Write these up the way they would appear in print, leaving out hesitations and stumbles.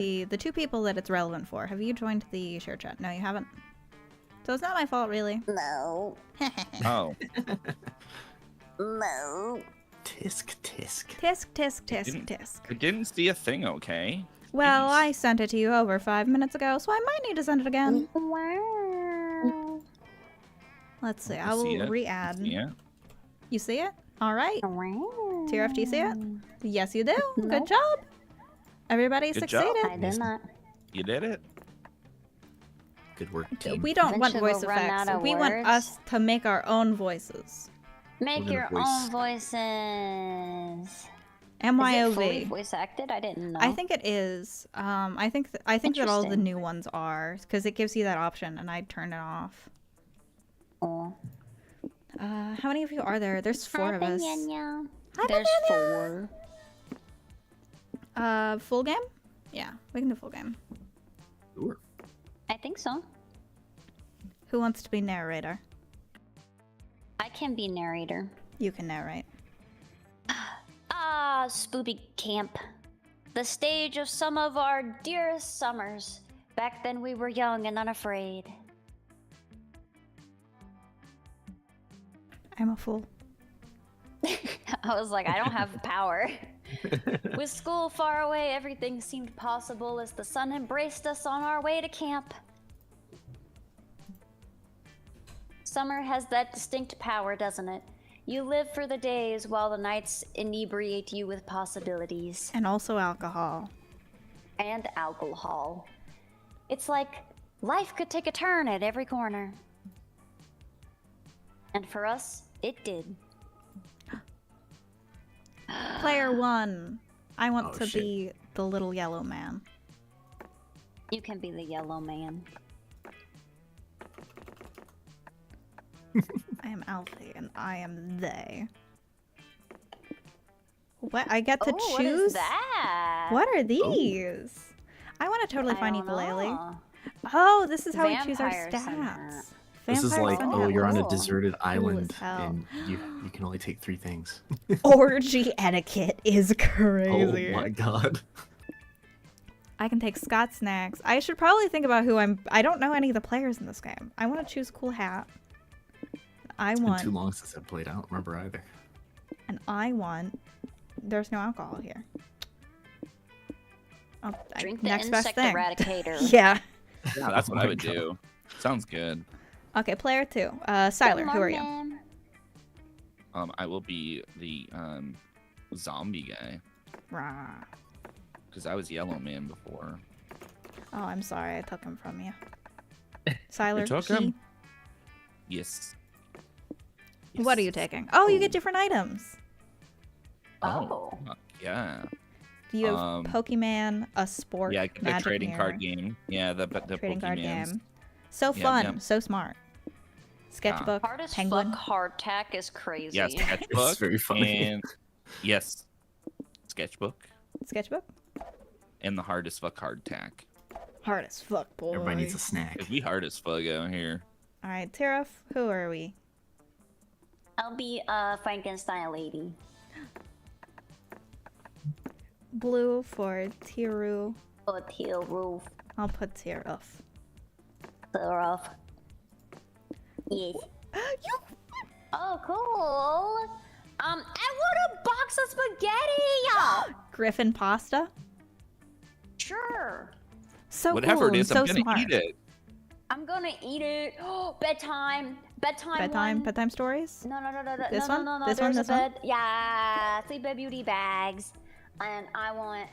the two people that it's relevant for. Have you joined the share chat? No, you haven't. So it's not my fault, really. No. Oh. No. Tisk, tisk. Tisk, tisk, tisk, tisk. I didn't see a thing, okay? Well, Jeez. I sent it to you over 5 minutes ago, so I might need to send it again. Wow. Let's see. I I will see it. re-add. Yeah. You see it? All right. Wow. TRF, do you see it? Yes, you do. Nope. Good job. Everybody Good job. succeeded. I did not. You did it. Good work, team. We don't want Eventually voice we'll run effects. out of We want words. us to make our own voices. Make gonna your voice- own voices. Is it fully MYOV. voice acted? I didn't know. I think it is. I think that all the Interesting. new ones are, because it gives you that option, and I turned it off. Oh. How many of you are there? There's 4 of us. Hi, Hi, There's Banana. 4. Full game? Yeah, we can do full game. Sure. I think so. Who wants to be narrator? I can be narrator. You can narrate. Ah, Spoopy Camp. The stage of some of our dearest summers. Back then we were young and unafraid. I'm a fool. I was like, I don't have power. With school far away, everything seemed possible as the sun embraced us on our way to camp. Summer has that distinct power, doesn't it? You live for the days while the nights inebriate you with possibilities. And also alcohol. And alcohol. It's like life could take a turn at every corner. And for us, it did. Player 1. I want Oh, to shit. be the little yellow man. You can be the yellow man. I am Alfie, and I am they. What? I get to Oh, choose? what is that? What are these? I want to totally I find don't ukulele. know. Oh, this is how we choose our Vampires and stats. This is Vampires like, and oh, you're on a cool. deserted as island hell. and you can only take 3 things. Orgy etiquette is crazy. Oh my god. I can take Scott snacks. I should probably think about who I don't know any of the players in this game. I want to choose cool hat. It's been too long since I played. I don't remember either. And I want. There's no alcohol here. Oh, Drink the next best insect thing. eradicator. Yeah. Yeah, that's Oh what I my would God. do. Sounds good. Okay, player 2. Siler, who are you? Morning. I will be the zombie guy Rah. because I was Yellow Man before. Oh, I'm sorry. I took him from you. Siler, took he- him? Yes. What are you taking? Oh, you get different items. Oh. Yeah. You have Um, Pokemon, a sport, Yeah, I get the magic trading mirror, card game. Yeah, the trading card Pokemans. game. So Yep, fun, yep. so smart. Sketchbook, Hard as penguin. fuck hardtack is crazy. Yeah, sketchbook. It's very funny. And yes, sketchbook Sketchbook. and the hardest fuck hardtack. Hard as fuck, boy. Everybody needs a snack. Cause we hard as fuck out here. All right, Tariff, who are we? I'll be a Frankenstein lady. Blue for Tiru. A tail roof. I'll put Tariff. Off. Yes. You. Oh, cool. I want a box of spaghetti. Griffin pasta. Sure. So Whatever cool it is, and I'm so gonna smart. eat it. I'm gonna eat it. Oh, bedtime. Bedtime. Bedtime stories. No. This no, one? No. This one? There's This a one? bed. Yeah. Sleeping Beauty bags. And I want.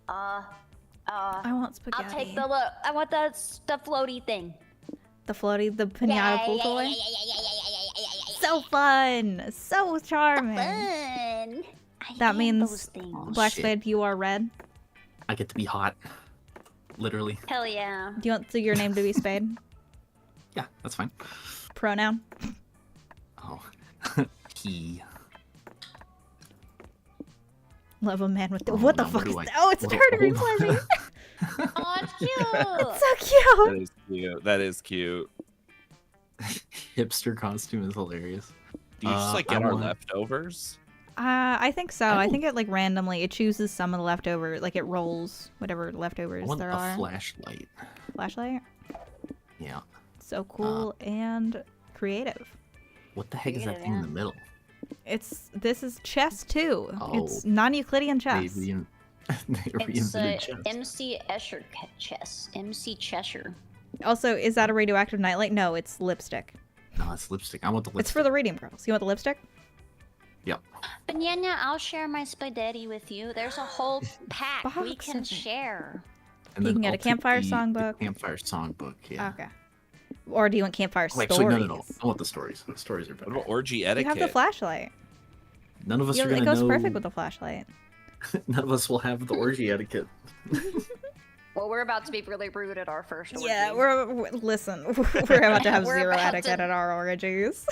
I want spaghetti. I'll take the look. I want the floaty thing. the floaty, the pinata pool toy. Yeah. So fun, so charming. Fun. I That love means those things. Oh, Black shit. Spade, you are red. I get to be hot. Literally. Hell yeah. Do you want your name to be Spade? Yeah, that's fine. Pronoun. Oh. He. Love a man with the. Oh, What the now fuck what is do I- that? Oh, it's what- tartary hold on. fuzzy. Oh, it's cute. It's so cute. That is cute. That is cute. Hipster costume is hilarious. Do you just like I get our want- leftovers? I think so. I I don't- think it like randomly it chooses some of the leftover, like it rolls whatever I leftovers want there a are. flashlight. Flashlight. Yeah. So cool and creative. What the heck is that thing in the middle? This is chess too. It's Oh. non-Euclidean chess. They It's reinvented chess. MC Escher chess. MC Cheshire. Also, is that a radioactive nightlight? No, it's lipstick. No, it's lipstick. I want the lipstick. It's for the radium girls. You want the lipstick? Yep. Banana, I'll share my spaghetti with you. There's a whole pack we Box can of it. share. And You then can get I'll a take campfire the songbook. Campfire songbook. Yeah. Okay. Or do you want campfire Oh, actually, stories? no. I want the stories. The stories are What better. about orgy You etiquette? have the flashlight. None of us are It gonna goes know. perfect with the flashlight. None of us will have the orgy etiquette. Well, we're about to be really rude at our first orgy. Yeah, listen. We're about to have We're zero about etiquette to- at our orgies.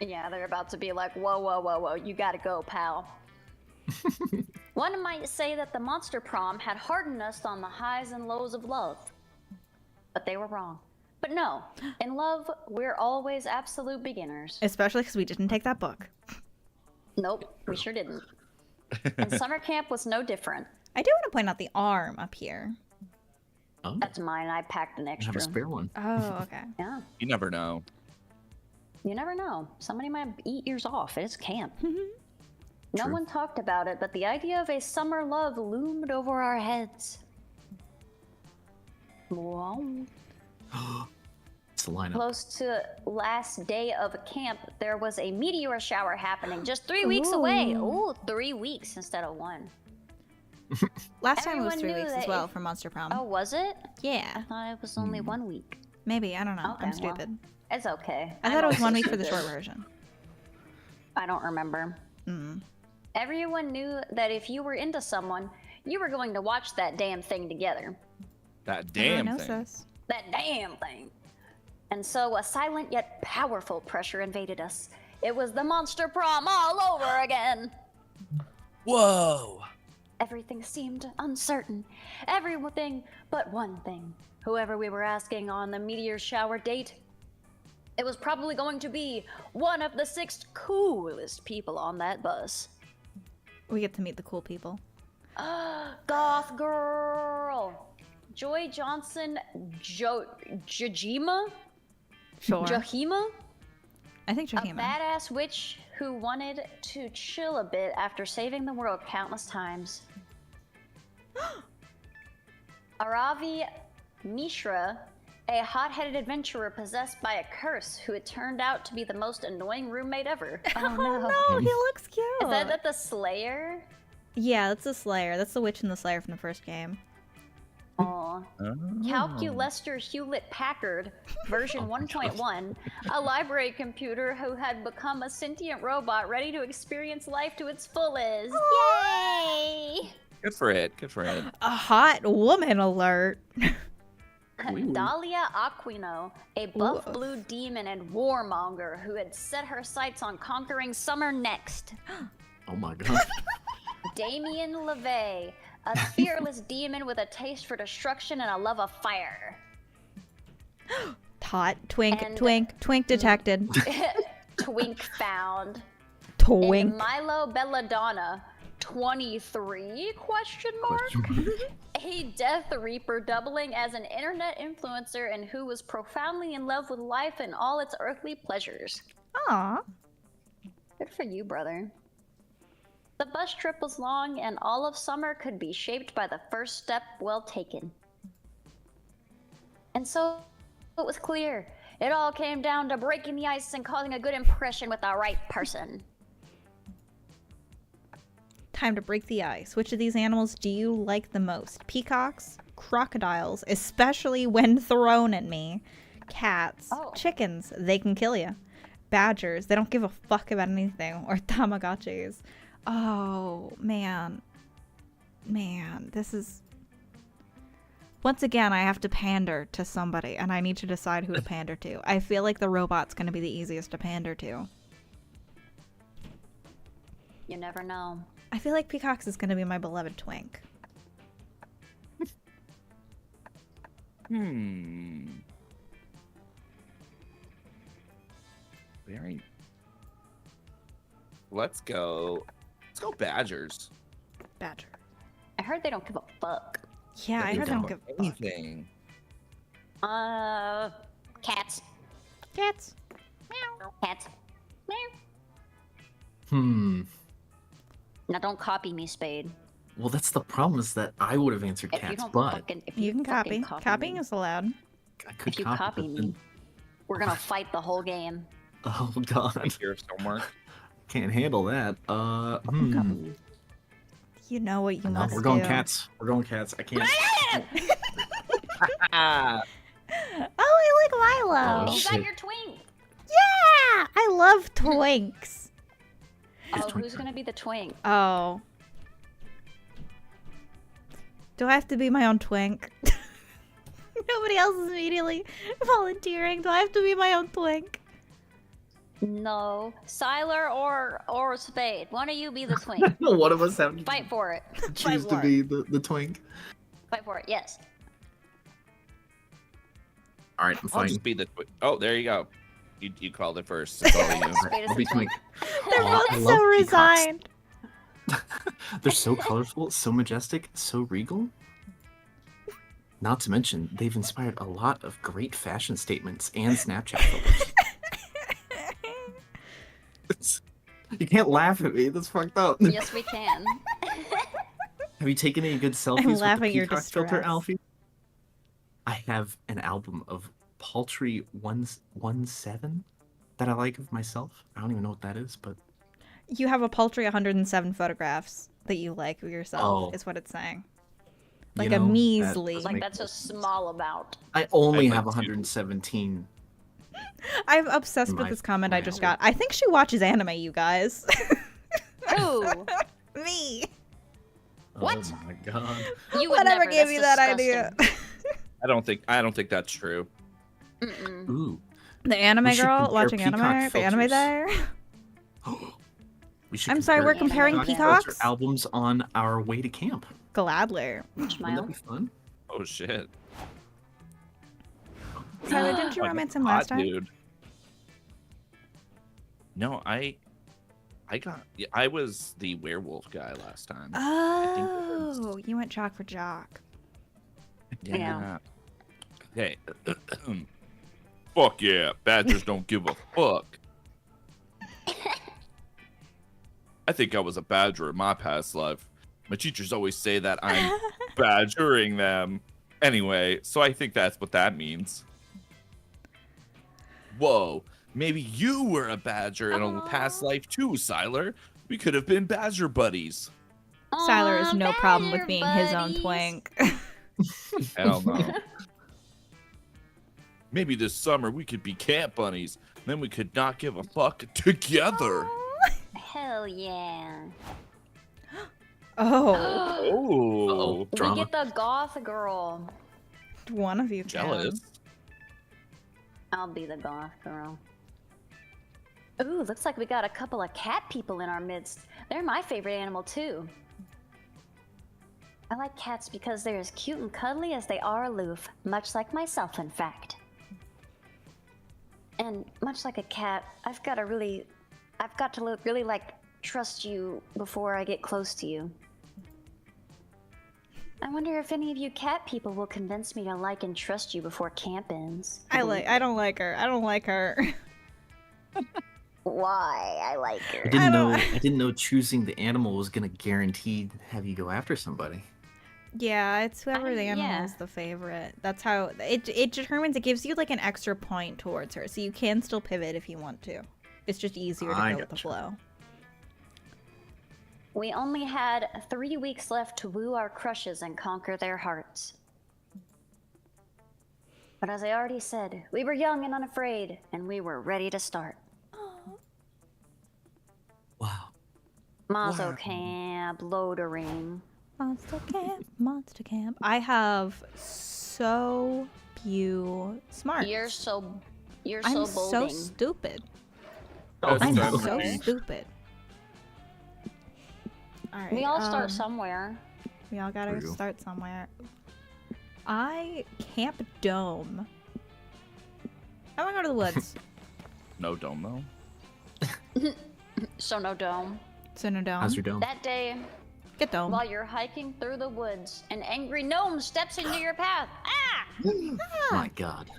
Yeah, they're about to be like, whoa, whoa, whoa, whoa, you gotta go, pal. One might say that the monster prom had hardened us on the highs and lows of love. But they were wrong. But no, in love, we're always absolute beginners. Especially because we didn't take that book. Nope, we sure didn't. And summer camp was no different. I do want to point out the arm up here. Oh, That's mine, I packed an I have extra. a spare one. Oh, okay. Yeah, You never know. you never know. Somebody might eat yours off. It's camp. No True. one talked about it, but the idea of a summer love loomed over our heads. Wow. It's the lineup. Close to last day of camp, there was a meteor shower happening just 3 weeks away. Ooh. Ooh, 3 weeks instead of 1. Last time it was Everyone 3 knew weeks as that well if- for Monster Prom. Oh, was it? I Yeah, thought it was only 1 week. maybe. I don't know. Okay, I'm well, stupid. It's okay. I thought it was 1 week for the stupid. short version. I don't remember. Everyone knew that if you were into someone, you were going to watch that damn thing together. That Everyone damn knows thing. this. That damn thing. And so a silent yet powerful pressure invaded us. It was the monster prom all over again. Whoa! Everything seemed uncertain. Everything but one thing. Whoever we were asking on the meteor shower date, it was probably going to be one of the 6 coolest people on that bus. We get to meet the cool people. Goth girl. Joy Johnson Jojima? Sure. Jahima? I think A Jahima. badass witch who wanted to chill a bit after saving the world countless times. Aravi Mishra, a hot-headed adventurer possessed by a curse who had turned out to be the most annoying roommate ever. Oh Oh no, he looks cute. Is that the Slayer? Yeah, that's the Slayer. That's the witch and the Slayer from the first game. Aw. Calculester Hewlett Packard, version 1.1, a library computer who had become a sentient robot ready to experience life to its fullest. Yay! Good for it. Good for it. A hot woman alert. Dahlia Aquino, a buff Ooh. blue demon and warmonger who had set her sights on conquering summer next. Oh my god. Damien LeVay, a fearless demon with a taste for destruction and a love of fire. Hot. Twink. And- Twink detected. Twink found. Twink. And Milo Belladonna, 23? Question mark? A Death Reaper doubling as an internet influencer and who was profoundly in love with life and all its earthly pleasures. Aw. Good for you, brother. The bus trip was long and all of summer could be shaped by the first step well taken. And so it was clear. It all came down to breaking the ice and causing a good impression with the right person. Time to break the ice. Which of these animals do you like the most? Peacocks, crocodiles, especially when thrown at me. Cats, Oh. chickens, they can kill you. Badgers, they don't give a fuck about anything. Or Tamagotchis. Oh, man. Man, this is... Once again, I have to pander to somebody, and I need to decide who to pander to. I feel like the robot's going to be the easiest to pander to. You never know. I feel like Peacocks is going to be my beloved twink. Very. Let's go Let's go Badgers. Badger. I heard they don't give a fuck. Yeah, I They heard they don't don't give do a fuck. anything. Cats. Cats. Cats. Meow. Now don't copy me, Spade. Well, that's the problem is that I would have answered If you cats, don't but fucking, if You can fucking copy. Copying me, is allowed. I could if you copy, copy but me, then- we're gonna fight the whole game. Oh god, Here somewhere. can't handle that. You know what you No, must we're going do. cats. We're going cats. I can't. Ah, Oh, I like Milo. Oh, You got shit. your twink. Yeah, I love twinks. Who's Oh, twink? who's gonna be the twink? Oh. Do I have to be my own twink? Nobody else is immediately volunteering. Do I have to be my own twink? No, Siler or Spade. One of you be the twink. No, one of us have to Fight for it. choose Fight to for be the twink. Fight for it. Yes. All right, I'm I'll fine. just be the. Oh, there you go. You called it first. It's all you. Spade is I'll be the twink. twink. They're Aw, I both love so peacocks. resigned. They're so colorful, so majestic, so regal. Not to mention, they've inspired a lot of great fashion statements and Snapchat filters. You can't laugh at me. That's fucked up. Yes, we can. Have you taken any good selfies with laughing the at your peacock filter, distress. Alfie? I have an album of paltry 117 that I like of myself. I don't even know what that is, but You have a paltry 107 photographs that you like of yourself, Oh. is what it's saying. you Like know, a that measly. does Like make that's a sense. small amount. I only I'd have like to. 117. I'm obsessed with My- this comment I my just album. got. I think she watches anime, you guys. Ooh, Me. What? Oh my god. you would Whatever never. gave That's you that idea. disgusting. I don't think that's true. Mm-mm. Ooh. The anime We should girl compare watching peacock anime? The anime filters. there? We should I'm sorry, we're compare comparing peacocks? peacocks? albums on our way to camp. Gladly. Wouldn't that Smile. be fun? Oh shit. Tyler, didn't you Like a romance him hot last time? Dude. No, I was the werewolf guy last time. Oh, you went jock for jock. Yeah. Okay. Fuck yeah, badgers don't give a fuck. I think I was a badger in my past life. My teachers always say that I'm badgering them. Anyway, so I think that's what that means. Whoa, maybe you were a badger in a past life too, Siler. We could have been badger buddies. Siler has Aw, no problem with badger being his own buddies. twink. Hell no. Maybe this summer we could be camp bunnies. Then we could not give a fuck together. Hell yeah. Oh, Oh, We drama. get the goth girl. one of you can. jealous. I'll be the goth girl. Ooh, looks like we got a couple of cat people in our midst. They're my favorite animal too. I like cats because they're as cute and cuddly as they are aloof, much like myself, in fact. And much like a cat, I've got to really like trust you before I get close to you. I wonder if any of you cat people will convince me to like and trust you before camp ends. I don't like her. I don't like her. Why I like her. I didn't know choosing the animal was gonna guarantee have you go after somebody. Yeah, it's whoever the animal yeah. is the favorite. That's how it determines. It gives you like an extra point towards her, so you can still pivot if you want to. It's just easier to I go with the gotcha. flow. We only had 3 weeks left to woo our crushes and conquer their hearts. But as I already said, we were young and unafraid, and we were ready to start. Wow. Mazo Wow. Camp, Loadering. Monster camp, monster camp. I have so few smarts. You're so I'm so bolding. stupid. Oh, I'm no. so Okay. stupid. All right. We all start somewhere. We all gotta True. start somewhere. Camp Dome. I wanna go to the woods. No domo. So no dome. Cinnerdome. How's your dome? That day, Get dome. while you're hiking through the woods, an angry gnome steps into your path. Ah! My God.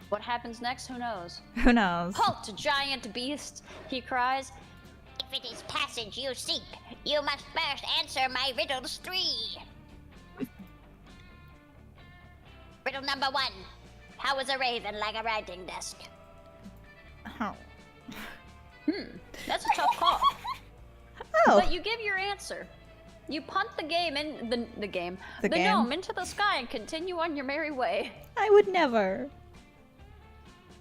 What happens next? Who knows? Who knows? Halt, giant beast! He cries. If it is passage you seek, you must first answer my riddles 3. Riddle number 1. How is a raven like a writing desk? Oh. That's a tough call. Oh. But you give your answer. You punt the game in the game. The game? gnome into the sky and continue on your merry way. I would never.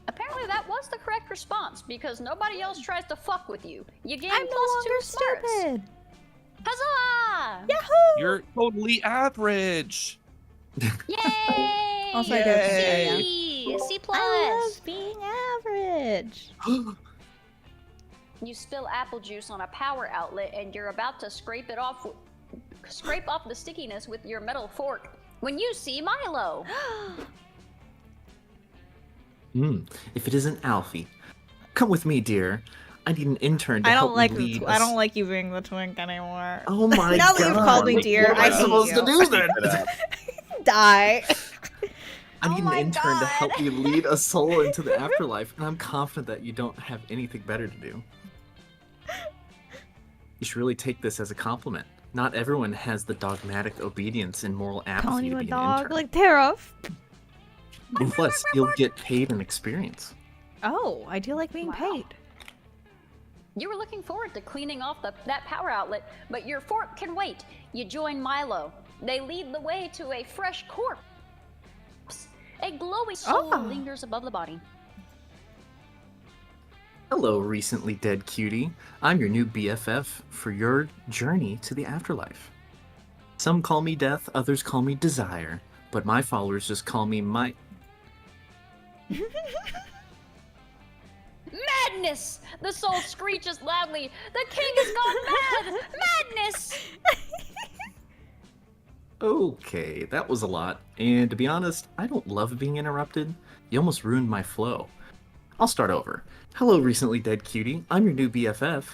Apparently that was the correct response because nobody else tries to fuck with you. You gain I'm no +2 longer smarts. stupid. Huzzah! Yahoo! You're totally average. Yay! Also, I do have to say, C. C+. I love being average. You spill apple juice on a power outlet and you're about to scrape off the stickiness with your metal fork when you see Milo. If it isn't Alfie, come with me, dear. I need an intern to I help don't like me lead. I don't like you being the twink anymore. Oh my Now God! that you've called me dear, what am I I hate supposed you. to do then? Die. I need Oh my an intern to God. help me lead a soul into the afterlife, and I'm confident that you don't have anything better to do. You should really take this as a compliment. Not everyone has the dogmatic obedience and moral apathy Calling to you a be an dog intern. like Tara. And plus, you'll get paid an experience. Oh, I do like being Wow. paid. You were looking forward to cleaning off that power outlet, but your fork can wait. You join Milo. They lead the way to a fresh corpse. A glowing soul Oh. lingers above the body. Hello, recently dead cutie. I'm your new BFF for your journey to the afterlife. Some call me Death, others call me Desire, but my followers just call me my... Madness! The soul screeches loudly. The king has gone mad! Madness! Okay, that was a lot, and to be honest, I don't love being interrupted. You almost ruined my flow. I'll start over. Hello, recently dead cutie. I'm your new BFF.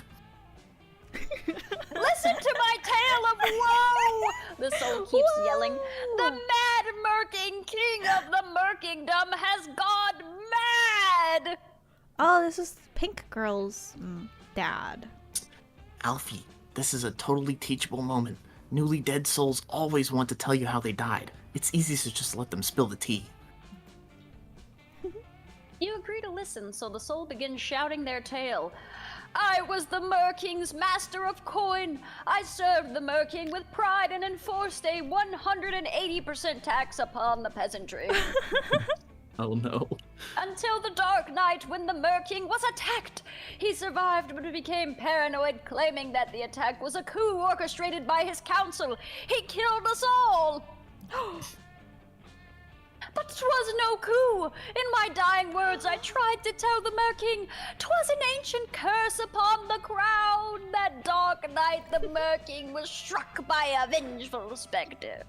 Listen to my tale of woe! The soul keeps yelling. The mad murking king of the Murkingdom has gone mad! Oh, this is Pink Girl's dad. Alfie, this is a totally teachable moment. Newly dead souls always want to tell you how they died. It's easy to just let them spill the tea. You agree to listen, so the soul begins shouting their tale. I was the Merking's master of coin. I served the Merking with pride and enforced a 180% tax upon the peasantry. Oh no. Until the dark night when the Merking was attacked. He survived but became paranoid, claiming that the attack was a coup orchestrated by his council. He killed us all! But 'twas no coup! In my dying words I tried to tell the Merking 'twas an ancient curse upon the crown. That dark night the Merking was struck by a vengeful spectre.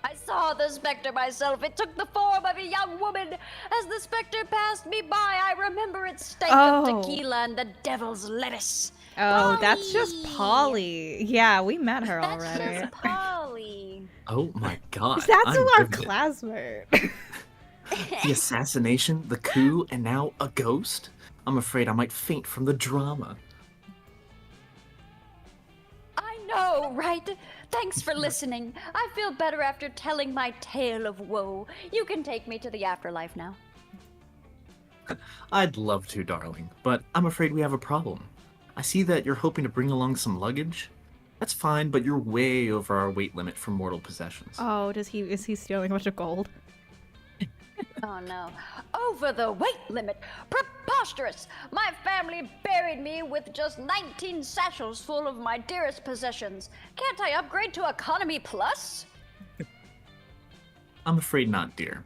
I saw the spectre myself. It took the form of a young woman. As the spectre passed me by, I remember its stank Oh. of tequila and the devil's lettuce. Oh, that's just Polly. Polly. Yeah, we met her That's already. just Polly. Oh my god. That's I'm our riveted. classmate. The assassination, the coup, and now a ghost? I'm afraid I might faint from the drama. I know, right? Thanks for listening. I feel better after telling my tale of woe. You can take me to the afterlife now. I'd love to, darling, but I'm afraid we have a problem. I see that you're hoping to bring along some luggage. That's fine, but you're way over our weight limit for mortal possessions. Oh, is he stealing a bunch of gold? Oh no. Over the weight limit! Preposterous! My family buried me with just 19 satchels full of my dearest possessions. Can't I upgrade to Economy Plus? I'm afraid not, dear.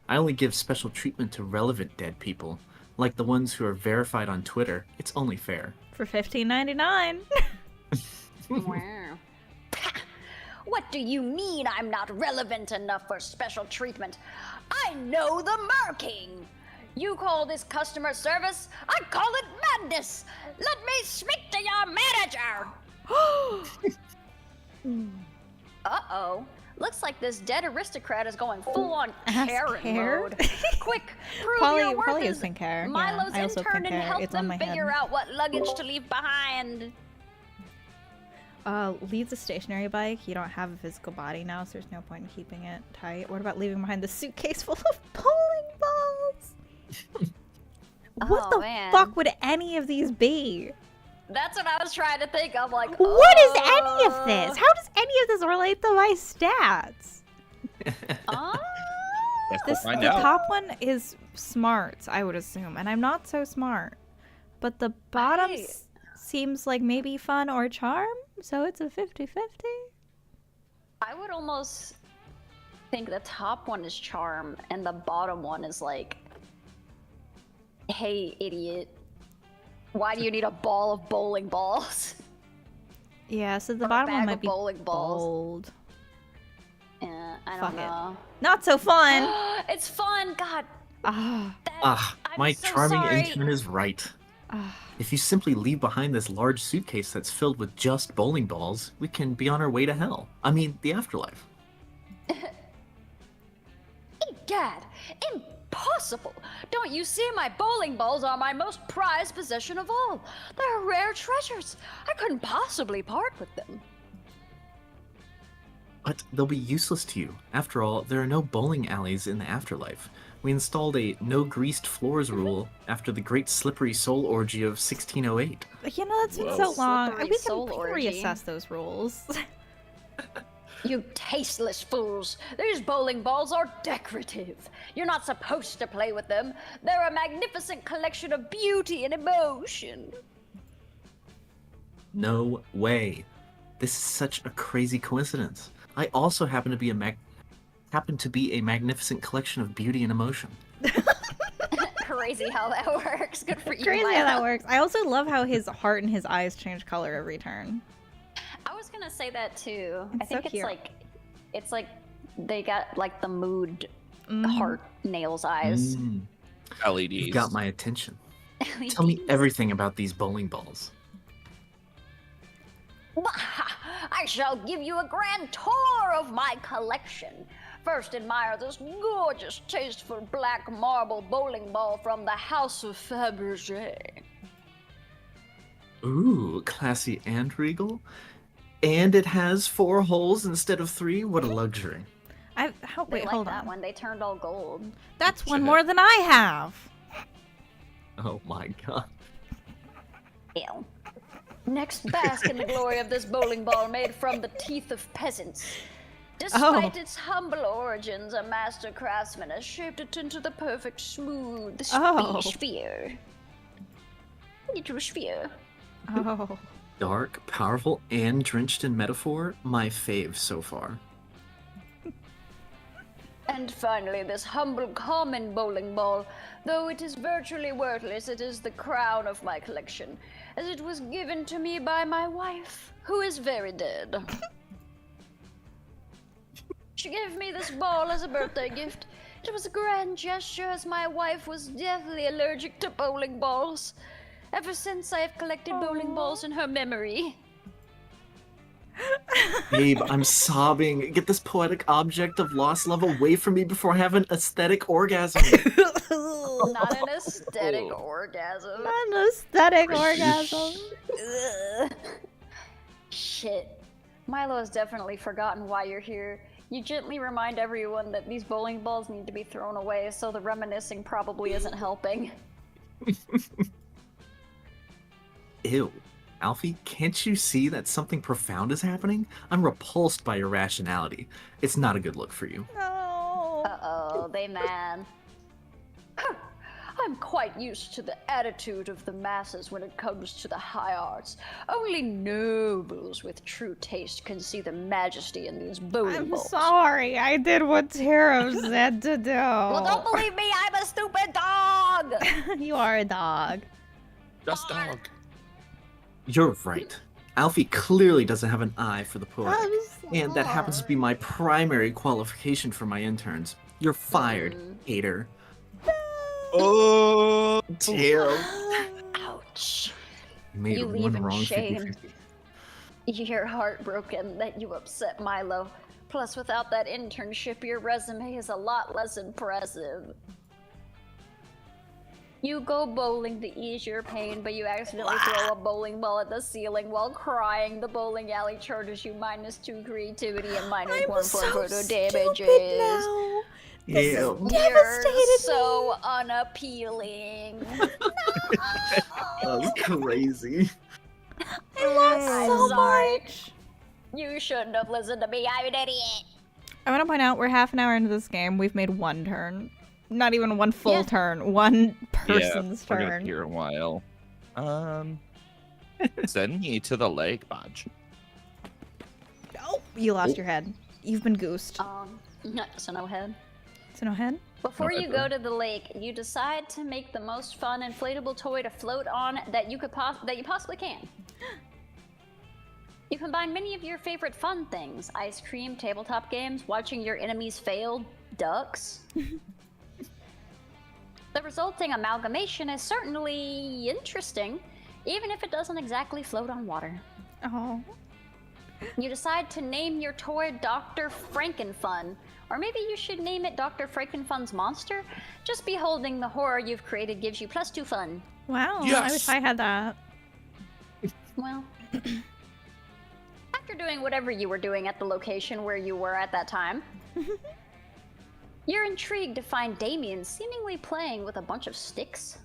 I only give special treatment to relevant dead people, like the ones who are verified on Twitter. It's only fair. For $15.99. Wow. What do you mean I'm not relevant enough for special treatment? I know the Merking! You call this customer service? I call it madness! Let me speak to your manager! Uh-oh. Looks like this dead aristocrat is going full-on Ask Karen Care? mode. Quick, prove Probably- your worth probably is is pink hair, yeah. Milo's I also have intern pink and hair. help It's on them my figure head. out what luggage to leave behind. Leave the stationary bike. You don't have a physical body now, so there's no point in keeping it tight. What about leaving behind the suitcase full of bowling balls? What Oh, the man. fuck would any of these be? That's what I was trying to think. I'm like, What is any of this? How does any of this relate to my stats? Uh, Let's The find out. top one is smarts, I would assume, and I'm not so smart. But the bottom I- seems like maybe fun or charm, so it's a 50-50. I would almost think the top one is charm and the bottom one is like, hey, idiot. Why do you need a ball of bowling balls? Yeah, so the Or a bottom one bag might of be bowling balls. bold. Yeah, I Fuck don't it. know. Not so fun. It's fun, God. Ah, I'm My so charming sorry. intern is right. ah. If you simply leave behind this large suitcase that's filled with just bowling balls, we can be on our way to hell. I mean, the afterlife. Egad, impossible! Don't you see my bowling balls are my most prized possession of all? They're rare treasures. I couldn't possibly part with them. But they'll be useless to you. After all, there are no bowling alleys in the afterlife. We installed a no greased floors rule after the great slippery soul orgy of 1608. You know, that's been Whoa. so long. Slippery We soul can orgy. reassess those rules. You tasteless fools! These bowling balls are decorative. You're not supposed to play with them. They're a magnificent collection of beauty and emotion. No way. This is such a crazy coincidence. I also happen to be a magnificent collection of beauty and emotion. Crazy how that works. Good for you, Crazy how that Milo. works. I also love how his heart and his eyes change color every turn. I was gonna say that too. I It's so think cute. it's like they got like the mood Mhm. heart nails eyes. LEDs. You got my attention. Tell me everything about these bowling balls. I shall give you a grand tour of my collection. First, admire this gorgeous, tasteful black marble bowling ball from the House of Fabergé. Ooh, classy and regal. And it has 4 holes instead of 3. What a luxury. They Wait, like hold that on. one. They turned all gold. That's one more than I have. Oh my god. Ew. Next, bask in the glory of this bowling ball made from the teeth of peasants. Despite its humble origins, a master craftsman has shaped it into the perfect smooth sphere. Little sphere. Oh. Dark, powerful, and drenched in metaphor. My fave so far. And finally, this humble, common bowling ball. Though it is virtually worthless, it is the crown of my collection, as it was given to me by my wife, who is very dead. She gave me this ball as a birthday gift. It was a grand gesture, as my wife was deathly allergic to bowling balls. Ever since, I have collected bowling balls in her memory. Babe, I'm sobbing. Get this poetic object of lost love away from me before I have an aesthetic orgasm. Not an aesthetic orgasm. An aesthetic orgasm. Ugh. Shit. Milo has definitely forgotten why you're here. You gently remind everyone that these bowling balls need to be thrown away, so the reminiscing probably isn't helping. Ew. Alfie, can't you see that something profound is happening? I'm repulsed by your rationality. It's not a good look for you. No. Uh-oh, they mad. Huh. I'm quite used to the attitude of the masses when it comes to the high arts. Only nobles with true taste can see the majesty in these bowling I'm balls. sorry. I did what Tara said to do. Well, don't believe me, I'm a stupid dog! You are a dog. Just dog. You're right. Alfie clearly doesn't have an eye for the poetic. I'm And that happens to be my primary qualification for my interns. You're fired, hater. Oh, Damn. Ouch. Made You leave one in wrong shame. 50-50. You're heartbroken that you upset Milo. Plus, without that internship, your resume is a lot less impressive. You go bowling to ease your pain, but you accidentally throw a bowling ball at the ceiling while crying. The bowling alley charges you -2 creativity and -1 I'm for so photo stupid damages. now. This Ew. is You're devastated so unappealing. That's crazy. I lost I'm so sorry. much. You shouldn't have listened to me. I'm an idiot. I want to point out we're half an hour into this game. We've made one turn. Not even one full Yeah. turn. One person's we're gonna turn. be here a while. Send me to the lake, Bodge. Oh, you lost your head. You've been goosed. So no head. So no head? Before No you head, go to the lake, you decide to make the most fun inflatable toy to float on that you possibly can. You combine many of your favorite fun things: ice cream, tabletop games, watching your enemies fail, ducks. The resulting amalgamation is certainly interesting, even if it doesn't exactly float on water. Oh. You decide to name your toy Dr. Frankenfun, or maybe you should name it Dr. Frankenfun's Monster. Just beholding the horror you've created gives you +2 fun. Wow. I Yes! wish I had that. Well, after doing whatever you were doing at the location where you were at that time, you're intrigued to find Damien seemingly playing with a bunch of sticks.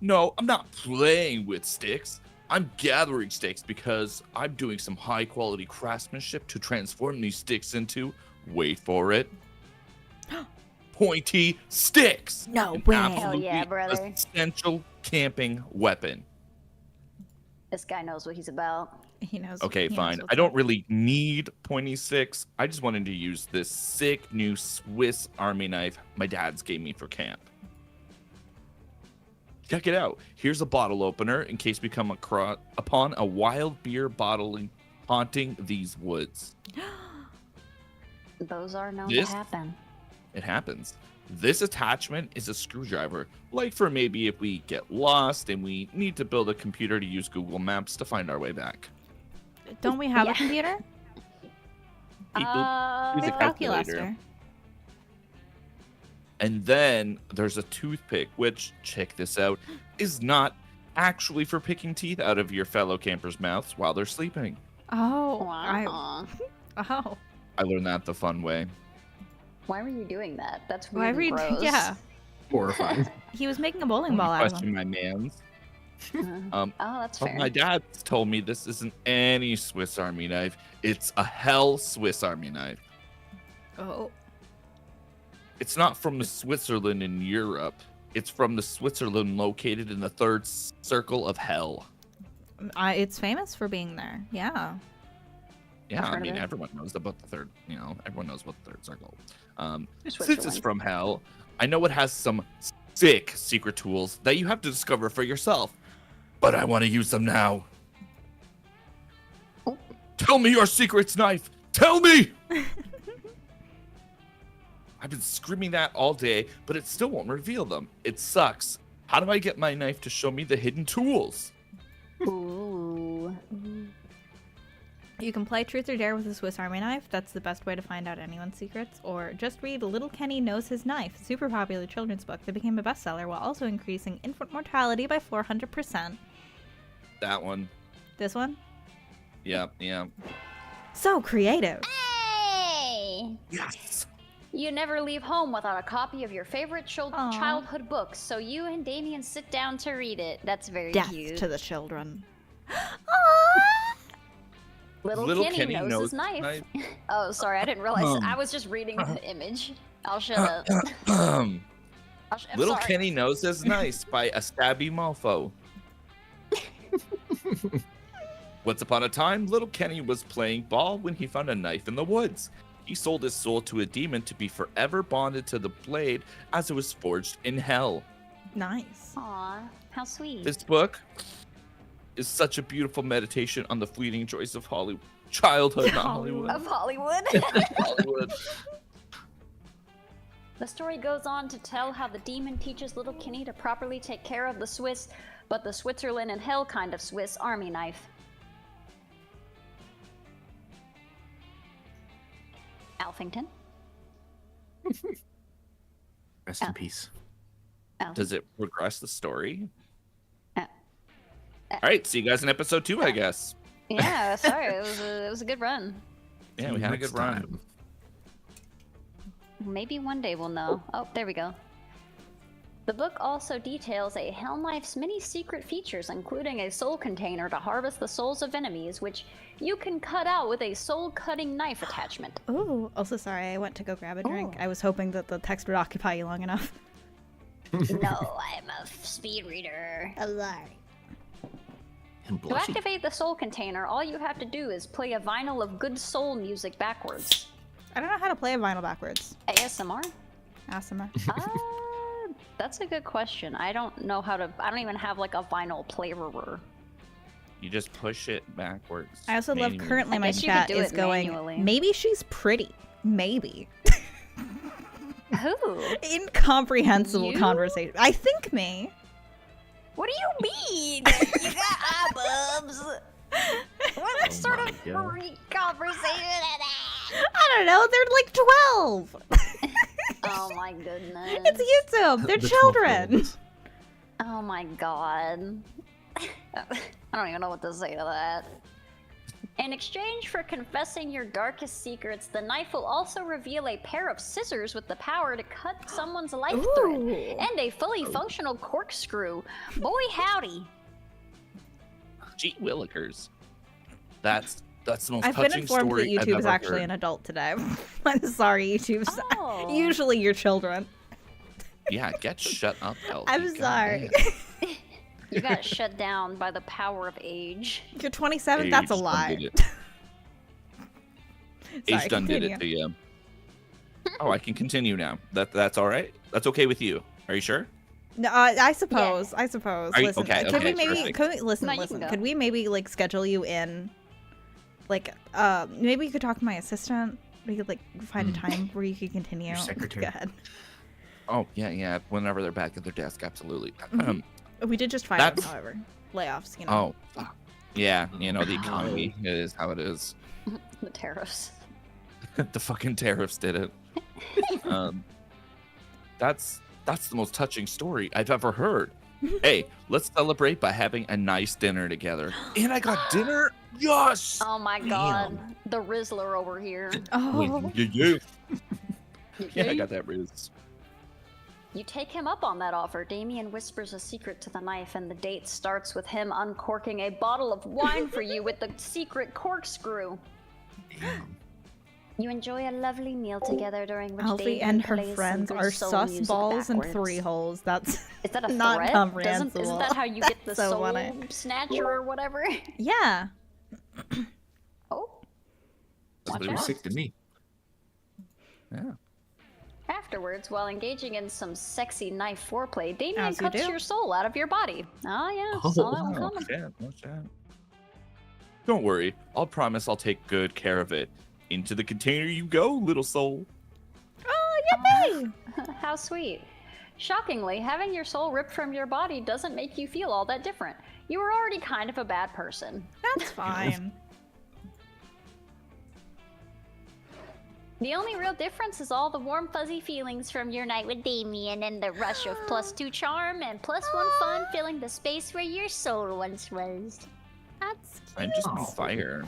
No, I'm not playing with sticks. I'm gathering sticks because I'm doing some high quality craftsmanship to transform these sticks into, wait for it, pointy sticks. No An way. absolutely Hell yeah, brother. essential camping weapon. This guy knows what he's about. He knows. Okay, he knows fine. what's I don't up. really need pointy sticks. I just wanted to use this sick new Swiss Army knife my dad's gave me for camp. Check it out. Here's a bottle opener in case we come upon a wild beer bottling haunting these woods. Those are known This- to happen. It happens. This attachment is a screwdriver, like for maybe if we get lost and we need to build a computer to use Google Maps to find our way back. Don't we have Yeah. a computer? People use We a have calculator. calculator. And then there's a toothpick, which, check this out, is not actually for picking teeth out of your fellow campers' mouths while they're sleeping. Oh. Wow. Oh. I learned that the fun way. Why were you doing that? That's Why weird were you? and gross. Yeah. Horrifying. He was making a bowling ball out of Question them. my mans. Oh, that's But fair. my dad told me this isn't any Swiss Army knife. It's a hell Swiss Army knife. Oh. It's not from the Switzerland in Europe. It's from the Switzerland located in the third circle of hell. It's famous for being there. Yeah. Yeah, I've I heard of mean, it. everyone knows about the third, everyone knows about the third circle. Since it's Switzerland. from hell, I know it has some sick secret tools that you have to discover for yourself. But I want to use them now. Oh. Tell me your secrets, knife! Tell me! I've been screaming that all day, but it still won't reveal them. It sucks. How do I get my knife to show me the hidden tools? Ooh. You can play Truth or Dare with a Swiss Army knife. That's the best way to find out anyone's secrets. Or just read Little Kenny Knows His Knife, super popular children's book that became a bestseller while also increasing infant mortality by 400%. That one. This one? Yeah. So creative. Hey! Yes. You never leave home without a copy of your favorite Aw. childhood book, so you and Damien sit down to read it. That's very Death cute. to the children. Little Kenny knows his knife. Oh, sorry, I didn't realize. I was just reading the image. I'll shut up. I'm Little sorry. Kenny Knows His Nice by a stabby mofo. Once upon a time, little Kenny was playing ball when he found a knife in the woods. He sold his soul to a demon to be forever bonded to the blade as it was forged in hell. Nice. Aw, how sweet. This book is such a beautiful meditation on the fleeting joys of Hollywood. Childhood, not Hollywood. Of Hollywood. Hollywood. The story goes on to tell how the demon teaches little Kenny to properly take care of the Swiss, but the Switzerland and hell kind of Swiss army knife. Alfington? Rest in peace. Does it progress the story? Uh, All right, see you guys in episode 2, I guess. Yeah, sorry, it was a good run. Yeah, we had a good run. Maybe one day we'll know. Oh, there we go. The book also details a Hell Knife's many secret features, including a soul container to harvest the souls of enemies, which you can cut out with a soul-cutting knife attachment. Ooh, also sorry, I went to go grab a drink. I was hoping that the text would occupy you long enough. No, I'm a speed reader. A lie. And To blushy. activate the soul container, all you have to do is play a vinyl of good soul music backwards. I don't know how to play a vinyl backwards. ASMR? ASMR. That's a good question. I don't know how to. I don't even have like a vinyl player. You just push it backwards. I also love manually. currently I my guess you could chat do is it going, manually. maybe she's pretty. Maybe. Who? Incomprehensible You? conversation. I think me. What do you mean? You got eye bubs. What sort my of God. conversation is that? I don't know. They're like 12. Oh my goodness. It's YouTube. They're The 12 children. year-olds. Oh my god. I don't even know what to say to that. In exchange for confessing your darkest secrets, the knife will also reveal a pair of scissors with the power to cut someone's life thread, Ooh. and a fully functional corkscrew. Boy howdy. Gee willikers. That's the most I've been touching informed story that I've YouTube is ever actually heard. an adult today. I'm sorry, YouTube's Oh. usually your children. Yeah, get shut up, Elsie. I'm God sorry. damn. You got shut down by the power of age. You're 27. Age That's a done lie. did it. Sorry, Age done did it to you. Oh, I can continue now. That's all right. That's okay with you. Are you sure? No, I suppose. I suppose. Are you- Listen, okay, could okay, we maybe? perfect. Could we, listen, No, you listen. can go. Could we maybe like schedule you in? Like, maybe you could talk to my assistant. We could like find a time where you could continue. Your secretary. Go ahead. Oh, yeah. Whenever they're back at their desk, absolutely. Mhm. We did just fire them, That's- however. Layoffs, you know. Oh, fuck. Yeah, you know, the Wow. economy is how it is. The tariffs. The fucking tariffs did it. That's the most touching story I've ever heard. Hey, let's celebrate by having a nice dinner together. And I got dinner? Yes! Oh my god. The Rizzler over here. Oh, Yeah. Yeah, I got that Riz. You take him up on that offer. Damien whispers a secret to the knife, and the date starts with him uncorking a bottle of wine for you with the secret corkscrew. Damn. You enjoy a lovely meal together during which Alfie Damien and her plays some friends good are soul sus music balls and backwards. three holes. That's Is that a not threat? comprehensible. Isn't that how you get the That's so soul funny. snatcher or whatever? yeah. Oh. That's Watch pretty out. sick to me. Yeah. Afterwards, while engaging in some sexy knife foreplay, Damien As you cuts do. your soul out of your body. Oh yeah, Oh, saw that one Oh, coming. shit, oh, shit. Don't worry. I'll promise I'll take good care of it. Into the container you go, little soul. Oh, yippee! How sweet. Shockingly, having your soul ripped from your body doesn't make you feel all that different. You were already kind of a bad person. That's fine. The only real difference is all the warm, fuzzy feelings from your night with Damien and the rush of +2 charm and +1 fun filling the space where your soul once was. That's I'm just on Oh. fire.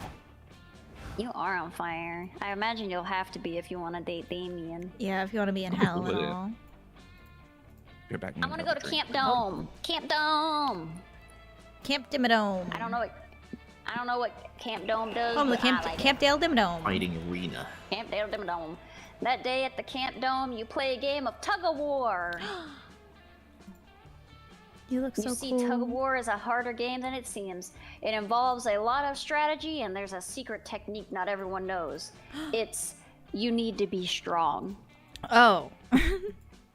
You are on fire. I imagine you'll have to be if you want to date Damien. yeah. If you want to be in hell and Cool. all. You're back. I want to go to Camp Dome. Camp Dome. Camp Dimmadome. I don't know what Camp Dome does. Oh, the but Camp I like it. Camp Dale Dimmadome. Fighting arena. Camp Dome. That day at the Camp Dome, you play a game of tug of war. You look You so see, cool. tug of war is a harder game than it seems. It involves a lot of strategy, and there's a secret technique not everyone knows. It's you need to be strong. Oh.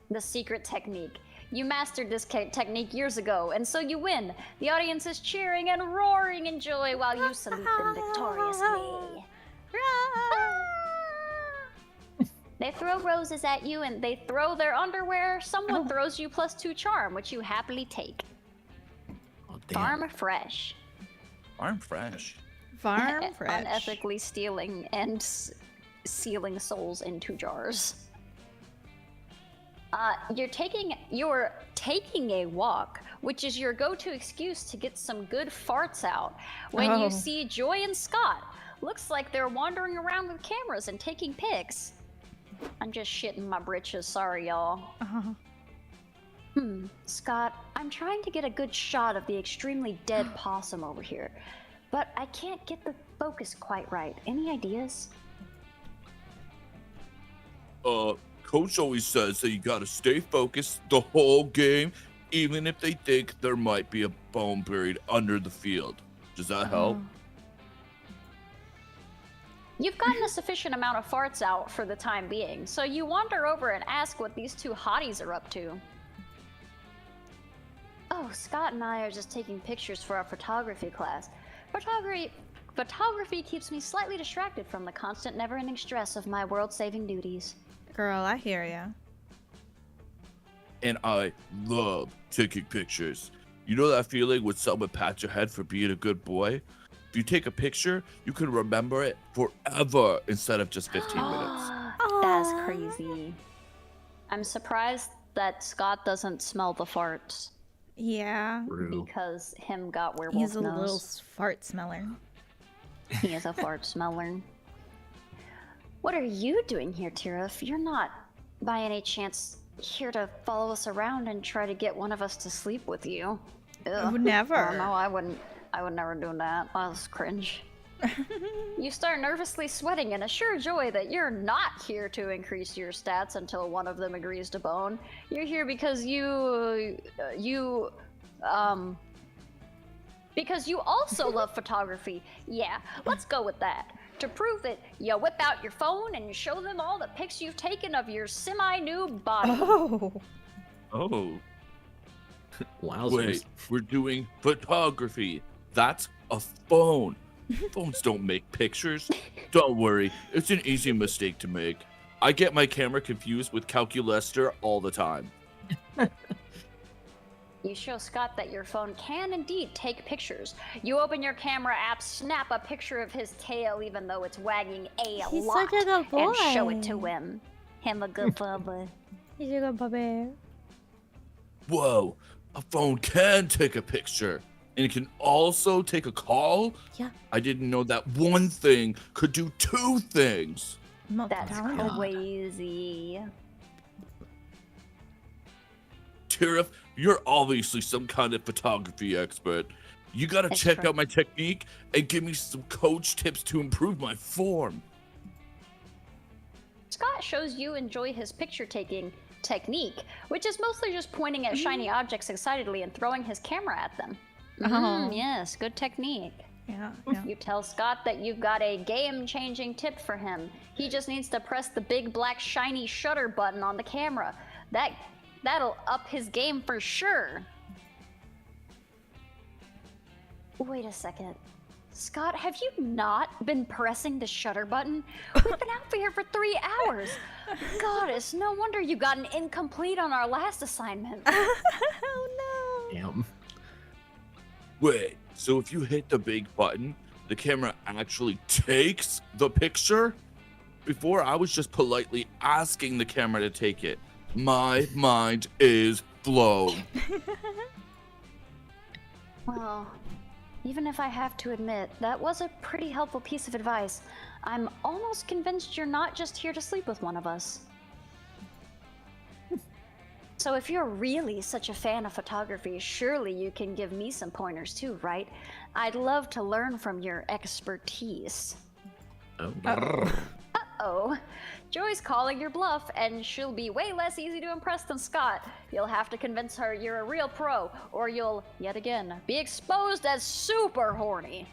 The secret technique. You mastered this technique years ago, and so you win. The audience is cheering and roaring in joy while you salute them victoriously. They throw roses at you and they throw their underwear. Someone Oh. throws you +2 charm, which you happily take. Oh, damn. Farm fresh. Farm fresh. Farm fresh. Unethically stealing and sealing souls into jars. You're taking a walk, which is your go-to excuse to get some good farts out. When Oh. you see Joy and Scott, looks like they're wandering around with cameras and taking pics. I'm just shitting my britches, sorry y'all. Scott, I'm trying to get a good shot of the extremely dead possum over here, but I can't get the focus quite right. Any ideas? Coach always says that you gotta stay focused the whole game, even if they think there might be a bone buried under the field. Does that help? You've gotten a sufficient amount of farts out for the time being, so you wander over and ask what these two hotties are up to. Oh, Scott and I are just taking pictures for our photography class. Photography keeps me slightly distracted from the constant, never-ending stress of my world-saving duties. Girl, I hear ya. And I love taking pictures. You know that feeling when someone pats your head for being a good boy? If you take a picture, you can remember it forever instead of just 15 minutes. That's Aw. crazy. I'm surprised that Scott doesn't smell the farts Yeah. True. because him got werewolf He's a nose. little fart smeller. He is a fart smeller. What are you doing here, Tirith? You're not, by any chance, here to follow us around and try to get one of us to sleep with you? Ugh. would never. Oh, no, I wouldn't. I would never do that. Oh, that's cringe. You start nervously sweating and assure Joy that you're not here to increase your stats until one of them agrees to bone. You're here because because you also love photography. Yeah, let's go with that. To prove it, you whip out your phone and you show them all the pics you've taken of your semi-nude body. Oh. Oh, Wowzers. wait, we're doing photography. That's a phone. Phones don't make pictures. Don't worry, it's an easy mistake to make. I get my camera confused with Calculester all the time. You show Scott that your phone can indeed take pictures. You open your camera app, snap a picture of his tail even though it's wagging a He's lot, such a good boy. and show it to him. Him a good bubba. He's a good puppy. Whoa, a phone can take a picture. And it can also take a call? Yeah. I didn't know that one thing could do two things. That's Multi-talented. crazy. Tirith, you're obviously some kind of photography expert. You gotta It's check true. out my technique and give me some coach tips to improve my form. Scott shows you enjoy his picture taking technique, which is mostly just pointing at shiny objects excitedly and throwing his camera at them. Oh. Yes, good technique. Yeah. You tell Scott that you've got a game-changing tip for him. He just needs to press the big black shiny shutter button on the camera. That'll up his game for sure. Wait a second. Scott, have you not been pressing the shutter button? We've been out here for 3 hours. Goddess, no wonder you got an incomplete on our last assignment. Oh Damn. Wait, so if you hit the big button, the camera actually takes the picture? Before, I was just politely asking the camera to take it. My mind is blown. Well, even if I have to admit, that was a pretty helpful piece of advice. I'm almost convinced you're not just here to sleep with one of us. So if you're really such a fan of photography, surely you can give me some pointers too, right? I'd love to learn from your expertise. Oh, Uh-oh. Joy's calling your bluff, and she'll be way less easy to impress than Scott. You'll have to convince her you're a real pro, or you'll, yet again, be exposed as super horny.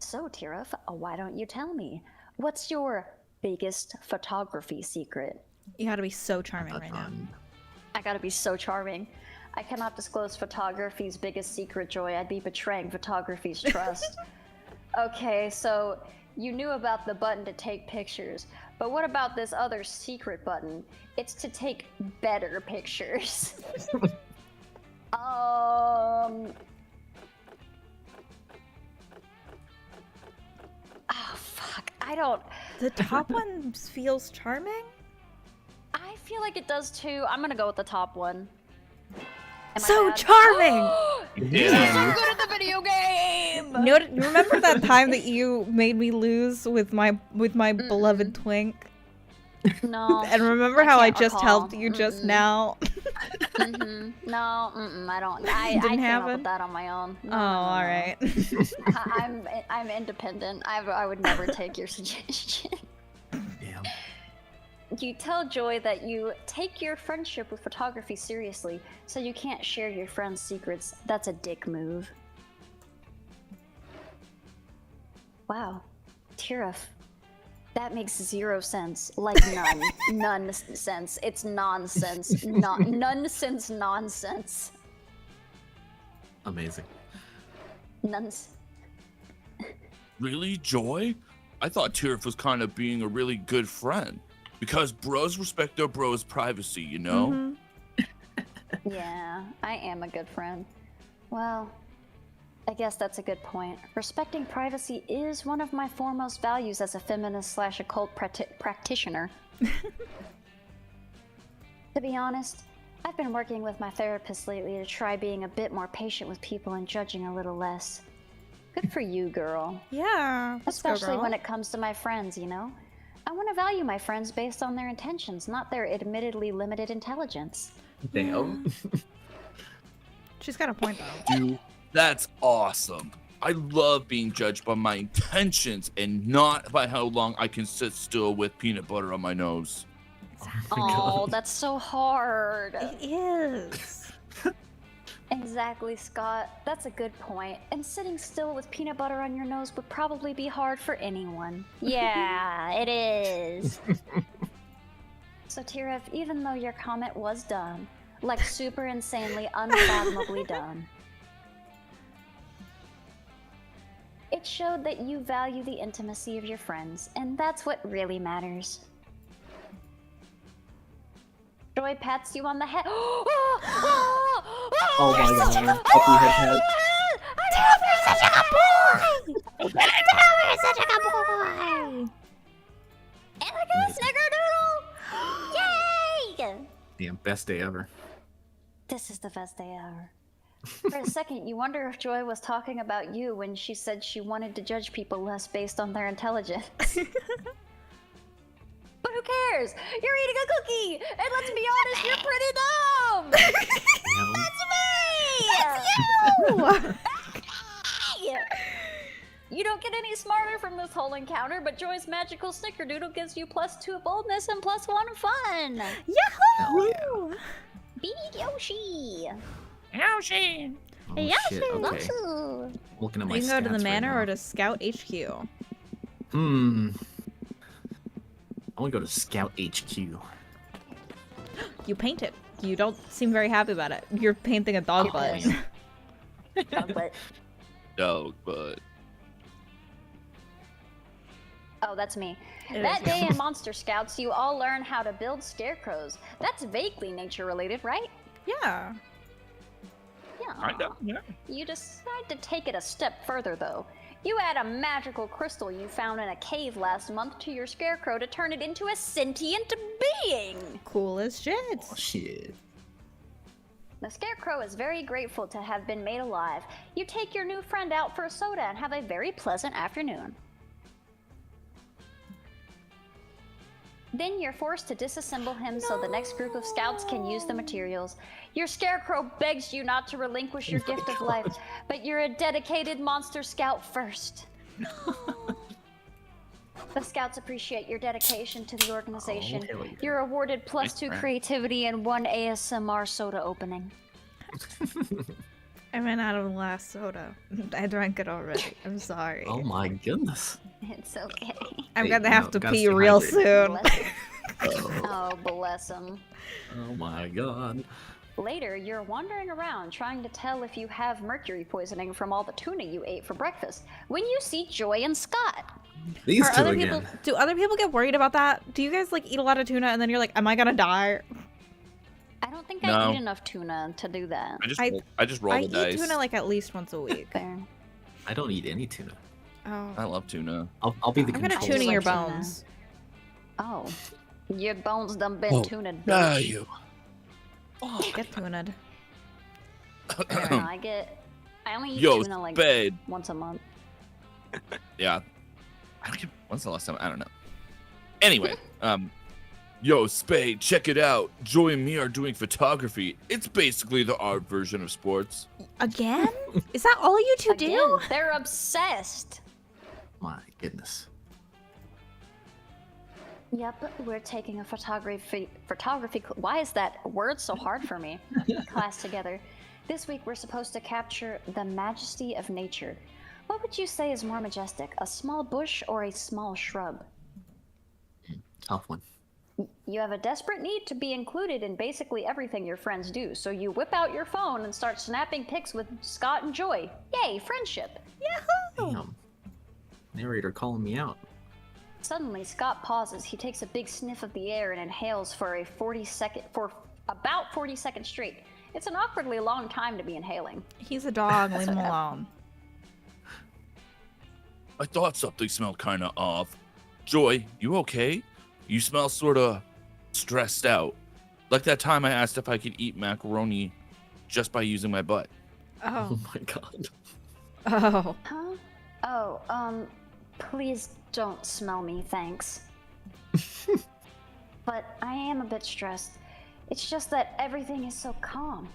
So, Tirith, why don't you tell me? What's your biggest photography secret? You gotta be so charming right now. I gotta be so charming. I cannot disclose photography's biggest secret, Joy. I'd be betraying photography's trust. Okay, so you knew about the button to take pictures, but what about this other secret button? It's to take better pictures. Oh, fuck. I don't... The top one feels charming. I feel like it does too. I'm gonna go with the top one. Am I So bad? charming! You're so good at the video game! You remember that time that you made me lose with my beloved Twink? No. And remember how I can't just recall. helped you just now? No, I don't. I Didn't came up happen? with that on my own. No, Oh, no, no, all no. right. I'm independent. I would never take your suggestion. Damn. You tell Joy that you take your friendship with photography seriously, so you can't share your friends' secrets. That's a dick move. Wow. Tiraf. That makes 0 sense. Like none. None sense. It's nonsense. Nonsense nonsense. Amazing. Nuns. Really, Joy? I thought Tirith was kind of being a really good friend. Because bros respect their bros' privacy, you know? Mhm. Yeah, I am a good friend. Well, I guess that's a good point. Respecting privacy is one of my foremost values as a feminist/occult practitioner. To be honest, I've been working with my therapist lately to try being a bit more patient with people and judging a little less. Good for you, girl. Yeah. Let's go, Especially girl. when it comes to my friends, you know? I want to value my friends based on their intentions, not their admittedly limited intelligence. Damn. She's got a point though. Dude, that's awesome. I love being judged by my intentions and not by how long I can sit still with peanut butter on my nose. Oh, that's so hard. It is. Exactly, Scott. That's a good point. And sitting still with peanut butter on your nose would probably be hard for anyone. Yeah, it is. So, Tiref, even though your comment was dumb, like super insanely, unfathomably dumb, it showed that you value the intimacy of your friends, and that's what really matters. Joy pats you on the head. Oh my god. Puppy head And I got a snickerdoodle! Yay! Damn, best day ever. This is the best day ever. For a second, you wonder if Joy was talking about you when she said she wanted to judge people less based on their intelligence. But who cares? You're eating a cookie! And let's be honest, you're pretty dumb! Damn. That's me! You don't get any smarter from this whole encounter, but Joy's magical snickerdoodle gives you +2 boldness and +1 fun! Yahoo! Hell Beat Yoshi! Oh shit, okay. Ooh. Looking at my You can go to the stats manor right or to Scout HQ. now. I want to go to Scout HQ. You paint it. You don't seem very happy about it. You're painting a dog Oh, butt. man. But No, but oh, that's me. It That is. day in Monster Scouts, you all learn how to build scarecrows. That's vaguely nature related, right? Yeah. kind of, yeah. You decide to take it a step further, though. You add a magical crystal you found in a cave last month to your scarecrow to turn it into a sentient being. Cool as shit. Oh shit. The scarecrow is very grateful to have been made alive. You take your new friend out for a soda and have a very pleasant afternoon. Then you're forced to disassemble him so the next group of scouts can use the materials. Your scarecrow begs you not to relinquish your gift of life, but you're a dedicated monster scout first. The scouts appreciate your dedication to the organization. Oh, hell yeah. You're awarded +2 Nice. creativity and 1 ASMR soda opening. I ran out of the last soda. I drank it already. I'm sorry. Oh my goodness. It's okay. I'm Hey, gonna have to gotta pee stay real hydrated. soon. Bless him. Oh, Oh, bless him. oh my god. Later, you're wandering around trying to tell if you have mercury poisoning from all the tuna you ate for breakfast when you see Joy and Scott. These Are two other again. people? Do other people get worried about that? Do you guys like eat a lot of tuna and then you're like, am I gonna die? I don't think No. I eat enough tuna to do that. I just roll I the eat dice. tuna like at least once a week. Fair. I don't eat any tuna. Oh, I love tuna. I'll be the I'm gonna control. tuna your like tuna. bones. Oh. Your bones done been Oh, tuned. Ah, bitch. you. Get tuned. No, I only eat Yo, tuna like Spade. once a month. Yeah. I don't get, when's the last time? I don't know. Anyway, yo, Spade, check it out. Joy and me are doing photography. It's basically the art version of sports. Again? Is that all you two Again, do? they're obsessed. My goodness. Yep, we're taking a photography. Why is that word so hard for me? Class together. This week we're supposed to capture the majesty of nature. What would you say is more majestic, a small bush or a small shrub? Tough one. You have a desperate need to be included in basically everything your friends do, so you whip out your phone and start snapping pics with Scott and Joy. Yay, friendship! Yahoo! Damn. Narrator calling me out. Suddenly, Scott pauses. He takes a big sniff of the air and inhales for about 40 seconds straight. It's an awkwardly long time to be inhaling. He's a dog. Leave him alone. I thought something smelled kind of off. Joy, you okay? You smell sort of stressed out. Like that time I asked if I could eat macaroni just by using my butt. Oh. Oh my god. Oh. Huh? Oh, please don't smell me, thanks. But I am a bit stressed. It's just that everything is so calm.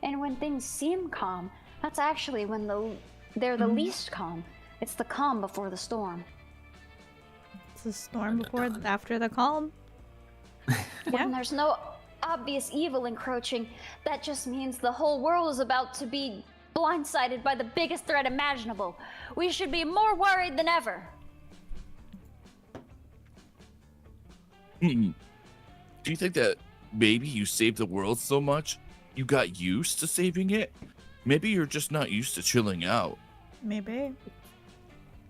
And when things seem calm, that's actually when they're the least calm. It's the calm before the storm. It's a storm before, after the calm. When there's no obvious evil encroaching, that just means the whole world is about to be blindsided by the biggest threat imaginable. We should be more worried than ever. Do you think that maybe you saved the world so much you got used to saving it? Maybe you're just not used to chilling out. Maybe.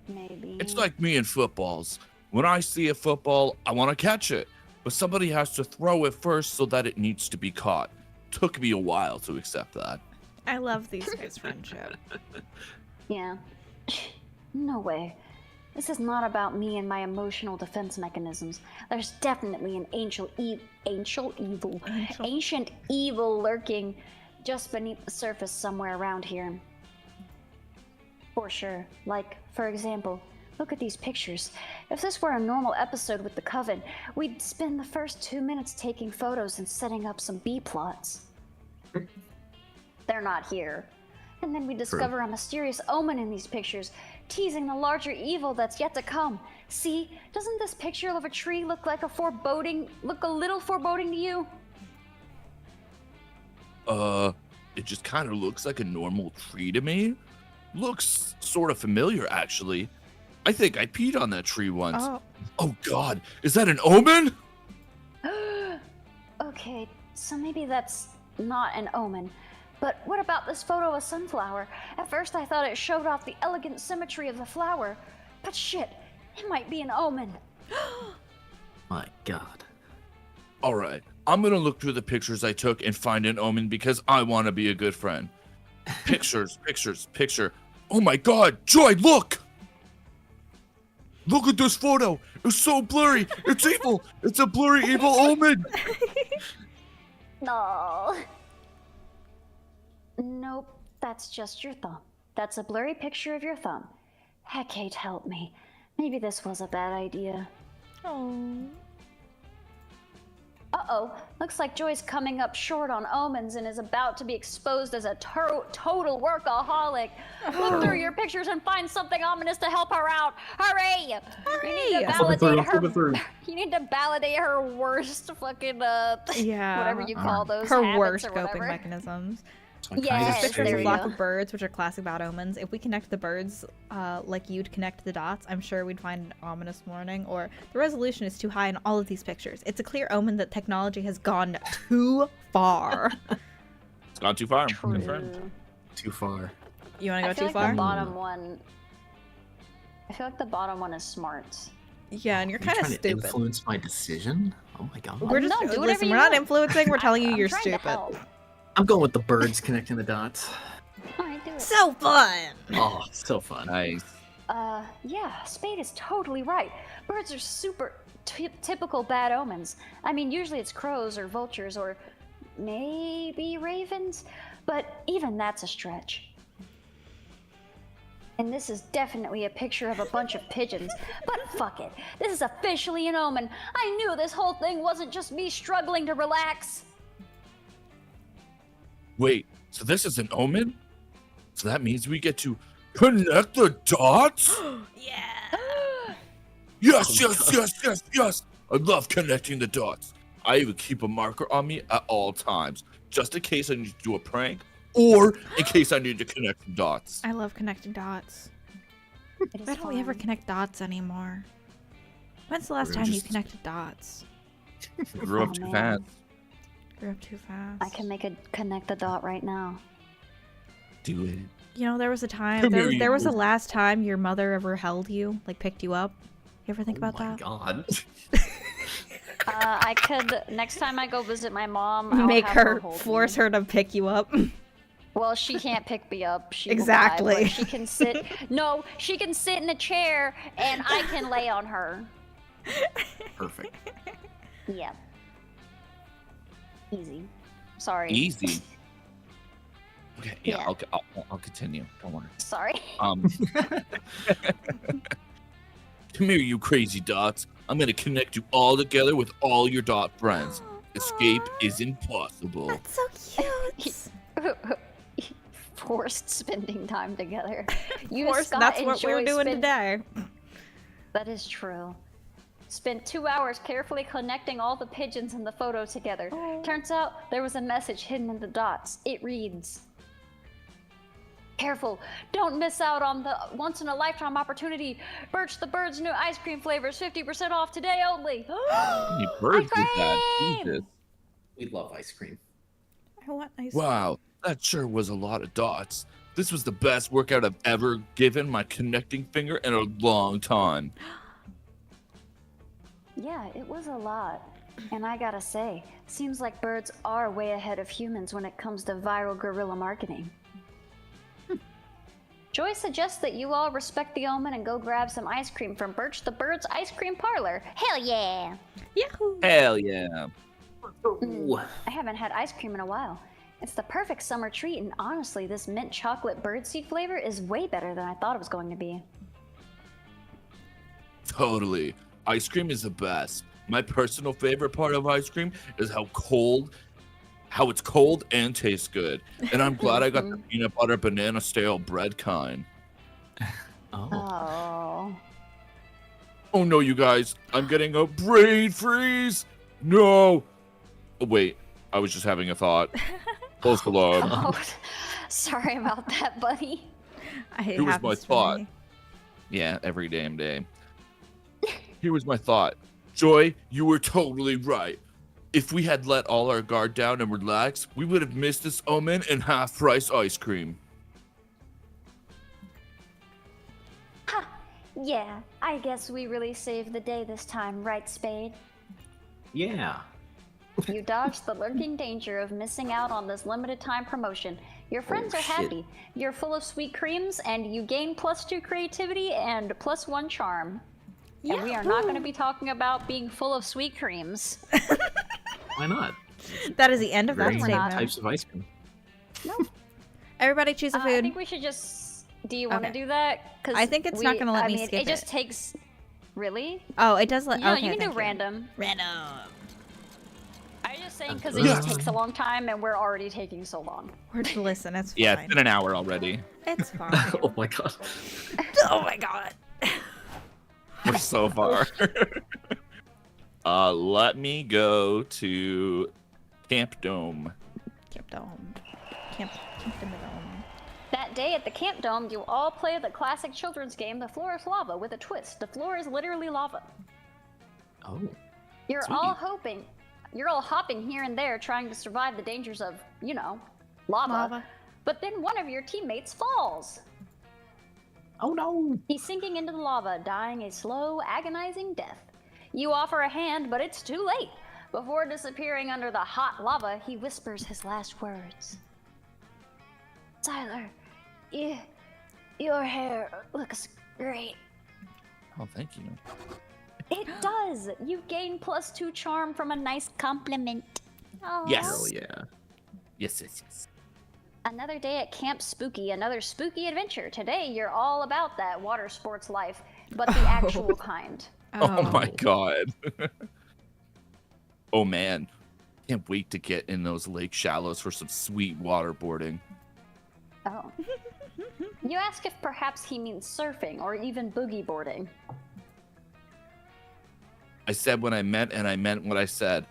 Maybe. It's like me in footballs. When I see a football, I want to catch it, but somebody has to throw it first so that it needs to be caught. Took me a while to accept that. I love these guys' friendship. Yeah. No way. This is not about me and my emotional defense mechanisms. There's definitely an ancient evil lurking just beneath the surface somewhere around here. For sure. Like, for example, look at these pictures. If this were a normal episode with the Coven, we'd spend the first 2 minutes taking photos and setting up some B-plots. They're not here. And then we discover a mysterious omen in these pictures, teasing the larger evil that's yet to come. See, doesn't this picture of a tree look a little foreboding to you? It just kind of looks like a normal tree to me. Looks sort of familiar, actually. I think I peed on that tree once. Oh. Oh God, is that an omen? Okay, so maybe that's not an omen. But what about this photo of a sunflower? At first I thought it showed off the elegant symmetry of the flower. But shit, it might be an omen. My god. All right, I'm gonna look through the pictures I took and find an omen because I want to be a good friend. Picture. Oh my God, Joy, look! Look at this photo. It's so blurry. It's evil. It's a blurry evil omen. No. Nope, that's just your thumb. That's a blurry picture of your thumb. Hecate, help me. Maybe this was a bad idea. Oh. Uh-oh, looks like Joy's coming up short on omens and is about to be exposed as a total workaholic. Look through your pictures and find something ominous to help her out. Hurry! You need to validate her. You need to validate her worst fucking Yeah. whatever you call those Her habits worst or coping whatever. mechanisms. Yes, Pictures there of you flock go. of birds, which are classic about omens. If we connect the birds like you'd connect the dots, I'm sure we'd find an ominous warning. Or the resolution is too high in all of these pictures. It's a clear omen that technology has gone too far. It's gone too far. True. Confirmed. Too far. You want to I go feel too like far? the bottom one. I feel like the bottom one is smart. Yeah, and you're Are you kind of trying to stupid. influence my decision? Oh my god. We're just No, do whatever listen. you We're not want. influencing. We're telling you I'm you're trying to stupid. help. I'm going with the birds connecting the dots. Alright, do it. So fun. Oh, so fun. Nice. Yeah, Spade is totally right. Birds are super typical bad omens. I mean, usually it's crows or vultures or maybe ravens, but even that's a stretch. And this is definitely a picture of a bunch of pigeons. But fuck it. This is officially an omen. I knew this whole thing wasn't just me struggling to relax. Wait, so this is an omen? So that means we get to connect the dots? Yeah. Yes, yes, yes, yes, yes. I love connecting the dots. I even keep a marker on me at all times, just in case I need to do a prank, or in case I need to connect the dots. I love connecting dots. It is Why don't we ever fine. connect dots anymore? When's the last We're time you just- connected dots? I grew up Oh, too man. fast. Grew up too fast. I can make a connect the dot right now. Do it. You know, there was a time. Come here, There was you- a last time your mother ever held you, like picked you up. You ever think about oh my that? god. I could next time I go visit my mom. I'll Make have her hold force me. her to pick you up. Well, she can't pick me up. She Exactly. Will die, but she can sit. No, she can sit in a chair, and I can lay on her. Perfect. Yeah. Easy. Sorry. Easy. Okay, yeah, Yeah. I'll continue. Don't worry. Sorry. Come here, you crazy dots. I'm gonna connect you all together with all your dot friends. Escape is impossible. That's so cute. Forced spending time together. You, Of course, Scott, that's what we're enjoy doing spend- today. That is true. Spent 2 hours carefully connecting all the pigeons in the photo together. Turns out there was a message hidden in the dots. It reads, "Careful, don't miss out on the once-in-a-lifetime opportunity. Birch the Bird's new ice cream flavors 50% off today only." How many birds is that? cream! Jesus. We love ice cream. I want ice. Wow, that sure was a lot of dots. This was the best workout I've ever given my connecting finger in a long time. Yeah, it was a lot. And I gotta say, seems like birds are way ahead of humans when it comes to viral guerrilla marketing. Joy suggests that you all respect the omen and go grab some ice cream from Birch the Bird's Ice Cream Parlor. Hell yeah! Yahoo! Hell yeah. Ooh. I haven't had ice cream in a while. It's the perfect summer treat, and honestly, this mint chocolate birdseed flavor is way better than I thought it was going to be. Totally. Ice cream is the best. My personal favorite part of ice cream is how it's cold and tastes good. And I'm glad I got the peanut butter banana stale bread kind. Oh. Oh. Oh no, you guys, I'm getting a brain freeze. No. Oh, wait, I was just having a thought. Close the log. Oh, sorry about that, buddy. It was my thought. Yeah, every damn day. Here was my thought. Joy, you were totally right. If we had let all our guard down and relaxed, we would have missed this omen and half-price ice cream. Yeah, I guess we really saved the day this time, right, Spade? Yeah. You dodged the lurking danger of missing out on this limited time promotion. Your friends Oh, are shit. happy. You're full of sweet creams, and you gain +2 creativity and +1 charm. And we are not going to be talking about being full of sweet creams. Why not? That is the end of that Very we're statement. not. types of ice cream. Everybody choose a I food. think we should just. Do you want to Okay. do that? 'Cause I think it's not gonna let me skip It just it. takes. Really? Oh, it does let. Yeah, okay, you can do thank random. Random. I'm just saying because it just takes a long time, and we're already taking so long. We're to listen. It's fine. Yeah, it's been an hour already. It's fine. Oh my god. Oh my god. We're so far. Let me go to Camp Dome. Camp Dome. Camp in the Dome. That day at the Camp Dome, you all play the classic children's game, The Floor is Lava, with a twist. The floor is literally lava. Oh. You're Sweet. all hopping here and there, trying to survive the dangers of, lava. Lava. But then one of your teammates falls. Oh no! He's sinking into the lava, dying a slow, agonizing death. You offer a hand, but it's too late. Before disappearing under the hot lava, he whispers his last words. Siler, your hair looks great. Oh, thank you. It does! You gain +2 charm from a nice compliment. Oh. Yes. Hell yeah. Yes. Another day at Camp Spooky, another spooky adventure. Today, you're all about that water sports life, but the actual kind. Oh my god. Oh man. Can't wait to get in those lake shallows for some sweet waterboarding. Oh. You ask if perhaps he means surfing or even boogie boarding. I said what I meant, and I meant what I said.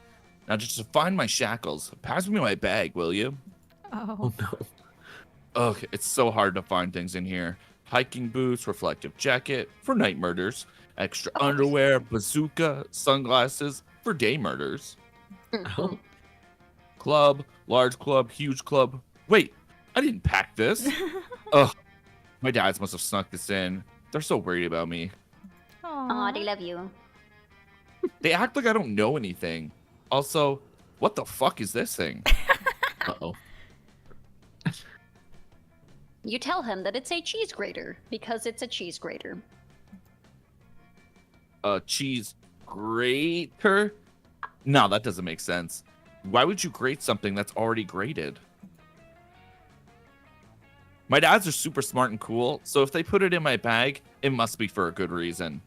Now just to find my shackles, pass me my bag, will you? Oh. Oh no. Ugh, it's so hard to find things in here. Hiking boots, reflective jacket for night murders, extra underwear, bazooka, sunglasses for day murders. Oh. Club, large club, huge club. Wait, I didn't pack this. Ugh, my dads must have snuck this in. They're so worried about me. Aw, they love you. They act like I don't know anything. Also, what the fuck is this thing? Uh-oh. You tell him that it's a cheese grater because it's a cheese grater. Cheese grater? No, that doesn't make sense. Why would you grate something that's already grated? My dads are super smart and cool, so if they put it in my bag, it must be for a good reason.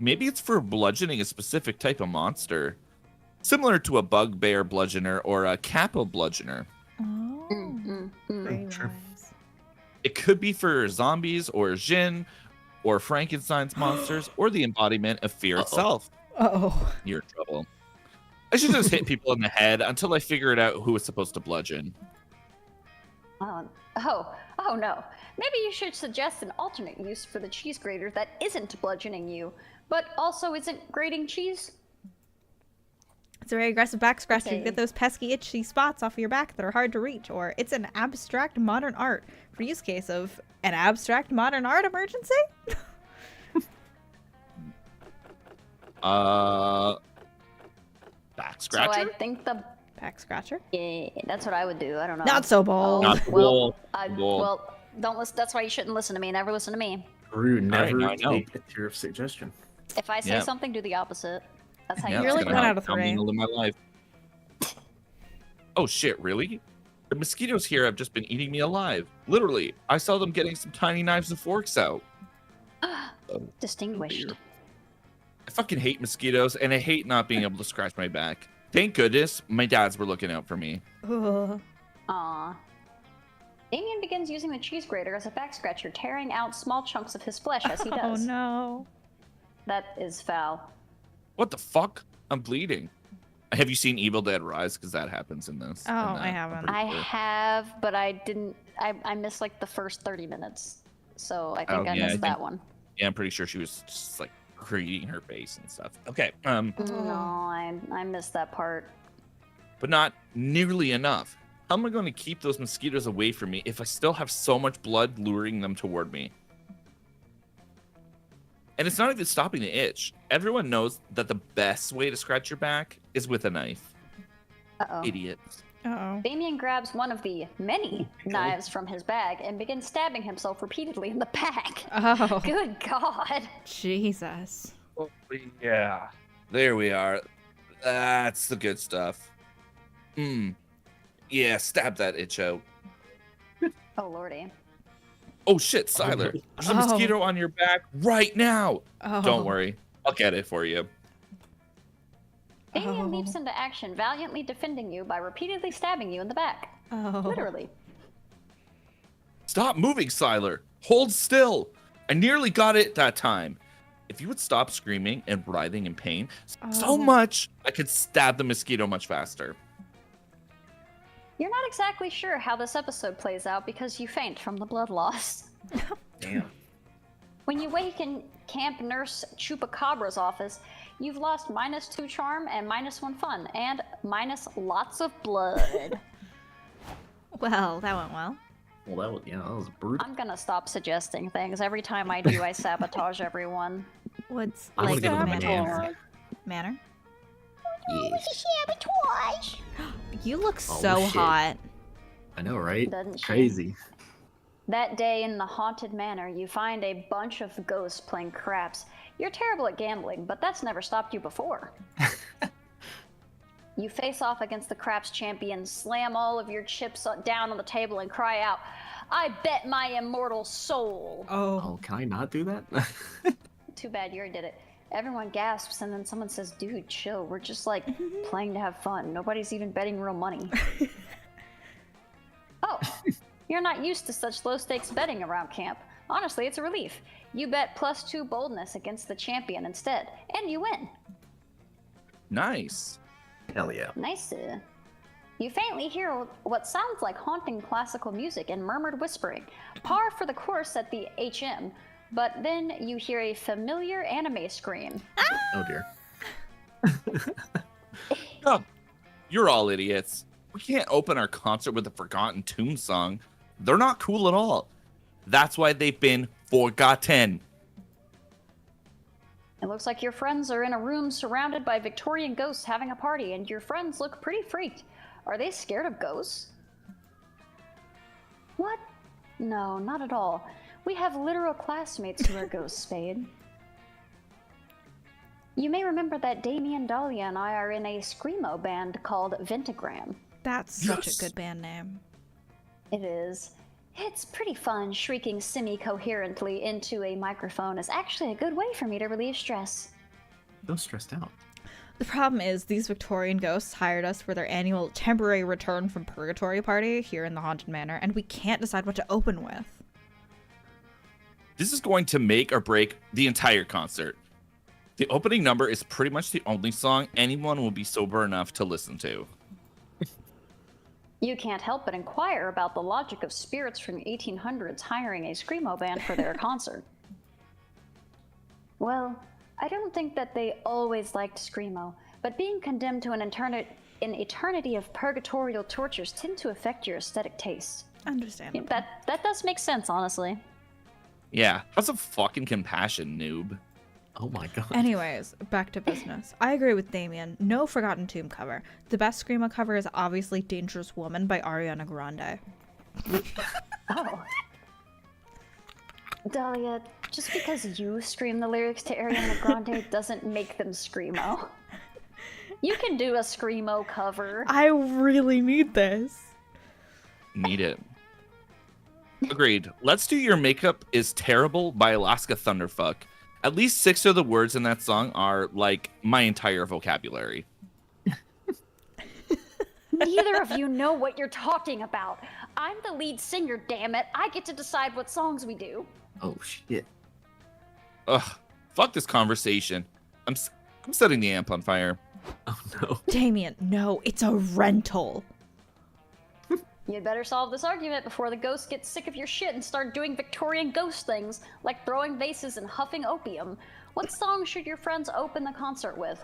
Maybe it's for bludgeoning a specific type of monster, similar to a bugbear bludgeoner or a kappa bludgeoner. Oh. Very True. wise. It could be for zombies or Jinn or Frankenstein's monsters or the embodiment of fear itself. Oh. You're in trouble. I should just hit people in the head until I figured out who was supposed to bludgeon. Oh no. Maybe you should suggest an alternate use for the cheese grater that isn't bludgeoning you, but also isn't grating cheese. It's a very aggressive back scratcher to Okay. get those pesky itchy spots off of your back that are hard to reach. Or it's an abstract modern art for use case of an abstract modern art emergency. Back So scratcher? I think Back scratcher. yeah, that's what I would do. I don't know. Not so bold. Not well, bold. Bold. well, don't listen. That's why you shouldn't listen to me. Never listen to me. Rue, never now I know. take a tier of suggestion. If I say Yeah. something, do the opposite. That's how Yeah, you You're it's like gonna one help out of how I'm three. gonna live my life. Oh shit, really? The mosquitoes here have just been eating me alive. Literally, I saw them getting some tiny knives and forks out. distinguished. I fucking hate mosquitoes, and I hate not being able to scratch my back. Thank goodness my dads were looking out for me. Ugh. Aw. Damien begins using the cheese grater as a back scratcher, tearing out small chunks of his flesh as he Oh does. no. That is foul. What the fuck? I'm bleeding. Have you seen Evil Dead Rise? Because that happens in this. Oh, in I that. haven't. I have, but I didn't. I missed like the first 30 minutes. So I think Oh, I yeah, I missed that think- one. Yeah, I'm pretty sure she was just like eating her face and stuff. Okay, No, I missed that part. but not nearly enough. How am I going to keep those mosquitoes away from me if I still have so much blood luring them toward me? And it's not even stopping the itch. Everyone knows that the best way to scratch your back is with a knife. Uh-oh. Idiots. Uh-oh. Damien grabs one of the many knives from his bag and begins stabbing himself repeatedly in the back. Oh. Good God. Jesus. Oh, yeah. There we are. That's the good stuff. Yeah, stab that itch out. Oh, Lordy. Oh shit, Siler. There's a Oh. mosquito on your back right now. Oh. Don't worry. I'll get it for you. Damien Oh. leaps into action, valiantly defending you by repeatedly stabbing you in the back. Oh. Literally. Stop moving, Siler. Hold still. I nearly got it that time. If you would stop screaming and writhing in pain so Oh. much, I could stab the mosquito much faster. You're not exactly sure how this episode plays out because you faint from the blood loss. Damn. When you wake in Camp Nurse Chupacabra's office, you've lost -2 charm and -1 fun, and minus lots of blood. Well, that went well. Well, that was brutal. I'm gonna stop suggesting things. Every time I do, I sabotage everyone. What's I wanna like give him a manner? Manner? Yes. Sabotage. You look Oh, so shit. hot. I know, right? Doesn't she? Crazy. That day in the haunted manor, you find a bunch of ghosts playing craps. You're terrible at gambling, but that's never stopped you before. You face off against the craps champion, slam all of your chips down on the table, and cry out, "I bet my immortal soul!" Oh, can I not do that? Too bad you already did it. Everyone gasps, and then someone says, "Dude, chill. We're just like playing to have fun. Nobody's even betting real money." Oh, you're not used to such low stakes betting around camp. Honestly, it's a relief. You bet +2 boldness against the champion instead, and you win. Nice. Hell yeah. Nice. You faintly hear what sounds like haunting classical music and murmured whispering, par for the course at the HM, but then you hear a familiar anime scream. Oh dear. Oh, you're all idiots. We can't open our concert with a Forgotten Tomb song. They're not cool at all. That's why they've been forgotten. It looks like your friends are in a room surrounded by Victorian ghosts having a party, and your friends look pretty freaked. Are they scared of ghosts? What? No, not at all. We have literal classmates who are ghosts, Spade. You may remember that Damien, Dahlia, and I are in a screamo band called Ventagram. That's such Yes. a good band name. It is. It's pretty fun. Shrieking semi-coherently into a microphone is actually a good way for me to relieve stress. So stressed out. The problem is these Victorian ghosts hired us for their annual temporary return from purgatory party here in the Haunted Manor, and we can't decide what to open with. This is going to make or break the entire concert. The opening number is pretty much the only song anyone will be sober enough to listen to. You can't help but inquire about the logic of spirits from the 1800s hiring a screamo band for their concert. Well, I don't think that they always liked screamo, but being condemned to an eternity of purgatorial tortures tend to affect your aesthetic taste. Understandable. That does make sense, honestly. Yeah, have some fucking compassion, noob. Oh my god. Anyways, back to business. I agree with Damien. No Forgotten Tomb cover. The best screamo cover is obviously Dangerous Woman by Ariana Grande. Oh. Dahlia, just because you scream the lyrics to Ariana Grande doesn't make them screamo. You can do a screamo cover. I really need this. Need it. Agreed. Let's Do Your Makeup is Terrible by Alaska Thunderfuck. At least 6 of the words in that song are, like, my entire vocabulary. Neither of you know what you're talking about. I'm the lead singer, damn it. I get to decide what songs we do. Oh shit. Ugh. Fuck this conversation. I'm setting the amp on fire. Oh no. Damien, no, it's a rental. You'd better solve this argument before the ghosts get sick of your shit and start doing Victorian ghost things, like throwing vases and huffing opium. What song should your friends open the concert with?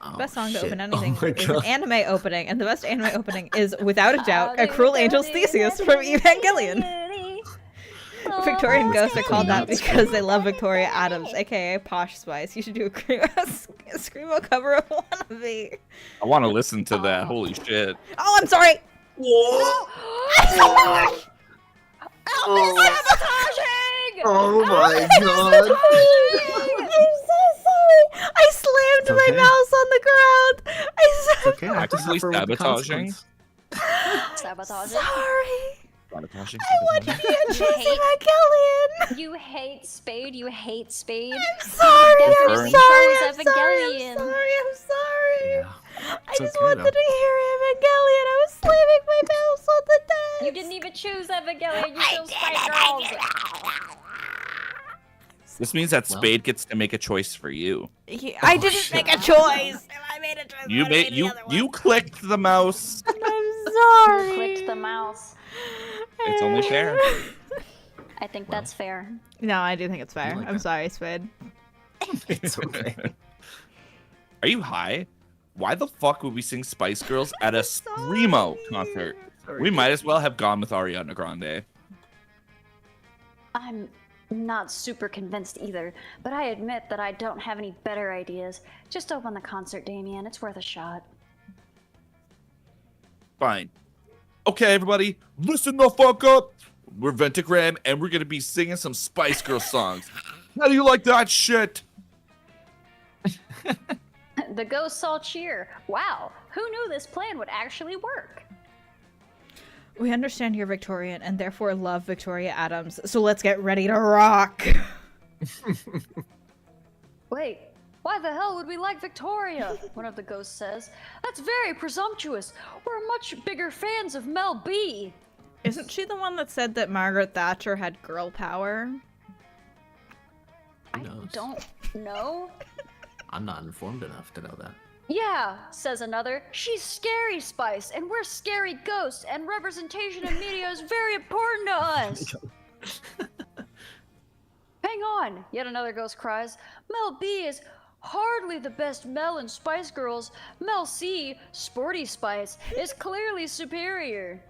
Oh, Best song to shit. open anything Oh my is god. an anime opening, and the best anime opening is, without a doubt, A Howdy, Cruel Angel's howdy, Theseus howdy, from Evangelion. howdy. Victorian Oh, ghosts are called that Scotty. because they love Victoria Adams, aka Posh Spice. You should do a screamo cover of Wannabe. I want to listen to that. Holy shit. Oh, I'm sorry. Whoa. Oh, Sabotaging! Oh my god. I'm so sorry. I slammed It's my okay. mouse on the ground. It's okay. I have to Actively suffer with the sabotaging? consequence. Sabotaging? Sorry. Sabotaging, I want to sabotaging. be a You Chase hate- Evangelion. You hate Spade, you hate Spade. I'm sorry. I'm Definitely sorry. chose I'm sorry. Evangelion. I'm sorry. I'm sorry. Yeah. I It's just okay, wanted though. to hear Evangelion. I was slamming my mouse on the desk. You didn't even choose Evangelion, you chose Spice Girls. This means that Well. Spade gets to make a choice for you. I Oh, didn't shit. make a choice. If I made a choice, You I made the you other one. you clicked the mouse. I'm sorry. Clicked the mouse. It's only fair. I think that's fair. No, I do think it's fair. like I'm that. sorry, Spade. It's okay. Are you high? Why the fuck would we sing Spice Girls at a screamo concert? We might as well have gone with Ariana Grande. I'm not super convinced either, but I admit that I don't have any better ideas. Just open the concert, Damien. It's worth a shot. Fine. Okay, everybody, listen the fuck up. We're Ventagram, and we're gonna be singing some Spice Girl songs. How do you like that shit? The ghosts all cheer. Wow, who knew this plan would actually work? We understand you're Victorian and therefore love Victoria Adams, so let's get ready to rock. Wait, why the hell would we like Victoria? One of the ghosts says. That's very presumptuous. We're much bigger fans of Mel B. Isn't she the one that said that Margaret Thatcher had girl power? I knows? don't know. I'm not informed enough to know that. Yeah, says another. She's Scary Spice, and we're scary ghosts, and representation in media is very important to us. Hang on, yet another ghost cries. Mel B is hardly the best Mel in Spice Girls. Mel C, Sporty Spice, is clearly superior.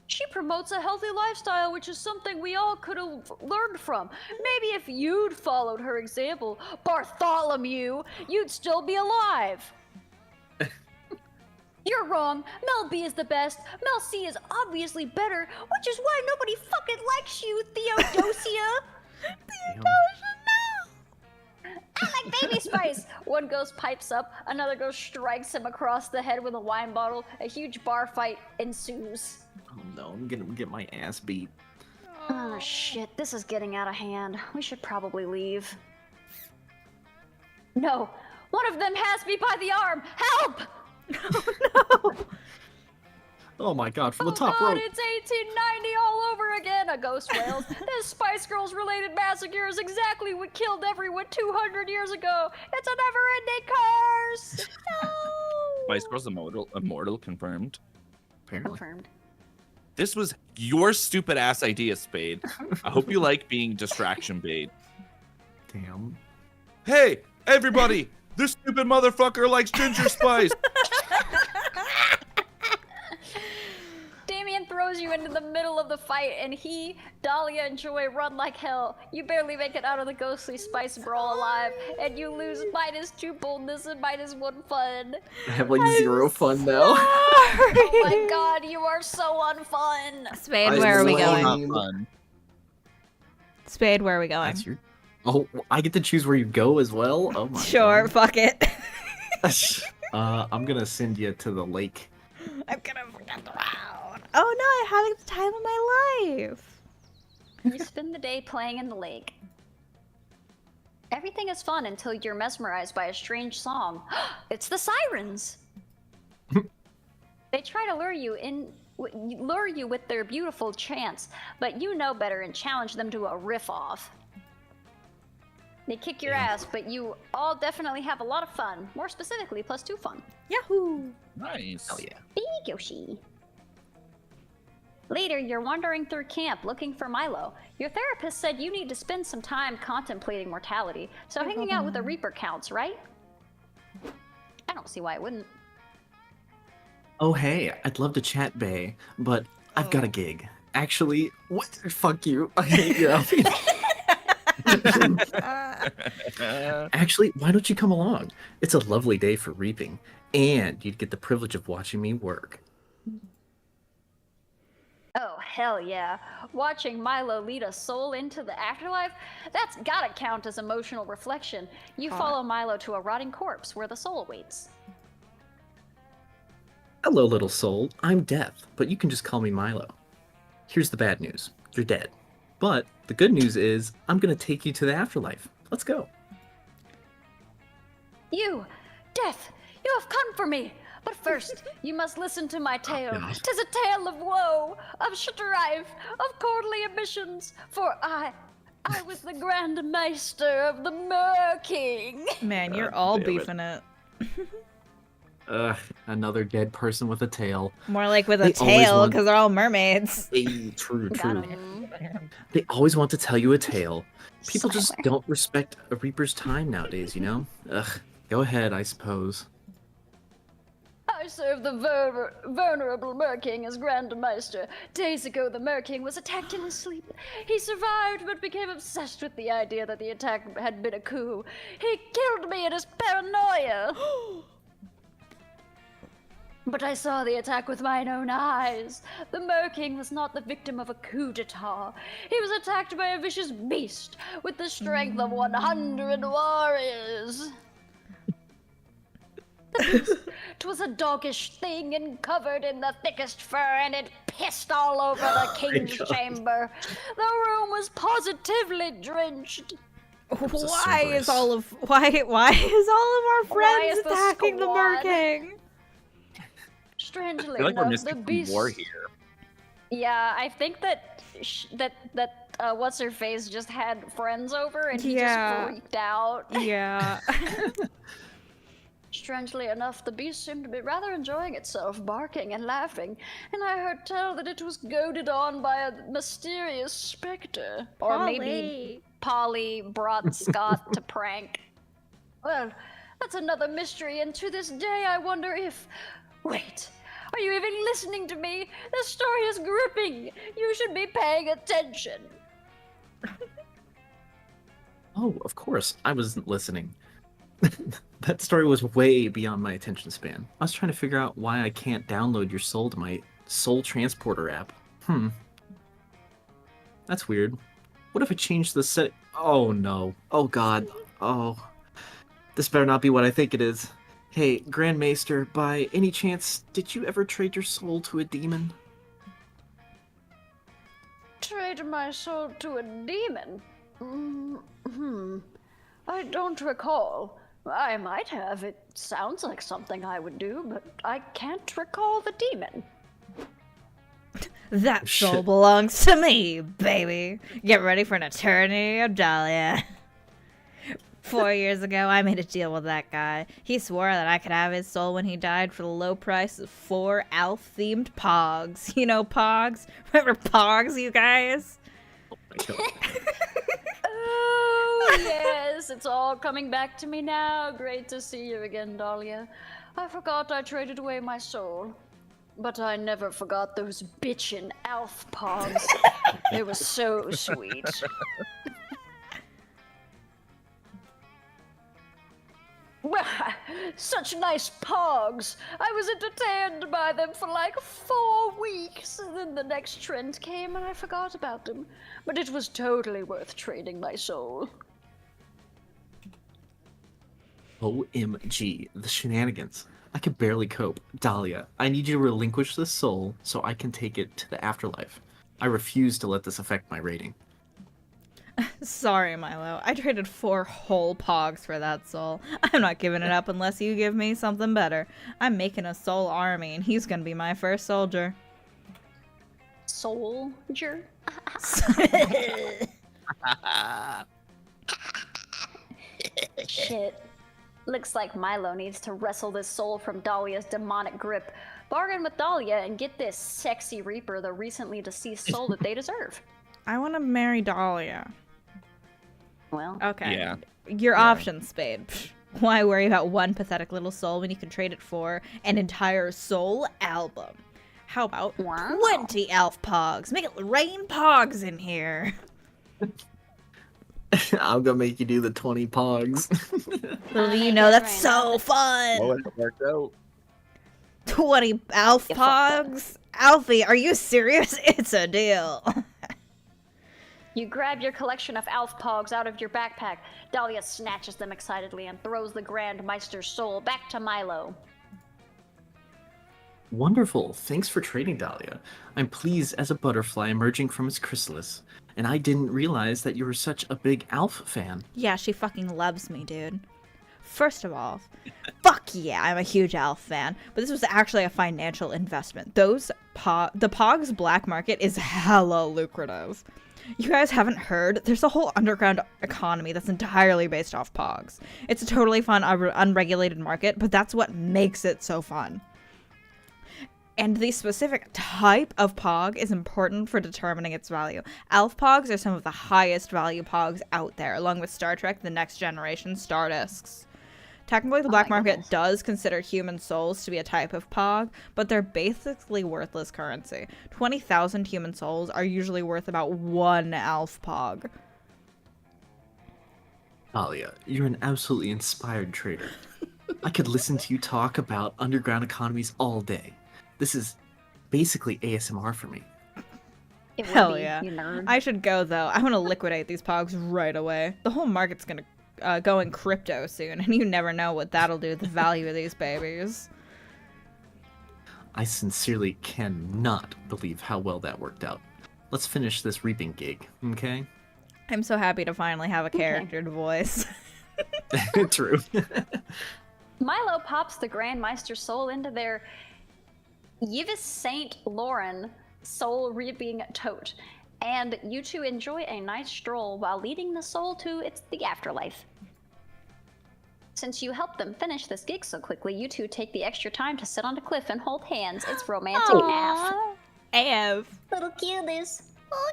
She promotes a healthy lifestyle, which is something we all could have learned from. Maybe if you'd followed her example, Bartholomew, you'd still be alive. You're wrong. Mel B is the best. Mel C is obviously better, which is why nobody fucking likes you, Theodosia. Theodosia, no! I like Baby Spice. One ghost pipes up, another ghost strikes him across the head with a wine bottle. A huge bar fight ensues. Oh no, I'm gonna get my ass beat. Oh shit, this is getting out of hand. We should probably leave. No, one of them has me by the arm. Help! Oh no! Oh my god, from the Oh top god, rope. it's 1890 all over again, a ghost wails. This Spice Girls related massacre is exactly what killed everyone 200 years ago. It's a never-ending curse! No! Spice Girls immortal confirmed. Apparently. Confirmed. This was your stupid ass idea, Spade. I hope you like being distraction bait. Damn. Hey, everybody! This stupid motherfucker likes Ginger Spice. Damien throws you into the middle of the fight, and he, Dahlia, and Joy run like hell. You barely make it out of the ghostly Spice brawl alive, and you lose -2 boldness and -1 fun. I have like 0 fun now. Oh my god, you are so unfun! Spade, where are we lame. going? Not fun. Spade, where are we going? That's your. Oh, I get to choose where you go as well. Oh my. Sure, fuck it. I'm gonna send you to the lake. I'm gonna forget the round. Oh no, I'm having the time of my life. You spend the day playing in the lake. Everything is fun until you're mesmerized by a strange song. It's the sirens! They try to lure you with their beautiful chants, but you know better and challenge them to a riff-off. They kick your ass, but you all definitely have a lot of fun. More specifically, +2 fun. Yahoo! Nice. Hell yeah. Big Yoshi. Later, you're wandering through camp looking for Milo. Your therapist said you need to spend some time contemplating mortality, so hanging out with a Reaper counts, right? I don't see why it wouldn't. Oh hey, I'd love to chat, Bay, but I've got a gig. Actually, what? Fuck you. I hate your outfit. Actually, why don't you come along? It's a lovely day for reaping, and you'd get the privilege of watching me work. Oh, hell yeah. Watching Milo lead a soul into the afterlife? That's gotta count as emotional reflection. You follow Milo to a rotting corpse where the soul awaits. Hello, little soul. I'm Death, but you can just call me Milo. Here's the bad news. You're dead. But the good news is, I'm gonna take you to the afterlife. Let's go. You, Death, you have come for me. But first, you must listen to my tale. God. 'Tis a tale of woe, of strife, of courtly ambitions. For I was the Grand Meister of the Mer-King. Man, you're all damn it. beefing it. Ugh, another dead person with a tail. More like with a They always tail, want- because they're all mermaids. True, Got true. him. They always want to tell you a tale. People just Swear. don't respect a Reaper's time nowadays, you know? Ugh, go ahead, I suppose. Oh, I serve the vulnerable Merking as Grand Meister. Days ago, the Merking was attacked in his sleep. He survived, but became obsessed with the idea that the attack had been a coup. He killed me in his paranoia. But I saw the attack with mine own eyes. The Merking was not the victim of a coup d'etat. He was attacked by a vicious beast with the strength of 100 warriors. The beast 'twas a doggish thing and covered in the thickest fur, and it pissed all over the king's God. chamber. The room was positively drenched. Why is all of our Why friends is the attacking the squad? Merking? Strangely I feel like we're enough, missing the some beast. more here. Yeah, I think that what's her face just had friends over and he Yeah. just freaked out. Yeah. Strangely enough, the beast seemed to be rather enjoying itself, barking and laughing, and I heard tell that it was goaded on by a mysterious specter. Or maybe Polly brought Scott to prank. Well, that's another mystery, and to this day I wonder if... Wait, are you even listening to me? The story is gripping. You should be paying attention. Oh, of course. I wasn't listening. That story was way beyond my attention span. I was trying to figure out why I can't download your soul to my Soul Transporter app. That's weird. What if I change the set? Oh no. Oh god. Oh. This better not be what I think it is. Hey, Grand Maester, by any chance, did you ever trade your soul to a demon? Trade my soul to a demon? I don't recall. I might have. It sounds like something I would do, but I can't recall the demon. That soul Shit. belongs to me, baby. Get ready for an eternity of Dahlia. 4 years ago, I made a deal with that guy. He swore that I could have his soul when he died for the low price of 4 elf-themed pogs. You know pogs? Remember pogs, you guys? Oh my god. Oh, yes, it's all coming back to me now. Great to see you again, Dahlia. I forgot I traded away my soul. But I never forgot those bitchin' elf pogs. They were so sweet. Well, such nice pogs. I was entertained by them for like 4 weeks, and then the next trend came and I forgot about them. But it was totally worth trading my soul. OMG, the shenanigans. I could barely cope. Dahlia, I need you to relinquish this soul so I can take it to the afterlife. I refuse to let this affect my rating. Sorry, Milo. I traded 4 whole pogs for that soul. I'm not giving it up unless you give me something better. I'm making a soul army, and he's gonna be my first soldier. Soldier? Shit. Looks like Milo needs to wrestle this soul from Dahlia's demonic grip. Bargain with Dahlia and get this sexy Reaper the recently deceased soul that they deserve. I want to marry Dahlia. Well, Okay. Yeah. Your options, Spade. Psh, why worry about one pathetic little soul when you can trade it for an entire soul album? How about Wow. 20 elf pogs? Make it rain pogs in here. I'm gonna make you do the 20 pogs. You know, that's so fun. Well, it worked out. 20 elf You fucked up. pogs? Alfie, are you serious? It's a deal. you grab your collection of elf pogs out of your backpack. Dahlia snatches them excitedly and throws the Grand Meister's soul back to Milo. Wonderful. Thanks for trading, Dahlia. I'm pleased as a butterfly emerging from its chrysalis. And I didn't realize that you were such a big Alf fan. Yeah, she fucking loves me, dude. First of all, fuck yeah, I'm a huge elf fan, but this was actually a financial investment. The Pogs black market is hella lucrative. You guys haven't heard? There's a whole underground economy that's entirely based off Pogs. It's a totally fun, unregulated market, but that's what makes it so fun. And the specific type of Pog is important for determining its value. Elf Pogs are some of the highest value Pogs out there, along with Star Trek The Next Generation Stardisks. Technically, the black my market goodness. does consider human souls to be a type of pog, but they're basically worthless currency. 20,000 human souls are usually worth about 1 elf pog. Talia, you're an absolutely inspired trader. I could listen to you talk about underground economies all day. This is basically ASMR for me. It would Hell be, yeah. you nerd. I should go, though. I want to liquidate these pogs right away. The whole market's going to go in crypto soon, and you never know what that'll do to the value of these babies. I sincerely cannot believe how well that worked out. Let's finish this reaping gig, okay? I'm so happy to finally have a charactered voice. True. Milo pops the Grandmeister soul into their Yves Saint Laurent soul reaping tote, and you two enjoy a nice stroll while leading the soul to the afterlife. Since you helped them finish this gig so quickly, you two take the extra time to sit on a cliff and hold hands. It's romantic AF. AF. Little cuties. Oh,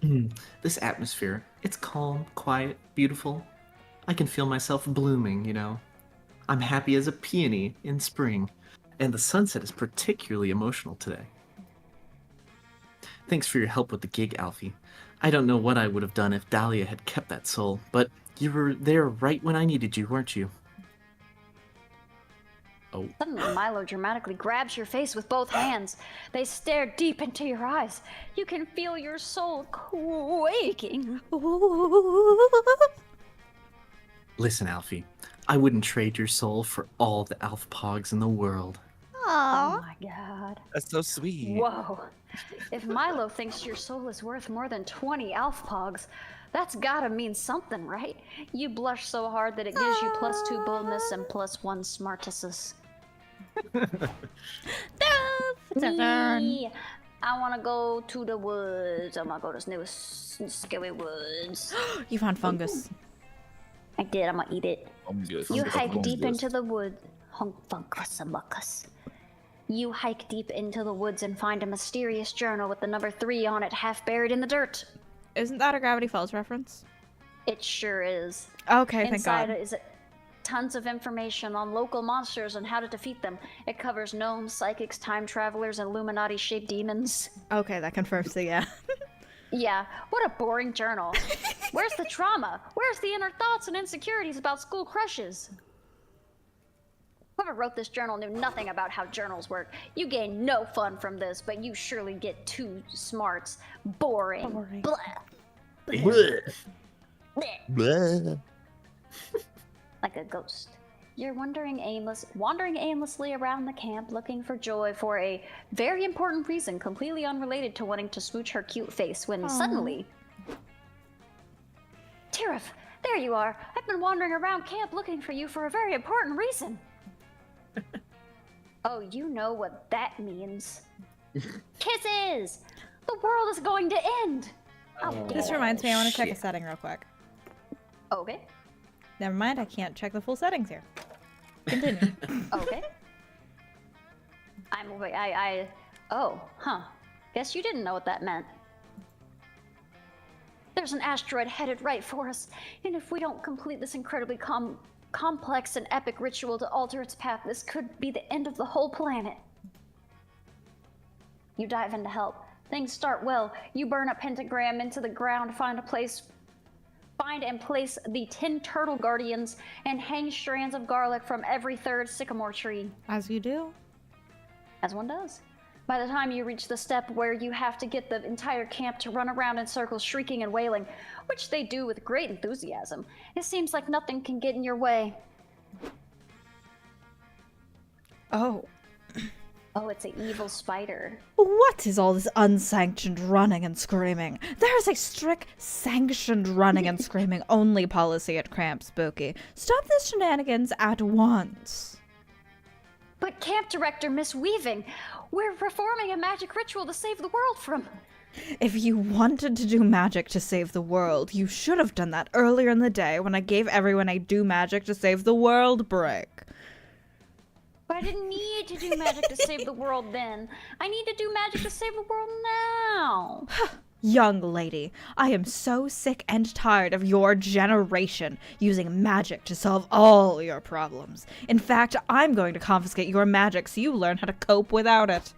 cuties. This atmosphere, it's calm, quiet, beautiful. I can feel myself blooming, you know. I'm happy as a peony in spring, and the sunset is particularly emotional today. Thanks for your help with the gig, Alfie. I don't know what I would have done if Dahlia had kept that soul, but you were there right when I needed you, weren't you? Oh, Suddenly, Milo dramatically grabs your face with both hands. They stare deep into your eyes. You can feel your soul quaking. Listen, Alfie, I wouldn't trade your soul for all the Alf Pogs in the world. Oh my god. that's so sweet. Whoa. If Milo thinks your soul is worth more than 20 Alf Pogs, that's gotta mean something, right? You blush so hard that it gives you +2 boldness and +1 smartesses. Me, I wanna go to the woods. I'm gonna go to this new scary woods. You found fungus. I did, I'm gonna eat it. Fungus. You hike Fungus. deep into the wood. Fungus. You hike deep into the woods and find a mysterious journal with the number 3 on it, half buried in the dirt. Isn't that a Gravity Falls reference? It sure is. Okay, thank Inside God. is tons of information on local monsters and how to defeat them. It covers gnomes, psychics, time travelers, and Illuminati-shaped demons. Okay, that confirms the yeah. Yeah, what a boring journal. Where's the trauma? Where's the inner thoughts and insecurities about school crushes? Whoever wrote this journal knew nothing about how journals work. You gain no fun from this, but you surely get 2 smarts. Boring. Boring. Blah. Blech. Bleh. Bleh. Like a ghost. You're wandering aimlessly around the camp looking for Joy for a very important reason completely unrelated to wanting to smooch her cute face when suddenly... Tirith, there you are. I've been wandering around camp looking for you for a very important reason. Oh, you know what that means. Kisses! The world is going to end! This reminds me, I want to check a setting real quick. Okay, Never mind, I can't check the full settings here. Continue. okay. Guess you didn't know what that meant. There's an asteroid headed right for us, and if we don't complete this incredibly complex and epic ritual to alter its path, this could be the end of the whole planet. You dive in to help. Things start well. You burn a pentagram into the ground, find and place the 10 turtle guardians, and hang strands of garlic from every 3rd sycamore tree. As you do. As one does. By the time you reach the step where you have to get the entire camp to run around in circles shrieking and wailing, which they do with great enthusiasm, it seems like nothing can get in your way. Oh. Oh, it's an evil spider. What is all this unsanctioned running and screaming? There is a strict, sanctioned running and screaming only policy at Cramp Spooky. Stop this shenanigans at once. But Camp Director Miss Weaving, we're performing a magic ritual to save the world from... If you wanted to do magic to save the world, you should have done that earlier in the day when I gave everyone a do magic to save the world break. But I didn't need to do magic to save the world then. I need to do magic to save the world now. Young lady, I am so sick and tired of your generation using magic to solve all your problems. In fact, I'm going to confiscate your magic so you learn how to cope without it.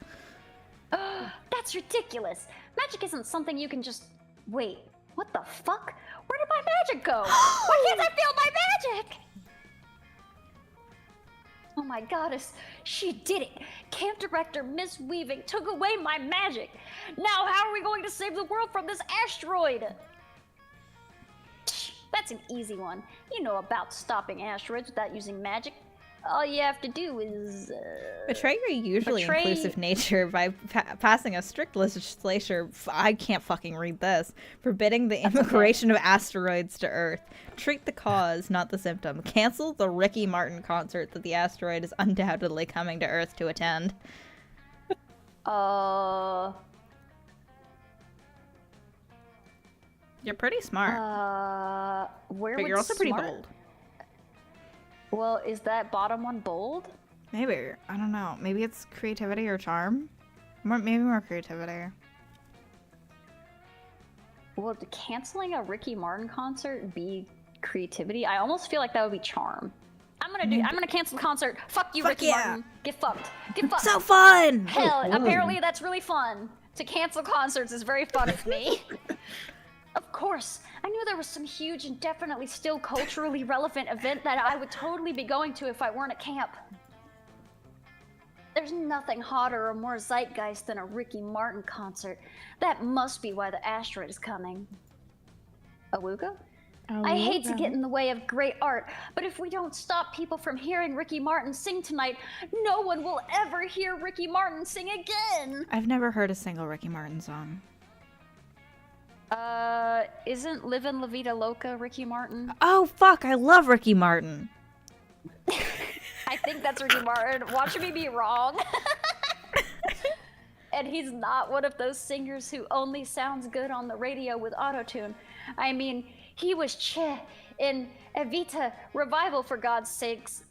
That's ridiculous. Magic isn't something you can just... Wait, what the fuck? Where did my magic go? Why can't I feel my magic? Oh my goddess, she did it! Camp director Miss Weaving took away my magic! Now how are we going to save the world from this asteroid? That's an easy one. You know about stopping asteroids without using magic. All you have to do is... Betray your usually inclusive nature by passing a strict legislation. I can't fucking read this. Forbidding the immigration of asteroids to Earth. Treat the cause, not the symptom. Cancel the Ricky Martin concert that the asteroid is undoubtedly coming to Earth to attend. You're pretty smart. Where but would you're also pretty smart- bold. Well, is that bottom one bold? Maybe. I don't know. Maybe it's creativity or charm? Maybe more creativity. Would canceling a Ricky Martin concert be creativity? I almost feel like that would be charm. I'm gonna cancel the concert. Fuck you, Fuck Ricky yeah. Martin. Get fucked. Get fucked. So fun! Hell, apparently that's really fun. To cancel concerts is very fun for me. Of course. I knew there was some huge and definitely still culturally relevant event that I would totally be going to if I weren't at camp. There's nothing hotter or more zeitgeist than a Ricky Martin concert. That must be why the asteroid is coming. Awuga? I hate to get in the way of great art, but if we don't stop people from hearing Ricky Martin sing tonight, no one will ever hear Ricky Martin sing again! I've never heard a single Ricky Martin song. Isn't Livin' La Vida Loca Ricky Martin? Oh, fuck, I love Ricky Martin. I think that's Ricky Martin. Watch me be wrong. And he's not one of those singers who only sounds good on the radio with autotune. I mean, he was Che in Evita Revival, for God's sakes.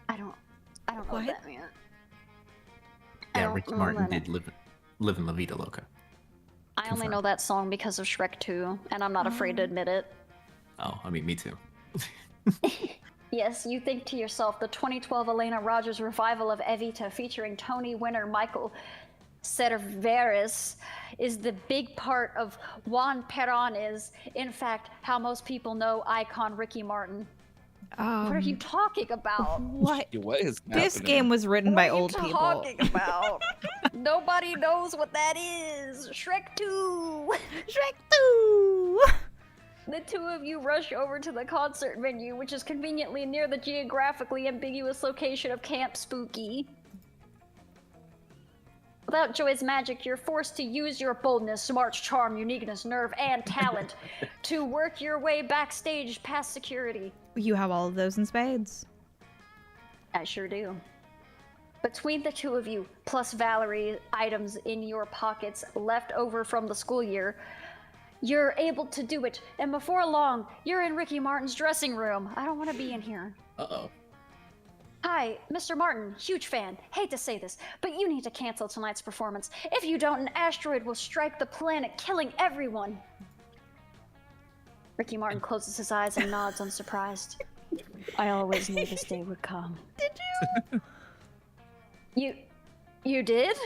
I don't know what that meant. Yeah, Ricky Martin did live in La Vida Loca. I only know that song because of Shrek 2, and I'm not afraid to admit it. Oh, I mean, me too. Yes, you think to yourself, the 2012 Elena Rogers revival of Evita featuring Tony winner Michael Cerveris is the big part of Juan Perón is, in fact, how most people know icon Ricky Martin. What are you talking about? What? What is This happening? game was written by old What are you people. talking about? Nobody knows what that is. Shrek 2. Shrek 2! The two of you rush over to the concert venue, which is conveniently near the geographically ambiguous location of Camp Spooky. Without Joy's magic, you're forced to use your boldness, smarts, charm, uniqueness, nerve, and talent to work your way backstage past security. You have all of those in spades. I sure do. Between the two of you, plus Valerie items in your pockets left over from the school year, you're able to do it. And before long, you're in Ricky Martin's dressing room. I don't want to be in here. Uh-oh. Hi, Mr. Martin, huge fan. Hate to say this, but you need to cancel tonight's performance. If you don't, an asteroid will strike the planet, killing everyone. Ricky Martin closes his eyes and nods unsurprised. I always knew this day would come. Did you? You did?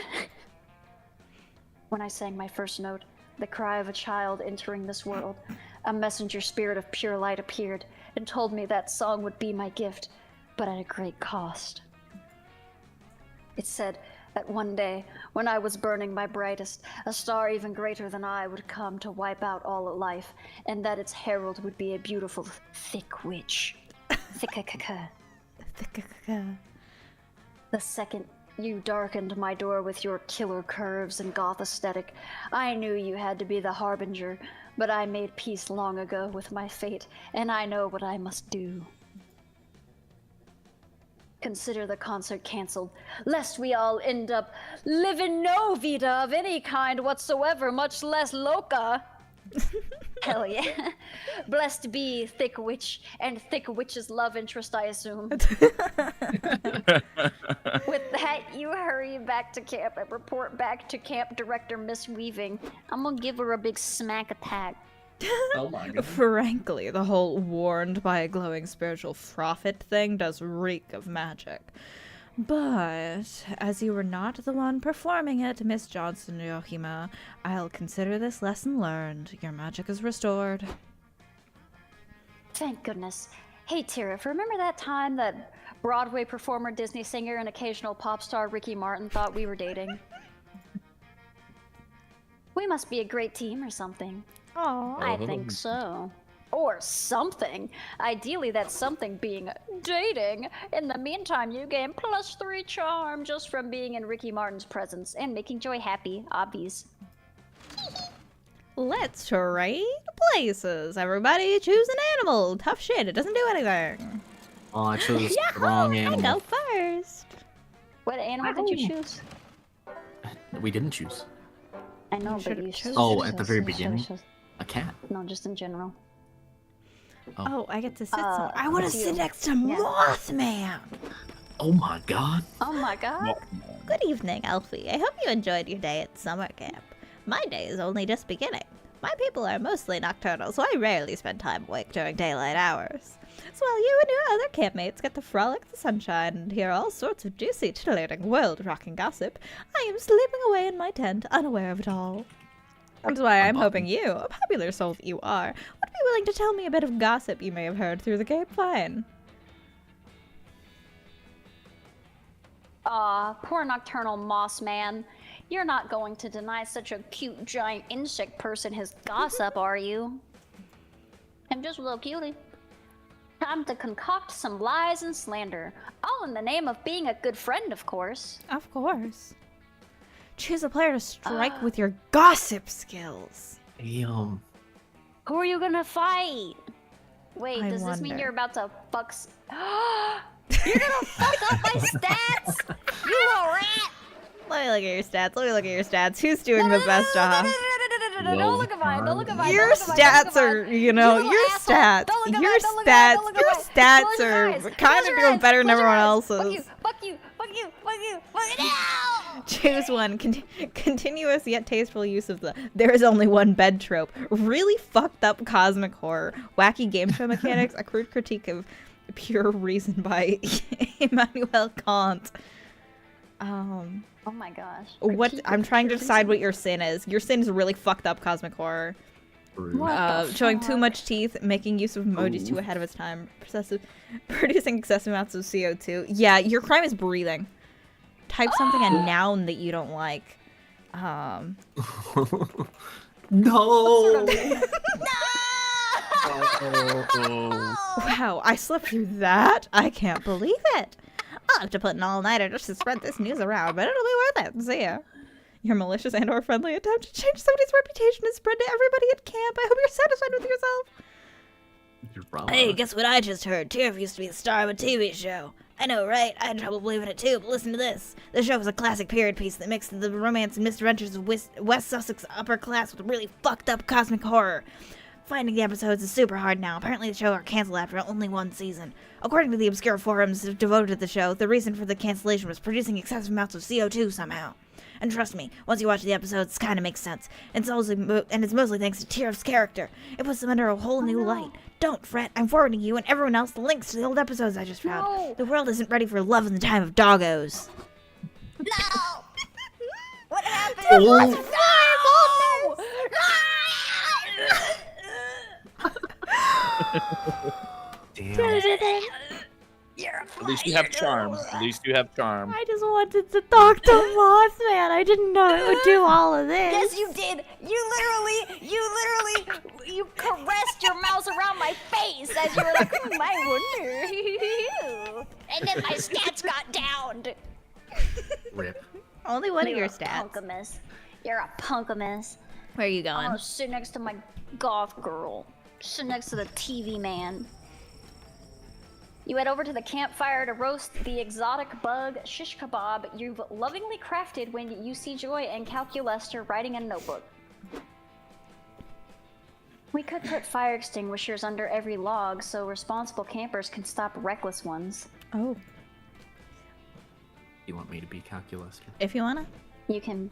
When I sang my first note, the cry of a child entering this world, a messenger spirit of pure light appeared and told me that song would be my gift, but at a great cost. It said that one day, when I was burning my brightest, a star even greater than I would come to wipe out all life, and that its herald would be a beautiful, thick witch. Thick-a-ca-ca. The second you darkened my door with your killer curves and goth aesthetic, I knew you had to be the harbinger, but I made peace long ago with my fate, and I know what I must do. Consider the concert canceled, lest we all end up living no vida of any kind whatsoever, much less loca. Hell yeah. Blessed be Thick Witch and Thick Witch's love interest, I assume. With that, you hurry back to camp and report back to Camp Director Miss Weaving. I'm gonna give her a big smack attack. Oh my god. Frankly, the whole warned by a glowing spiritual prophet thing does reek of magic. But, as you were not the one performing it, Miss Johnson Yohima, I'll consider this lesson learned. Your magic is restored. Thank goodness. Hey, Tira, remember that time that Broadway performer, Disney singer, and occasional pop star Ricky Martin thought we were dating? We must be a great team or something. Aww. I think so. Or something. Ideally, that's something being dating. In the meantime, you gain +3 charm just from being in Ricky Martin's presence and making Joy happy. Obvious. Let's trade places. Everybody choose an animal. Tough shit. It doesn't do anything. Oh, I chose the wrong I animal. go first. What animal did you choose? We didn't choose. I know, but should've you chosen. Oh, at the very beginning? A cat. No, just in general. Oh, I get to sit somewhere. I want to you. sit next to Yeah. Mothman. Oh my god. Oh my god. Good evening, Elfie. I hope you enjoyed your day at summer camp. My day is only just beginning. My people are mostly nocturnal, so I rarely spend time awake during daylight hours. So while you and your other campmates get to frolic the sunshine and hear all sorts of juicy, titillating, world-rocking gossip, I am sleeping away in my tent, unaware of it all. That's why I'm hoping you, a popular soul that you are, would be willing to tell me a bit of gossip you may have heard through the grapevine. Aw, poor nocturnal moss man. You're not going to deny such a cute giant insect person his gossip, are you? I'm just a little cutie. Time to concoct some lies and slander. All in the name of being a good friend, of course. Of course. Choose a player to strike with your gossip skills. Damn. Who are you gonna fight? Wait, I does this mean wonder. you're about to fuck You're gonna fuck up my stats? You little rat! Let me look at your stats. Who's doing the best job? Don't look at mine, don't look at mine. Your don't look at mine, don't look stats at are, mine. you know, You your little asshole. stats, Don't look at your mine, don't look at mine, don't stats, look your at mine. stats Close your are eyes. kind Close of your doing eyes. better than Close your everyone eyes. else's. Fuck you, fuck you, fuck you, fuck you, fuck you. Choose one. Continuous yet tasteful use of the "there is only one bed" trope. Really fucked up cosmic horror. Wacky game show mechanics. A crude critique of pure reason by Immanuel Kant. Oh my gosh. What Critique I'm of trying to pure decide reason. what your sin is. Your sin is really fucked up cosmic horror. What the Showing too fuck? much teeth, making use of emojis too ahead of its time, producing excessive amounts of CO2. Yeah, your crime is breathing. Type something a noun that you don't like. No. Wow, I slept through that? I can't believe it. I'll have to put an all-nighter just to spread this news around, but it'll be worth it. See ya. Your malicious and or friendly attempt to change somebody's reputation is spread to everybody at camp. I hope you're satisfied with yourself. You're wrong. Hey, guess what I just heard? Tiff used to be the star of a TV show. I know, right? I had trouble believing it too, but listen to this. The show was a classic period piece that mixed the romance and misadventures of West Sussex upper class with really fucked up cosmic horror. Finding the episodes is super hard now. Apparently the show got canceled after only one season. According to the obscure forums devoted to the show, the reason for the cancellation was producing excessive amounts of CO2 somehow. And trust me, once you watch the episodes, it kind of makes sense. It's mostly thanks to Tirith's character. It puts them under a whole new light. Don't fret, I'm forwarding you and everyone else the links to the old episodes I just found. No. The world isn't ready for love in the time of doggos. No! What happened? Oh. Damn. You're a At least you have charm. At least you have charm. I just wanted to talk to Mothman. I didn't know it would do all of this. Yes, you did. You caressed your mouse around my face as you were like, I wonder. And then my stats got downed. Rip. Only one of You're your a stats. punkamus. You're a punkamus. Where are you I'm going? gonna sit next to my goth girl. Sit next to the TV man. You head over to the campfire to roast the exotic bug shish kebab you've lovingly crafted when you see Joy and Calculester writing in a notebook. We could put fire extinguishers under every log so responsible campers can stop reckless ones. Oh, You want me to be Calculus? if you wanna. You can.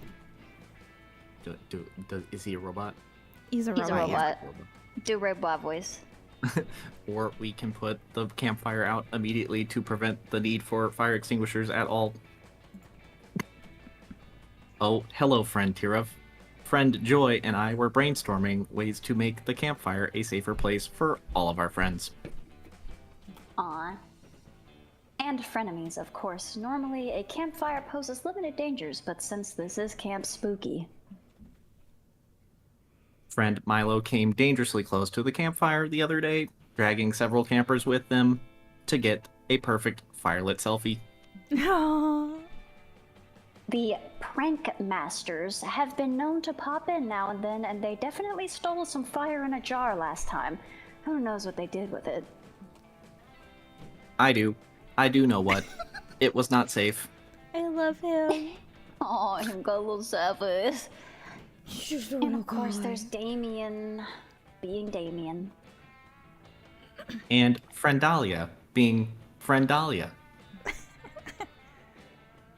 Is he a robot? He's a He's a robot. yeah. robot. Do robot voice. Or we can put the campfire out immediately to prevent the need for fire extinguishers at all. Oh, hello, friend Tirov. Friend Joy and I were brainstorming ways to make the campfire a safer place for all of our friends. Aw. And frenemies, of course. Normally, a campfire poses limited dangers, but since this is Camp Spooky. Friend Milo came dangerously close to the campfire the other day, dragging several campers with them to get a perfect firelit selfie. No. The prank masters have been known to pop in now and then, and they definitely stole some fire in a jar last time. Who knows what they did with it? I do know what. It was not safe. I love him. Oh, him got a little savage. And of course, there's Damien being Damien. And Friendalia being Friendalia.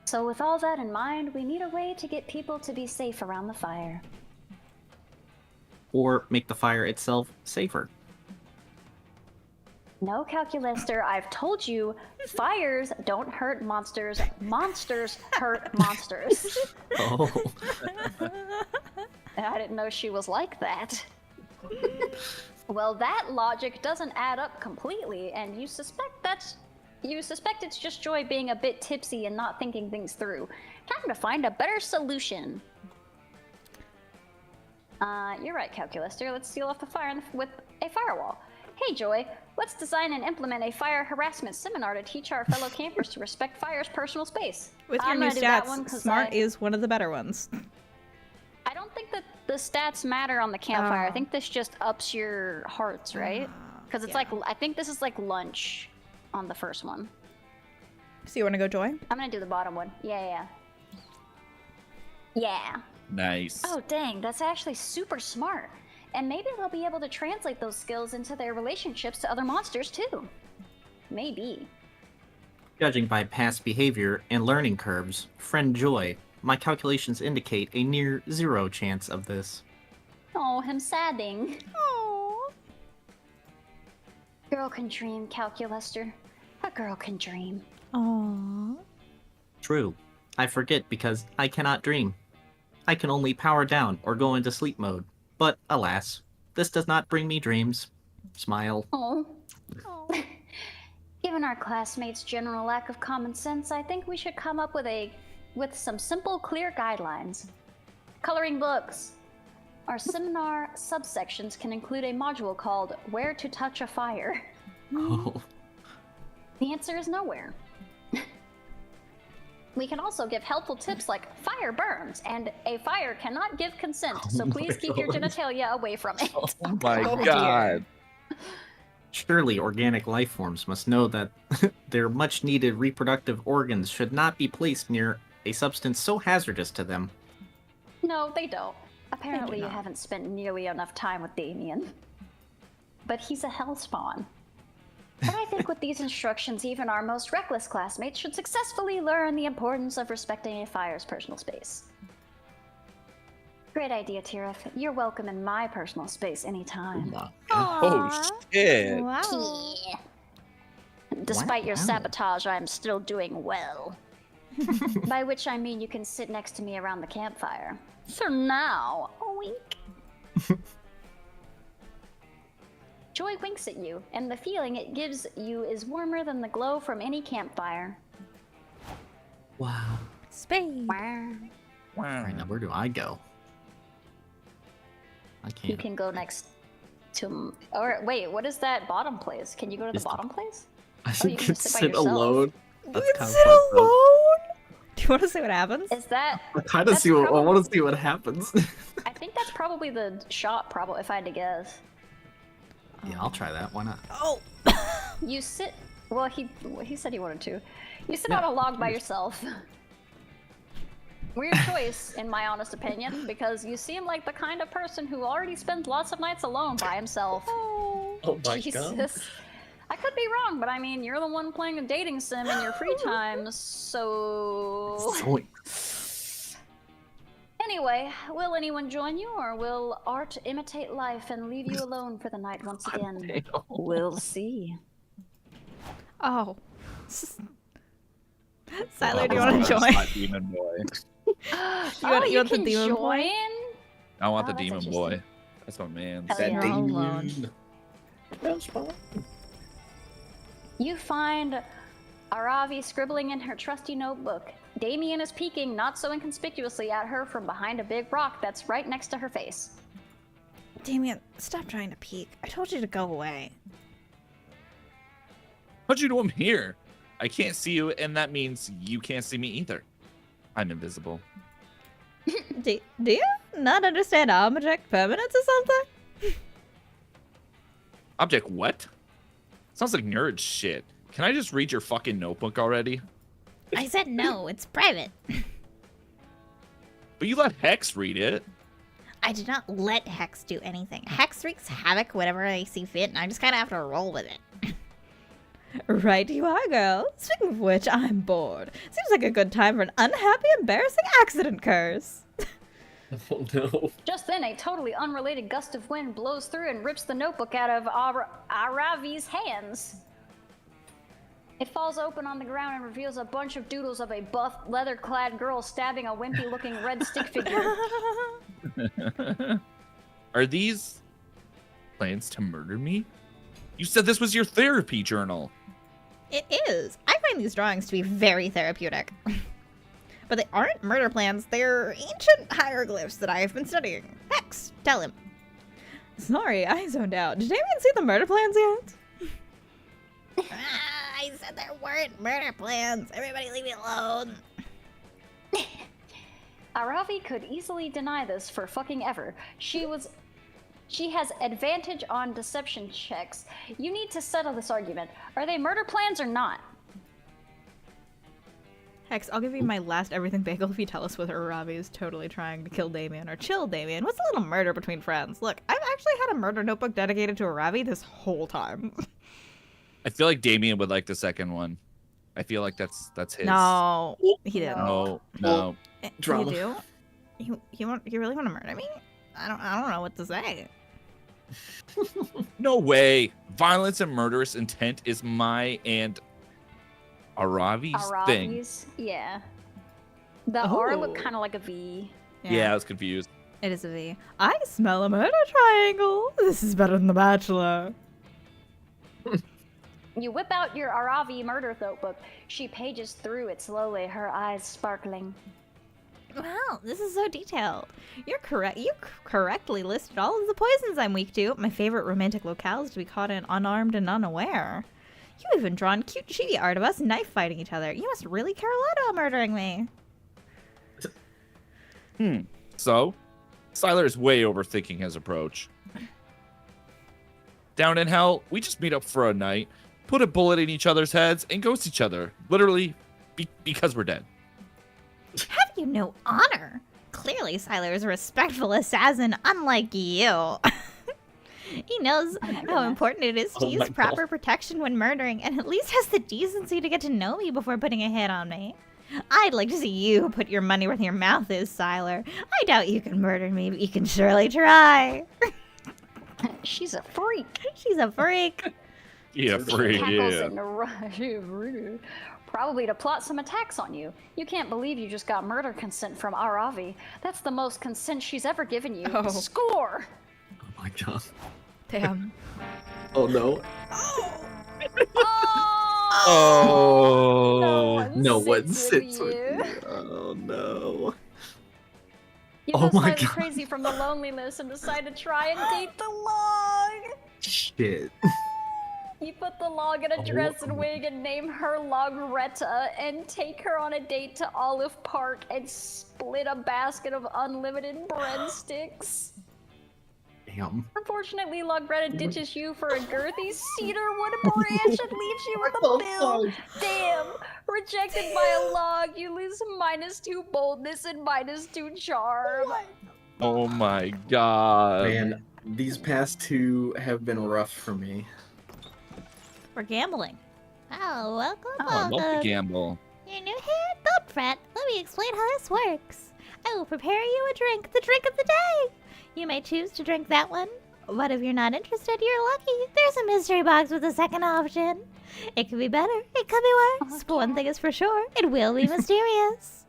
So with all that in mind, we need a way to get people to be safe around the fire. Or make the fire itself safer. No, Calculaster, I've told you, fires don't hurt monsters. Monsters hurt monsters. Oh. I didn't know she was like that. Well, that logic doesn't add up completely, and you suspect it's just Joy being a bit tipsy and not thinking things through. Time to find a better solution. You're right, Calculaster. Let's seal off the fire with a firewall. Hey, Joy, let's design and implement a fire harassment seminar to teach our fellow campers to respect fire's personal space. With your I'm new gonna do that one stats, 'cause smart is one of the better ones. I don't think that the stats matter on the campfire. I Oh. think this just ups your hearts, right? Because it's yeah. like, I think this is like lunch on the first one. So you want to go join? I'm gonna do the bottom one. Yeah. Nice. Oh, dang, that's actually super smart. And maybe they'll be able to translate those skills into their relationships to other monsters too. Maybe. Judging by past behavior and learning curves, Friend Joy, my calculations indicate a near zero chance of this. Oh, him sadding. Oh. Girl can dream, Calculaster. A girl can dream. Aww. True. I forget because I cannot dream. I can only power down or go into sleep mode. But alas, this does not bring me dreams. Smile. Oh. Given our classmates' general lack of common sense, I think we should come up with some simple, clear guidelines. Coloring books. Our seminar subsections can include a module called Where to Touch a Fire. Oh. The answer is nowhere. We can also give helpful tips like fire burns and a fire cannot give consent, so please keep your genitalia away from it. Oh my Oh, dear. god. Surely organic life forms must know that their much needed reproductive organs should not be placed near a substance so hazardous to them. No, they don't. Apparently, you not. haven't spent nearly enough time with Damien. But he's a hellspawn. But I think with these instructions, even our most reckless classmates should successfully learn the importance of respecting a fire's personal space. Great idea, Tirith. You're welcome in my personal space anytime. Oh shit. Wow. Despite your Wow. sabotage, I am still doing well. By which I mean you can sit next to me around the campfire. For now. Wink. Joy winks at you, and the feeling it gives you is warmer than the glow from any campfire. Wow. Spade. Alright, now where do I go? I can't. You can go next to... Or wait, what is that bottom place? Can you go to the Is the- bottom place? I you think can it's sit by sit yourself. alone. You That's can kinda sit fucked up. alone? Do you want to see what happens? Is that... I kind of That's see what I probably- want to see what happens. I think that's probably the shop, probably, if I had to guess. Yeah, I'll try that. Why not? Oh. You sit... Well, he said he wanted to. You sit Yeah. on a log by yourself. Weird choice, in my honest opinion, because you seem like the kind of person who already spends lots of nights alone by himself. Oh. Oh my god. Jesus. I could be wrong, but I mean, you're the one playing a dating sim in your free time, so... Zoink. Anyway, will anyone join you, or will art imitate life and leave you alone for the night once again? We'll see. Oh. Siler, do you want to join? My demon boy. You want the can demon join? boy? I want Oh, the that's demon boy. That's my man. Hell yeah. You're all alone. That's fine. You find Aravi scribbling in her trusty notebook. Damien is peeking not so inconspicuously at her from behind a big rock that's right next to her face. Damien, stop trying to peek. I told you to go away. How'd you know I'm here? I can't see you, and that means you can't see me either. I'm invisible. Do you not understand object permanence or something? Object what? Sounds like nerd shit. Can I just read your fucking notebook already? I said no, it's private. But you let Hex read it. I did not let Hex do anything. Hex wreaks havoc whenever I see fit, and I just kind of have to roll with it. Right you are, girl. Speaking of which, I'm bored. Seems like a good time for an unhappy, embarrassing accident curse. Oh no. Just then, a totally unrelated gust of wind blows through and rips the notebook out of Aravi's hands. It falls open on the ground and reveals a bunch of doodles of a buff, leather-clad girl stabbing a wimpy-looking red stick figure. Are these plans to murder me? You said this was your therapy journal. It is. I find these drawings to be very therapeutic. But they aren't murder plans, they're ancient hieroglyphs that I have been studying. Hex, tell him. Sorry, I zoned out. Did anyone see the murder plans yet? I said there weren't murder plans. Everybody leave me alone. Aravi could easily deny this for fucking ever. She has advantage on deception checks. You need to settle this argument. Are they murder plans or not? Hex, I'll give you my last everything bagel if you tell us whether Aravi is totally trying to kill Damien or chill Damien. What's a little murder between friends? Look, I've actually had a murder notebook dedicated to Aravi this whole time. I feel like Damien would like the second one. I feel like that's his. No, he didn't. No. Drama. You do? You really want to murder me? I don't know what to say. No way. Violence and murderous intent is my and Aravi's thing. Aravi's? Yeah. The R Oh. looked kind of like a V. Yeah, I was confused. It is a V. I smell a murder triangle. This is better than The Bachelor. You whip out your Aravi murder notebook. She pages through it slowly, her eyes sparkling. Wow, this is so detailed. You're correct. You correctly listed all of the poisons I'm weak to. My favorite romantic locales to be caught in unarmed and unaware. You even drawn cute chibi art of us knife fighting each other. You must really care a lot about murdering me. So, Siler is way overthinking his approach. Down in hell, we just meet up for a night, put a bullet in each other's heads, and ghost each other. Literally, because we're dead. Have you no honor? Clearly, Siler is a respectful assassin, unlike you. He knows Oh my how goodness. important it is to Oh use my proper God. protection when murdering, and at least has the decency to get to know me before putting a hit on me. I'd like to see you put your money where your mouth is, Siler. I doubt you can murder me, but you can surely try. She's a freak. She's a freak. Yeah, She cackles yeah. in a rush. Probably to plot some attacks on you. You can't believe you just got murder consent from Aravi. That's the most consent she's ever given you. Oh. Score! Oh my god. Damn. Oh no. Oh. No one sits sits with with you. me. Oh no. You Oh go my slightly God. crazy from the loneliness and decide to try and date the log. Shit. You put the log in a Oh. dress and wig and name her Logretta and take her on a date to Olive Park and split a basket of unlimited breadsticks. Damn. Unfortunately, Logretta ditches you for a girthy cedar wood branch and leaves you with a bill. Damn! Rejected by a log, you lose -2 boldness and -2 charm. Oh my god. Man, these past two have been rough for me. We're gambling. Oh, welcome, I love to welcome. gamble. You're new here? Don't fret. Let me explain how this works. I will prepare you a drink, the drink of the day. You may choose to drink that one, but if you're not interested, you're lucky. There's a mystery box with a second option. It could be better, it could be worse, but one thing is for sure, it will be mysterious.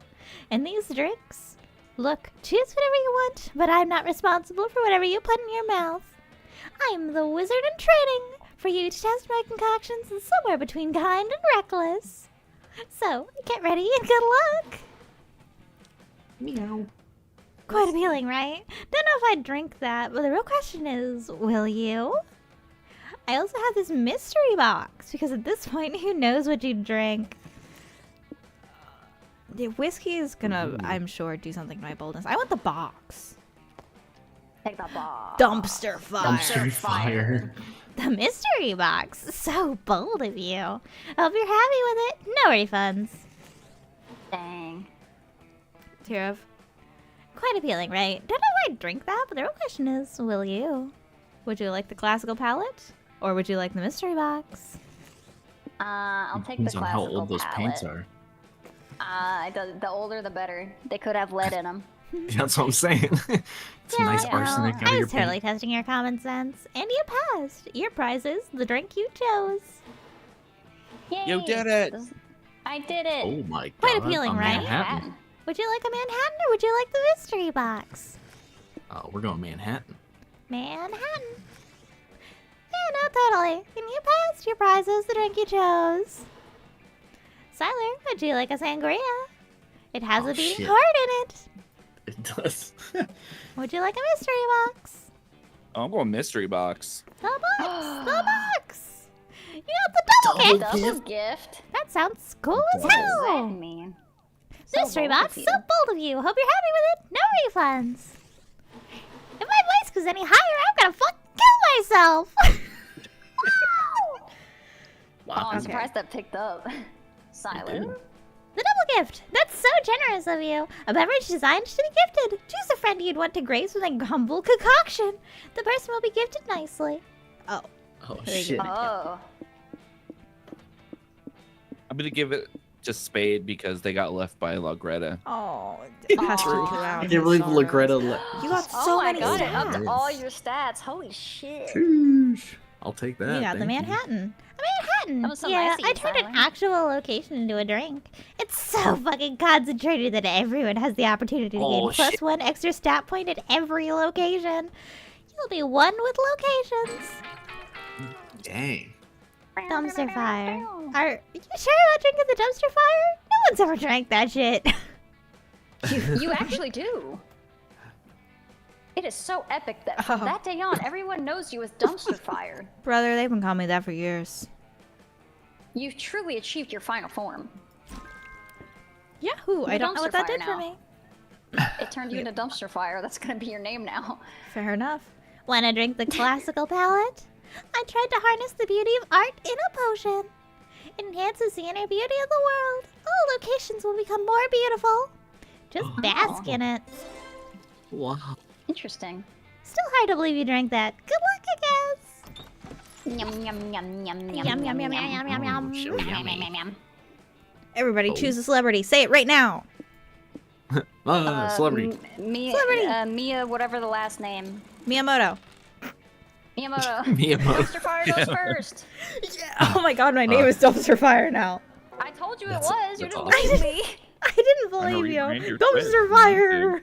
And these drinks, look, choose whatever you want, but I'm not responsible for whatever you put in your mouth. I'm the wizard in training for you to test my concoctions and somewhere between kind and reckless. So, get ready and good luck. Meow. Quite appealing, right? Don't know if I'd drink that, but the real question is, will you? I also have this mystery box, because at this point, who knows what you'd drink? The whiskey is gonna, I'm sure, do something to my boldness. I want the box. Take the ball. Dumpster fire. Dumpster fire. The mystery box. So bold of you. I hope you're happy with it. No refunds. Dang. Tirov. Quite appealing, right? Don't know if I'd drink that, but the real question is, will you? Would you like the classical palette? Or would you like the mystery box? I'll take the Depends on classical how old those paints palette. are. The older the better. They could have lead in them. Yeah, that's what I'm saying. It's Yeah, nice you arsenic know, out of I your was totally paint. testing your common sense. And you passed. Your prize is the drink you chose. Yay! You did it. I did it. Oh my god. Quite appealing, a right? Manhattan. Would you like a Manhattan or would you like the mystery box? Oh, we're going Manhattan. Manhattan. Yeah, no, totally. And you passed. Your prize is the drink you chose. Siler, would you like a sangria? It has Oh, a beating shit. heart in it. It does. Would you like a mystery box? Oh, I'm going mystery box. The box! The box! You got the double Double gift! Double gift. That sounds cool as What does that hell! mean? So Mystery bold box, of so you. bold of you. Hope you're happy with it. No refunds. If my voice goes any higher, I'm gonna kill myself! Oh, I'm Okay. surprised that picked up. Silent. The double gift! That's so generous of you! A beverage designed to be gifted! Choose a friend you'd want to grace with a humble concoction! The person will be gifted nicely. Oh. Oh There you shit. go. Oh. I'm gonna give it to Spade because they got left by Logretta. Oh. It has to Aw. drown I his can't believe sorrows. Logretta You got Oh so my many god, it upped stats. all your stats. Holy shit. Sheesh. I'll take that. You got the thank you. Manhattan. A Manhattan! That was so yeah, nice of you, I turned an Tyler. actual location into a drink. It's so fucking concentrated that everyone has the opportunity to Oh, gain plus shit. 1 extra stat point at every location. You'll be one with locations. Dang. Dumpster fire. Are you sure about drinking the dumpster fire? No one's ever drank that shit. You actually do. It is so epic that from Oh. that day on, everyone knows you as Dumpster Fire. Brother, they've been calling me that for years. You've truly achieved your final form. Yahoo! I You're don't know what dumpster that fire did for now. me. It turned you into Dumpster Fire. That's gonna be your name now. Fair enough. Wanna drink the classical palette? I tried to harness the beauty of art in a potion. It enhances the inner beauty of the world. All locations will become more beautiful. Just bask in it. Wow. Interesting. Still hard to believe you drank that. Good luck, I guess. Yum yum yum yum Yum, yum, yum, yum, yum, yum, yum. Oh, so yummy. Everybody Oh. choose a celebrity. Say it right now. Celebrity. Mia, Celebrity. Mia, whatever the last name. Miyamoto. Miyamoto. Miyamoto. Dumpster Fire goes first. Yeah. Oh my god, my name is Dumpster Fire now. I told you it That's- was. You that's didn't awesome. believe me. I didn't I know believe you ran you. your Dumpster quiz. Fire.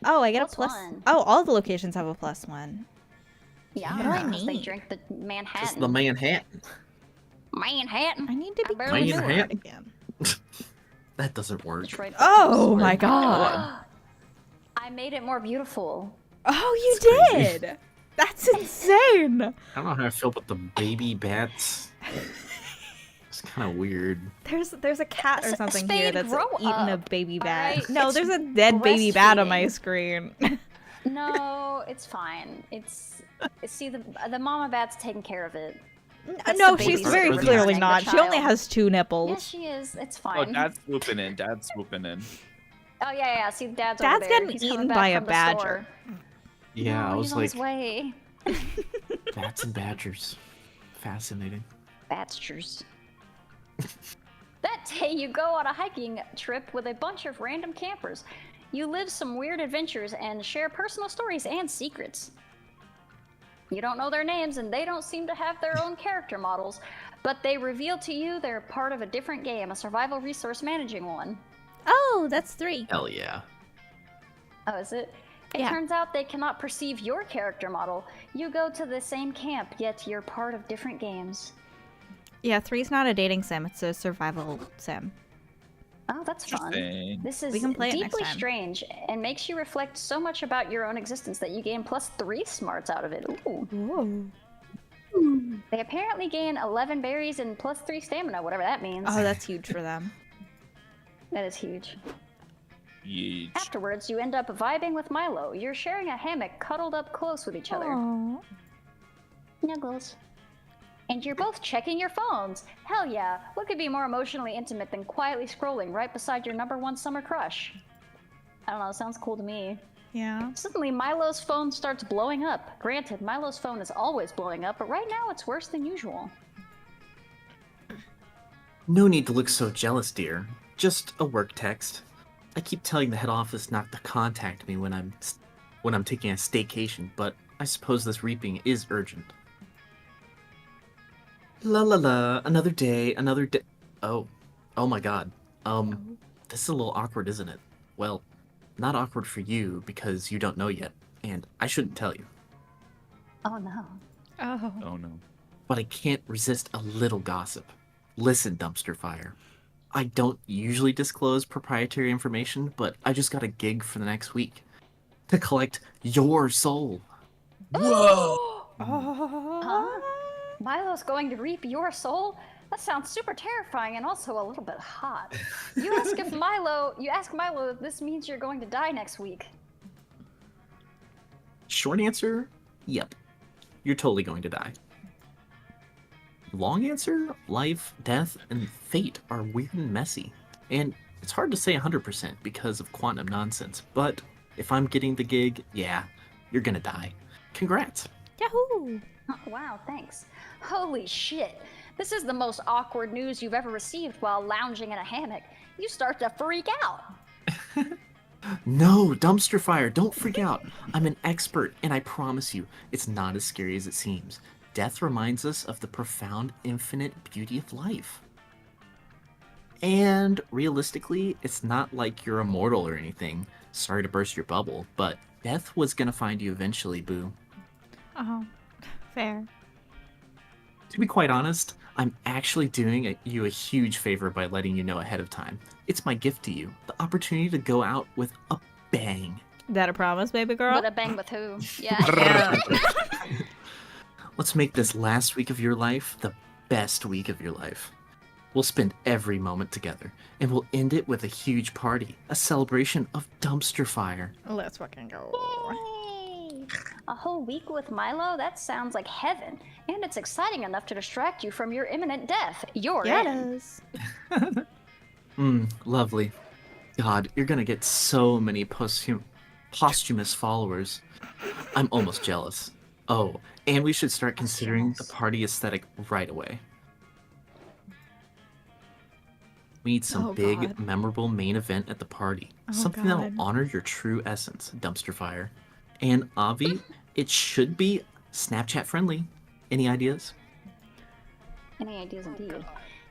Oh, I get a Plus plus. one. Oh, all the locations have a +1. Yeah, What do I because they need? drink the It's Manhattan. the Manhattan. Manhattan. I need to I be barely knew clear it. again. That doesn't work. Detroit Oh Pistons. my god. I made it more beautiful. Oh, you That's crazy. did. That's insane. I don't know how I feel about the baby bats. It's kind of weird. There's a cat or something here Spade, that's grow eating a up, baby bat. alright? No, It's there's a dead baby bat on my breastfeeding. screen. No, it's fine. See the mama bat's taking care of it. That's No, the she's baby's very favorite clearly thing, the not. She only child. has 2 nipples. Yeah, she is. It's Oh, fine. Dad's swooping in. Dad's swooping in. Oh yeah. See, Dad's over Dad's there. getting He's coming eaten back by a from the badger. store. Yeah, No, I he's was on like, his way. bats and badgers. Fascinating. Badgers. That day, you go on a hiking trip with a bunch of random campers. You live some weird adventures and share personal stories and secrets. You don't know their names, and they don't seem to have their own character models, but they reveal to you they're part of a different game, a survival resource managing one. Oh, that's 3. Hell yeah. Oh, is it? It Yeah. turns out they cannot perceive your character model. You go to the same camp, yet you're part of different games. Yeah, 3's not a dating sim. It's a survival sim. Oh, that's fun. Interesting. This is We can play it next deeply time. strange and makes you reflect so much about your own existence that you gain +3 smarts out of it. Ooh. They apparently gain 11 berries and +3 stamina, whatever that means. Oh, that's huge for them. That is huge. Yeesh. Afterwards, you end up vibing with Milo. You're sharing a hammock cuddled up close with each other. Aw. Snuggles. And you're both checking your phones. Hell yeah, what could be more emotionally intimate than quietly scrolling right beside your #1 summer crush? I don't know, sounds cool to me. Yeah. Suddenly, Milo's phone starts blowing up. Granted, Milo's phone is always blowing up, but right now it's worse than usual. No need to look so jealous, dear. Just a work text. I keep telling the head office not to contact me when I'm taking a staycation, but I suppose this reaping is urgent. La la la, another day, another day. Oh my god. This is a little awkward, isn't it? Well, not awkward for you because you don't know yet, and I shouldn't tell you. Oh no. Oh. Oh no. But I can't resist a little gossip. Listen, Dumpster Fire. I don't usually disclose proprietary information, but I just got a gig for the next week to collect your soul. Whoa! Huh? Milo's going to reap your soul? That sounds super terrifying and also a little bit hot. You ask Milo if this means you're going to die next week. Short answer, yep. You're totally going to die. Long answer, life, death, and fate are weird and messy. And it's hard to say 100% because of quantum nonsense, but if I'm getting the gig, yeah, you're gonna die. Congrats. Yahoo! Oh, wow, thanks. Holy shit. This is the most awkward news you've ever received while lounging in a hammock. You start to freak out. No, Dumpster Fire, don't freak out. I'm an expert, and I promise you, it's not as scary as it seems. Death reminds us of the profound, infinite beauty of life. And realistically, it's not like you're immortal or anything. Sorry to burst your bubble, but death was gonna find you eventually, boo. Oh. Fair. To be quite honest, I'm actually doing you a huge favor by letting you know ahead of time. It's my gift to you, the opportunity to go out with a bang. That a promise, baby girl? But a bang with who? Yeah. Let's make this last week of your life the best week of your life. We'll spend every moment together, and we'll end it with a huge party, a celebration of Dumpster Fire. Let's fucking go. A whole week with Milo? That sounds like heaven. And it's exciting enough to distract you from your imminent death. You're Yeah, it in. is. Lovely. God, you're gonna get so many posthumous followers. I'm almost jealous. Oh, and we should start considering the party aesthetic right away. We need some Oh, big, God. memorable main event at the party. Oh, Something God. that'll honor your true essence, Dumpster Fire. And Avi, it should be Snapchat friendly. Any ideas? Any ideas indeed.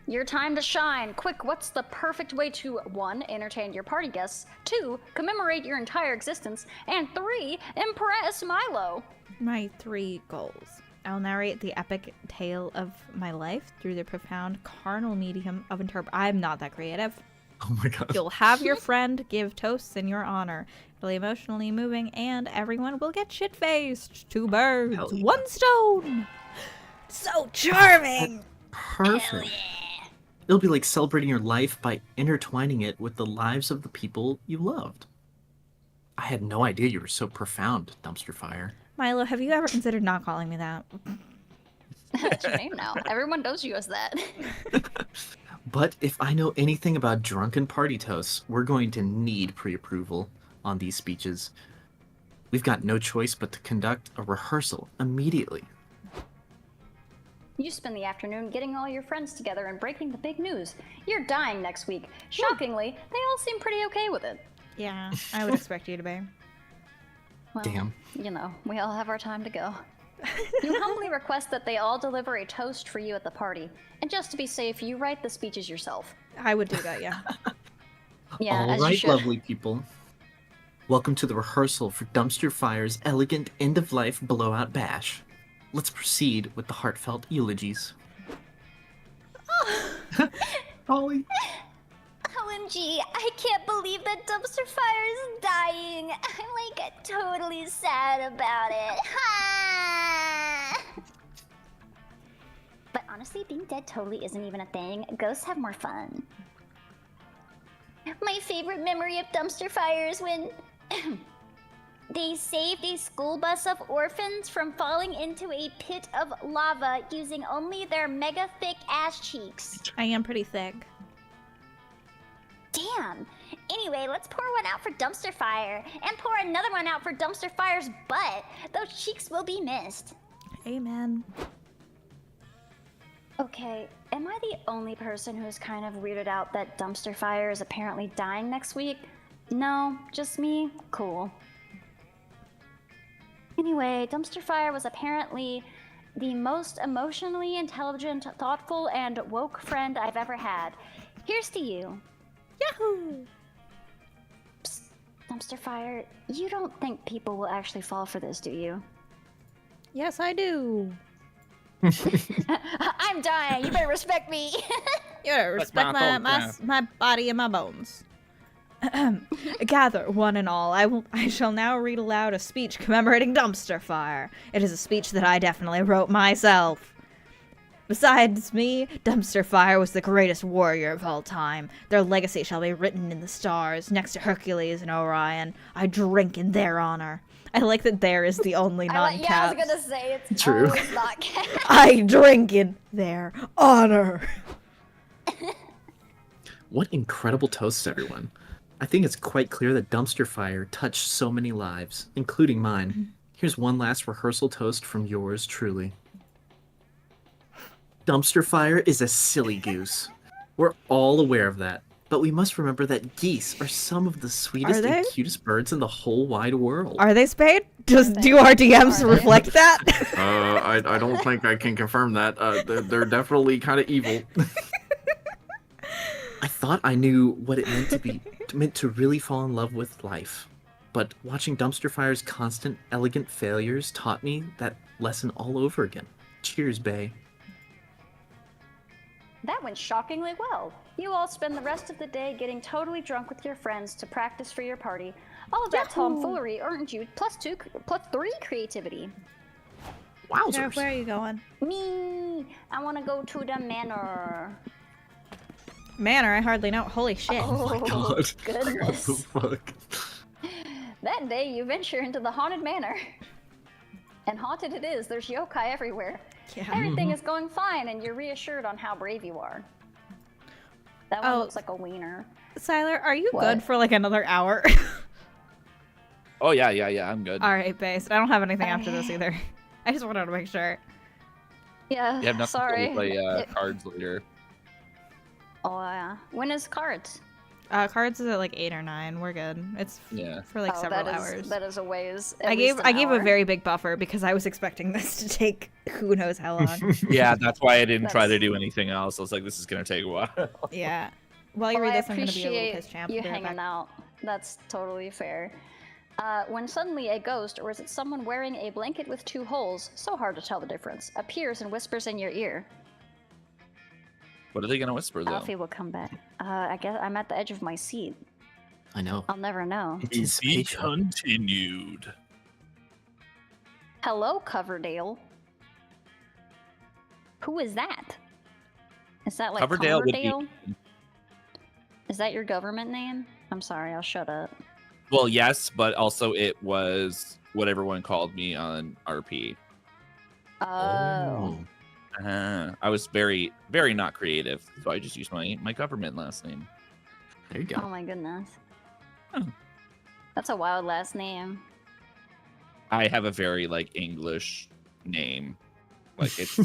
Your time to shine. Quick, what's the perfect way to 1. Entertain your party guests, 2. Commemorate your entire existence, and 3. Impress Milo. My 3 goals. I'll narrate the epic tale of my life through the profound carnal medium of I'm not that creative. Oh my god. You'll have your friend give toasts in your honor. It'll be emotionally moving, and everyone will get shit-faced. 2 birds, Hell yeah. 1 stone. So charming. Perfect. It'll be like celebrating your life by intertwining it with the lives of the people you loved. I had no idea you were so profound, Dumpster Fire. Milo, have you ever considered not calling me that? That's your name now. Everyone knows you as that. But if I know anything about drunken party toasts, we're going to need pre-approval on these speeches. We've got no choice but to conduct a rehearsal immediately. You spend the afternoon getting all your friends together and breaking the big news. You're dying next week. Shockingly, they all seem pretty okay with it. Yeah, I would expect you to be. Well, Damn. you know, we all have our time to go. You humbly request that they all deliver a toast for you at the party. And just to be safe, you write the speeches yourself. I would do that, yeah. Yeah, All as you right, should. lovely people. Welcome to the rehearsal for Dumpster Fire's elegant end-of-life blowout bash. Let's proceed with the heartfelt eulogies. Holly. OMG, I can't believe that Dumpster Fire is dying. I'm like totally sad about it. Ha! But honestly, being dead totally isn't even a thing. Ghosts have more fun. My favorite memory of Dumpster Fire is when they saved a school bus of orphans from falling into a pit of lava using only their mega thick ass cheeks. I am pretty thick. Damn. Anyway, let's pour one out for Dumpster Fire and pour another one out for Dumpster Fire's butt. Those cheeks will be missed. Amen. Okay, am I the only person who's kind of weirded out that Dumpster Fire is apparently dying next week? No, just me? Cool. Anyway, Dumpster Fire was apparently the most emotionally intelligent, thoughtful, and woke friend I've ever had. Here's to you. Yahoo! Psst, Dumpster Fire, you don't think people will actually fall for this, do you? Yes, I do. I'm dying, you better respect me! You better respect my my, thoughts my, now. my body and my bones. Gather, one and all. I shall now read aloud a speech commemorating Dumpster Fire. It is a speech that I definitely wrote myself. Besides me, Dumpster Fire was the greatest warrior of all time. Their legacy shall be written in the stars, next to Hercules and Orion. I drink in their honor. I like that there is the only Yeah, I non-caps. was gonna say, it's True. always not capped. I drink in their honor. What incredible toasts, everyone. I think it's quite clear that Dumpster Fire touched so many lives, including mine. Here's one last rehearsal toast from yours truly. Dumpster Fire is a silly goose. We're all aware of that. But we must remember that geese are some of the sweetest they? and cutest birds in the whole wide world. Are they spayed? Do our DMs Are they? reflect that? I don't think I can confirm that. They're definitely kind of evil. I thought I knew what it meant to really fall in love with life. But watching Dumpster Fire's constant, elegant failures taught me that lesson all over again. Cheers, Bay. That went shockingly well. You all spend the rest of the day getting totally drunk with your friends to practice for your party. All of that tomfoolery earned you +3 creativity. Sarah, Wowzers. where are you going? Me, I want to go to the manor. Manor, I hardly know. Holy shit. Oh my God. goodness. Fuck. That day, you venture into the haunted manor. And haunted it is, there's yokai everywhere. Yeah. Everything is going fine, and you're reassured on how brave you are. That one Oh. looks like a wiener. Siler, are you What? good for like another hour? Oh yeah, I'm good. All right, based. I don't have anything after this either. I just wanted to make sure. Yeah, You have nothing sorry. to play It- cards later. Oh, yeah. When is cards? Cards is at like 8 or 9. We're good. It's Yeah. for like Oh, several that is- hours. That is a ways. I gave a very big buffer because I was expecting this to take who knows how long. Yeah, that's why I didn't try to That's- do anything else. I was like, this is gonna take a while. Yeah. While you Well, read I this, I'm gonna be a little appreciate piss champ. you I'll be right hanging back. out. That's totally fair. When suddenly a ghost, or is it someone wearing a blanket with 2 holes, so hard to tell the difference, appears and whispers in your ear. What are they gonna whisper though? Alfie will come back. I guess I'm at the edge of my seat. I know. I'll never know. To be Anticipation. continued. Hello, Coverdale. Who is that? Is that like Coverdale would be- Coverdale? Is that your government name? I'm sorry, I'll shut up. Well, yes, but also it was what everyone called me on RP. Oh. I was very, very not creative, so I just used my government last name. There you Oh go. my goodness. Oh. That's a wild last name. I have a very like English name. Like it's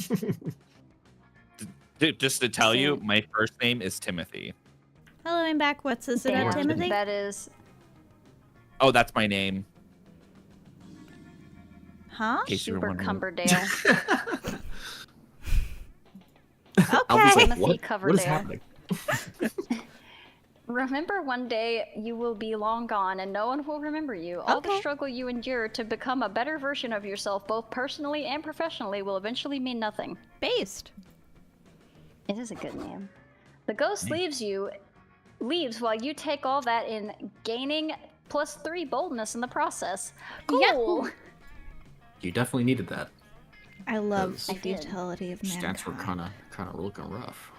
just to tell you, Same. my first name is Timothy. Hello, I'm back. What's this Damn, about, Timothy? that is. Oh, that's my name. Huh? In case you were Super wondering. Cumberdale. I was like, Timothy what is Coverdale. happening? Remember, one day you will be long gone and no one will remember you. All the Okay. struggle you endure to become a better version of yourself, both personally and professionally, will eventually mean nothing. Based. It is a good name. The ghost leaves while you take all that in, gaining +3 boldness in the process. Cool. Yahoo! You definitely needed that. I love Those the I did. futility of Stats were mankind. kind of looking rough.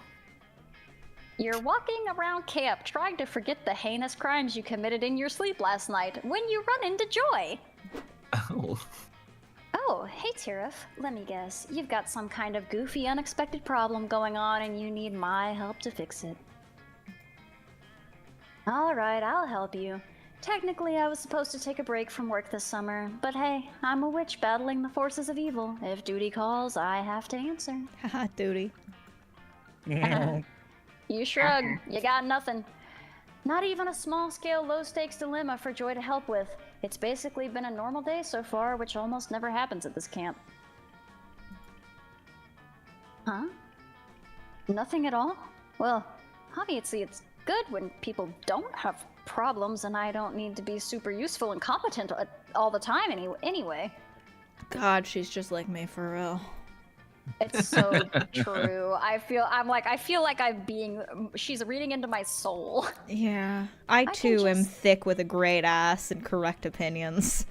You're walking around camp trying to forget the heinous crimes you committed in your sleep last night when you run into Joy. Oh. Oh, hey Tirith. Let me guess. You've got some kind of goofy, unexpected problem going on and you need my help to fix it. Alright, I'll help you. Technically, I was supposed to take a break from work this summer, but hey, I'm a witch battling the forces of evil. If duty calls, I have to answer. Haha, duty. You shrug. You got nothing. Not even a small-scale, low-stakes dilemma for Joy to help with. It's basically been a normal day so far, which almost never happens at this camp. Huh? Nothing at all? Well, obviously it's good when people don't have problems and I don't need to be super useful and competent all the time anyway. God, she's just like me for real. It's so true. I feel like she's reading into my soul. Yeah. I can too am just- thick with a great ass and correct opinions.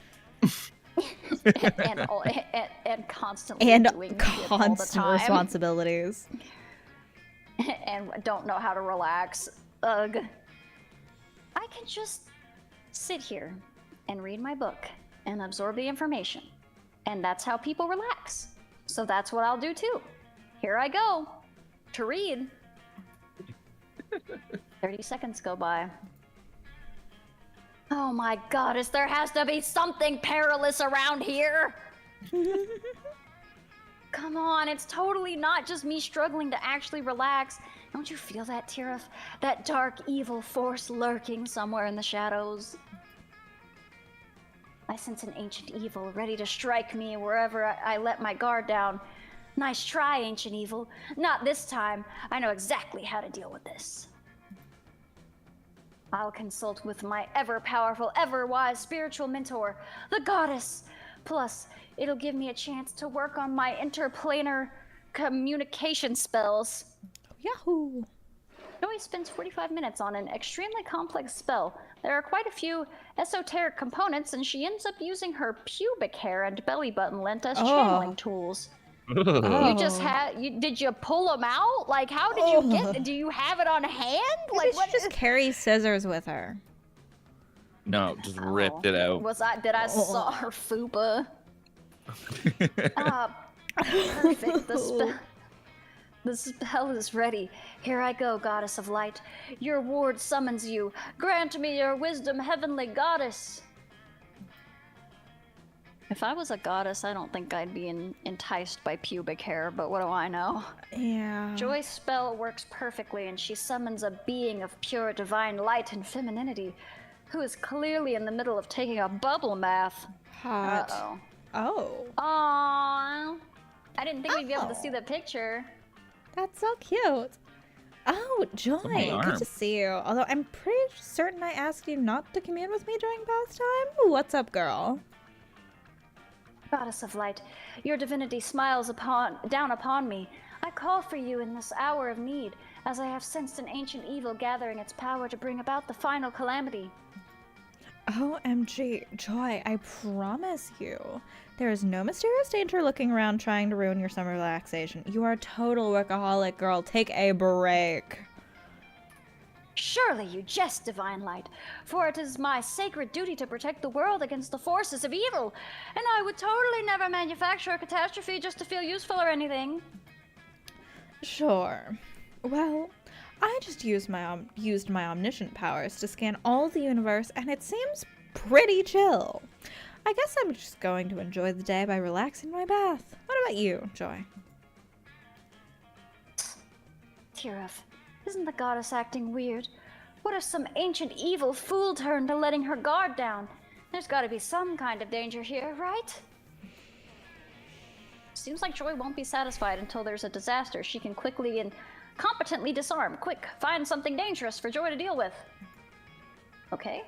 and constantly And doing shit all the constant time. responsibilities. And don't know how to relax. Ugh. I can just sit here and read my book and absorb the information. And that's how people relax. So that's what I'll do too. Here I go. To read. 30 seconds go by. Oh my goddess, there has to be something perilous around here! Come on, it's totally not just me struggling to actually relax. Don't you feel that, Tirith? That dark, evil force lurking somewhere in the shadows? I sense an ancient evil ready to strike me wherever I let my guard down. Nice try, ancient evil. Not this time. I know exactly how to deal with this. I'll consult with my ever-powerful, ever-wise spiritual mentor, the goddess. Plus, it'll give me a chance to work on my interplanar communication spells. Yahoo! Joy spends 45 minutes on an extremely complex spell. There are quite a few esoteric components, and she ends up using her pubic hair and belly button lint as channeling tools. Oh. You just did you pull them out? Like, how did you get? Do you have it on hand? Like, what? Just carry scissors with her. No, just ripped it out. Did I saw her fupa? Perfect. The spell is ready. Here I go, goddess of light. Your ward summons you. Grant me your wisdom, heavenly goddess. If I was a goddess, I don't think I'd be enticed by pubic hair, but what do I know? Yeah. Joy's spell works perfectly, and she summons a being of pure divine light and femininity, who is clearly in the middle of taking a bubble bath. Hot. Uh-oh. Oh. Aww. I didn't think we'd be able to see the picture. That's so cute. Oh, Joy, my good arm. to see you. Although I'm pretty certain I asked you not to commune with me during pastime. What's up, girl? Goddess of light, your divinity smiles down upon me. I call for you in this hour of need, as I have sensed an ancient evil gathering its power to bring about the final calamity. OMG, Joy, I promise you, there is no mysterious danger looking around trying to ruin your summer relaxation. You are a total workaholic, girl. Take a break. Surely you jest, divine light, for it is my sacred duty to protect the world against the forces of evil, and I would totally never manufacture a catastrophe just to feel useful or anything. Sure. Well, I just used my omniscient powers to scan all the universe, and it seems pretty chill. I guess I'm just going to enjoy the day by relaxing my bath. What about you, Joy? Tirith, isn't the goddess acting weird? What if some ancient evil fooled her into letting her guard down? There's gotta be some kind of danger here, right? Seems like Joy won't be satisfied until there's a disaster she can quickly and competently disarm. Quick, find something dangerous for Joy to deal with. Okay.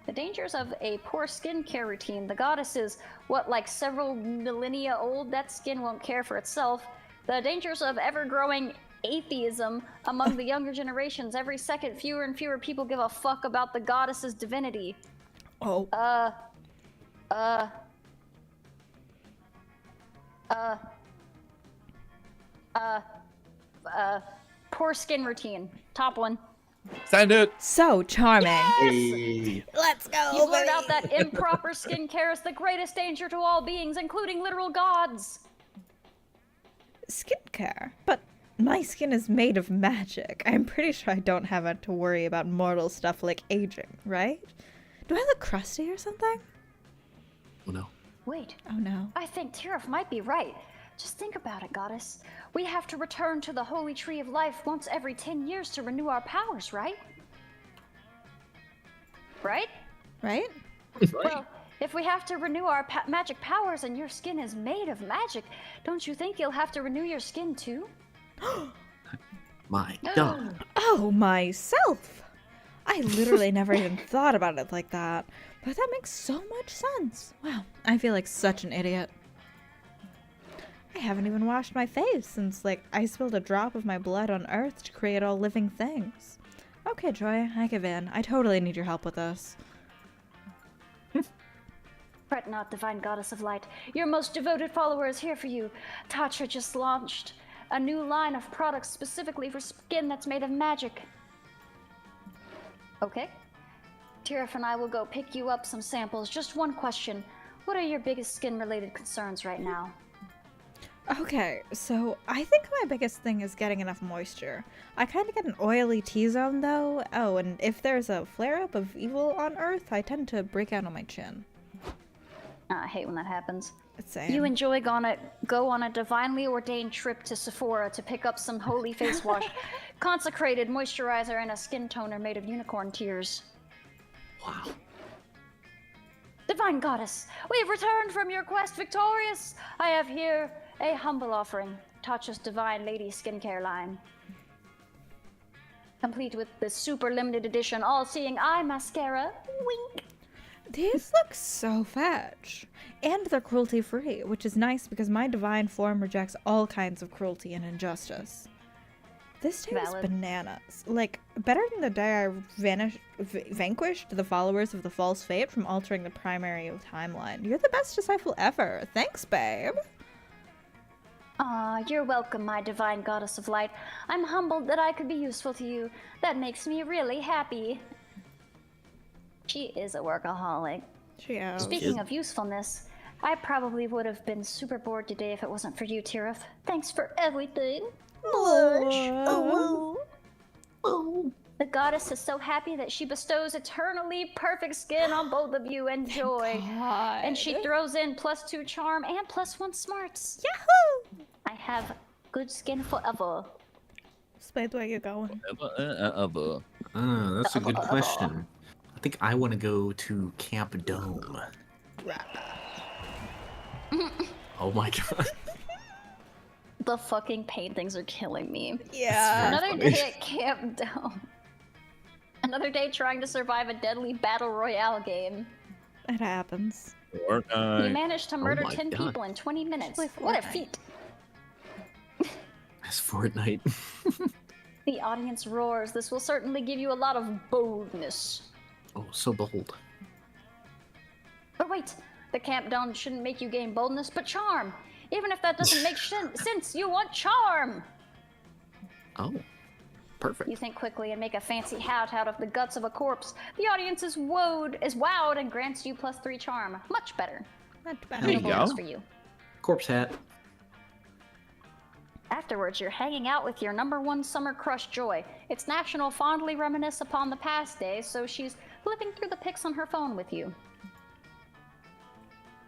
The dangers of a poor skincare routine. The goddess is, like several millennia old? That skin won't care for itself. The dangers of ever-growing atheism among the younger generations. Every second, fewer and fewer people give a fuck about the goddess's divinity. Oh. Poor skin routine. Top one. Send it. So charming. Hey. Let's go. You blurred out that improper skincare is the greatest danger to all beings, including literal gods. Skincare? But my skin is made of magic. I'm pretty sure I don't have to worry about mortal stuff like aging, right? Do I look crusty or something? Oh no. Wait, Oh no. I think Tirith might be right. Just think about it, goddess. We have to return to the Holy Tree of Life once every 10 years to renew our powers, right? Right? Right? Well, if we have to renew our magic powers and your skin is made of magic, don't you think you'll have to renew your skin too? My God. Oh, myself! I literally never even thought about it like that. But that makes so much sense. Wow, I feel like such an idiot. I haven't even washed my face since, I spilled a drop of my blood on Earth to create all living things. Okay, Joy, I give in. I totally need your help with this. Fret not, divine goddess of light. Your most devoted follower is here for you. Tatra just launched a new line of products specifically for skin that's made of magic. Okay. Tirith and I will go pick you up some samples. Just one question. What are your biggest skin-related concerns right now? Okay, so I think my biggest thing is getting enough moisture. I kind of get an oily T-zone though. Oh, and if there's a flare-up of evil on Earth, I tend to break out on my chin. I hate when that happens. Same. You and Joy go on a divinely ordained trip to Sephora to pick up some holy face wash, consecrated moisturizer, and a skin toner made of unicorn tears. Wow. Divine goddess, we have returned from your quest victorious. I have here a humble offering, Tatcha's Divine Lady skincare line. Complete with the super limited edition all-seeing eye mascara. Wink. These look so fetch. And they're cruelty-free, which is nice because my divine form rejects all kinds of cruelty and injustice. This tastes Valid. bananas. Better than the day I vanquished the followers of the false fate from altering the primary timeline. You're the best disciple ever. Thanks, babe. Ah, you're welcome, my divine goddess of light. I'm humbled that I could be useful to you. That makes me really happy. She is a workaholic. She is. Speaking of usefulness, I probably would have been super bored today if it wasn't for you, Tirith. Thanks for everything. Oh. The goddess is so happy that she bestows eternally perfect skin on both of you and Joy. God. And she throws in +2 charm and +1 smarts. Yahoo! I have good skin forever. Spade, where you going? That's a good question. I think I want to go to Camp Dome. Oh my God. The fucking paintings are killing me. Yeah. Another day at Camp Dome. Another day trying to survive a deadly battle royale game. It happens. You managed to murder my 10 God. people in 20 minutes. Especially What a Fortnite. feat. That's Fortnite. The audience roars. This will certainly give you a lot of boldness. Oh, so bold. But wait, the Camp Dome shouldn't make you gain boldness, but charm. Even if that doesn't make sense, you want charm. Oh. Perfect. You think quickly and make a fancy hat out of the guts of a corpse. The audience is wowed and grants you +3 charm. Much better. Not There There you you No go. bonus for you. Corpse hat. Afterwards, you're hanging out with your #1 summer crush, Joy. It's National Fondly Reminisce Upon the Past Day, so she's flipping through the pics on her phone with you.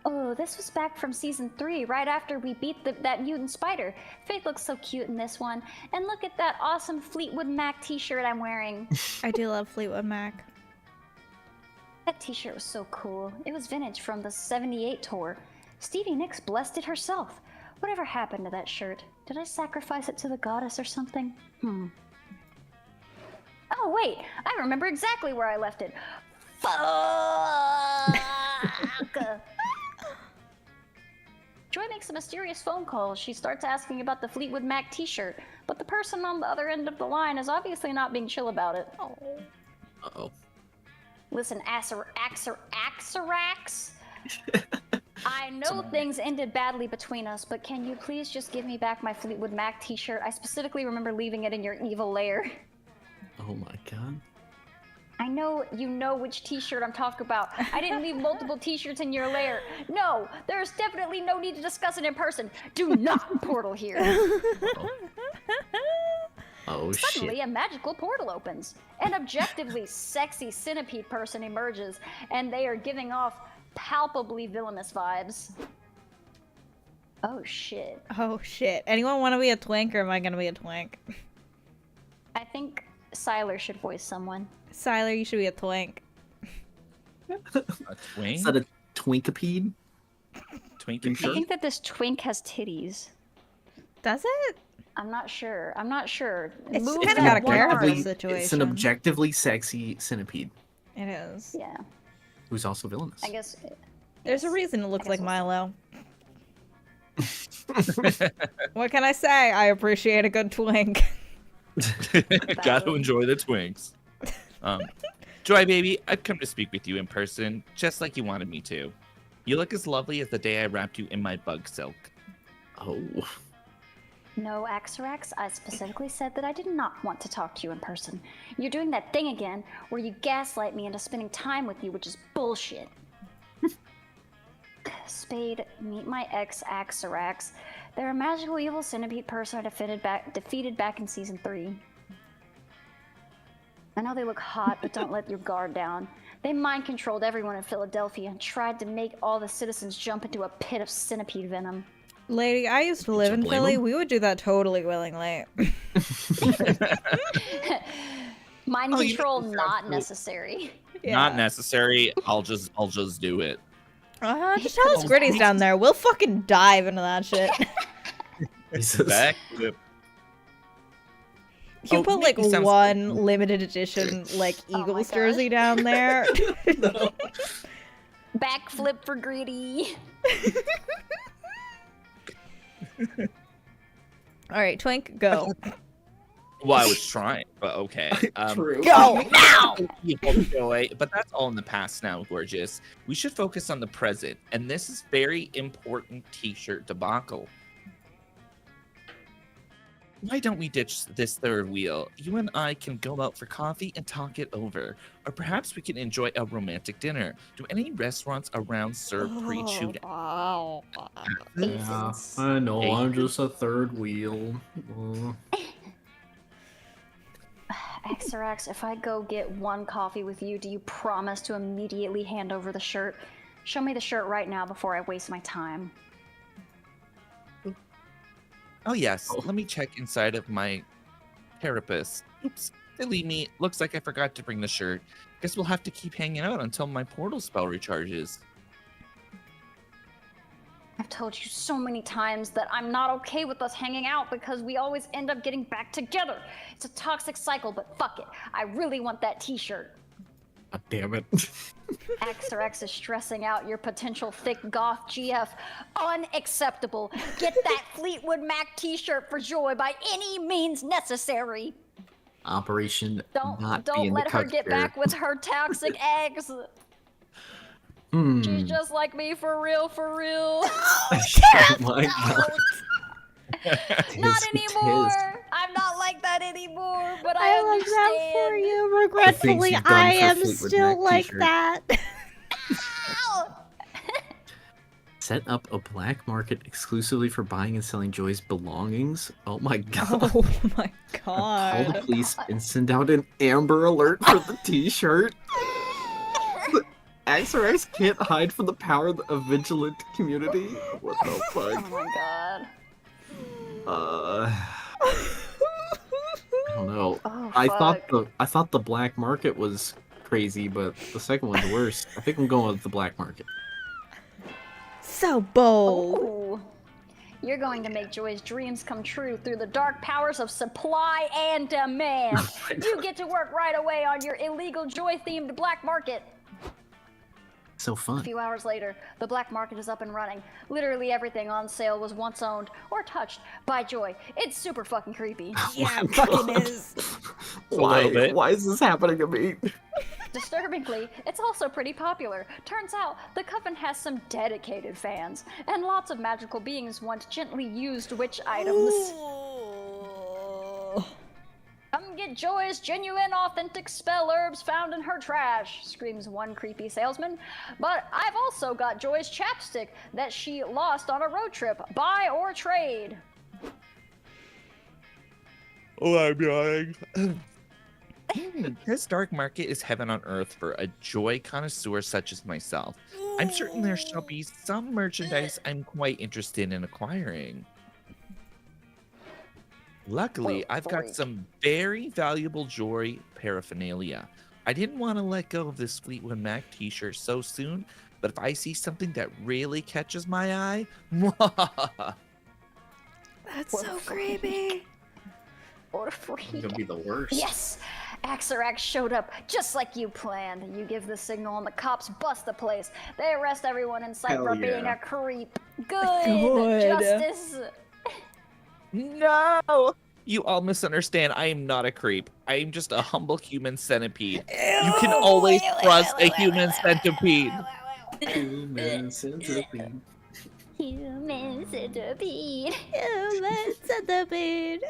Oh, this was back from season 3, right after we beat that mutant spider. Faith looks so cute in this one. And look at that awesome Fleetwood Mac t-shirt I'm wearing. I do love Fleetwood Mac. That t-shirt was so cool. It was vintage from the 78 tour. Stevie Nicks blessed it herself. Whatever happened to that shirt? Did I sacrifice it to the goddess or something? Oh, wait. I remember exactly where I left it. Fuck! Joy makes a mysterious phone call. She starts asking about the Fleetwood Mac t-shirt, but the person on the other end of the line is obviously not being chill about it. Uh-oh. Listen, Axarax. I know things ended badly between us, but can you please just give me back my Fleetwood Mac t-shirt? I specifically remember leaving it in your evil lair. Oh my god. I know you know which t-shirt I'm talking about. I didn't leave multiple t-shirts in your lair. No, there's definitely no need to discuss it in person. Do not portal here. Oh Suddenly, shit. a magical portal opens. An objectively sexy centipede person emerges, and they are giving off palpably villainous vibes. Oh shit. Oh shit. Anyone want to be a twink, or am I gonna be a twink? I think Siler should voice someone. Siler, you should be a twink. A twink? Is that a twinkapede? Twink You and I sure? think that this twink has titties. Does it? I'm not sure. It's Move kind that of got a one character arm. situation. It's an objectively sexy centipede It is. Yeah, who's also villainous. I guess. There's a yes. reason it looks guess like we'll Milo. What can I say? I appreciate a good twink. Got to enjoy the twinks. Joy, baby, I've come to speak with you in person, just like you wanted me to. You look as lovely as the day I wrapped you in my bug silk. Oh. No, Axarax, I specifically said that I did not want to talk to you in person. You're doing that thing again where you gaslight me into spending time with you, which is bullshit. Spade, meet my ex Axarax. They're a magical evil centipede person I defeated back in season 3. I know they look hot, but don't let your guard down. They mind-controlled everyone in Philadelphia and tried to make all the citizens jump into a pit of centipede venom. Lady, I used to live in blame Philly. him? We would do that totally willingly. Mind Oh, you control make this sound not cool. necessary. Not necessary. I'll just do it. Just tell us Gritty's down there. We'll fucking dive into that shit. Jesus. Backflip. You Oh, put make like me sound one so- limited edition like Oh my Eagles gosh. jersey down there. Backflip for greedy. All right, Twink, go. Well, I was trying, but okay. True. Go now. Joy, but that's all in the past now, gorgeous. We should focus on the present, and this is very important t-shirt debacle. Why don't we ditch this third wheel? You and I can go out for coffee and talk it over. Or perhaps we can enjoy a romantic dinner. Do any restaurants around serve pre-chewed? Oh. Yeah, Aces. I know. Hey. I'm just a third wheel. Axarax, if I go get one coffee with you, do you promise to immediately hand over the shirt? Show me the shirt right now before I waste my time. Oh yes, Oh. let me check inside of my therapist. Oops, silly me. Looks like I forgot to bring the shirt. Guess we'll have to keep hanging out until my portal spell recharges. I've told you so many times that I'm not okay with us hanging out because we always end up getting back together. It's a toxic cycle, but fuck it. I really want that t-shirt. God damn it. Axarax is stressing out your potential thick goth GF. Unacceptable. Get that Fleetwood Mac t-shirt for Joy by any means necessary. Operation not Don't being let the her cuck get spirit. back with her toxic eggs. Hmm. She's just like me, for real, for real. Oh my god. Not Tis, it is. anymore. I'm not like that anymore, but I love understand. that for you. Regretfully, you've done I for am Fleetwood still Mac like t-shirt. that. Ow! Set up a black market exclusively for buying and selling Joy's belongings. Oh my god. Oh my Call the god. police and send out an Amber Alert for the t-shirt. XRX can't hide from the power of a vigilant community. What the Oh fuck? my god. I don't know. Oh, I fuck. thought the black market was crazy, but the second one's worse. I think I'm going with the black market. So bold. Ooh. You're going to make Joy's dreams come true through the dark powers of supply and demand. You get to work right away on your illegal Joy-themed black market. So A fun. few hours later, the black market is up and running. Literally everything on sale was once owned or touched by Joy. It's super fucking creepy. Yeah, it fucking is. Why? little bit. Why is this happening to me? Disturbingly, it's also pretty popular. Turns out, the coven has some dedicated fans, and lots of magical beings want gently used witch items. Come get Joy's genuine, authentic spell herbs found in her trash, screams one creepy salesman. But I've also got Joy's chapstick that she lost on a road trip. Buy or trade. Oh, I'm yawning. This dark market is heaven on earth for a joy connoisseur such as myself. I'm certain there shall be some merchandise I'm quite interested in acquiring. Luckily, Oh, I've got freak. some very valuable joy paraphernalia. I didn't want to let go of this Fleetwood Mac t-shirt so soon, but if I see something that really catches my eye, That's so creepy. What a freak. It's gonna be the worst. Yes! Axarax showed up just like you planned. You give the signal and the cops bust the place. They arrest everyone in sight Hell for being yeah. a creep. Good! Good. Justice! no! You all misunderstand. I am not a creep. I am just a humble human centipede. You can always trust a human centipede. Human centipede. Human centipede. Human centipede.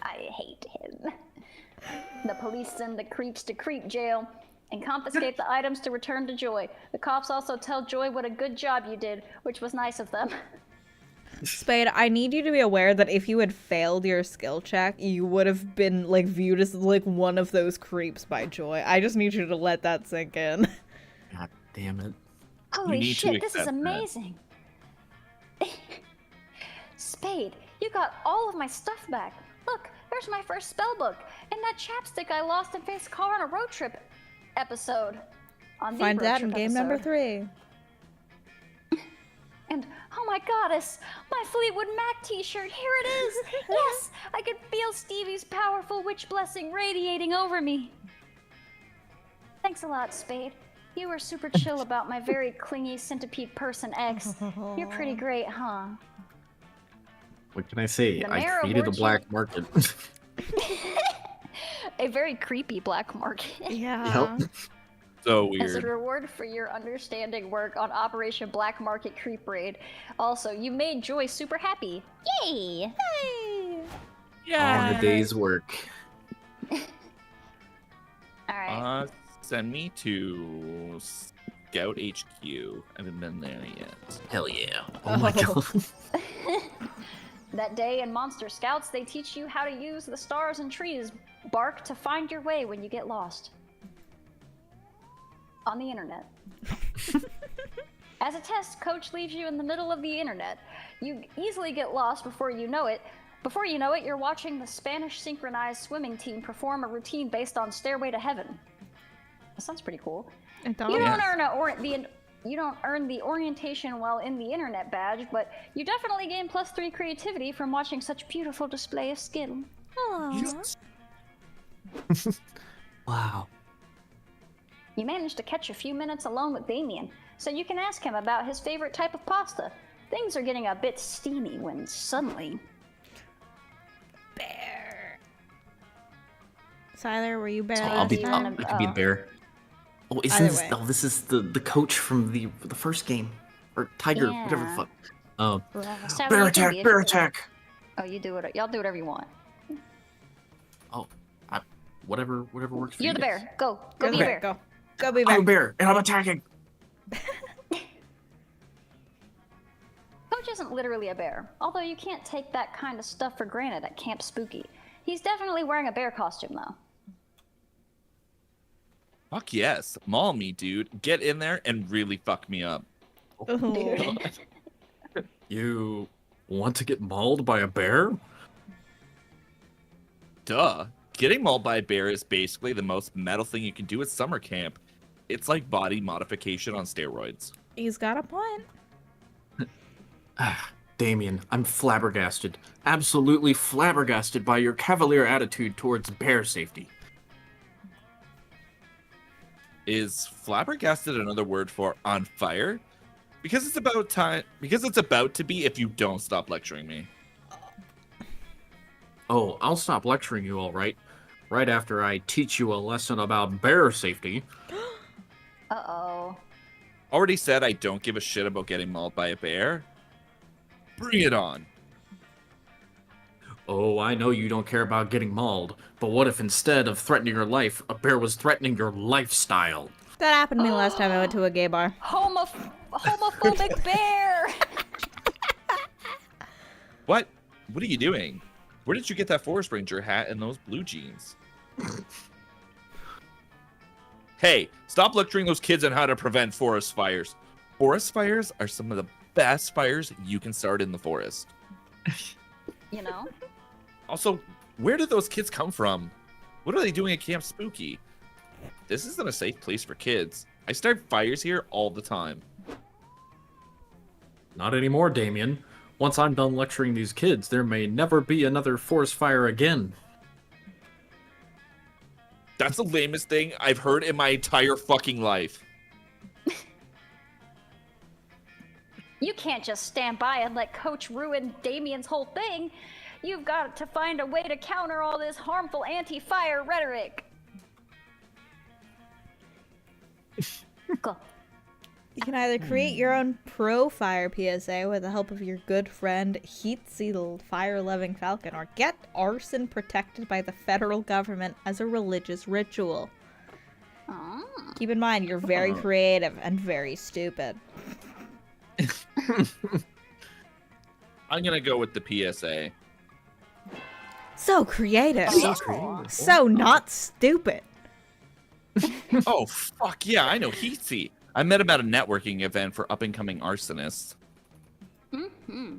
I hate him. The police send the creeps to creep jail and confiscate the items to return to Joy. The cops also tell Joy what a good job you did, which was nice of them. Spade, I need you to be aware that if you had failed your skill check, you would have been like viewed as like one of those creeps by Joy. I just need you to let that sink in. God damn it. Holy need to shit, this is accept that. amazing. Spade, you got all of my stuff back. Look, there's my first spell book and that chapstick I lost in Face Car on a road trip episode. On the Find road that in trip game number episode. 3. And oh my goddess, my Fleetwood Mac t-shirt, here it is! Yes, I could feel Stevie's powerful witch blessing radiating over me. Thanks a lot, Spade. You were super chill about my very clingy centipede person X. You're pretty great, huh? What can I say? The I mayor created a awards black market. A very creepy black market. Yeah. Yep. So As a weird. reward for your understanding work on Operation Black Market Creep Raid. Also, you made Joy super happy. Yay! On the day's work. Alright. Send me to Scout HQ. I haven't been there yet. Hell yeah. Oh my Oh. god. That day in Monster Scouts, they teach you how to use the stars and trees bark to find your way when you get lost. On the internet. As a test, Coach leaves you in the middle of the internet. You easily get lost before you know it. Before you know it, you're watching the Spanish synchronized swimming team perform a routine based on Stairway to Heaven. That sounds pretty cool. It You does. don't you don't earn the orientation while in the internet badge, but you definitely gain +3 creativity from watching such beautiful display of skill. Aww. Wow. You manage to catch a few minutes alone with Damien, so you can ask him about his favorite type of pasta. Things are getting a bit steamy when suddenly... Siler, were you So barely I'll be. last I'll- time? I could be the bear. Oh, isn't Either this? way. Oh, this is the coach from the first game, or Tiger, whatever the Yeah. fuck. Oh, Sadly, bear it can attack! be a- Bear attack! Oh, you do it. Y'all do whatever you want. Oh, whatever works for You're you the guys. bear. Go You're be the a bear. Go. Go be I'm a bear. bear, and I'm attacking. Coach isn't literally a bear, although you can't take that kind of stuff for granted at Camp Spooky. He's definitely wearing a bear costume, though. Fuck yes. Maul me, dude. Get in there and really fuck me up. Ooh. You want to get mauled by a bear? Duh. Getting mauled by a bear is basically the most metal thing you can do at summer camp. It's like body modification on steroids. He's got a point. Damien, I'm flabbergasted. Absolutely flabbergasted by your cavalier attitude towards bear safety. Is flabbergasted another word for on fire? Because it's about time. Because it's about to be if you don't stop lecturing me. Oh, I'll stop lecturing you, all right. Right after I teach you a lesson about bear safety. Uh-oh. Already said I don't give a shit about getting mauled by a bear. Bring it on. Oh, I know you don't care about getting mauled, but what if instead of threatening your life, a bear was threatening your lifestyle? That happened to me last time I went to a gay bar. Homophobic bear! What? What are you doing? Where did you get that forest ranger hat and those blue jeans? Hey, stop lecturing those kids on how to prevent forest fires. Forest fires are some of the best fires you can start in the forest. You know? Also, where did those kids come from? What are they doing at Camp Spooky? This isn't a safe place for kids. I start fires here all the time. Not anymore, Damien. Once I'm done lecturing these kids, there may never be another forest fire again. That's the lamest thing I've heard in my entire fucking life. You can't just stand by and let Coach ruin Damien's whole thing. You've got to find a way to counter all this harmful anti-fire rhetoric. Go. You can either create your own pro-fire PSA with the help of your good friend Heat-Sealed Fire-Loving Falcon, or get arson protected by the federal government as a religious ritual. Aw. Keep in mind, you're very creative and very stupid. I'm gonna go with the PSA. So creative. Oh. So not stupid. Oh, fuck yeah, I know Heatsy. I met him at a networking event for up-and-coming arsonists. Mm-hmm.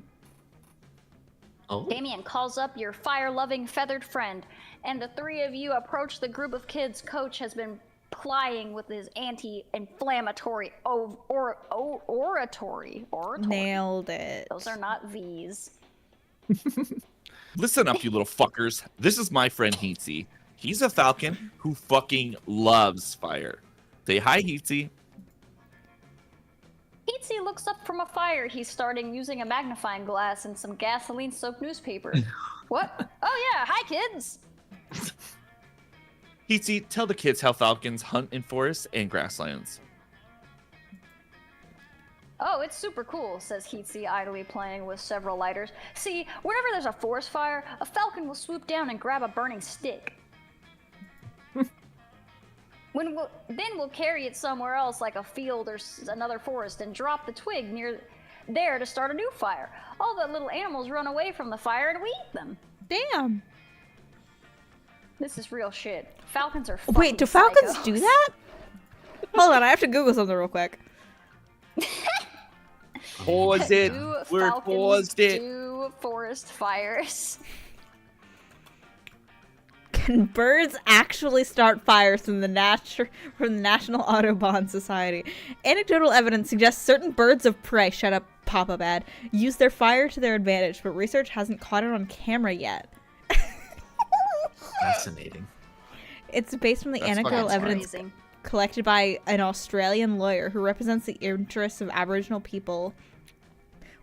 Oh, Damien calls up your fire-loving feathered friend, and the three of you approach the group of kids Coach has been plying with his anti-inflammatory oratory. Nailed it. Those are not V's. Listen up, you little fuckers. This is my friend Heatsy. He's a falcon who fucking loves fire. Say hi, Heatsy. Heatsy looks up from a fire he's starting using a magnifying glass and some gasoline-soaked newspaper. What? Oh yeah, hi kids! Heatsy, tell the kids how falcons hunt in forests and grasslands. Oh, it's super cool, says Heatsy, idly playing with several lighters. See, whenever there's a forest fire, a falcon will swoop down and grab a burning stick. Then we'll carry it somewhere else, like a field or another forest, and drop the twig near there to start a new fire. All the little animals run away from the fire and we eat them. Damn. This is real shit. Falcons are Wait, do fucking falcons psychos. do that? Hold on, I have to Google something real quick. Pause it. Do We're falcons paused it. do forest fires? Can birds actually start fires from the National Audubon Society? Anecdotal evidence suggests certain birds of prey, shut up, pop-up ad, use their fire to their advantage, but research hasn't caught it on camera yet. fascinating. It's based on the That's anecdotal fucking evidence Amazing. collected by an Australian lawyer who represents the interests of Aboriginal people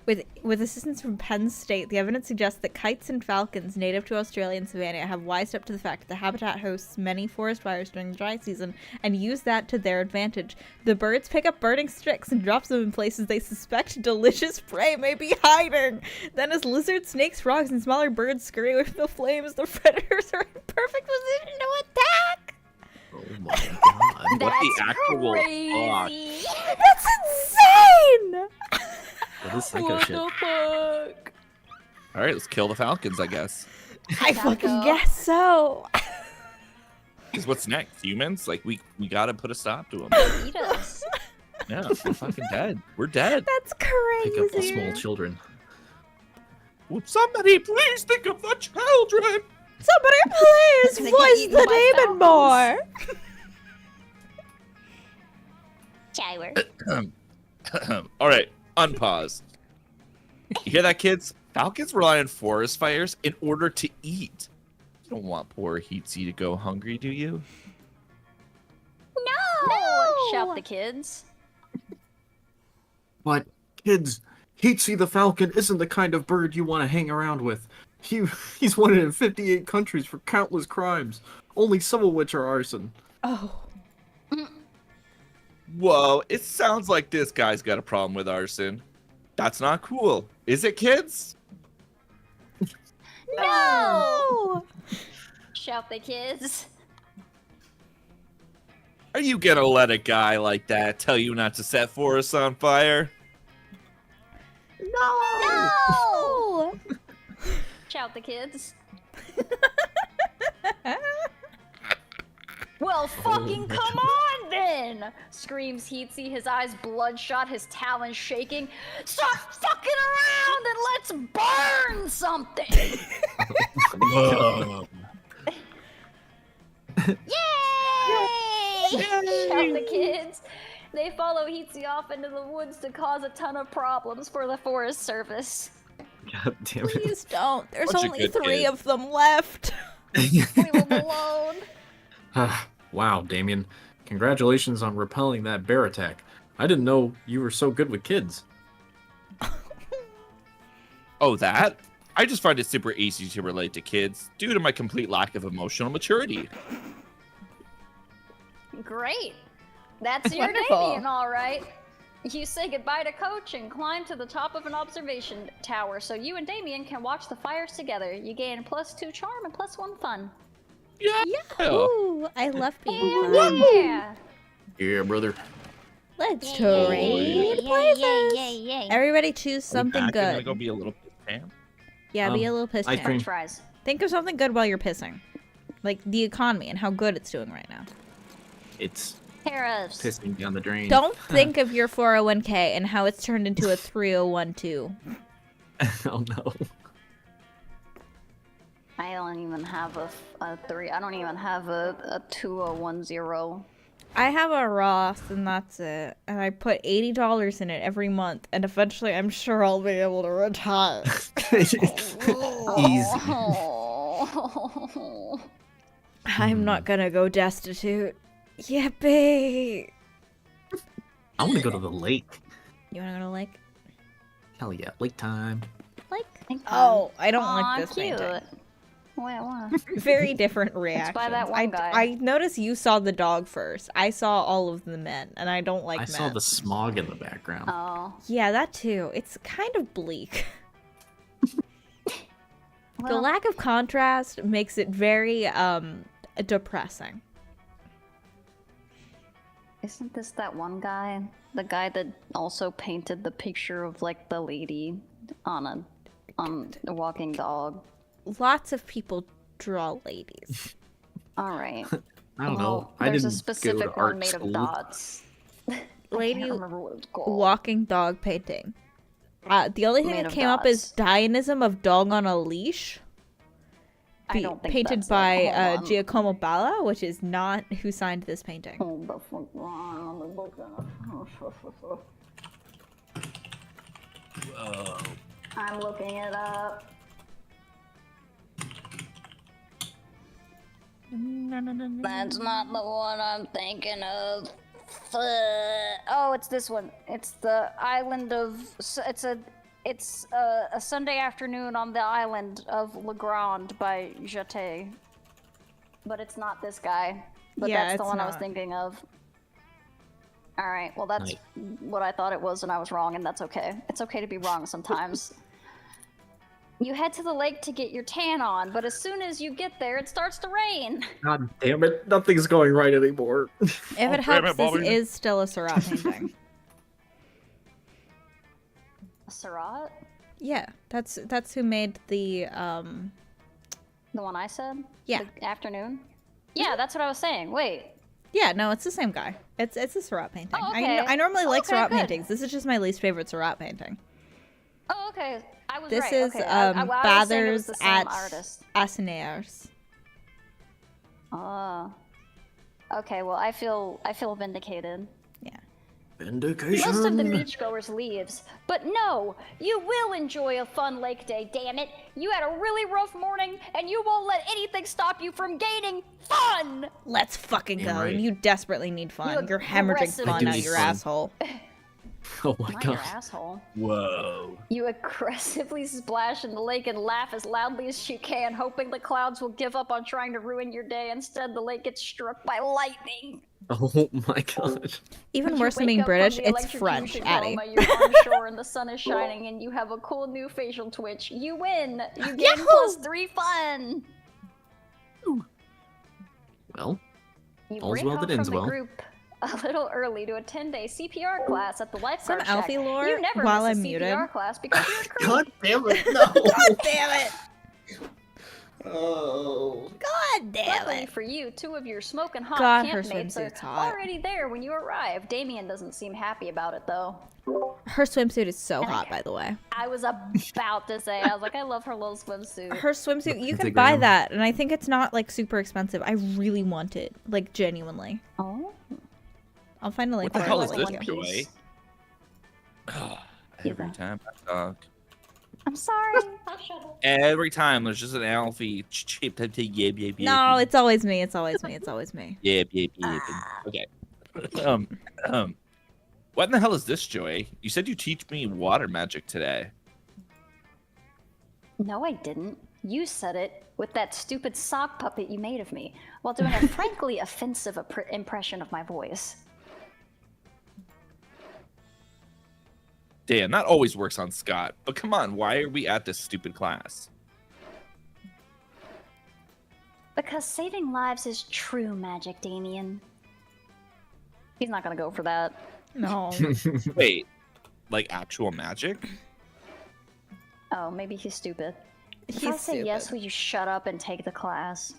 With assistance from Penn State, the evidence suggests that kites and falcons native to Australian savanna have wised up to the fact that the habitat hosts many forest fires during the dry season and use that to their advantage. The birds pick up burning sticks and drop them in places they suspect delicious prey may be hiding. Then as lizards, snakes, frogs, and smaller birds scurry away from the flames, the predators are in perfect position to attack. Oh my god. What the actual fuck? crazy. That's insane! What is psycho shit? fuck? All right, let's kill the falcons, I guess. I fucking guess so. 'Cause what's next? Humans? Like we gotta put a stop to them. Eat us. Yeah, we're fucking dead. We're dead. That's crazy. Pick up the small children. Would somebody please think of the children? Somebody please They get voice eaten the by demon more. Shower. All right, unpause. You hear that, kids? Falcons rely on forest fires in order to eat. You don't want poor Heatsy to go hungry, do you? No! Shout the kids. But, kids, Heatsy the Falcon isn't the kind of bird you want to hang around with. He's wanted in 58 countries for countless crimes, only some of which are arson. Oh. Whoa, it sounds like this guy's got a problem with arson. That's not cool. Is it, kids? No! Shout the kids. Are you gonna let a guy like that tell you not to set forests on fire? No! Shout the kids. Well, fucking come on then! Screams Heatsy, his eyes bloodshot, his talons shaking. Stop fucking around and let's burn something! Yay! Shout the kids. They follow Heatsy off into the woods to cause a ton of problems for the Forest Service. God damn it. Please don't. There's Bunch of only good 3 kids. of them left. Leave them alone. Wow, Damien. Congratulations on repelling that bear attack. I didn't know you were so good with kids. Oh, that? I just find it super easy to relate to kids due to my complete lack of emotional maturity. Great. That's your Wonderful. Damien, all right. You say goodbye to Coach and climb to the top of an observation tower so you and Damien can watch the fires together. You gain +2 charm and +1 fun. Yeah. Ooh, I love being Yeah. fun. Yeah. Yeah, brother. Let's Yay, trade places. yay. Everybody choose something I'm gonna good. go be a little piss pan. Yeah, be a little pissed. ice off. cream. French fries. Think of something good while you're pissing. Like the economy and how good it's doing right now. It's Tariffs. pissing down the drain. Don't think of your 401k and how it's turned into a 3012. Oh no. I don't even have a 3. I don't even have a 2010. I have a Roth and that's it. And I put $80 in it every month. And eventually I'm sure I'll be able to retire. Easy. Oh. I'm not gonna go destitute. Yippee! I want to go to the lake. You wanna go to lake? Hell yeah, lake time. Like? Think Oh, I don't Aw, like this cute. painting. Wait, what? Very different reactions. by that one guy. I noticed you saw the dog first. I saw all of the men, and I don't like I men. saw the smog in the background. Oh. Yeah, that too. It's kind of bleak. The Well, lack of contrast makes it very depressing. isn't this that one guy? The guy that also painted the picture of like the lady on a walking dog. Lots of people draw ladies. All right. I don't know. Well, I there's didn't a specific go to one art made school. of dots. I Lady can't remember what it's called. walking dog painting. The only thing Made that of came up is dots. Dionism of Dog on a Leash. I don't think painted that's by it. Hold on. Giacomo Balla, which is not who signed this painting. Hold the fuck on. Let me look it up. Whoa. I'm looking it up. That's not the one I'm thinking of. Oh, it's this one. It's the island of. It's a It's a Sunday afternoon on the island of Legrand by Jeté. But it's not this guy. But Yeah, that's the it's one I was not. thinking of. Alright, well that's Nice. what I thought it was and I was wrong, and that's okay. It's okay to be wrong sometimes. You head to the lake to get your tan on, but as soon as you get there, it starts to rain. God damn it! Nothing's going right anymore. If Oh, it damn helps, it, this Bobby. is still a Seurat painting. Surratt? Yeah, that's who made the The one I said? Yeah. The afternoon? Yeah, that's what I was saying. Wait. Yeah, no, it's the same guy. It's a Seurat painting. Oh, okay. I normally like Okay, Seurat good. paintings. This is just my least favorite Seurat painting. Oh, okay. I was This right. is okay. I was saying it was Bathers the same at artist. Asinares. Oh. Okay, well I feel vindicated. Vindication. Most of the beachgoers leaves, but no, you will enjoy a fun lake day, damn it! You had a really rough morning, and you won't let anything stop you from gaining fun! Let's fucking go. Damn right. You desperately need fun. You You're hemorrhaging aggressive fun do out need your fun. asshole. Oh my Not your god. asshole. Whoa. You aggressively splash in the lake and laugh as loudly as you can, hoping the clouds will give up on trying to ruin your day. Instead, the lake gets struck by lightning. Oh my god. Even You worse than wake being up from British, the it's French, electrocution Addie. coma, you're on shore and the sun is shining, and you have a cool new facial twitch. You win. You gain Yahoo! +3 fun. Well, You All's break well off that ends from the well. group a little early to attend a CPR class at the lifeguard Some shack. Alfie lore You never while miss I'm a muted. CPR class because you're a creep. god damn it! No. God damn it! Oh. God damn Luckily it! for you, 2 of your smoking hot God, her campmates are swimsuit's hot. already there when you arrive. Damien doesn't seem happy about it though. Her swimsuit is so hot, by the way. I was about to say, I was like, I love her little swimsuit. Her swimsuit, you It's can a buy gram. that, and I think it's not like super expensive. I really want it, like genuinely. Oh, I'll find a link What the for hell it. is like this, One Joy? Piece. Every time I talk. I'm sorry. I'll shut up. Every time there's just an Alfie chip to yip yip yip. No, it's always me. It's always me. It's always me. yip yip yip. Okay. What in the hell is this, Joy? You said you teach me water magic today. No, I didn't. You said it with that stupid sock puppet you made of me while doing a frankly offensive impression of my voice. Damn, that always works on Scott. But come on, why are we at this stupid class? Because saving lives is true magic, Damien. He's not gonna go for that. No. Wait, like actual magic? Oh, maybe he's stupid. If He's I say yes, stupid. will you shut up and take the class?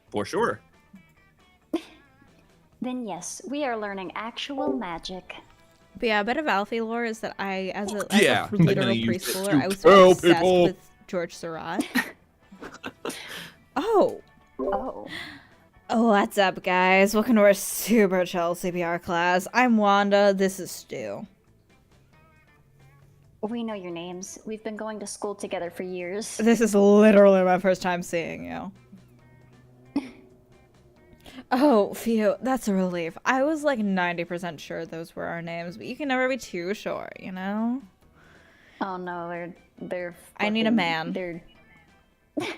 For sure. Then yes, we are learning actual magic. But yeah, a bit of Alfie lore is that I, as a Yeah, I know literal you used it preschooler, to I was tell obsessed people. with George Seurat. Oh. Oh. What's up, guys? Welcome to our super chill CPR class. I'm Wanda. This is Stu. We know your names. We've been going to school together for years. This is literally my first time seeing you. Oh, phew. That's a relief. I was like 90% sure those were our names, but you can never be too sure, you know? Oh no, they're I need a fucking- man. They're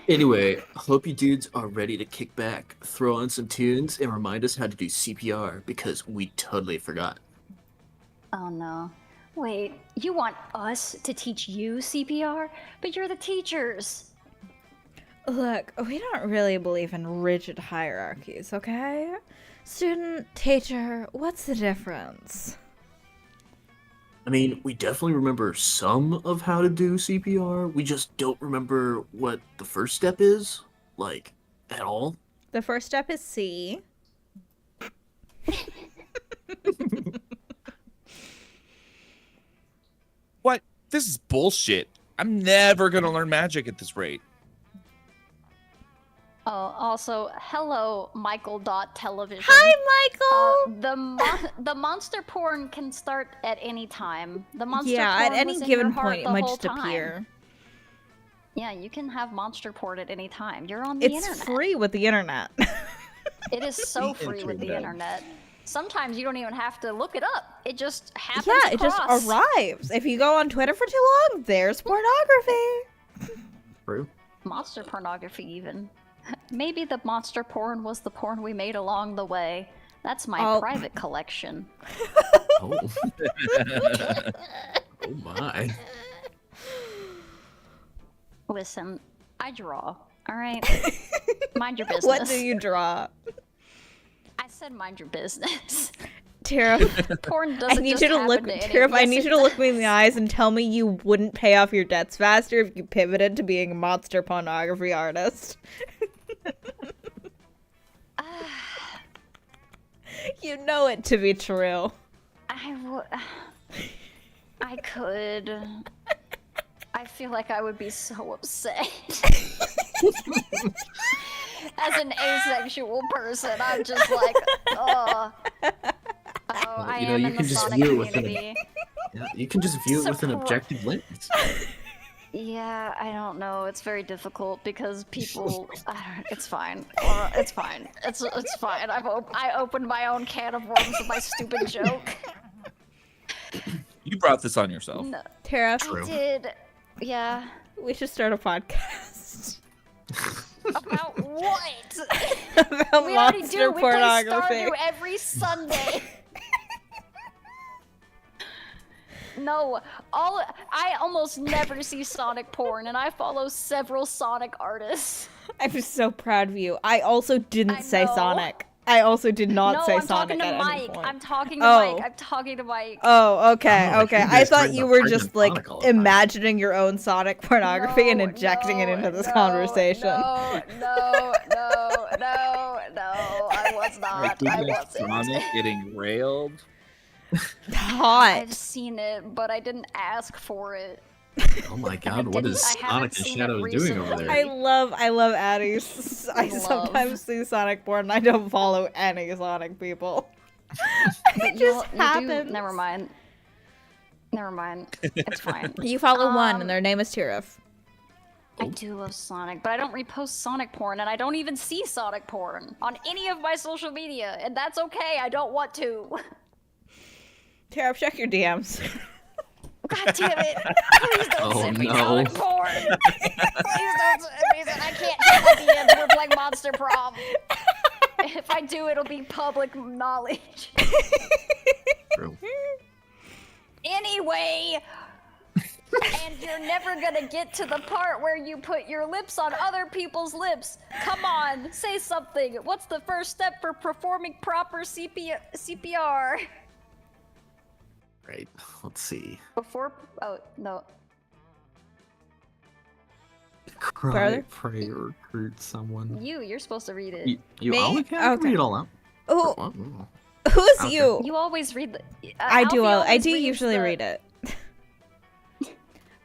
Anyway, hope you dudes are ready to kick back, throw on some tunes, and remind us how to do CPR because we totally forgot. Oh no. Wait, you want us to teach you CPR? But you're the teachers. Look, we don't really believe in rigid hierarchies, okay? Student, teacher, what's the difference? I mean, we definitely remember some of how to do CPR. We just don't remember what the first step is, like, at all. The first step is C. What? This is bullshit. I'm never gonna learn magic at this rate. Oh, also, hello, Michael.television. Hi, Michael! The monster porn can start at any time. The monster Yeah, porn at any was in given your heart point, it the might whole just time. appear. Yeah, you can have monster porn at any time. You're on the It's internet. free with the internet. It is so The free with the internet. internet. Sometimes you don't even have to look it up. It just happens. Yeah, it just across. arrives. If you go on Twitter for too long, there's pornography. True. Monster pornography, even. Maybe the monster porn was the porn we made along the way. That's my Oh. private collection. Oh. Oh my. Listen, I draw. All right, mind your business. What do you draw? I said mind your business. Tara, Porn I doesn't need just you to happen look. to Tara, I yes, need it you to look me in the does. eyes and tell me you wouldn't pay off your debts faster if you pivoted to being a monster pornography artist. You know it to be true. I could. I feel like I would be so upset. As an asexual person, I'm just like, oh. Oh, I you know, am you in the can just Sonic view it with an- community. Yeah, you can just view it with an Support. objective lens. Yeah, I don't know. It's very difficult because people. It's fine. It's fine. It's fine. I opened my own can of worms with my stupid joke. You brought this on yourself. No, Tara, True. I did. Yeah. we should start a podcast About what? about We already monster do. We play pornography. Stardew every Sunday. No, I almost never see Sonic porn, and I follow several Sonic artists. I'm so proud of you. I also didn't I say know. Sonic. I also did not No, say I'm Sonic talking to at any Mike. point. I'm talking to Oh. Mike. I'm talking to Mike. Oh, okay, Oh, okay. you I guys thought bring you up were Pregnant just like Sonic all the time. imagining your own Sonic pornography and injecting it into this conversation. No, I was not. I wasn't. Sonic getting railed. Hot. I've seen it, but I didn't ask for it. Oh my god, what is I haven't Sonic and seen it Shadows doing over recently. there? I love Addie's. I Love. sometimes see Sonic porn and I don't follow any Sonic people. It just happens. Never mind. It's fine. You follow one Um, and their name is Tirif. I do love Sonic, but I don't repost Sonic porn, and I don't even see Sonic porn on any of my social media, and that's okay. I don't want to. Tirif, check your DMs. God damn it! Please don't Oh, send me no. Sonic porn. Please don't send me. I can't check my DMs. We're playing Monster Prom. If I do, it'll be public knowledge. True. Anyway. And you're never gonna get to the part where you put your lips on other people's lips. Come on, say something. What's the first step for performing proper CPR? Right. Let's see. Before, oh no, Cry, Brother? pray, recruit someone. you're supposed to read it. You Me? oh, okay, I can Okay. read it all out. Who, Oh, who's Okay. you? You always read the. I do. Alfie I always do reads usually the- read it.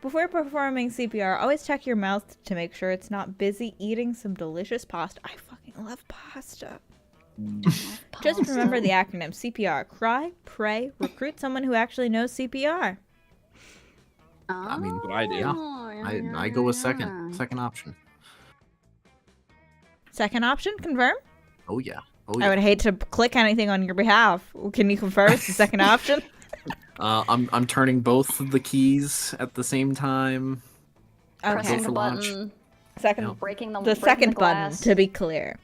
Before performing CPR, always check your mouth to make sure it's not busy eating some delicious pasta. I fucking love pasta. Just remember the acronym CPR: cry, pray, recruit someone who actually knows CPR. I mean, what I do. Yeah. I go with second option. Second option, confirm. Oh yeah. Oh I yeah. would hate to click anything on your behalf. Can you confirm it's the second option? I'm turning both of the keys at the same time. Pressing Okay. the for launch. button, Second, Yeah. breaking the the breaking second the button, glass. to be clear.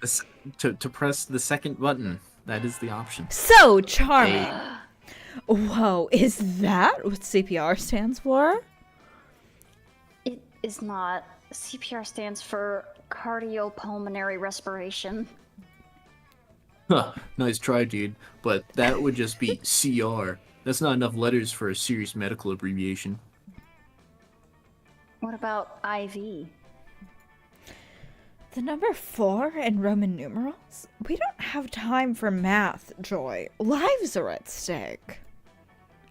To press the second button. That is the option. So charming. Whoa, is that what CPR stands for? It is not. CPR stands for cardiopulmonary respiration. Huh, nice try, dude. But that would just be CR. That's not enough letters for a serious medical abbreviation. What about IV? The number 4 in Roman numerals? We don't have time for math, Joy. Lives are at stake.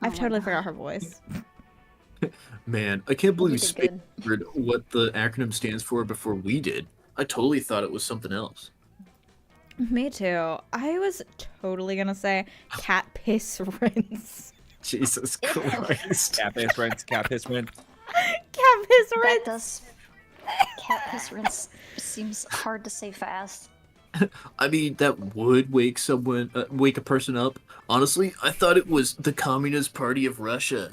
I've totally forgot her voice. Man, I can't believe did Space good. remembered what the acronym stands for before we did. I totally thought it was something else. Me too. I was totally gonna say cat piss rinse. Jesus Christ. Cat piss rinse, cat piss rinse. Cat piss That rinse. does. Cat piss rinse seems hard to say fast. I mean, that would wake a person up. Honestly, I thought it was the Communist Party of Russia.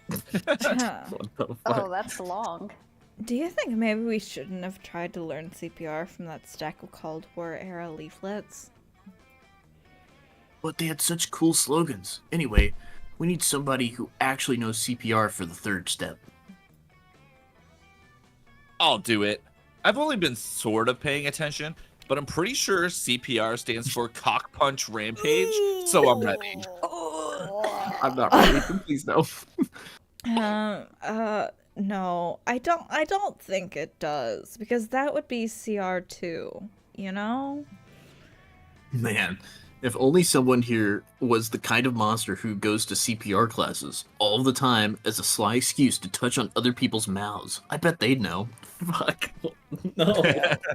Huh. What the fuck? Oh, that's long. Do you think maybe we shouldn't have tried to learn CPR from that stack of Cold War era leaflets? But they had such cool slogans. Anyway, we need somebody who actually knows CPR for the third step. I'll do it. I've only been sort of paying attention, but I'm pretty sure CPR stands for Cock Punch Rampage, so I'm ready. I'm not ready. Please no. No, I don't think it does, because that would be CR2, you know? Man, if only someone here was the kind of monster who goes to CPR classes all the time as a sly excuse to touch on other people's mouths. I bet they'd know. Fuck. No.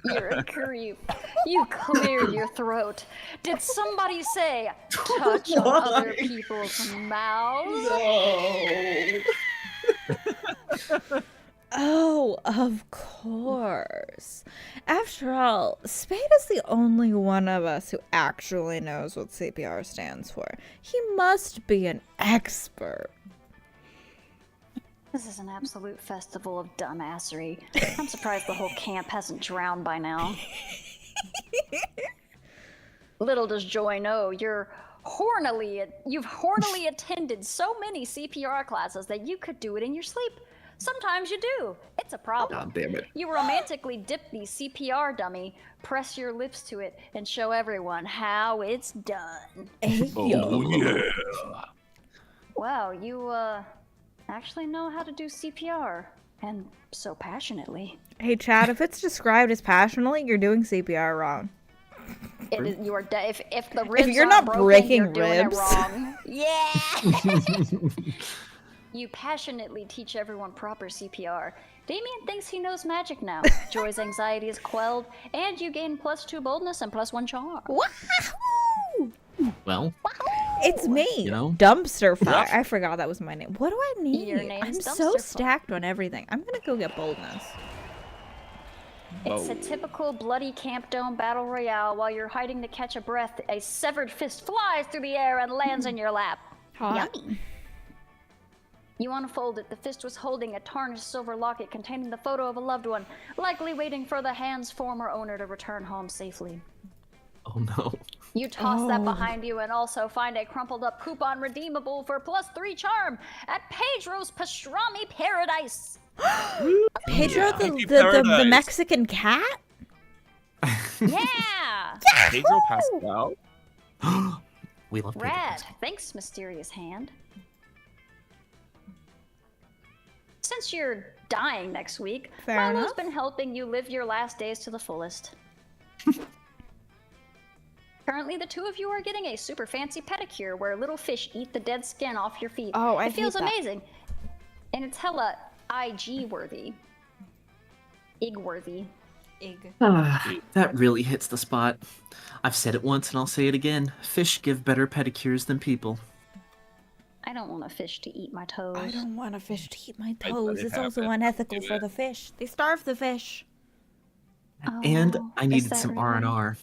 You're a creep. You cleared your throat. Did somebody say touch on other people's mouths? Oh, of course. After all, Spade is the only one of us who actually knows what CPR stands for. He must be an expert. This is an absolute festival of dumbassery. I'm surprised the whole camp hasn't drowned by now. Little does Joy know you've hornily attended so many CPR classes that you could do it in your sleep. Sometimes you do. It's a problem. God damn it. You romantically dip the CPR dummy, press your lips to it, and show everyone how it's done. Oh, yeah. Wow, you, actually know how to do CPR. And so passionately. Hey, Chad, if it's described as passionately, you're doing CPR wrong. It is, you are if the ribs you're aren't not broken, breaking you're doing ribs. it wrong. Yeah! You passionately teach everyone proper CPR. Damien thinks he knows magic now. Joy's anxiety is quelled, and you gain +2 boldness and +1 charm. Wahoo! Well, It's me, You know? Dumpster Fire. Yeah. I forgot that was my name. What do I need? Your name's I'm Dumpster so Fire. stacked on everything. I'm gonna go get boldness. It's a Oh. typical bloody Camp Dome battle royale. While you're hiding to catch a breath, a severed fist flies through the air and lands in your lap. Hot. Yummy. You unfold it. The fist was holding a tarnished silver locket containing the photo of a loved one, likely waiting for the hand's former owner to return home safely. oh no. You toss that behind you and also find a crumpled up coupon redeemable for +3 charm at Pedro's Pastrami Paradise. Pedro, Thank you, the Paradise. Mexican cat? Yeah! Pedro Pascal? We love Pedro Rad. Pascal. Thanks, mysterious hand. Since you're dying next week, Fair Marlo's enough. been helping you live your last days to the fullest. Currently, the two of you are getting a super fancy pedicure where little fish eat the dead skin off your feet. Oh, I It feels hate that. amazing. And it's hella IG worthy. Ig worthy. That really hits the spot. I've said it once and I'll say it again. Fish give better pedicures than people. I don't want a fish to eat my toes. I don't want a fish to eat my I let toes. it It's also happen. unethical Do for it. the fish. They starve the fish. And Oh, I is needed that some really? R&R.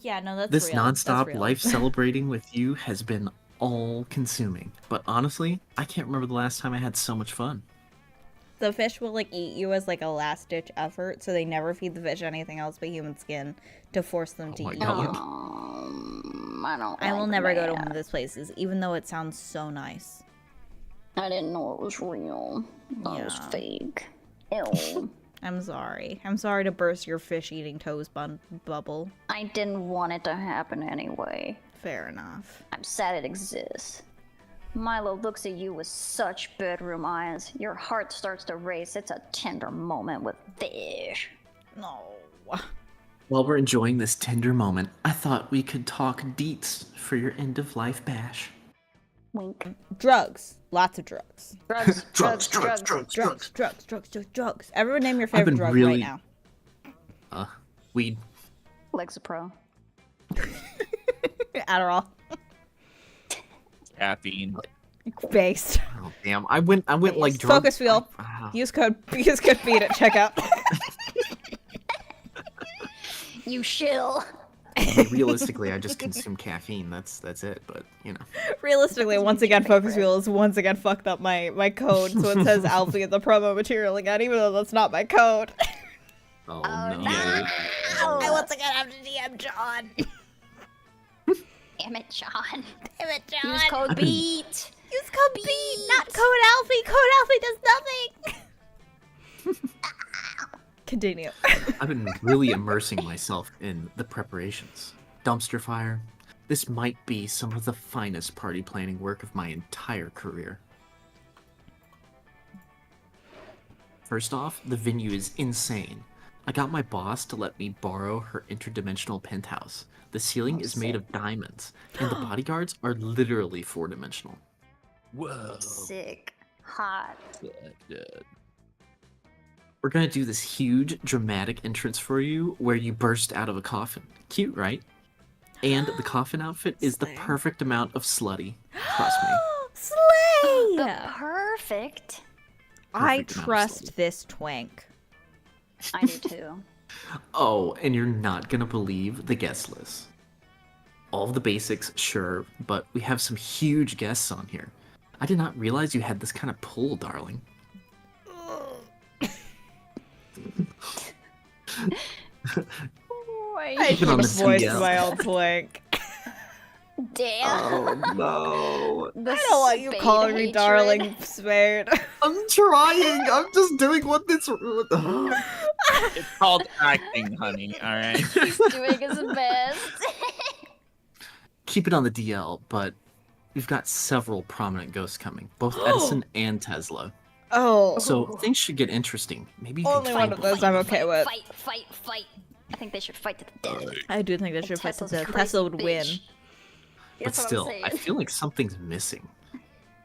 Yeah, no, that's This real. That's nonstop real. life celebrating with you has been all-consuming. But honestly, I can't remember the last time I had so much fun. The fish will like eat you as like a last ditch effort, so they never feed the fish anything else but human skin to force them to my eat God. you. I don't. I will like never go to that. one of those places, even though it sounds so nice. I didn't know it was real. That was Yeah. fake. Ew. I'm sorry. I'm sorry to burst your fish-eating toes bubble. I didn't want it to happen anyway. Fair enough. I'm sad it exists. Milo looks at you with such bedroom eyes. Your heart starts to race. It's a tender moment with fish. No. While we're enjoying this tender moment, I thought we could talk deets for your end-of-life bash. Wink. Drugs. Lots of drugs. Drugs. Drugs, drugs, drugs, Drugs, drugs, drugs, drugs, drugs. Everyone name your I've favorite been drug really- right now. Weed. Lexapro. Adderall. Caffeine. Based. Oh damn! I went like drunk. Focus wheel. Ah. Use code beat at checkout. You shill. I mean, realistically, I just consume caffeine. That's it. But you know, Realistically, once again, Focus Wheel has once again fucked up my code, so it says Alfie in the promo material again, even though that's not my code. oh, Oh, no. no. I once again have to DM John. Damn it, John. Damn it, John. Use code BEAT. Use code B, not code Alfie. Code Alfie does nothing. Continue. I've been really immersing myself in the preparations. Dumpster fire. This might be some of the finest party planning work of my entire career. First off, the venue is insane. I got my boss to let me borrow her interdimensional penthouse. The ceiling is made of diamonds, and the bodyguards are literally four-dimensional. Whoa. Sick. Hot. Good. We're gonna do this huge, dramatic entrance for you where you burst out of a coffin. Cute, right? And the coffin outfit is the Slay. perfect amount of slutty. Trust me. Slay! The perfect. I Perfect amount of trust slutty. this twink. I do too. Oh, and you're not gonna believe the guest list. All of the basics, sure, but we have some huge guests on here. I did not realize you had this kind of pull, darling. I Keep it on the voiced TL. my own twink. Damn. no. The I don't want you spade calling me hatred. darling, Spade. I'm trying. I'm just doing what this. It's called acting, honey. All right. He's doing his best. Keep it on the DL, but we've got several prominent ghosts coming, both Edison and Tesla. Oh, So things should get interesting. Maybe you only can one find of those I'm okay with. Fight. I think they should fight to the death. I do think they should fight to Tesla's death. crazy Tesla would bitch. win. But That's what I'm still, saying. I feel like something's missing.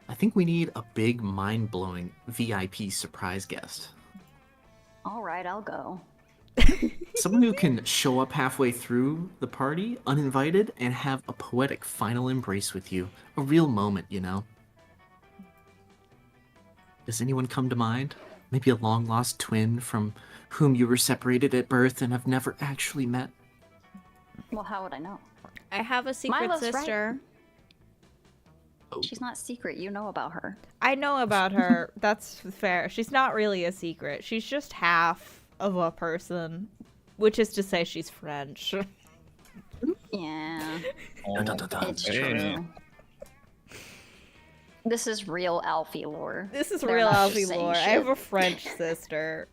I think we need a big, mind-blowing VIP surprise guest. All right, I'll go. Someone who can show up halfway through the party, uninvited, and have a poetic final embrace with you. A real moment, you know? Does anyone come to mind? Maybe a long-lost twin from whom you were separated at birth and have never actually met? Well, how would I know? I have a secret Milo's right. sister. She's not secret. You know about her. I know about her. That's fair. She's not really a secret. She's just half of a person, which is to say she's French. Yeah, Dun, dun, dun, dun. it's Hey. true. This is real Alfie lore. This is They're real not just Alfie saying lore. I shit. have a French sister.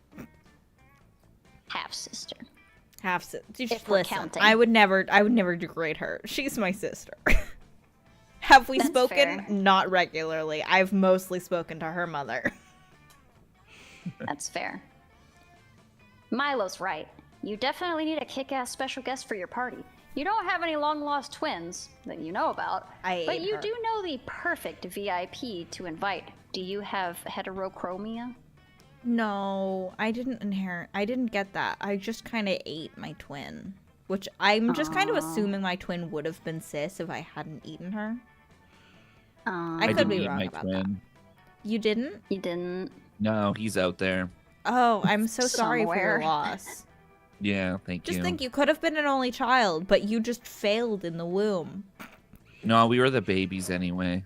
Half sister. Half sister. If we're Listen, counting. I would never degrade her. She's my sister. Have we That's spoken? fair. Not regularly. I've mostly spoken to her mother. That's fair. Milo's right. You definitely need a kick-ass special guest for your party. You don't have any long-lost twins that you know about, I but ate you her. do know the perfect VIP to invite. Do you have heterochromia? No, I didn't inherit. I didn't get that. I just kind of ate my twin, which I'm just kind of Aw. assuming my twin would have been cis if I hadn't eaten her. I I could didn't be eat wrong my about twin. You didn't? You didn't. No, he's out there. Oh, I'm so sorry for your Somewhere. loss. Yeah, thank Just you. think you could have been an only child, but you just failed in the womb. No, we were the babies anyway.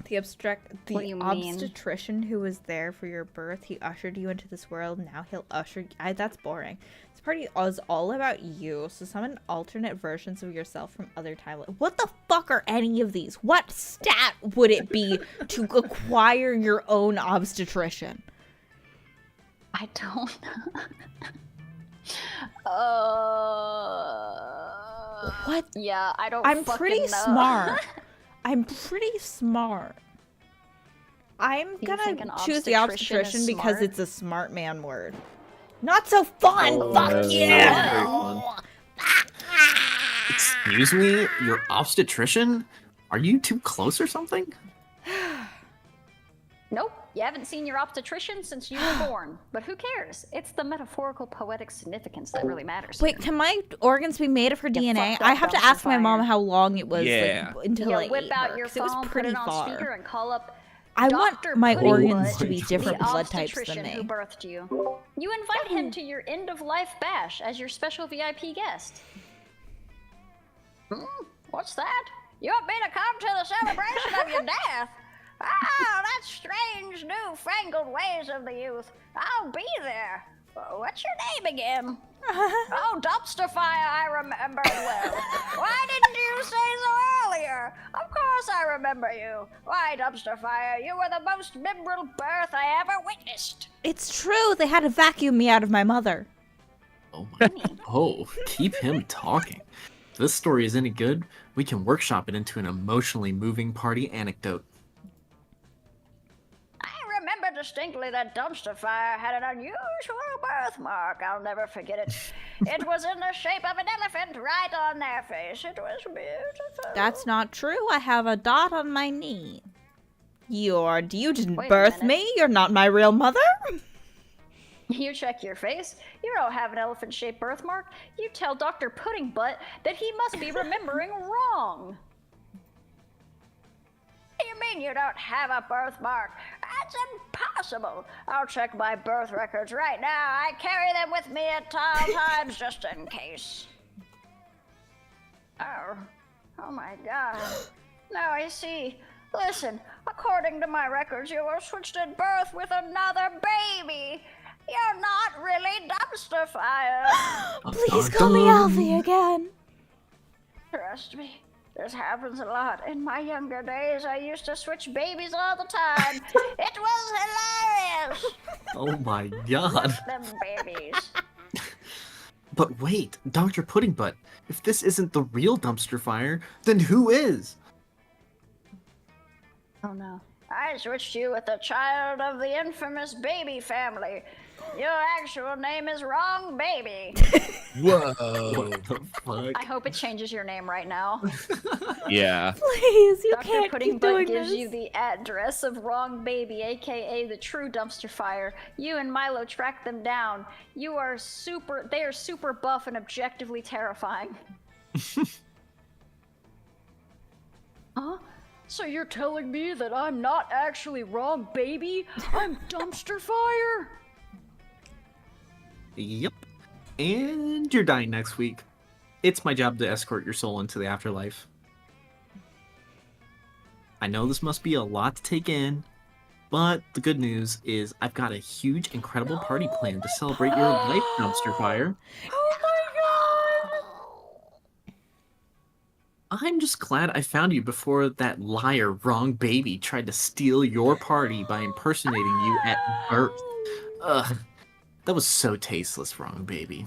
The What do you mean? obstetrician who was there for your birth, he ushered you into this world. Now he'll usher. That's boring. This party is all about you. So summon alternate versions of yourself from other timelines. What the fuck are any of these? What stat would it be to acquire your own obstetrician? I don't. What? Yeah, I don't. I'm fucking pretty know. smart. I'm pretty smart. I'm You gonna think an choose the obstetrician is obstetrician because smart? it's a smart man word. Not so fun. Oh, Fuck that's you. not very Excuse me? Your obstetrician? Are you too close or something? Nope, you haven't seen your obstetrician since you were born. But who cares? It's the metaphorical, poetic significance that really matters. Wait, can my organs be made of her You DNA? fucked I up, have to dumpster ask my mom fire. how long it was Yeah. like, until you I whip ate out her, your 'cause it was phone, put pretty it on far. speaker, and call up I want Dr. my Pudding organs Butt, to be the different the blood types than obstetrician who me. birthed you. You invite him to your end-of-life bash as your special VIP guest. What's that? You want me to come to the celebration of your death? Oh, that's strange, newfangled ways of the youth. I'll be there. What's your name again? Oh, Dumpster Fire, I remembered well. Why didn't you say so earlier? Of course I remember you. Why, Dumpster Fire, you were the most memorable birth I ever witnessed. It's true. They had to vacuum me out of my mother. Oh my. Oh, keep him talking. If this story is any good, we can workshop it into an emotionally moving party anecdote. I remember distinctly that Dumpster Fire had an unusual birthmark. I'll never forget it. It was in the shape of an elephant right on their face. It was beautiful. That's not true. I have a dot on my knee. You didn't Wait a birth minute. me. You're not my real mother. You check your face. You don't have an elephant-shaped birthmark. You tell Dr. Pudding Butt that he must be remembering wrong. You mean you don't have a birthmark? That's impossible. I'll check my birth records right now. I carry them with me at all times just in case. Oh my God. Now I see. Listen, according to my records, you were switched at birth with another baby. You're not really Dumpster Fire. Please call me Alfie again. Trust me, this happens a lot. In my younger days, I used to switch babies all the time. It was hilarious. Oh my god. Them babies. But wait, Dr. Pudding Butt, if this isn't the real Dumpster Fire, then who is? Oh no. I switched you with a child of the infamous Baby family. Your actual name is Wrong Baby. Whoa. What the fuck? I hope it changes your name right now. Yeah. Please, you Dr. can't Pudding keep Butt doing gives this. you the address of Wrong Baby, aka the true Dumpster Fire. You and Milo track them down. They are super buff and objectively terrifying. Huh? So you're telling me that I'm not actually Wrong Baby? I'm Dumpster Fire? Yep. And you're dying next week. It's my job to escort your soul into the afterlife. I know this must be a lot to take in, but the good news is I've got a huge, incredible party planned to celebrate your life, Dumpster Fire. Oh my god! I'm just glad I found you before that liar, Wrong Baby, tried to steal your party by impersonating you at birth. Ugh. That was so tasteless, Wrong Baby.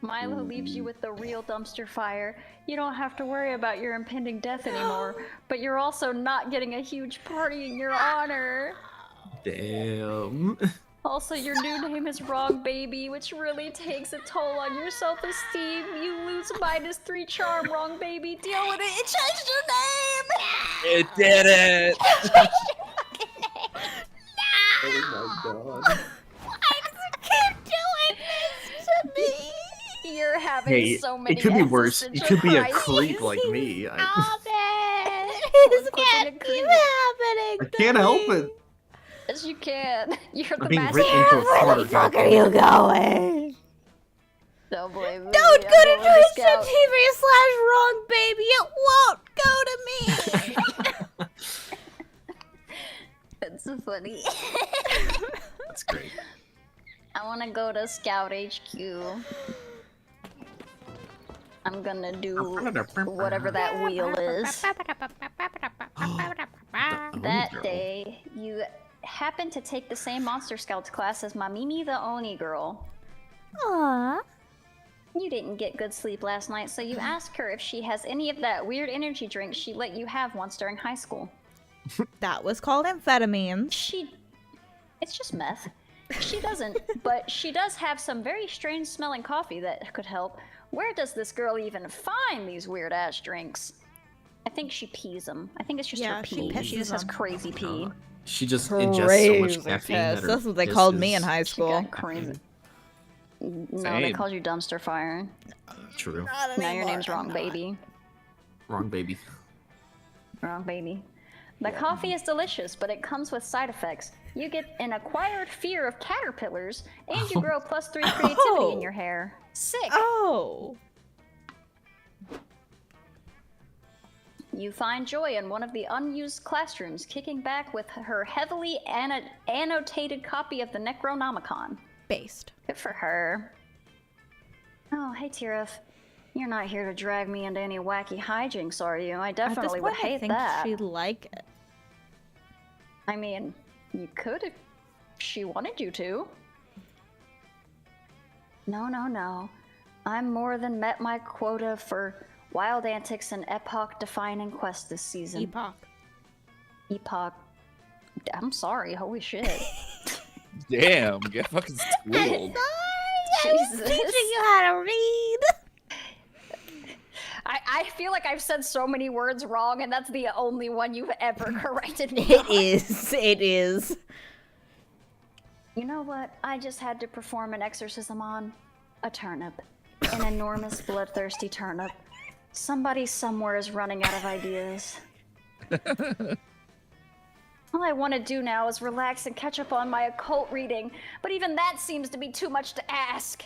Milo leaves you with the real Dumpster Fire. You don't have to worry about your impending death anymore, but you're also not getting a huge party in your honor. Damn. Also, your new name is Wrong Baby, which really takes a toll on your self-esteem. You lose -3 charm, Wrong Baby. Deal with it. It changed your name! It did it. Oh my god. Keep doing this to me. You're having Hey, so many it could be worse. You existential could be a crises. creep like me. Stop it. This Quit being a can't keep creep. happening. I can't help it. Yes, you can. You're the I'm being master. written into a Where corner. the fuck are you going? Don't blame me. Don't I'm go to going to Scout. twitch.tv/wrong baby. It won't go to me. It's so funny. That's great. I want to go to Scout HQ. I'm gonna do whatever that wheel is. That day, you happen to take the same Monster Scouts class as Mamimi the Oni girl. Aww. You didn't get good sleep last night, so you ask her if she has any of that weird energy drink she let you have once during high school. That was called amphetamines. It's just meth. She doesn't, but she does have some very strange smelling coffee that could help. Where does this girl even find these weird ass drinks? I think she pees them. I think it's just Yeah, her she pee. pisses She just has them. crazy pee. She just ingests so much Crazy caffeine piss. that her That's what they piss called me is- in high She school. got crazy. No, they Same. called you Dumpster Fire. True. Now your name's Wrong Baby. Wrong Baby. Wrong Baby. The coffee is delicious, but it comes with side effects. You get an acquired fear of caterpillars, and you grow +3 creativity in your hair. Sick! Oh. You find Joy in one of the unused classrooms, kicking back with her heavily annotated copy of the Necronomicon. Based. Good for her. Oh, hey, Tirith. You're not here to drag me into any wacky hijinks, are you? I At this definitely would point, I hate think that. she'd like it. I mean, you could if she wanted you to. No. I'm more than met my quota for wild antics and epoch-defining quests this season. Epoch. I'm sorry, holy shit. Damn, get fucking schooled. Jesus. Teaching you how to read. I feel like I've said so many words wrong, and that's the only one you've ever corrected me It on. is. It is. You know what? I just had to perform an exorcism on a turnip. An enormous, bloodthirsty turnip. Somebody somewhere is running out of ideas. All I want to do now is relax and catch up on my occult reading, but even that seems to be too much to ask.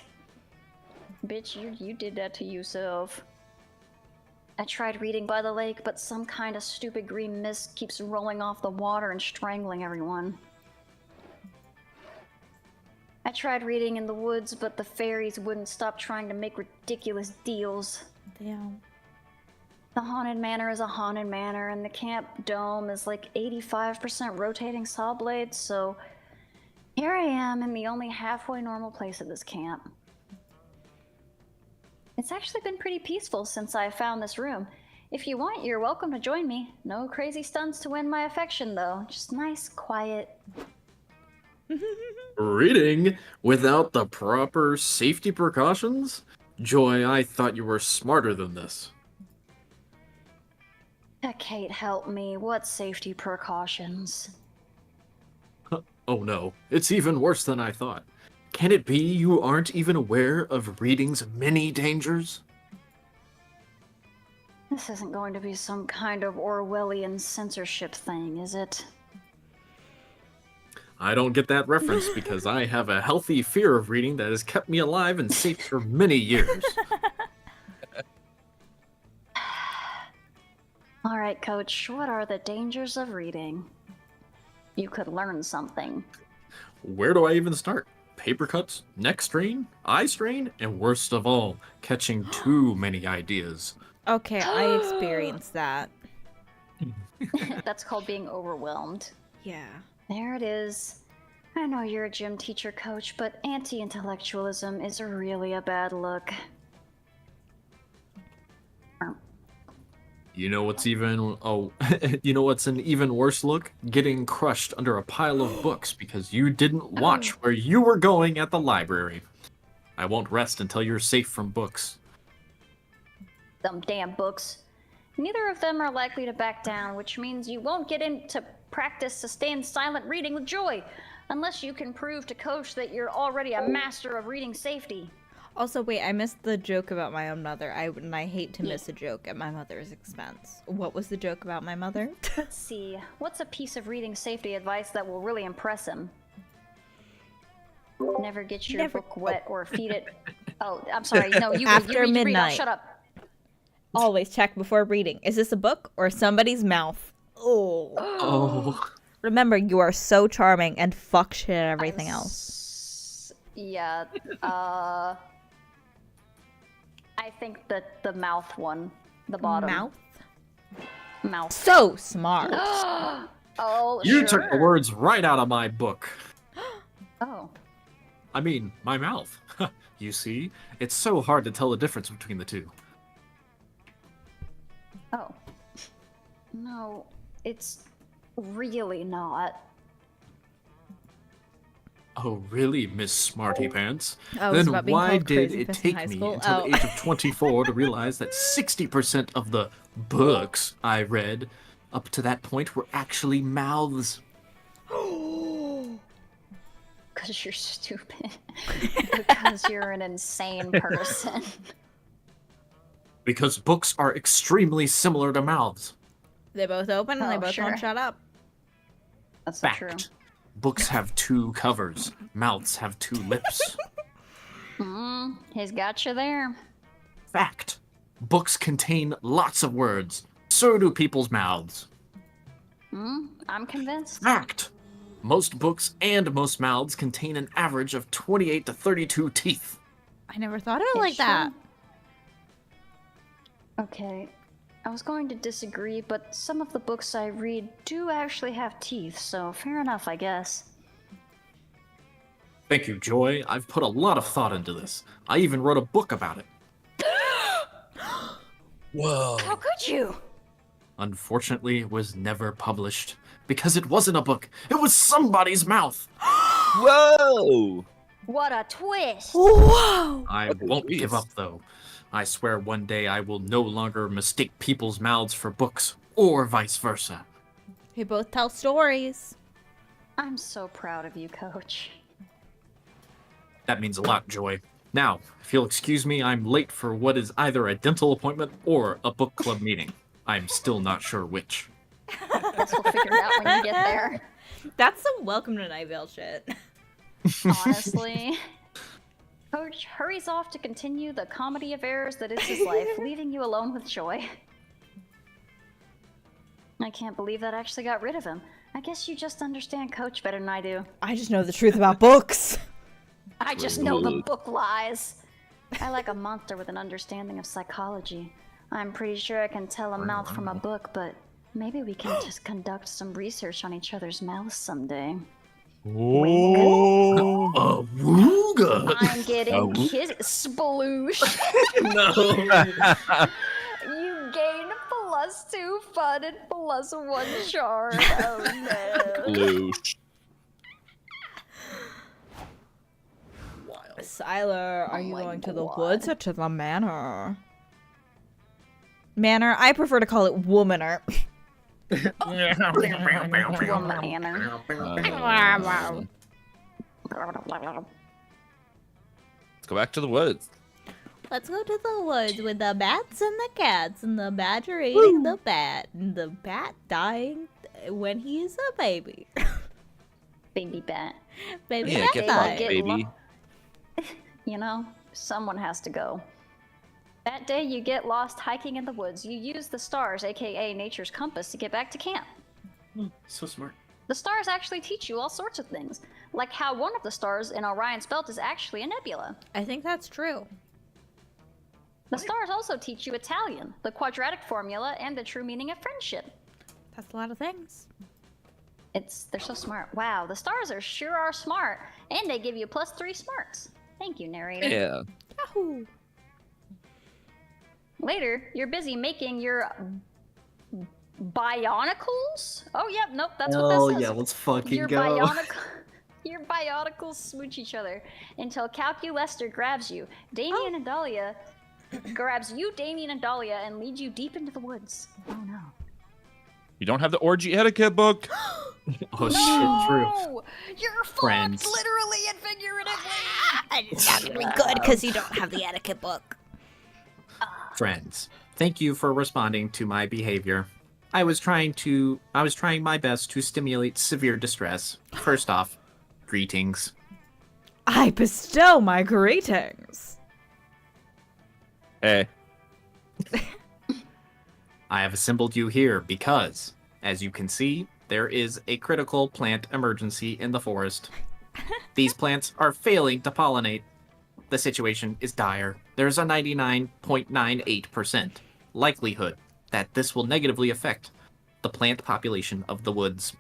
Bitch, you did that to yourself. I tried reading by the lake, but some kind of stupid green mist keeps rolling off the water and strangling everyone. I tried reading in the woods, but the fairies wouldn't stop trying to make ridiculous deals. Damn. The Haunted Manor is a haunted manor, and the camp dome is like 85% rotating saw blades, so here I am in the only halfway normal place at this camp. It's actually been pretty peaceful since I found this room. If you want, you're welcome to join me. No crazy stunts to win my affection, though. Just nice, quiet. Reading without the proper safety precautions? Joy, I thought you were smarter than this. Kate, help me. What safety precautions? Oh no, it's even worse than I thought. Can it be you aren't even aware of reading's many dangers? This isn't going to be some kind of Orwellian censorship thing, is it? I don't get that reference because I have a healthy fear of reading that has kept me alive and safe for many years. All right, Coach, what are the dangers of reading? You could learn something. Where do I even start? Paper cuts, neck strain, eye strain, and worst of all, catching too many ideas. Okay, I experienced that. That's called being overwhelmed. Yeah. There it is. I know you're a gym teacher, Coach, but anti-intellectualism is really a bad look. You know what's even you know what's an even worse look? Getting crushed under a pile of books because you didn't watch where you were going at the library. I won't rest until you're safe from books. Them damn books. Neither of them are likely to back down, which means you won't get into practice sustained silent reading with Joy, unless you can prove to Coach that you're already a master of reading safety. Also, wait, I missed the joke about my own mother. I hate to miss a joke at my mother's expense. What was the joke about my mother? Let's see, what's a piece of reading safety advice that will really impress him? Never get your book wet or feed it. Oh, I'm sorry. No, you After read, midnight. shut up. Always check before reading. Is this a book or somebody's mouth? Oh. Oh. Remember, you are so charming and fuck shit at everything else. Yeah, I think that the mouth one, the bottom. Mouth. So smart. Oh, You sure. took the words right out of my book. Oh. I mean, my mouth. You see, it's so hard to tell the difference between the two. Oh. No, it's really not. Oh, really, Miss Smarty Pants? Oh, it's Then about being why called did Crazy it Pants in take high me school? until Oh. the age of 24 to realize that 60% of the books I read up to that point were actually mouths? Because you're stupid. Because you're an insane person. Because books are extremely similar to mouths. They both open and they Oh, both sure. won't shut up. That's so true. Fact. Books have two covers. Mouths have two lips. He's got you there. Fact. Books contain lots of words. So do people's mouths. I'm convinced. Fact. Most books and most mouths contain an average of 28 to 32 teeth. I never thought of it It's like that. Okay, I was going to disagree, but some of the books I read do actually have teeth, so fair enough, I guess. Thank you, Joy. I've put a lot of thought into this. I even wrote a book about it. Whoa. How could you? Unfortunately, it was never published because it wasn't a book. It was somebody's mouth. Whoa. What a twist! Whoa! I won't give Jeez. up, though. I swear one day I will no longer mistake people's mouths for books, or vice versa. They both tell stories. I'm so proud of you, Coach. That means a lot, Joy. Now, if you'll excuse me, I'm late for what is either a dental appointment or a book club meeting. I'm still not sure which. Guess we'll figure it out when you get there. That's some welcome to Night Vale shit. Honestly. Coach hurries off to continue the comedy of errors that is his life, leaving you alone with Joy. I can't believe that actually got rid of him. I guess you just understand Coach better than I do. I just know the truth about books. I just know the book lies. I like a monster with an understanding of psychology. I'm pretty sure I can tell a mouth from a book, but maybe we can just conduct some research on each other's mouths someday. Awooga! I'm getting sploosh. No. You gain +2 fun and +1 charm. Oh no. Bloosh. Siler, are Oh you my going to the God. woods or to the manor? Manor? I prefer to call it womaner. Let's go back to the woods. Let's go to the woods with the bats and the cats and the badger eating the bat and the bat dying when he's a baby. Baby bat. Baby Yeah, bat get died. fucked, baby. You know, someone has to go. That day you get lost hiking in the woods. You use the stars, aka nature's compass, to get back to camp. So smart. The stars actually teach you all sorts of things, like how one of the stars in Orion's belt is actually a nebula. I think that's true. The stars also teach you Italian, the quadratic formula, and the true meaning of friendship. That's a lot of things. They're so smart. Wow, the stars sure are smart, and they give you +3 smarts. Thank you, narrator. Yeah. Yahoo! Later, you're busy making your bionicles? Oh, yep, nope, that's what Oh that says. yeah, let's fucking Your go. your bionicles smooch each other until Calculester grabs you. Damien and Dahlia grabs you, Damien and Dahlia, and leads you deep into the woods. Oh no. You don't have the orgy etiquette book? Oh shit, true. No! You're fucked, Friends. literally and figuratively! It's not gonna be good because you don't have the etiquette book. Friends, thank you for responding to my behavior. I was trying my best to stimulate severe distress. First off, greetings. I bestow my greetings. Hey. I have assembled you here because, as you can see, there is a critical plant emergency in the forest. These plants are failing to pollinate. The situation is dire. There's a 99.98% likelihood that this will negatively affect the plant population of the woods.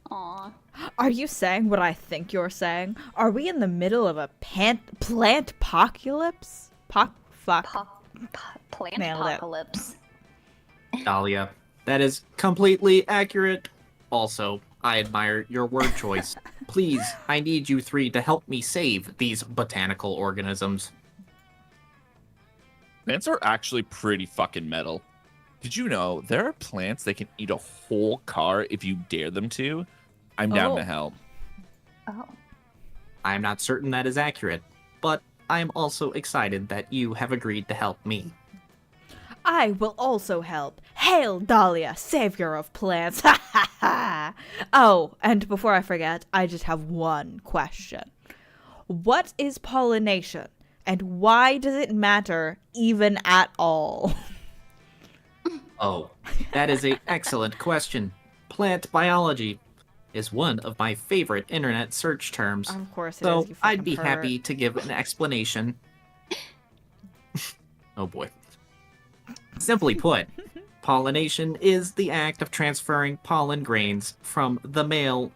Aw. Are you saying what I think you're saying? Are we in the middle of a plant apocalypse? Fuck. Plant Nailed it. apocalypse. Dahlia, that is completely accurate. Also, I admire your word choice. Please, I need you three to help me save these botanical organisms. Plants are actually pretty fucking metal. Did you know there are plants that can eat a whole car if you dare them to? I'm down Oh. to help. Oh. I am not certain that is accurate, but I am also excited that you have agreed to help me. I will also help. Hail Dahlia, savior of plants. Ha ha ha. Oh, and before I forget, I just have one question. What is pollination, and why does it matter even at all? Oh, that is an excellent question. Plant biology is one of my favorite internet search terms. Of course it So is, you I'd fucking be pervert. happy to give an explanation. Oh boy. Simply put, pollination is the act of transferring pollen grains from the male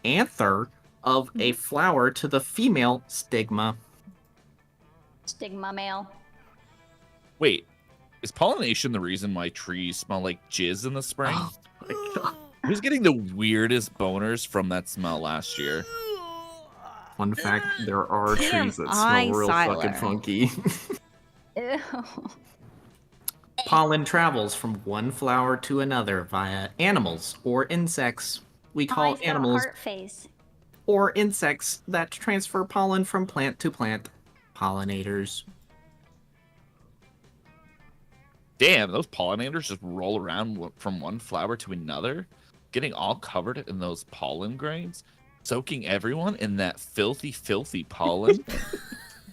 anther of a flower to the female stigma. Stigma male. Wait, is pollination the reason why trees smell like jizz in the spring? Oh my god. Who's getting the weirdest boners from that smell last year? Fun fact, there are Damn, trees that I, smell real fucking Siler. funky. Ew. Pollen travels from one flower to another via animals or insects. We call Eyes got animals heart face. or insects that transfer pollen from plant to plant pollinators. Damn, those pollinators just roll around from one flower to another, getting all covered in those pollen grains, soaking everyone in that filthy, filthy pollen.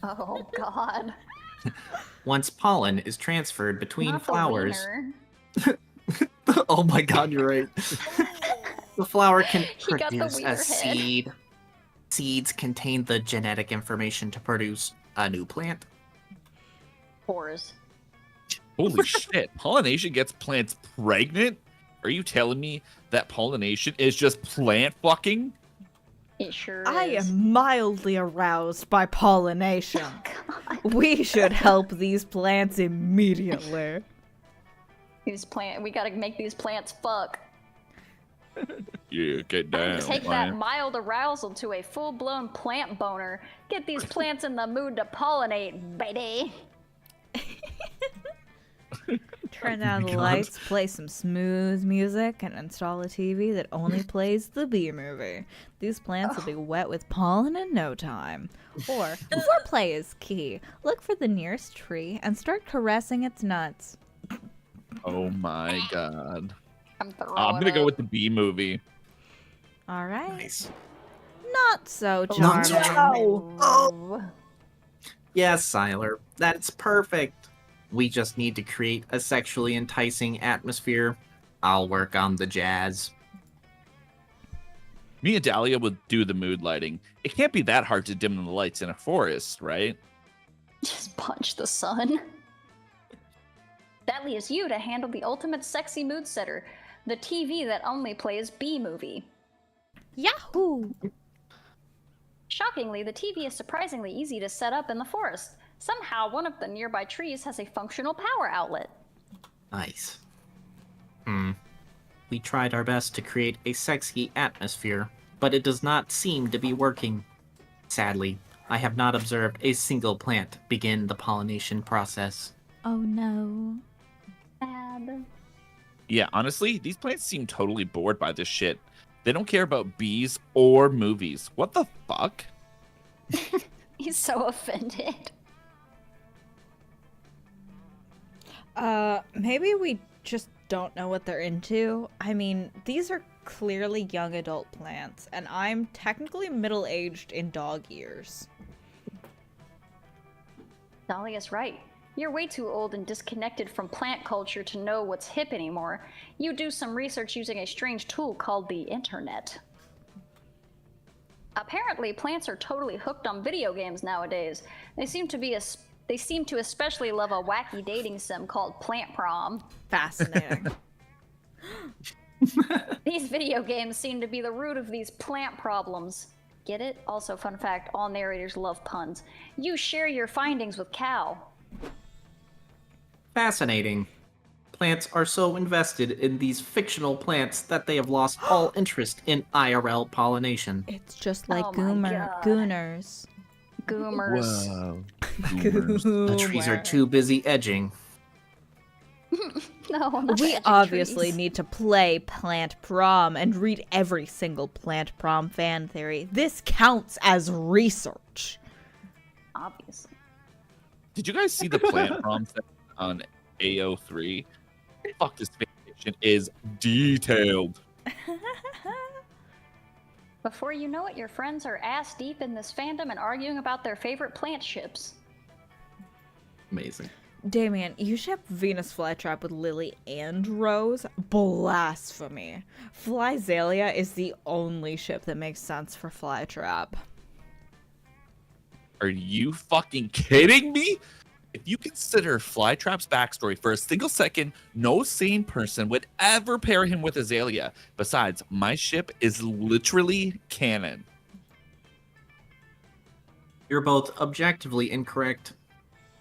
Oh god. Once pollen is transferred between Not the flowers. wiener. Oh my god, you're right. The flower can He got the produce wiener a head. seed. Seeds contain the genetic information to produce a new plant. Whores. Holy shit, pollination gets plants pregnant? Are you telling me that pollination is just plant fucking? It sure I is. am mildly aroused by pollination. God. We should help these plants immediately. We gotta make these plants fuck. Yeah, get down. Take man. that mild arousal to a full-blown plant boner. Get these plants in the mood to pollinate, baby. Turn down the God. lights, play some smooth music, and install a TV that only plays the B movie. These plants will be wet with pollen in no time. Or, foreplay is key. Look for the nearest tree and start caressing its nuts. Oh my god. I'm throwing I'm gonna go up. with the B movie. All right. Nice. Not so Not charming. so Oh. Yes, Siler, that's perfect. We just need to create a sexually enticing atmosphere. I'll work on the jazz. Me and Dahlia would do the mood lighting. It can't be that hard to dim the lights in a forest, right? Just punch the sun. That leaves you to handle the ultimate sexy mood setter, the TV that only plays B movie. Yahoo! Shockingly, the TV is surprisingly easy to set up in the forest. Somehow, one of the nearby trees has a functional power outlet. Nice. We tried our best to create a sexy atmosphere, but it does not seem to be working. Sadly, I have not observed a single plant begin the pollination process. Oh no. Sad. Yeah, honestly, these plants seem totally bored by this shit. They don't care about bees or movies. What the fuck? He's so offended. Maybe we just don't know what they're into. I mean, these are clearly young adult plants, and I'm technically middle-aged in dog years. Dahlia's right. You're way too old and disconnected from plant culture to know what's hip anymore. You do some research using a strange tool called the internet. Apparently, plants are totally hooked on video games nowadays. They seem to especially love a wacky dating sim called Plant Prom. Fascinating. These video games seem to be the root of these plant problems. Get it? Also, fun fact, all narrators love puns. You share your findings with Cal. Fascinating. Plants are so invested in these fictional plants that they have lost all interest in IRL pollination. It's just like Oh my God. gooners. Goomers. Whoa. The trees are too busy edging. No, not We edging obviously trees. need to play Plant Prom and read every single Plant Prom fan theory. This counts as research. Obviously. Did you guys see the plant prom thing on AO3. Fuck, this fanfiction is detailed. Before you know it, your friends are ass deep in this fandom and arguing about their favorite plant ships. Amazing. Damien, you ship Venus Flytrap with Lily and Rose? Blasphemy. Flyzalia is the only ship that makes sense for Flytrap. Are you fucking kidding me? If you consider Flytrap's backstory for a single second, no sane person would ever pair him with Azalea. Besides, my ship is literally canon. You're both objectively incorrect.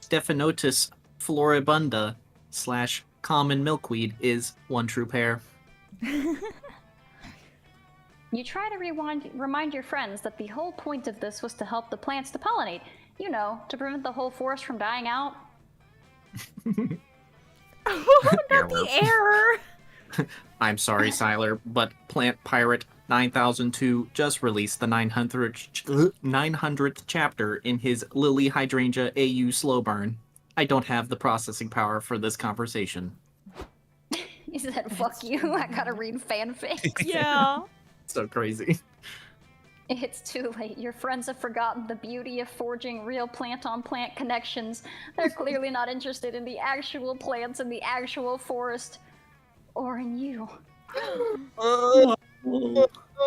Stephanotis floribunda / common milkweed is one true pair. You try to remind your friends that the whole point of this was to help the plants to pollinate. You know, to prevent the whole forest from dying out. Oh, not the error! I'm sorry, Siler, but Plant Pirate 9002 just released the 900th chapter in his Lily Hydrangea AU slow burn. I don't have the processing power for this conversation. He said, fuck you, I gotta read fanfic. Yeah. So crazy. It's too late. Your friends have forgotten the beauty of forging real plant-on-plant connections. They're clearly not interested in the actual plants in the actual forest. Or in you.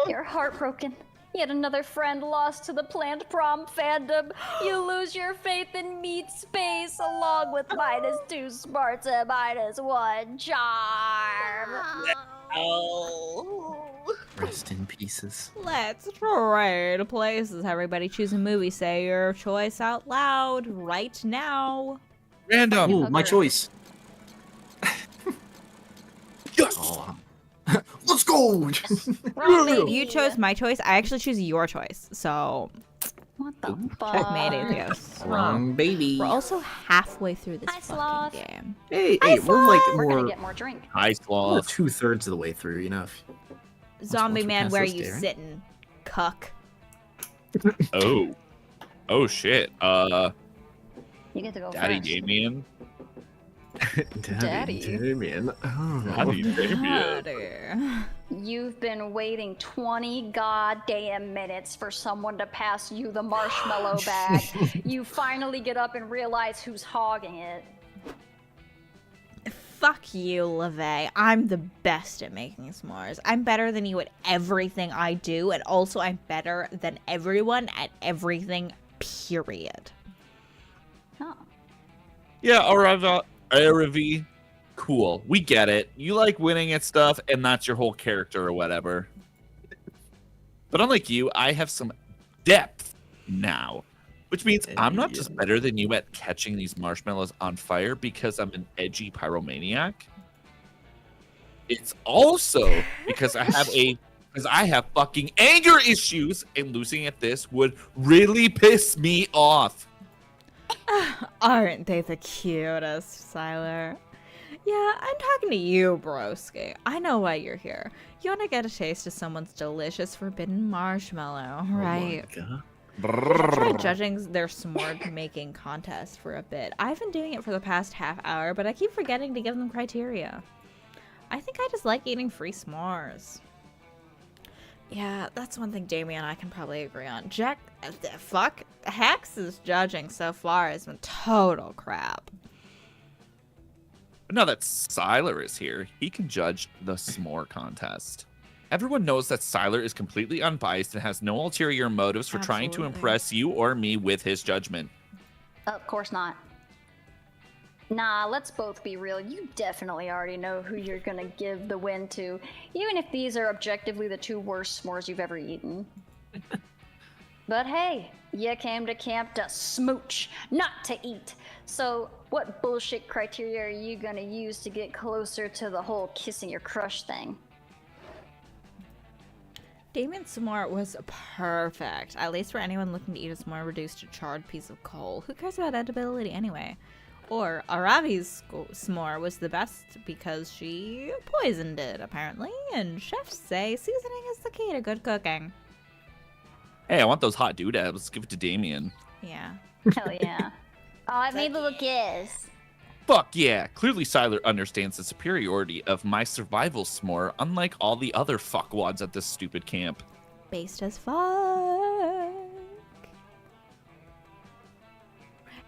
You're heartbroken. Yet another friend lost to the plant prom fandom. You lose your faith in meat space along with -2 smarts and -1 charm. Rest in pieces. Let's trade places. Everybody choose a movie. Say your choice out loud right now. Random. Ooh, my Okay. choice. Yes! Oh. Let's go! Wrong, baby. You chose my choice. I actually choose your choice. So, What the fuck? checkmate, atheist. Wrong baby. We're also halfway through this Hi, fucking Sloth. game. Hey, we're like We're gonna more get more drink. Hi, we're Sloth. 2/3 of the way through, you know. Zombie once we man, pass where are this you day, right? sitting? Cuck. Oh. Oh, shit. You get to go Daddy first. Damien. Daddy. Damien. Oh. Daddy Damien. Daddy. You've been waiting 20 goddamn minutes for someone to pass you the marshmallow bag. You finally get up and realize who's hogging it. Fuck you, LeVay. I'm the best at making s'mores. I'm better than you at everything I do, and also I'm better than everyone at everything, period. Oh. Yeah, Aravi. Cool. We get it. You like winning at stuff, and that's your whole character or whatever. But unlike you, I have some depth now. Which means I'm not just better than you at catching these marshmallows on fire because I'm an edgy pyromaniac. It's also because I have fucking anger issues, and losing at this would really piss me off. Aren't they the cutest, Siler? Yeah, I'm talking to you, broski. I know why you're here. You want to get a taste of someone's delicious forbidden marshmallow, right? Oh my God. I tried judging their s'more making contest for a bit. I've been doing it for the past half hour, but I keep forgetting to give them criteria. I think I just like eating free s'mores. Yeah, that's one thing Jamie and I can probably agree on. Hex's judging so far has been total crap. But now that Siler is here, he can judge the s'more contest. Everyone knows that Siler is completely unbiased and has no ulterior motives for trying to Absolutely. impress you or me with his judgment. Of course not. Nah, let's both be real. You definitely already know who you're gonna give the win to, even if these are objectively the 2 worst s'mores you've ever eaten. But hey, you came to camp to smooch, not to eat. So, what bullshit criteria are you gonna use to get closer to the whole kissing your crush thing? Damien's s'more was perfect, at least for anyone looking to eat a s'more reduced to charred piece of coal. Who cares about edibility anyway? Or Aravi's s'more was the best because she poisoned it, apparently, and chefs say seasoning is the key to good cooking. Hey, I want those hot doodads. Give it to Damien. Yeah. Hell yeah. Oh, I made little kiss. Fuck yeah. Clearly, Siler understands the superiority of my survival s'more, unlike all the other fuckwads at this stupid camp. Based as fuck.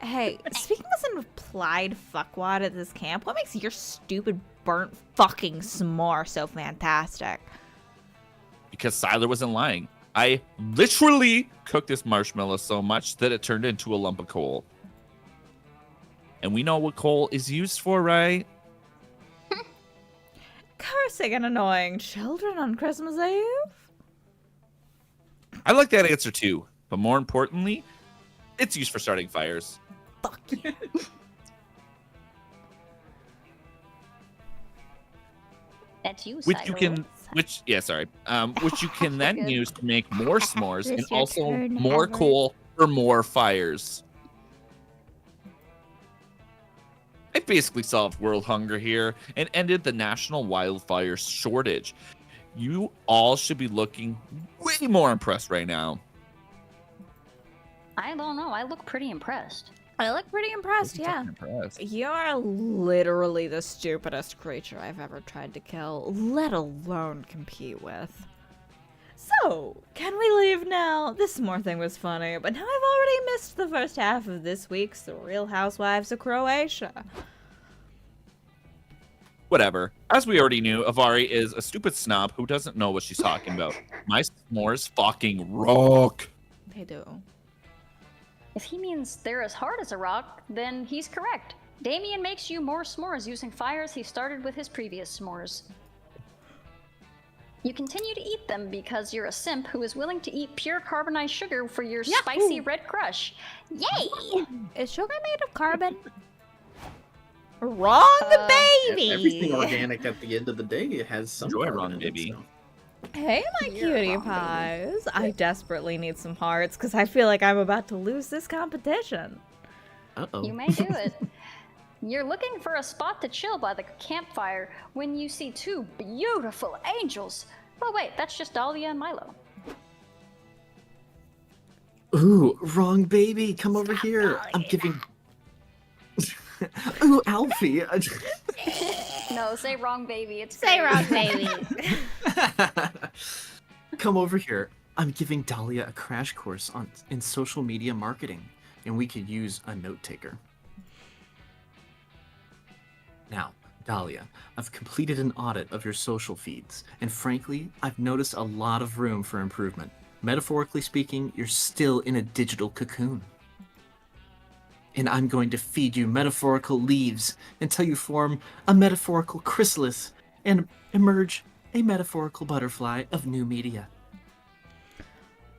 Hey, speaking as an implied fuckwad at this camp, what makes your stupid burnt fucking s'more so fantastic? Because Siler wasn't lying. I literally cooked this marshmallow so much that it turned into a lump of coal. And we know what coal is used for, right? Cursing and annoying children on Christmas Eve? I like that answer too. But more importantly, it's used for starting fires. Fuck you. That's you, Which you Cyril. can which you can then Good. use to make more s'mores It's and your also turn, more Howard. coal for more fires. I basically solved world hunger here and ended the national wildfire shortage. You all should be looking way more impressed right now. I don't know. I look pretty impressed. I look pretty impressed, yeah. Impressed. You're literally the stupidest creature I've ever tried to kill, let alone compete with. So, can we leave now? This s'more thing was funny, but now I've already missed the first half of this week's The Real Housewives of Croatia. Whatever. As we already knew, Avari is a stupid snob who doesn't know what she's talking about. My s'mores fucking rock. They do. If he means they're as hard as a rock, then he's correct. Damien makes you more s'mores using fires he started with his previous s'mores. You continue to eat them because you're a simp who is willing to eat pure carbonized sugar for your spicy red crush. Yay! Is sugar made of carbon? Wrong, baby! Everything organic at the end of the day it has some Enjoy carbon wrong, in it, baby. so. Hey, my cutie pies. I desperately need some hearts because I feel like I'm about to lose this competition. Uh-oh. You may do it. You're looking for a spot to chill by the campfire when you see two beautiful angels. Oh wait, that's just Dahlia and Milo. Ooh, wrong baby. Come over here. I'm giving. Ooh, Alfie. No, say wrong baby. It's Say great. wrong, baby. Come over here. I'm giving Dahlia a crash course in social media marketing, and we could use a note taker. Now, Dahlia, I've completed an audit of your social feeds, and frankly, I've noticed a lot of room for improvement. Metaphorically speaking, you're still in a digital cocoon. And I'm going to feed you metaphorical leaves until you form a metaphorical chrysalis and emerge a metaphorical butterfly of new media.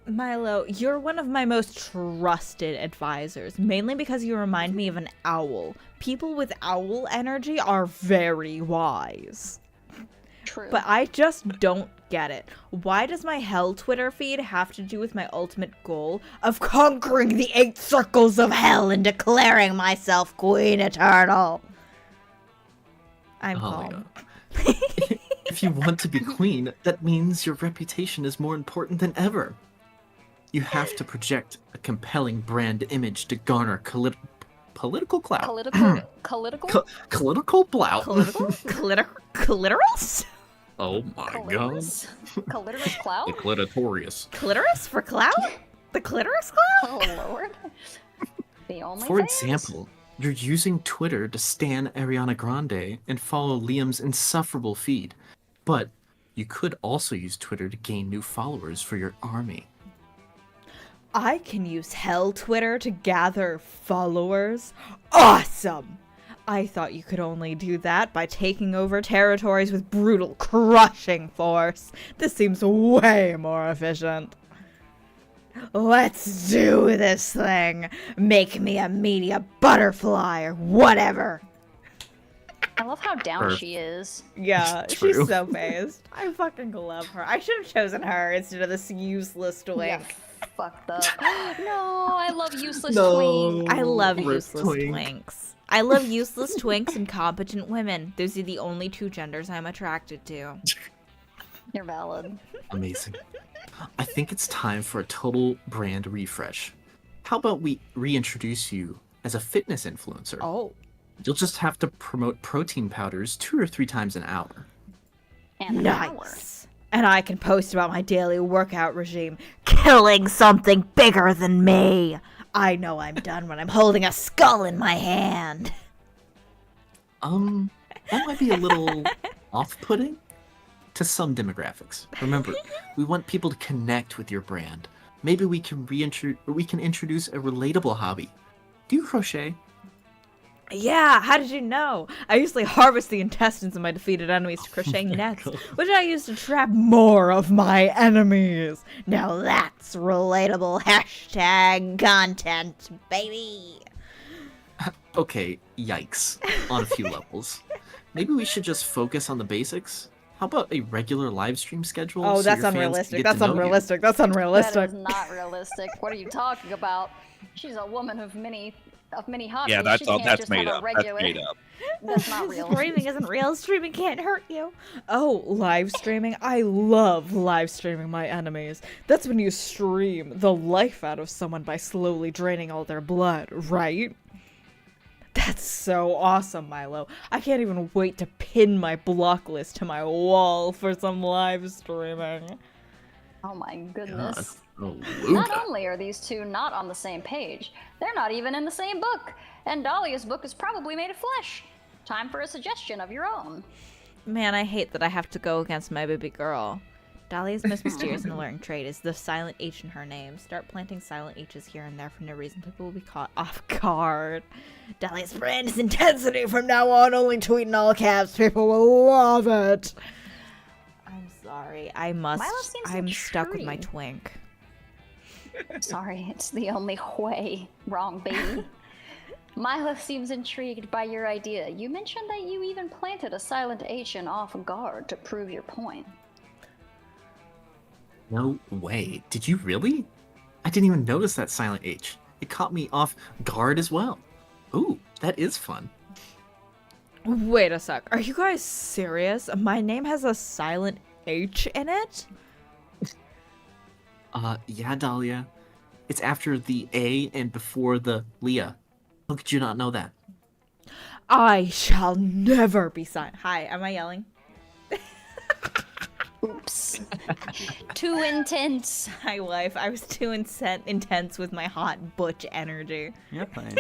Milo, you're one of my most trusted advisors, mainly because you remind me of an owl. People with owl energy are very wise. True. But I just don't get it. Why does my hell Twitter feed have to do with my ultimate goal of conquering the 8 circles of hell and declaring myself Queen Eternal? I'm calm. If you want to be queen, that means your reputation is more important than ever. You have to project a compelling brand image to garner political clout. Political? Political clout. Clitoris? Oh my Clitoris? Clitoris clout? Clitorius. Clitoris for clout? The clitoris clout? Oh lord. The only For example, you're using Twitter to stan Ariana Grande and follow Liam's insufferable feed. But you could also use Twitter to gain new followers for your army. I can use hell Twitter to gather followers? Awesome! I thought you could only do that by taking over territories with brutal, crushing force. This seems way more efficient. Let's do this thing. Make me a media butterfly or whatever. I love how down Her. she is. Yeah, True. she's so phased. I fucking love her. I should have chosen her instead of this useless twink. Yeah, fucked up. No, I love useless No. twink. I love Rip useless twink. twinks. I love useless twinks and competent women. Those are the only 2 genders I'm attracted to. You're valid. Amazing. I think it's time for a total brand refresh. How about we reintroduce you as a fitness influencer? Oh. You'll just have to promote protein powders 2 or 3 times an hour. And an hour. Nice. And I can post about my daily workout regime. Killing something bigger than me. I know I'm done when I'm holding a skull in my hand. That might be a little off-putting to some demographics. Remember, we want people to connect with your brand. Maybe we can introduce a relatable hobby. Do you crochet? Yeah, how did you know? I usually harvest the intestines of my defeated enemies to crochet nets, which I use to trap more of my enemies. Now that's relatable hashtag content, baby. Okay, yikes. On a few levels. Maybe we should just focus on the basics. How about a regular live stream schedule? Oh, so that's your fans can unrealistic. get That's to know you? unrealistic. That's That unrealistic. is not realistic. What are you talking about? She's a woman of many hobbies. Yeah, that's She all. can't That's just made have a up. regular... That's made up. That's not real. Streaming isn't real. Streaming can't hurt you. Oh, live streaming? I love live streaming my enemies. That's when you stream the life out of someone by slowly draining all their blood, right? That's so awesome, Milo. I can't even wait to pin my block list to my wall for some live streaming. Oh my goodness. Oh, Not Luda. only are these two not on the same page, they're not even in the same book. And Dahlia's book is probably made of flesh. Time for a suggestion of your own. Man, I hate that I have to go against my baby girl. Dahlia's most mysterious and alluring trait is the silent H in her name. Start planting silent H's here and there for no reason. People will be caught off guard. Dahlia's brand is intensity. From now on, only tweet in all caps. People will love it. I'm sorry. Milo seems I'm stuck with my intrigued. twink. Sorry, it's the only way. Wrong, baby. Milo seems intrigued by your idea. You mentioned that you even planted a silent H in off guard to prove your point. No way. Did you really? I didn't even notice that silent H. It caught me off guard as well. Ooh, that is fun. Wait a sec. Are you guys serious? My name has a silent H in it? Yeah, Dahlia. It's after the A and before the Leah. How could you not know that? I shall never be silent. Hi, am I yelling? Oops. Too intense. Hi, wife. I was too intense with my hot butch energy. You're fine.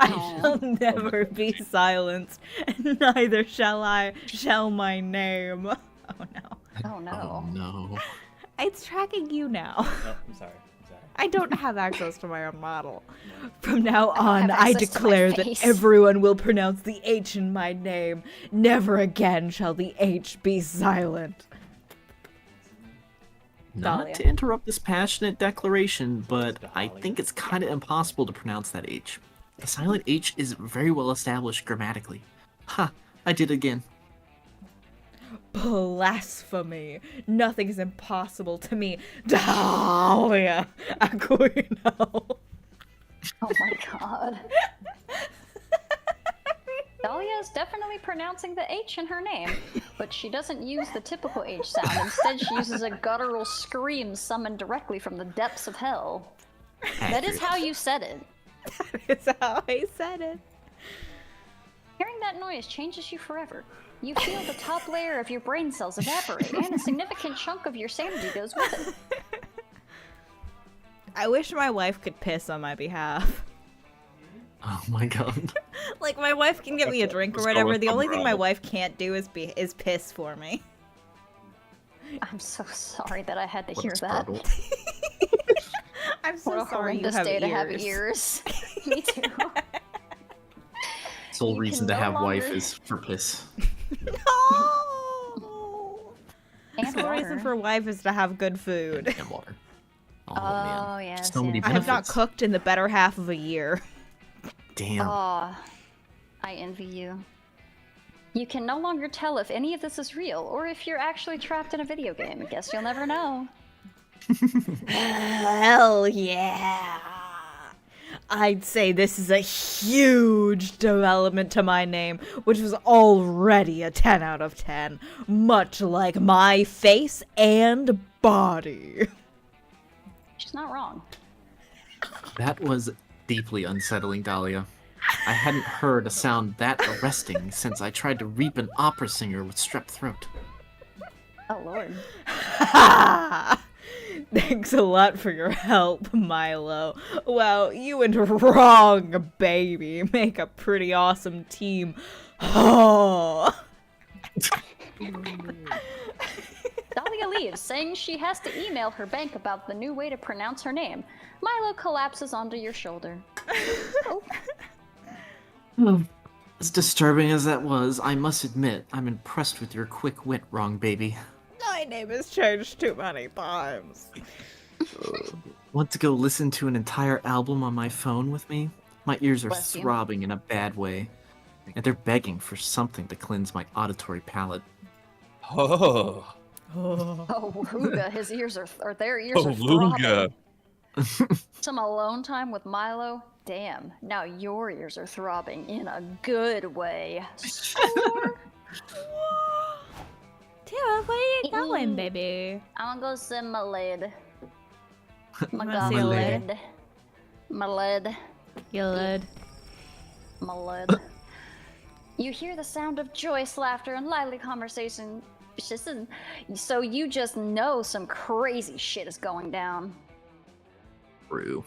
I shall never be silenced, and neither shall my name. Oh no. Oh no. Oh no. It's tracking you now. Oh, I'm sorry. I don't have access to my own model. From now don't on, have I access to my declare that face. everyone will pronounce the H in my name. Never again shall the H be silent. Not Dahlia. to interrupt this passionate declaration, but I think it's kind of impossible to pronounce that H. The silent H is very well established grammatically. Ha! I did it again. Blasphemy. Nothing is impossible to me. Dahlia Aquino. Oh my god. Dahlia is definitely pronouncing the H in her name, but she doesn't use the typical H sound. Instead, she uses a guttural scream summoned directly from the depths of hell. That is Accurate. how you said it. That's how I said it. Hearing that noise changes you forever. You feel the top layer of your brain cells evaporate, and a significant chunk of your sanity goes with it. I wish my wife could piss on my behalf. Oh my god. Like, my wife can get me a drink or Let's go whatever. with The only thing my umbrella. wife can't do is piss for me. I'm so sorry that I had to What hear a that. startle. I'm What so a sorry you horrendous have day ears. to have ears. Me too. Sole You reason can to no have wife longer- is for piss. No! And The reason water. for wife is to have good food. And water. Oh, Oh, man. yes, So many yes. I have not benefits. cooked in the better half of a year. Damn. Aw, I envy you. You can no longer tell if any of this is real, or if you're actually trapped in a video game. I guess you'll never know. Hell yeah! I'd say this is a huge development to my name, which was already a 10 out of 10, much like my face and body. She's not wrong. That was deeply unsettling, Dahlia. I hadn't heard a sound that arresting since I tried to reap an opera singer with strep throat. Oh lord. Thanks a lot for your help, Milo. Wow, you and Wrong Baby make a pretty awesome team. Oh. Dahlia leaves, saying she has to email her bank about the new way to pronounce her name. Milo collapses onto your shoulder. As disturbing as that was, I must admit I'm impressed with your quick wit, Wrong Baby. My name has changed too many times. Want to go listen to an entire album on my phone with me? My ears are Bless you. throbbing in a bad way, and they're begging for something to cleanse my auditory palate. Oh, Oh, Wooga, his ears are, or their ears oh, are throbbing. Luga. Some alone time with Milo? Damn, now your ears are throbbing in a good way. Tara, where are you going, baby? I'm gonna go see my lid. My wanna god, see my a lid? lid. My lid. You lid. My lid. You hear the sound of joyous laughter and lively conversation. So you just know some crazy shit is going down. True.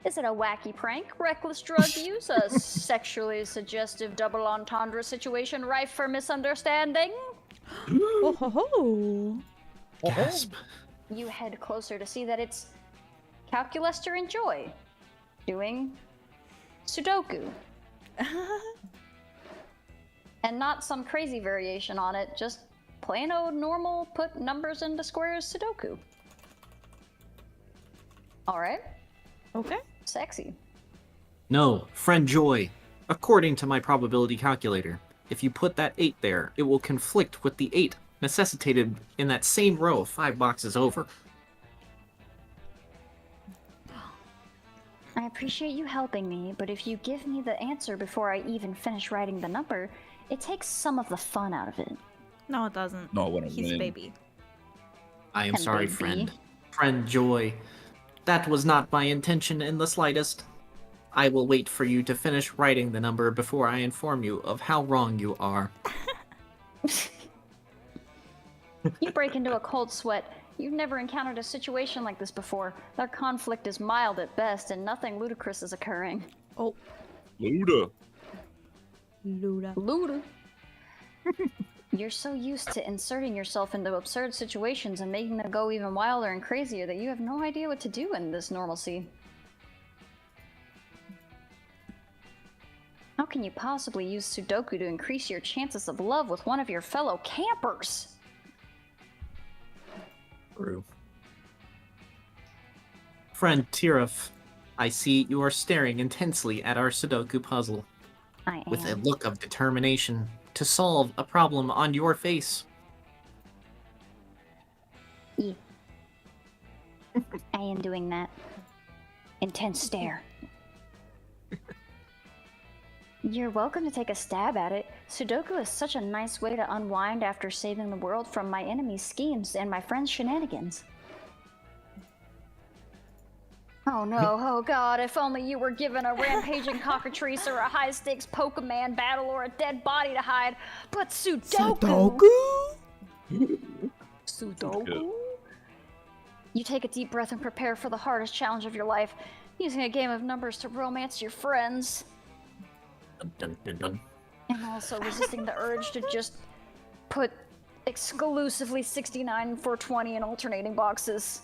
Is it a wacky prank, reckless drug use, a sexually suggestive double entendre situation rife for misunderstanding? Oh ho ho. Gasp. You head closer to see that it's calculus to enjoy. Doing Sudoku. And not some crazy variation on it, just plain old normal put numbers into squares Sudoku. Alright, Okay. sexy. No, friend Joy. According to my probability calculator, if you put that 8 there, it will conflict with the 8 necessitated in that same row 5 boxes over. I appreciate you helping me, but if you give me the answer before I even finish writing the number, it takes some of the fun out of it. No, it doesn't. No, I wanna He's a win. baby. I am And sorry, baby. friend. Friend Joy. That was not my intention in the slightest. I will wait for you to finish writing the number before I inform you of how wrong you are. You break into a cold sweat. You've never encountered a situation like this before. Their conflict is mild at best, and nothing ludicrous is occurring. Oh, Luda. Luda. Luda. You're so used to inserting yourself into absurd situations and making them go even wilder and crazier that you have no idea what to do in this normalcy. How can you possibly use Sudoku to increase your chances of love with one of your fellow campers? True. Friend Tiraf, I see you are staring intensely at our Sudoku puzzle I am. with a look of determination to solve a problem on your face. Yeah. I am doing that. Intense stare. You're welcome to take a stab at it. Sudoku is such a nice way to unwind after saving the world from my enemy's schemes and my friend's shenanigans. Oh no, oh god, if only you were given a rampaging cockatrice or a high-stakes Pokemon battle or a dead body to hide. But Sudoku! Sudoku? You take a deep breath and prepare for the hardest challenge of your life, using a game of numbers to romance your friends. Dun, dun, dun. And also resisting the urge to just put exclusively 69 and 420 in alternating boxes.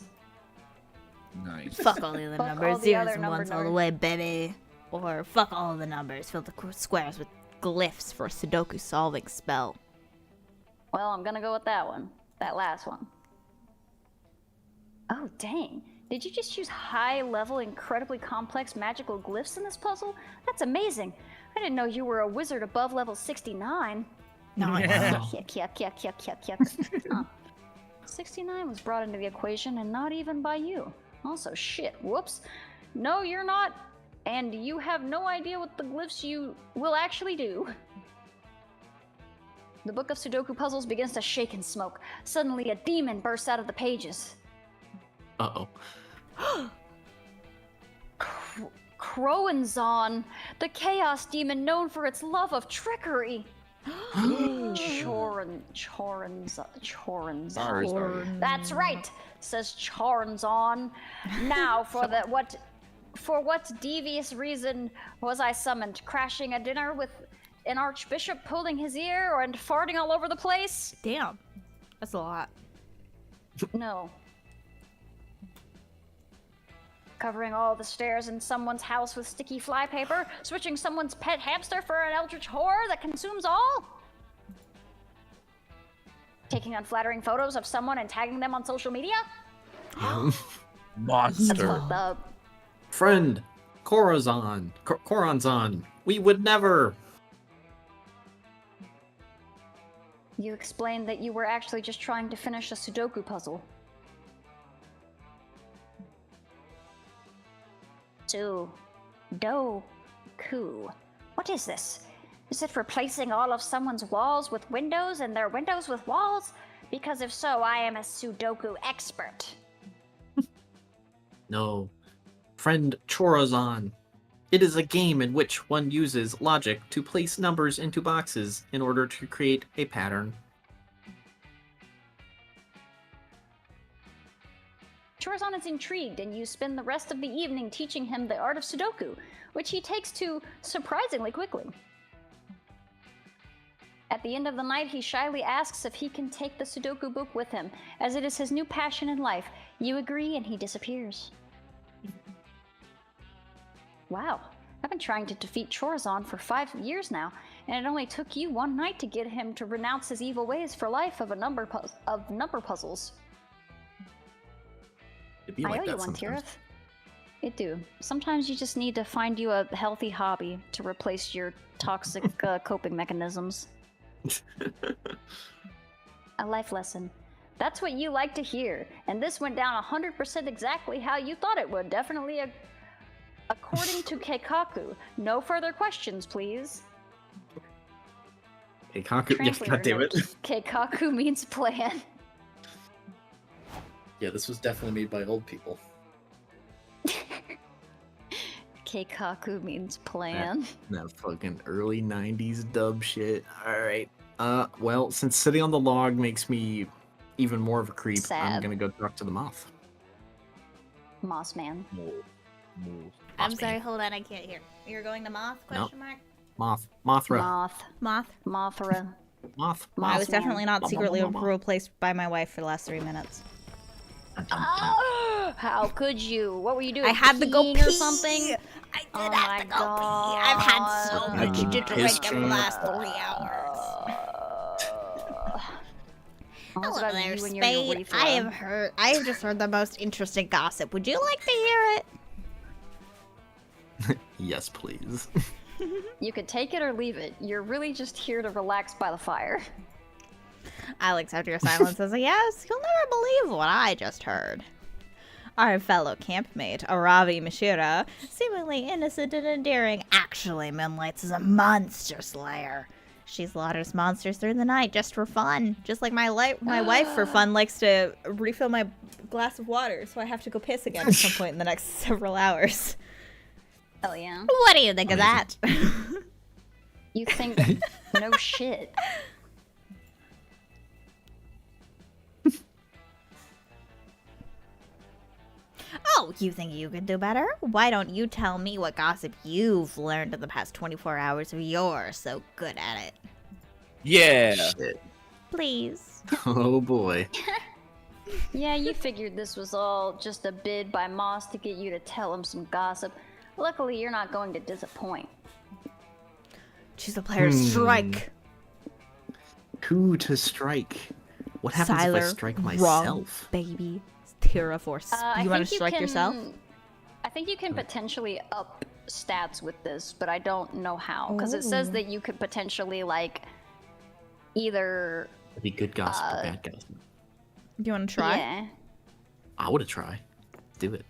Nice. Fuck all the other Fuck numbers, all the zeros other and number ones all the nerds. way, baby. Or fuck all the numbers, fill the squares with glyphs for a Sudoku solving spell. Well, I'm gonna go with that one. That last one. Oh, dang. Did you just use high-level, incredibly complex magical glyphs in this puzzle? That's amazing. I didn't know you were a wizard above level 69. Nice. Yuck, yuck, yuck, yuck, yuck, yuck. Huh. 69 was brought into the equation and not even by you. Also, shit, whoops. No, you're not. And you have no idea what the glyphs you will actually do. The book of Sudoku puzzles begins to shake and smoke. Suddenly, a demon bursts out of the pages. Uh-oh. Kroanzon, the chaos demon known for its love of trickery. Choranzon. Sorry. That's right, says Choranzon. Now for what devious reason was I summoned? Crashing a dinner with an archbishop pulling his ear and farting all over the place? Damn. That's a lot. No. Covering all the stairs in someone's house with sticky flypaper? Switching someone's pet hamster for an eldritch horror that consumes all? Taking unflattering photos of someone and tagging them on social media? That's Monster. fucked up. Friend, Corazon, we would never. You explained that you were actually just trying to finish a Sudoku puzzle. Sudoku. What is this? Is it replacing all of someone's walls with windows and their windows with walls? Because if so, I am a Sudoku expert. No. Friend Chorazon. It is a game in which one uses logic to place numbers into boxes in order to create a pattern. Chorazon is intrigued, and you spend the rest of the evening teaching him the art of Sudoku, which he takes to surprisingly quickly. At the end of the night, he shyly asks if he can take the Sudoku book with him, as it is his new passion in life. You agree, and he disappears. Wow, I've been trying to defeat Chorazon for 5 years now, and it only took you one night to get him to renounce his evil ways for life of number puzzles. It'd be I like owe you that one, sometimes. Tirith. It do. Sometimes you just need to find you a healthy hobby to replace your toxic coping mechanisms. A life lesson. That's what you like to hear, and this went down 100% exactly how you thought it would. Definitely according to Keikaku. No further questions, please. Hey, Kaku, yeah, Translator goddammit. note, Keikaku means plan. Yeah, this was definitely made by old people. Keikaku means plan. That fucking early 90s dub shit. Alright. Well, since sitting on the log makes me even more of a creep, I'm Sad. gonna go talk to the moth. Moss man. I'm sorry, hold on, I can't hear. You're going to moth? Question mark. Mothra. Moth. Moth. Mothra. Moth. I was Mothman. definitely not secretly Mama. replaced by my wife for the last 3 minutes. Oh, how could you? What were you doing? I had to go peeing pee or something? I did Oh have my to go pee. I've had so God. much to Piss drink in the drink. last 3 hours. What Hello about there, you and your Spade. urethra? I have just heard the most interesting gossip. Would you like to hear it? Yes, please. You could take it or leave it. You're really just here to relax by the fire. Alex, after your silence, says, yes, you'll never believe what I just heard. Our fellow campmate, Aravi Mishira, seemingly innocent and endearing, actually moonlights as a monster slayer. She slaughters monsters through the night just for fun. Just like my wife, for fun, likes to refill my glass of water, so I have to go piss again at some point in the next several hours. Hell yeah. What do you think of that? You think no shit. Oh, you think you can do better? Why don't you tell me what gossip you've learned in the past 24 hours if you're so good at it? Yeah. Shit. Please. Oh boy. Yeah, you figured this was all just a bid by Moss to get you to tell him some gossip. Luckily, you're not going to disappoint. Choose a player to strike. Who to strike? What happens if I Siler, strike wrong, myself? baby. Tira Force. I You want to think strike can- yourself? I think you can potentially up stats with this, but I don't know how. Because it says Ooh. that you could potentially, like, either... It'd be good gossip or bad gossip. Do you want to try? Yeah. I would have tried. Do it.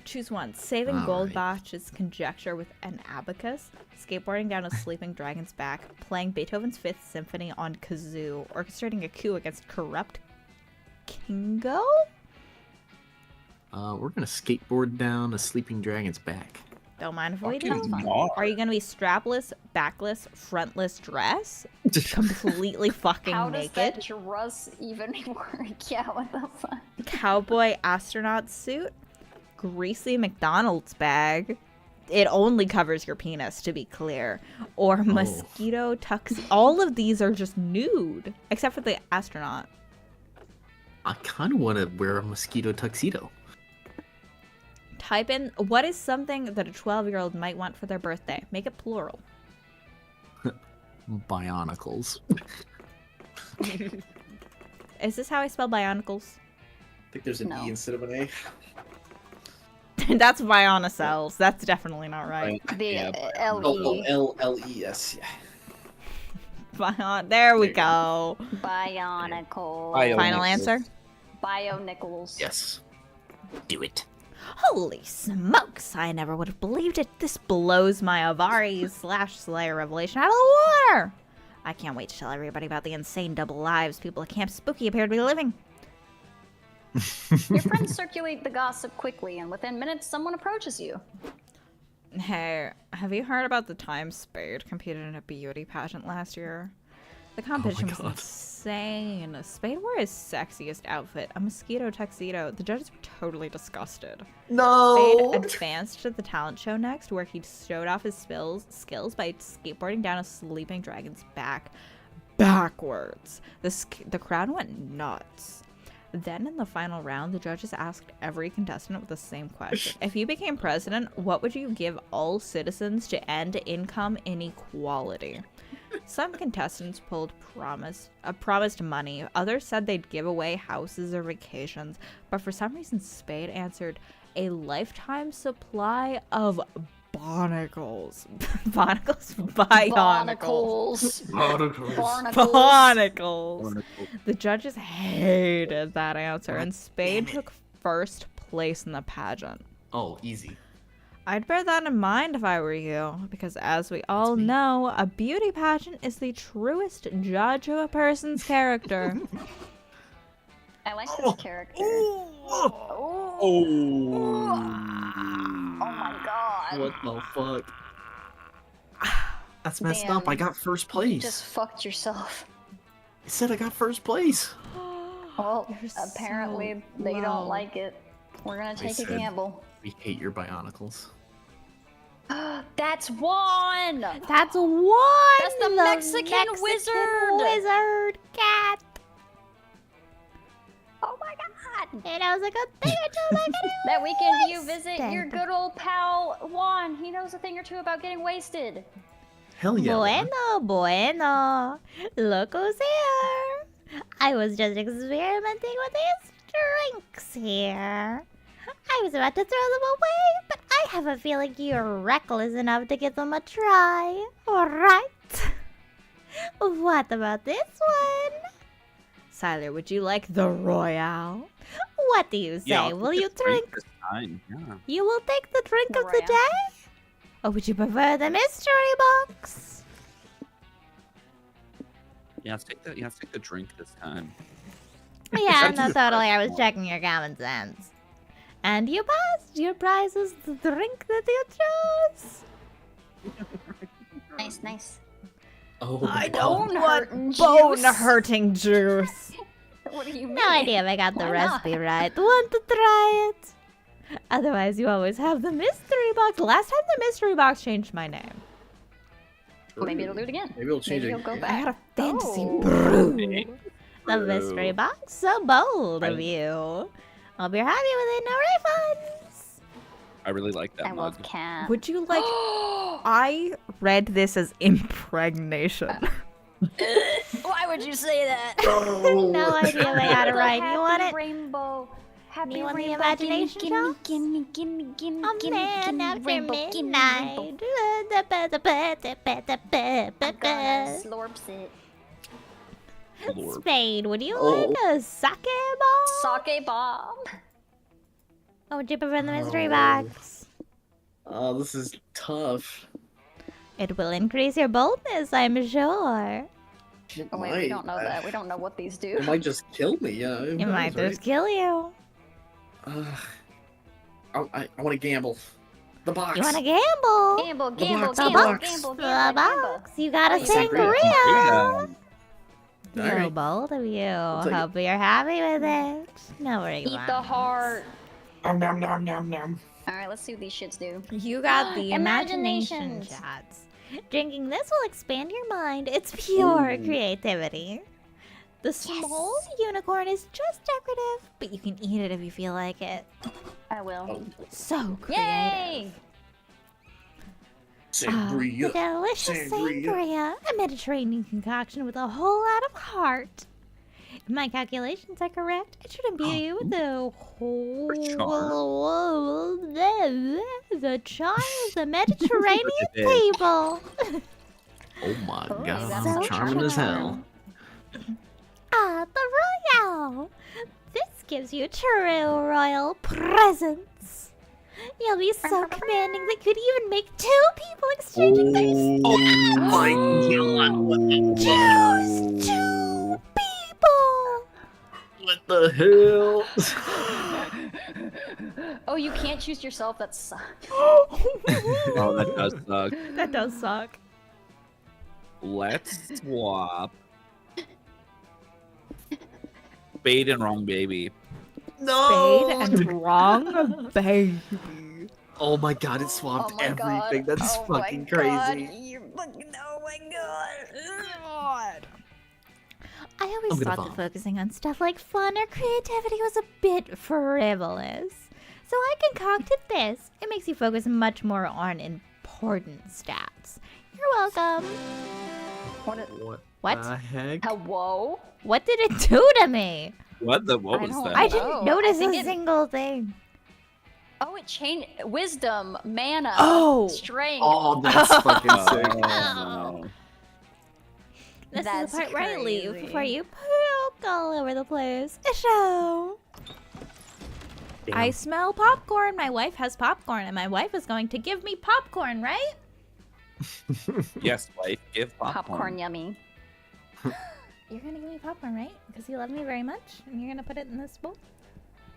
Choose one. Saving Alright. Goldbach's conjecture with an abacus. Skateboarding down a sleeping dragon's back. Playing Beethoven's Fifth Symphony on kazoo. Orchestrating a coup against corrupt Kingo? We're gonna skateboard down a sleeping dragon's back. Don't mind if we Fucking do. not. Are you gonna be strapless, backless, frontless dress? Completely fucking How does naked? that dress even work? Yeah, what the fuck? Cowboy astronaut suit? Greasy McDonald's bag? It only covers your penis, to be clear. Or mosquito tux. All of these are just nude, except for the astronaut. I kind of want to wear a mosquito tuxedo. Type in what is something that a 12-year-old might want for their birthday. Make it plural. Bionicles. Is this how I spell bionicles? I think there's an No. E instead of an A. That's Bionicels. That's definitely not right. The Yeah, LE. L-E-S, yeah. There we There you go. Bionicle. Final answer? Bio-nickels. Yes. Do it. Holy smokes! I never would have believed it. This blows my ovaries / Slayer revelation out of the water. I can't wait to tell everybody about the insane double lives people at Camp Spooky appear to be living. Your friends circulate the gossip quickly, and within minutes, someone approaches you. Hey, have you heard about the time Spade competed in a beauty pageant last year? The competition was God. insane. Spade wore his sexiest outfit, a mosquito tuxedo. The judges were totally disgusted. No. Spade advanced to the talent show next, where he showed off his skills by skateboarding down a sleeping dragon's back backwards. The crowd went nuts. Then in the final round, the judges asked every contestant with the same question. If you became president, what would you give all citizens to end income inequality? Some contestants pulled promised money. Others said they'd give away houses or vacations. But for some reason, Spade answered a lifetime supply of Barnacles. Barnacles? Bionicles. Barnacles. Barnacles. The judges hated that answer, and Spade took first place in the pageant. Oh, easy. I'd bear that in mind if I were you, because as we all me. know, a beauty pageant is the truest judge of a person's character. I like this character. Oh. Oh my god. What the fuck? That's messed up. I Damn. got first You place. just fucked yourself. I said I got first place. Well, You're apparently so they low. don't like it. We're gonna take a said- gamble. We hate your bionicles. That's one! That's one. That's the Mexican wizard. Wizard cat. Oh my god! And I was like, a thing or two like it. That weekend you visit your wasted. good old pal Juan. He knows a thing or two about getting wasted. Hell yeah. Juan. Bueno. Look who's here. I was just experimenting with these drinks here. I was about to throw them away, but I have a feeling you're reckless enough to give them a try. Alright? What about this one? Siler, would you like the Royale? What do you say? Yeah, I'll Will take you the drink drink? this time, yeah. You will take the drink of the Royale. day? Or would you prefer the mystery box? Yeah, let's take the drink this time. Yeah, no, totally. I was checking your common sense. And you passed. Your prize is the drink that you chose. Nice. Oh, I my don't Bone want hurting bone juice. hurting juice. What do you mean? No idea if I got the Why recipe not? right. Want to try it? Otherwise, you always have the mystery box. Last time the mystery box changed my name. Maybe it'll do it again. Maybe we'll change Maybe it. you'll go I back. had a fantasy Oh. brew. The mystery box. So bold of Right. you. Hope you're happy with it. No refunds. I really like that I love mug. cat. Would you like? I read this as impregnation. Why would you say that? No idea if I got it right. You want it? Rainbow. Happy You want the rainbow. imagination gimme, show? gimme, gimme, gimme, A gimme, man gimme, after rainbow, gimme, midnight. rainbow. I'm gonna slurps it. Lord. Spade, would you Oh. like a sake bomb? Sake bomb. Or would you prefer the mystery Oh. box? Oh, this is tough. It will increase your boldness, I'm sure. It Oh wait, we don't know that. We don't know what these do. It might just kill me, yeah. who It knows, might right? just kill you. I want to gamble. The box. You want to gamble? Gamble, The gamble, box, The gamble, box. gamble, The gamble, gamble. box. You got a Oh, you got sangria. So Alright. bold of you. take Hope you're happy with it. No worries. Eat the heart. Nom nom nom nom nom. Alright, let's see what these shits do. You got the imagination Imaginations. shots. Drinking this will expand your mind. It's pure creativity. The small unicorn is just decorative, but you can eat it if you feel like it. I will. Oh, So creative. Yay! The sangria. delicious Sangria. sangria, a Mediterranean concoction with a whole lot of heart. If my calculations are correct, it should imbue you with the whole the charm of the Mediterranean people. Oh my Oh, god, that's I'm so charming as hell. Ah, the royal. This gives you true royal presence. You'll be so commanding that you'd even make two people exchanging their Oh my god, Choose two people. what the hell? Oh, you can't choose yourself? That sucks. Oh, that does suck. That does suck. Let's swap. Spade and wrong baby. No! Spade and wrong baby. Oh my god, it swapped Oh my everything. God. That's Oh my fucking God. crazy. You're fucking, oh my god. I always I'm gonna thought vom. that focusing on stuff like fun or creativity was a bit frivolous. So I concocted this. It makes you focus much more on important stats. You're welcome. What? What? The heck? Whoa. What did it do to me? What the? What I was don't that? know. I didn't Oh, notice I think a it- single thing. Oh, it changed wisdom, mana, Oh. strength. Oh, that's fucking sick. Oh, no. This That's is the part where I leave crazy. before you poke all over the place. A show. Damn. I smell popcorn. My wife has popcorn, and my wife is going to give me popcorn, right? Yes, wife, give Popcorn yummy. You're gonna give me popcorn, right? Because you love me very much, and you're gonna put it in this bowl.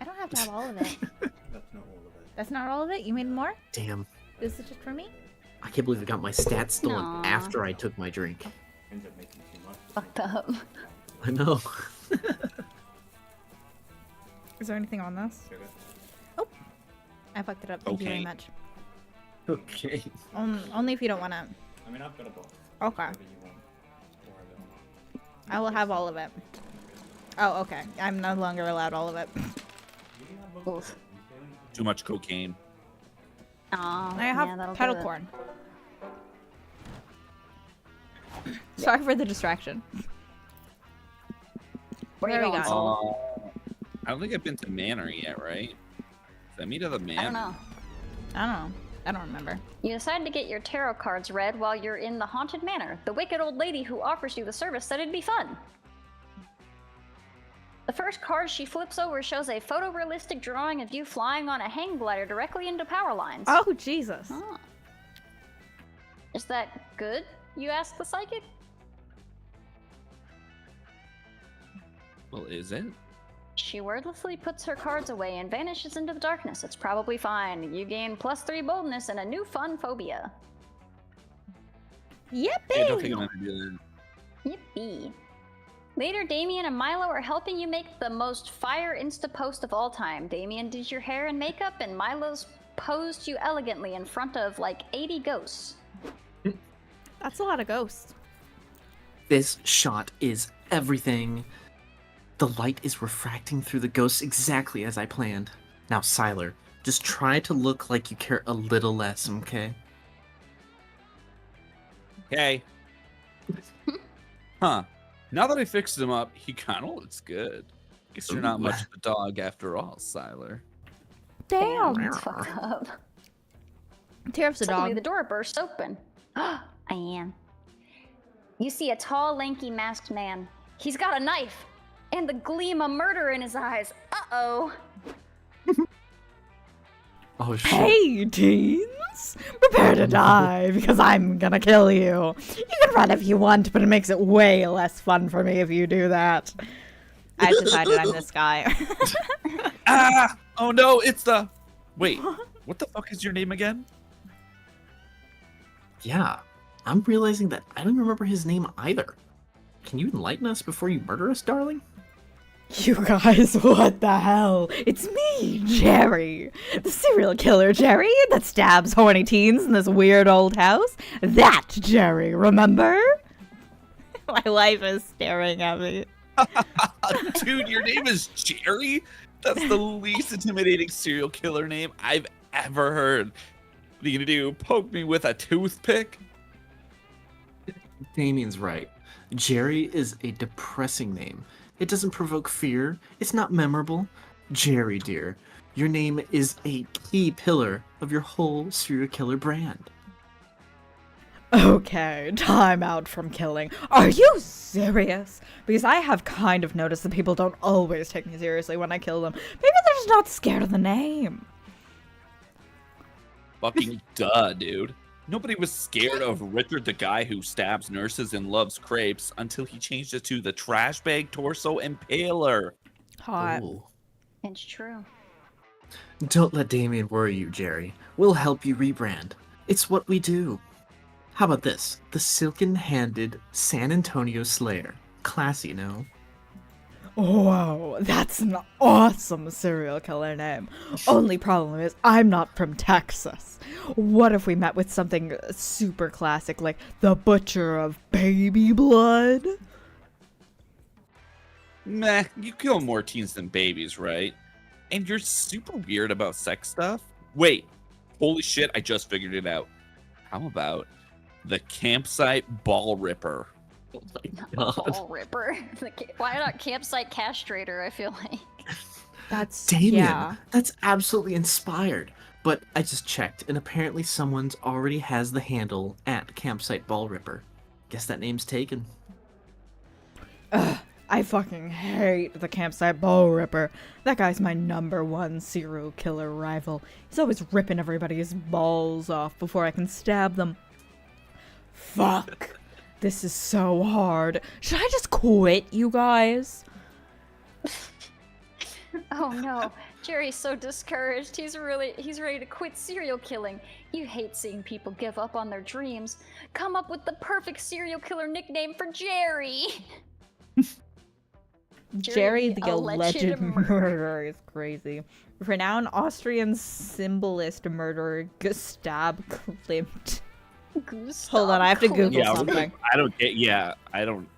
I don't have to have all of it. That's not all of it. You made more. Damn. This is just for me. I can't believe I got my stats stolen Aw. after I took my drink. Fucked up. I know. Is there anything on this? Oh, I fucked it up. Thank you very Okay. much. Okay. Only if you don't want to. I mean, I've got a book. Okay. Whatever you want. Or I don't. I will have all of it. Oh, okay. I'm no longer allowed all of it. Oof. Too much cocaine. Aw, I have yeah, that'll pedal do it. corn. Sorry for the distraction. Where are you There we going, go. Soul? I don't think I've been to Manor yet, right? Does that mean to the Manor? I don't know. I don't know. I don't remember. You decide to get your tarot cards read while you're in the haunted manor. The wicked old lady who offers you the service said it'd be fun. The first card she flips over shows a photorealistic drawing of you flying on a hang glider directly into power lines. Oh, Jesus. Huh. Is that good? You ask the psychic? Well, is it? She wordlessly puts her cards away and vanishes into the darkness. It's probably fine. You gain +3 boldness and a new fun phobia. I don't think Yippee! I'm gonna do that. Yippee. Later, Damien and Milo are helping you make the most fire Insta post of all time. Damien did your hair and makeup, and Milo's posed you elegantly in front of like 80 ghosts. That's a lot of ghosts. This shot is everything. The light is refracting through the ghosts exactly as I planned. Now, Siler, just try to look like you care a little less, okay? Okay. Huh. Now that I fixed him up, he kind of looks good. Guess you're not Ooh. much of a dog after all, Siler. Damn. That's fucked up. Tariff's a Suddenly, dog. the door bursts open. I am. You see a tall, lanky, masked man. He's got a knife and the gleam of murder in his eyes. Uh-oh. Oh, shit. Hey, teens! Prepare to die, because I'm gonna kill you. You can run if you want, but it makes it way less fun for me if you do that. I've decided I'm this guy. Ah! Oh no, it's the. Wait, what the fuck is your name again? Yeah, I'm realizing that I don't remember his name either. Can you enlighten us before you murder us, darling? You guys, what the hell? It's me, Jerry. The serial killer Jerry that stabs horny teens in this weird old house. That Jerry, remember? My wife is staring at me. Dude, your name is Jerry? That's the least intimidating serial killer name I've ever heard. What are you gonna do? Poke me with a toothpick? Damien's right. Jerry is a depressing name. It doesn't provoke fear. It's not memorable. Jerry, dear, your name is a key pillar of your whole serial killer brand. Okay, time out from killing. Are you serious? Because I have kind of noticed that people don't always take me seriously when I kill them. Maybe they're just not scared of the name. Fucking duh, dude. Nobody was scared of Richard the guy who stabs nurses and loves crepes until he changed it to the trash bag torso impaler. Hot. Ooh. It's true. Don't let Damien worry you, Jerry. We'll help you rebrand. It's what we do. How about this? The silken-handed San Antonio Slayer. Classy, no? Whoa, that's an awesome serial killer name. Only problem is I'm not from Texas. What if we met with something super classic like the Butcher of Baby Blood? Meh, you kill more teens than babies, right? And you're super weird about sex stuff? Wait, holy shit, I just figured it out. How about the Campsite Ball Ripper? Oh my god. Ball ripper. Why not campsite castrator? I feel like. That's Damien, yeah. that's absolutely inspired. But I just checked, and apparently someone's already has the handle at Campsite Ball Ripper. Guess that name's taken. Ugh, I fucking hate the Campsite Ball Ripper. That guy's my #1 serial killer rival. He's always ripping everybody's balls off before I can stab them. Fuck. This is so hard. Should I just quit, you guys? Oh no, Jerry's so discouraged. He's ready to quit serial killing. You hate seeing people give up on their dreams. Come up with the perfect serial killer nickname for Jerry. Jerry the alleged alleged murderer. murderer is crazy. Renowned Austrian symbolist murderer Gustav Klimt. Gustav Hold on, I have to Klimt. Google Yeah, something. I don't get. Yeah, I don't.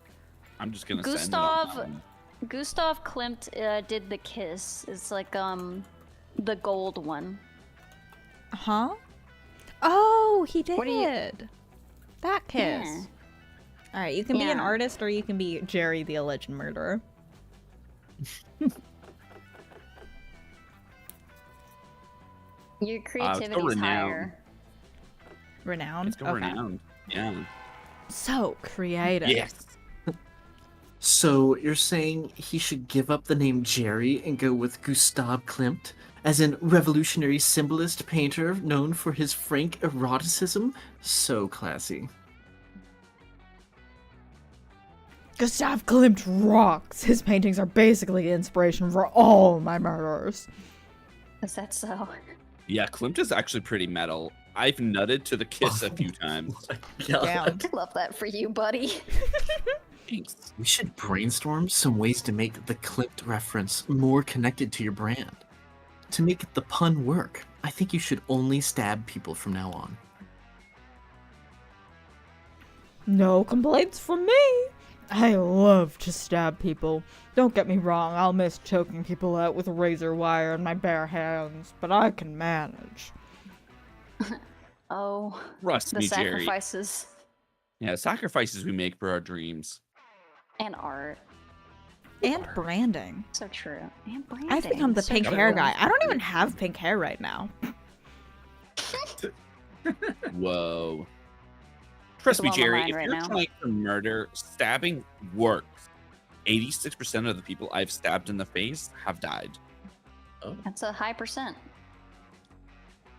I'm just gonna send it on that one. Gustav Klimt did The Kiss. It's like the gold one. Huh? Oh, he did. What do you- That kiss. Yeah. All right, you can be an Yeah. artist or you can be Jerry the alleged murderer. Your creativity is renowned. higher. Renowned. Let's go Okay. renowned. Yeah. So creative. Yes. So you're saying he should give up the name Jerry and go with Gustav Klimt, as an revolutionary symbolist painter known for his frank eroticism? So classy. Gustav Klimt rocks. His paintings are basically inspiration for all my murders. Is that so? Yeah, Klimt is actually pretty metal. I've nutted to the Kiss a few times. Damn. Love that for you, buddy. Thanks. We should brainstorm some ways to make the Klimt reference more connected to your brand. To make the pun work, I think you should only stab people from now on. No complaints from me. I love to stab people. Don't get me wrong, I'll miss choking people out with razor wire in my bare hands, but I can manage. Oh, Trust the me, Jerry. sacrifices Yeah, sacrifices we make for our dreams. and art. And branding. So true. And branding. I've become the So pink true. hair guy. I don't even have pink hair right now. Whoa. Trust me, It's on Jerry, mine if right you're now. trying to murder, stabbing works. 86% of the people I've stabbed in the face have died. That's a high percent.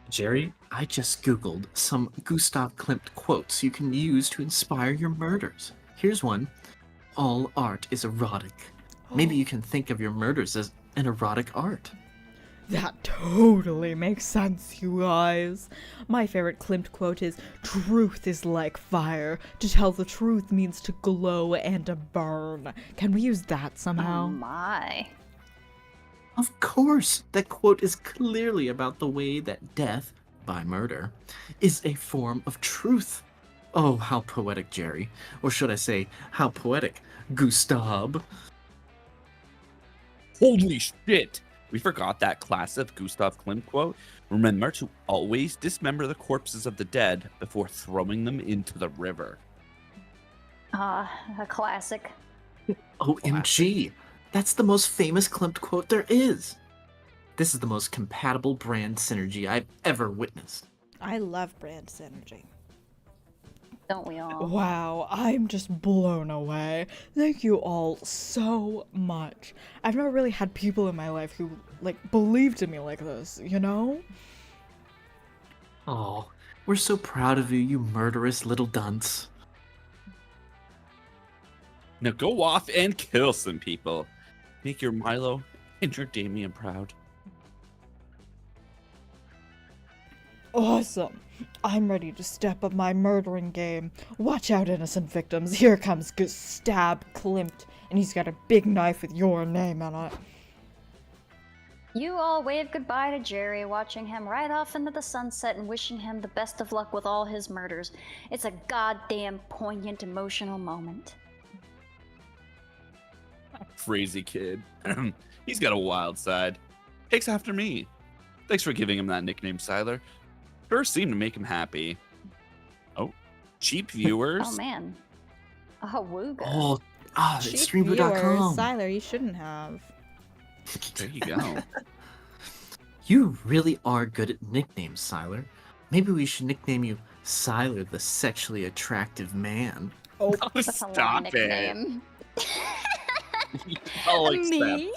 Jerry, I just googled some Gustav Klimt quotes you can use to inspire your murders. Here's one. All art is erotic. Maybe you can think of your murders as an erotic art. That totally makes sense, you guys. My favorite Klimt quote is, "Truth is like fire. To tell the truth means to glow and to burn." Can we use that Oh somehow? my. Of course, that quote is clearly about the way that death, by murder, is a form of truth. Oh, how poetic, Jerry. Or should I say, how poetic, Gustav. Holy shit! We forgot that classic Gustav Klimt quote. Remember to always dismember the corpses of the dead before throwing them into the river. A classic. OMG! That's the most famous Klimt quote there is. This is the most compatible brand synergy I've ever witnessed. I love brand synergy. Don't we all? Wow, I'm just blown away. Thank you all so much. I've never really had people in my life who, like, believed in me like this, you know? Oh, we're so proud of you, you murderous little dunce. Now go off and kill some people. Make your Milo and your Damien proud. Awesome. I'm ready to step up my murdering game. Watch out, innocent victims. Here comes Gustav Klimt, and he's got a big knife with your name on it. You all wave goodbye to Jerry, watching him ride off into the sunset and wishing him the best of luck with all his murders. It's a goddamn poignant, emotional moment. Crazy kid. He's got a wild side. Takes after me. Thanks for giving him that nickname, Siler. Sure seemed to make him happy. Oh, cheap viewers. Oh man. Oh, wooga. Oh, Cheap it's viewers, streamview.com. Siler, you shouldn't have. There you go. You really are good at nicknames, Siler. Maybe we should nickname you Siler the Sexually Attractive Man. Oh, That's a Stop long it. nickname. I'll accept. Me?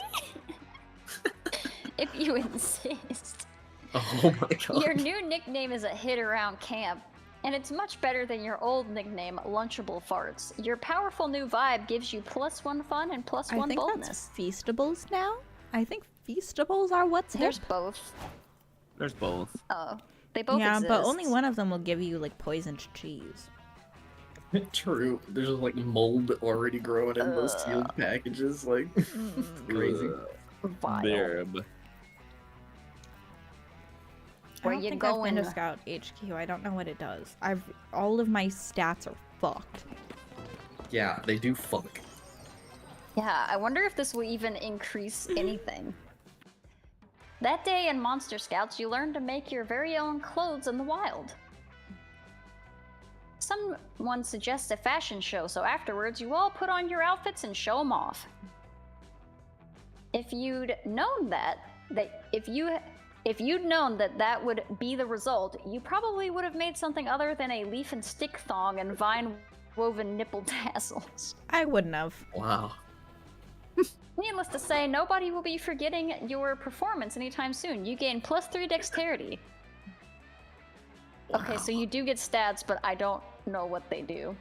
If you insist. Oh my god. Your new nickname is a hit around camp, and it's much better than your old nickname, Lunchable Farts. Your powerful new vibe gives you +1 fun and +1 I think boldness. that's Feastables now. I think Feastables are what's hip. There's both. There's both. Oh, they both Yeah, exist. but only one of them will give you, like, poisoned cheese. True. There's like mold already growing in most sealed packages. Like, crazy. Vile. Barb. Where I don't you think going? I've been to Scout HQ. I don't know what it does. All of my stats are fucked. Yeah, they do fuck. Yeah, I wonder if this will even increase anything. That day in Monster Scouts, you learned to make your very own clothes in the wild. Someone suggests a fashion show, so afterwards you all put on your outfits and show them off. If you'd known that that would be the result, you probably would have made something other than a leaf and stick thong and vine woven nipple tassels. I wouldn't have. Wow. Needless to say, nobody will be forgetting your performance anytime soon. You gain +3 dexterity. Okay, so you do get stats, but I don't know what they do.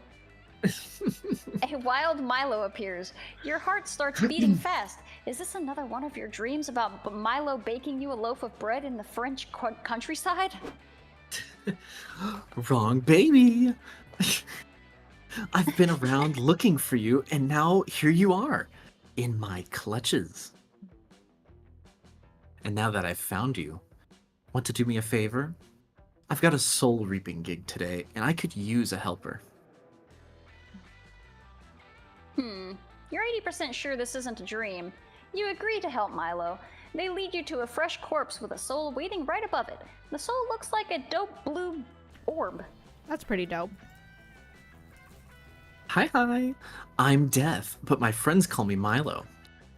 A wild Milo appears. Your heart starts beating fast. Is this another one of your dreams about Milo baking you a loaf of bread in the French countryside? Wrong baby. I've been around looking for you, and now here you are, in my clutches. And now that I've found you, want to do me a favor? I've got a soul reaping gig today, and I could use a helper. You're 80% sure this isn't a dream. You agree to help Milo. They lead you to a fresh corpse with a soul waiting right above it. The soul looks like a dope blue orb. That's pretty dope. Hi. I'm Death, but my friends call me Milo.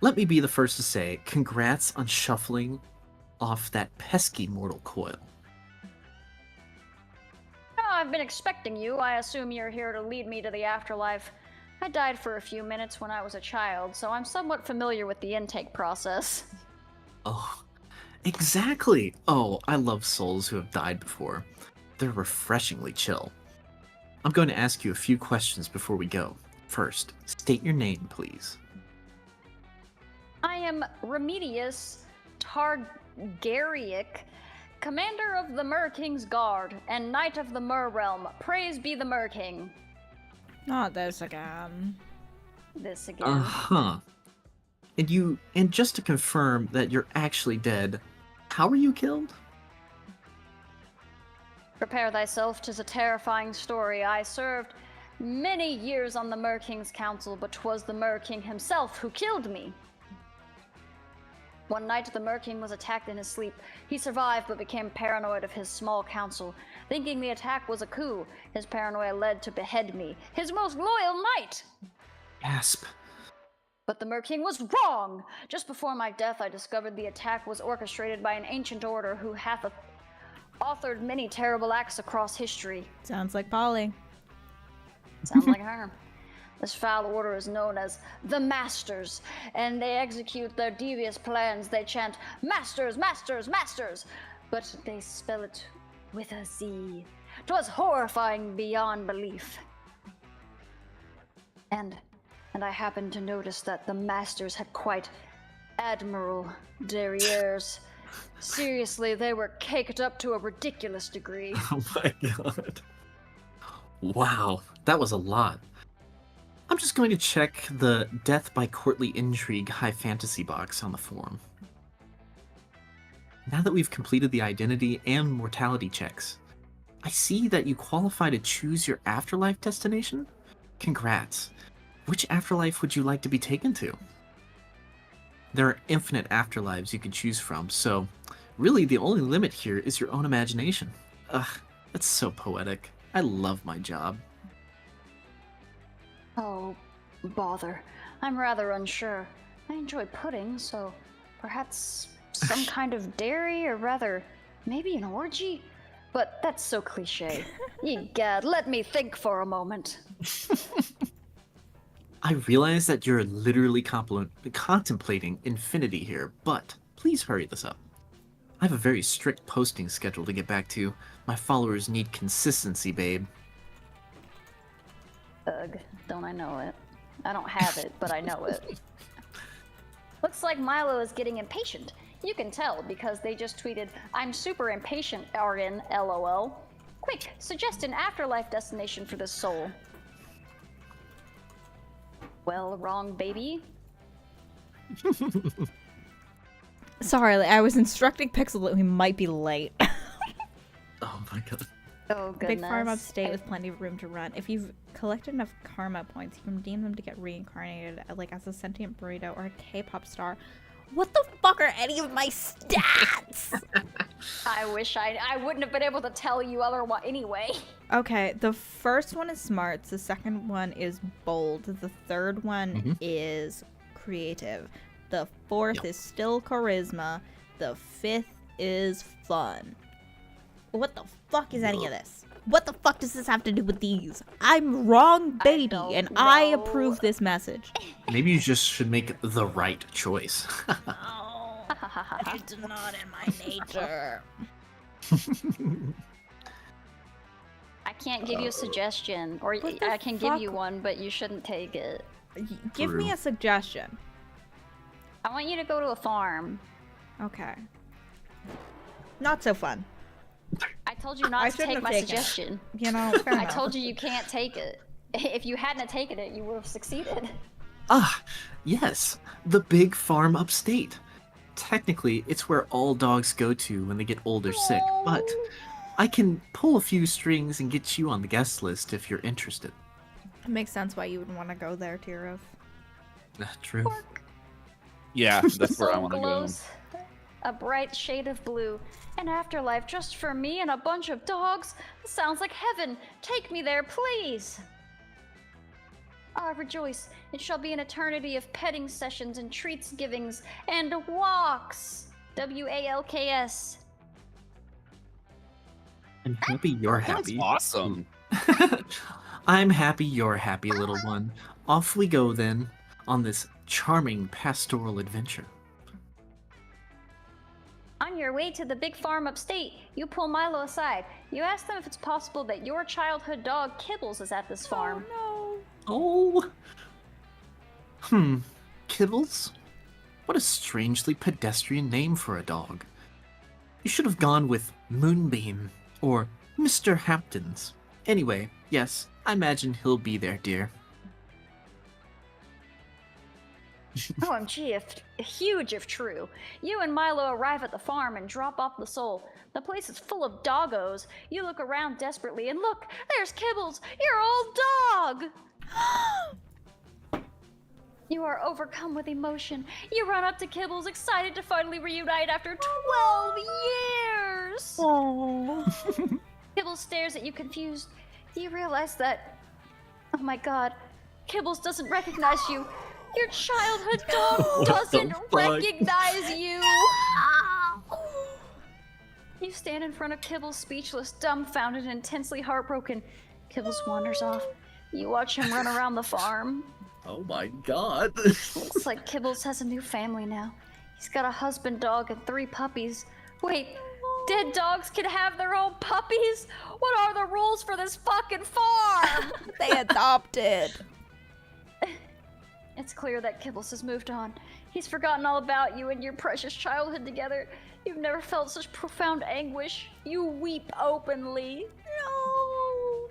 Let me be the first to say, congrats on shuffling off that pesky mortal coil. Oh, I've been expecting you. I assume you're here to lead me to the afterlife. I died for a few minutes when I was a child, so I'm somewhat familiar with the intake process. Oh, exactly. Oh, I love souls who have died before. They're refreshingly chill. I'm going to ask you a few questions before we go. First, state your name, please. I am Remedius Garrick, commander of the Mer King's Guard and knight of the Mer Realm. Praise be the Mer King. Not this again. This again. Uh-huh. And just to confirm that you're actually dead, how were you killed? Prepare thyself, 'tis a terrifying story. I served many years on the Mer King's council, but 'twas the Mer King himself who killed me. One night, the Mer King was attacked in his sleep. He survived, but became paranoid of his small council. Thinking the attack was a coup, his paranoia led to behead me, his most loyal knight! Gasp. But the Mer King was wrong! Just before my death, I discovered the attack was orchestrated by an ancient order who hath authored many terrible acts across history. Sounds like Polly. Sounds like her. This foul order is known as the Masters, and they execute their devious plans. They chant, "Masters, Masters, Masters!" But they spell it with a Z. 'Twas horrifying beyond belief. And I happened to notice that the Masters had quite admirable derrieres. Seriously, they were caked up to a ridiculous degree. Oh my god. Wow, that was a lot. I'm just going to check the Death by Courtly Intrigue high fantasy box on the forum. Now that we've completed the identity and mortality checks, I see that you qualify to choose your afterlife destination? Congrats. Which afterlife would you like to be taken to? There are infinite afterlives you can choose from, so really the only limit here is your own imagination. Ugh, that's so poetic. I love my job. Oh, bother. I'm rather unsure. I enjoy pudding, so perhaps some kind of dairy, or rather, maybe an orgy? But that's so cliche. Ye gad, let me think for a moment. I realize that you're literally contemplating infinity here, but please hurry this up. I have a very strict posting schedule to get back to. My followers need consistency, babe. Ugh, don't I know it. I don't have it, but I know it. Looks like Milo is getting impatient. You can tell because they just tweeted, "I'm super impatient, Argon, LOL. Quick, suggest an afterlife destination for this soul." Well, wrong, baby. Sorry, I was instructing Pixel that we might be late. Oh my god. Oh, goodness. Big farm upstate with plenty of room to run. If you've collected enough karma points, you can redeem them to get reincarnated, like as a sentient burrito or a K-pop star. What the fuck are any of my stats? I wish I wouldn't have been able to tell you otherwise anyway. Okay, the first one is smarts, the second one is bold, the third one is creative, the fourth is still charisma, the fifth is fun. What the fuck is any of this? What the fuck does this have to do with these? I'm wrong, baby, and I approve this message. Maybe you just should make the right choice. Oh, it's not in my nature. I can't give you a suggestion, or What the I can give you fuck? one, but you shouldn't take it. Give me a suggestion. I want you to go to a farm. Okay. Not so fun. I told you I not to shouldn't take have my taken it. suggestion. You know, fair I enough. told you can't take it. If you hadn't taken it, you would have succeeded. Ah, yes, the big farm upstate. Technically, it's where all dogs go to when they get old or sick, but I can pull a few strings and get you on the guest list if you're interested. It makes sense why you would want to go there, Tirov. True. Yeah, that's where I Soul want to go. glows a bright shade of blue. An afterlife just for me and a bunch of dogs? Sounds like heaven. Take me there, please. Ah, rejoice. It shall be an eternity of petting sessions and treats givings and walks. WALKS. I'm happy you're That's happy. awesome. I'm happy you're happy, little one. Off we go then, on this charming pastoral adventure. On your way to the big farm upstate, you pull Milo aside. You ask them if it's possible that your childhood dog Kibbles is at this farm. Oh. Kibbles? What a strangely pedestrian name for a dog. You should have gone with Moonbeam or Mr. Hamptons. Anyway, yes, I imagine he'll be there, dear. OMG, huge if true. You and Milo arrive at the farm and drop off the soul. The place is full of doggos. You look around desperately and look, there's Kibbles, your old dog! You are overcome with emotion. You run up to Kibbles, excited to finally reunite after 12 years! Kibbles stares at you confused. You realize that... Oh my god, Kibbles doesn't recognize you. Your childhood dog doesn't recognize you! You stand in front of Kibbles, speechless, dumbfounded, and intensely heartbroken. Kibbles wanders off. You watch him run around the farm. Oh my god. Looks like Kibbles has a new family now. He's got a husband dog and 3 puppies. Wait, dead dogs can have their own puppies? What are the rules for this fucking farm? They adopted. It's clear that Kibbles has moved on. He's forgotten all about you and your precious childhood together. You've never felt such profound anguish. You weep openly. No!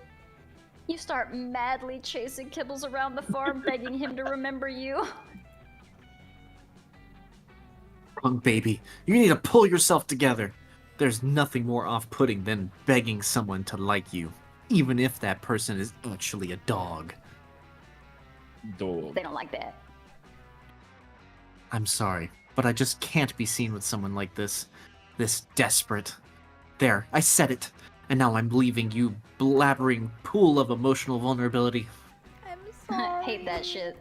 You start madly chasing Kibbles around the farm, begging him to remember you. Wrong, baby. You need to pull yourself together. There's nothing more off-putting than begging someone to like you, even if that person is actually a dog. Dog. They don't like that. I'm sorry, but I just can't be seen with someone like this. This desperate. There, I said it. And now I'm leaving you blabbering pool of emotional vulnerability. I'm I sorry. hate that shit.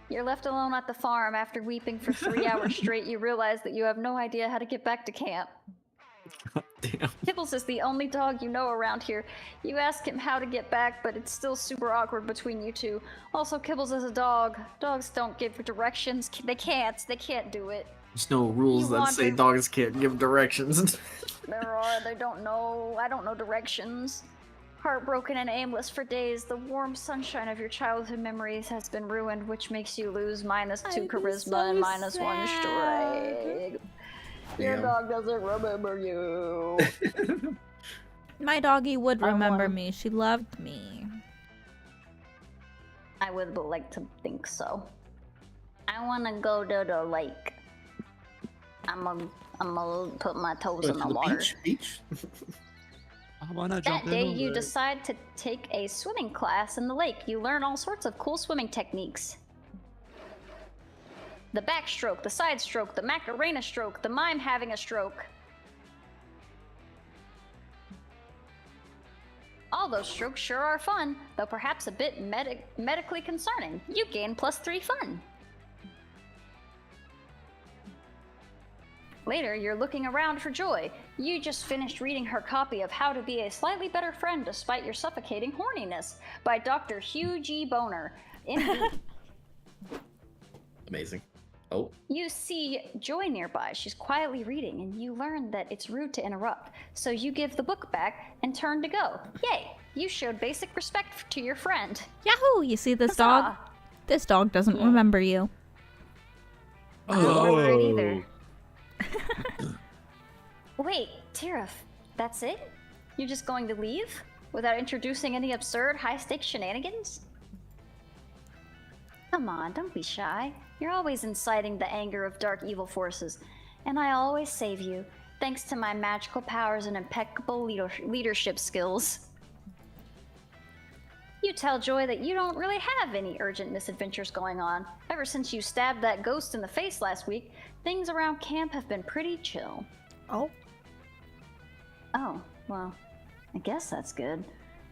You're left alone at the farm after weeping for 3 hours straight. You realize that you have no idea how to get back to camp. Damn. Kibbles is the only dog you know around here. You ask him how to get back, but it's still super awkward between you two. Also, Kibbles is a dog. Dogs don't give directions. They can't do it. There's no rules You that say wander- dogs can't give directions. There are, they don't know. I don't know directions. Heartbroken and aimless for days, the warm sunshine of your childhood memories has been ruined, which makes you lose -2 I'm charisma so and -1 sad. strength. Your Damn. dog doesn't remember you. My doggy would I remember wanna- me. She loved me. I would like to think so. I want to go to the lake. I'm gonna put my toes in the water. Beach? I wanna That jump day, in the you lake. decide to take a swimming class in the lake. You learn all sorts of cool swimming techniques. The backstroke, the side stroke, the Macarena stroke, the mime having a stroke. All those strokes sure are fun, though perhaps a bit medically concerning. You gain +3 fun. Later, you're looking around for Joy. You just finished reading her copy of How to Be a Slightly Better Friend Despite Your Suffocating Horniness by Dr. Hugh G. Boner. MD. Amazing. Oh. You see Joy nearby. She's quietly reading, and you learn that it's rude to interrupt. So you give the book back and turn to go. Yay! You showed basic respect to your friend. Yahoo! You see this dog? Huzzah! This dog doesn't remember you. I don't remember it Oh. either. Wait, Tirith, that's it? You're just going to leave? Without introducing any absurd high-stakes shenanigans? Come on, don't be shy. You're always inciting the anger of dark evil forces, and I always save you, thanks to my magical powers and impeccable leadership skills. You tell Joy that you don't really have any urgent misadventures going on. Ever since you stabbed that ghost in the face last week, things around camp have been pretty chill. Oh. Oh, well, I guess that's good.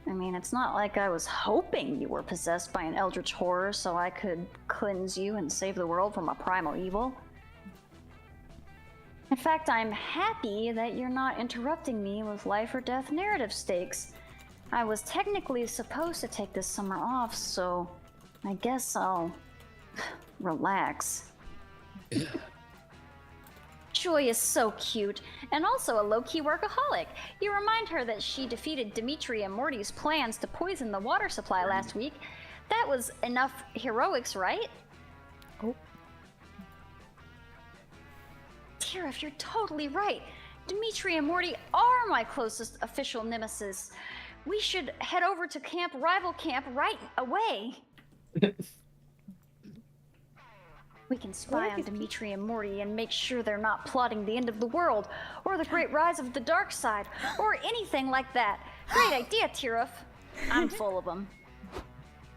I mean, it's not like I was hoping you were possessed by an eldritch horror so I could cleanse you and save the world from a primal evil. In fact, I'm happy that you're not interrupting me with life or death narrative stakes. I was technically supposed to take this summer off, so I guess I'll relax. Joy is so cute, and also a low-key workaholic. You remind her that she defeated Dimitri and Morty's plans to poison the water supply last week. That was enough heroics, right? Oh. Tirith, you're totally right. Dimitri and Morty are my closest official nemesis. We should head over to rival camp right away. We can spy on Dimitri and Morty and make sure they're not plotting the end of the world, or the great rise of the dark side, or anything like that. Great idea, Tirith. I'm full of them.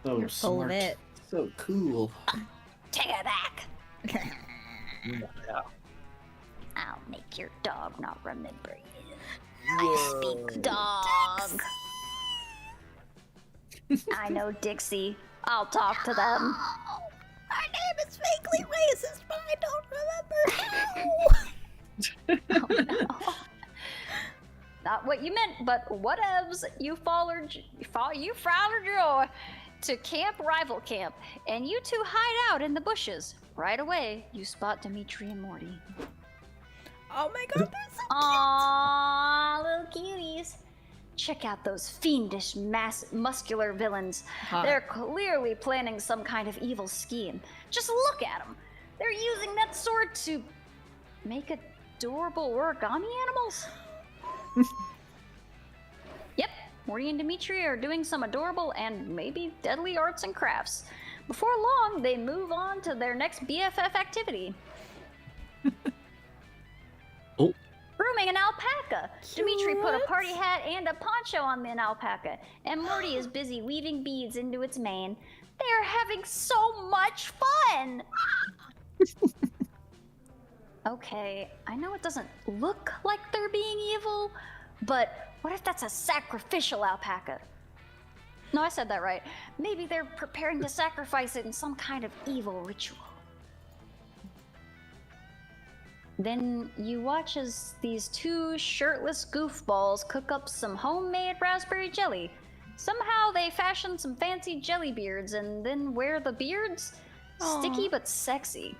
So You're full of smart. it. So cool. Take it back. I'll make your dog not remember you. I speak dog. I know Dixie. I'll talk to them. Our name is vaguely racist, but I don't remember how. Oh, no. Not what you meant, but whatevs. You followed Joy to rival camp, and you two hide out in the bushes. Right away, you spot Dimitri and Morty. Oh my god, they're so Aww, little cuties. Check out those fiendish, muscular villains. Hot. They're clearly planning some kind of evil scheme. Just look at them. They're using that sword to make adorable origami animals. Yep, Morty and Dimitri are doing some adorable and maybe deadly arts and crafts. Before long, they move on to their next BFF activity. Oh. Grooming an alpaca. Dimitri put a party hat and a poncho on an alpaca, and Morty is busy weaving beads into its mane. They are having so much fun! Okay, I know it doesn't look like they're being evil, but what if that's a sacrificial alpaca? No, I said that right. Maybe they're preparing to sacrifice it in some kind of evil ritual. Then you watch as these two shirtless goofballs cook up some homemade raspberry jelly. Somehow they fashion some fancy jelly beards and then wear the beards. Sticky but sexy.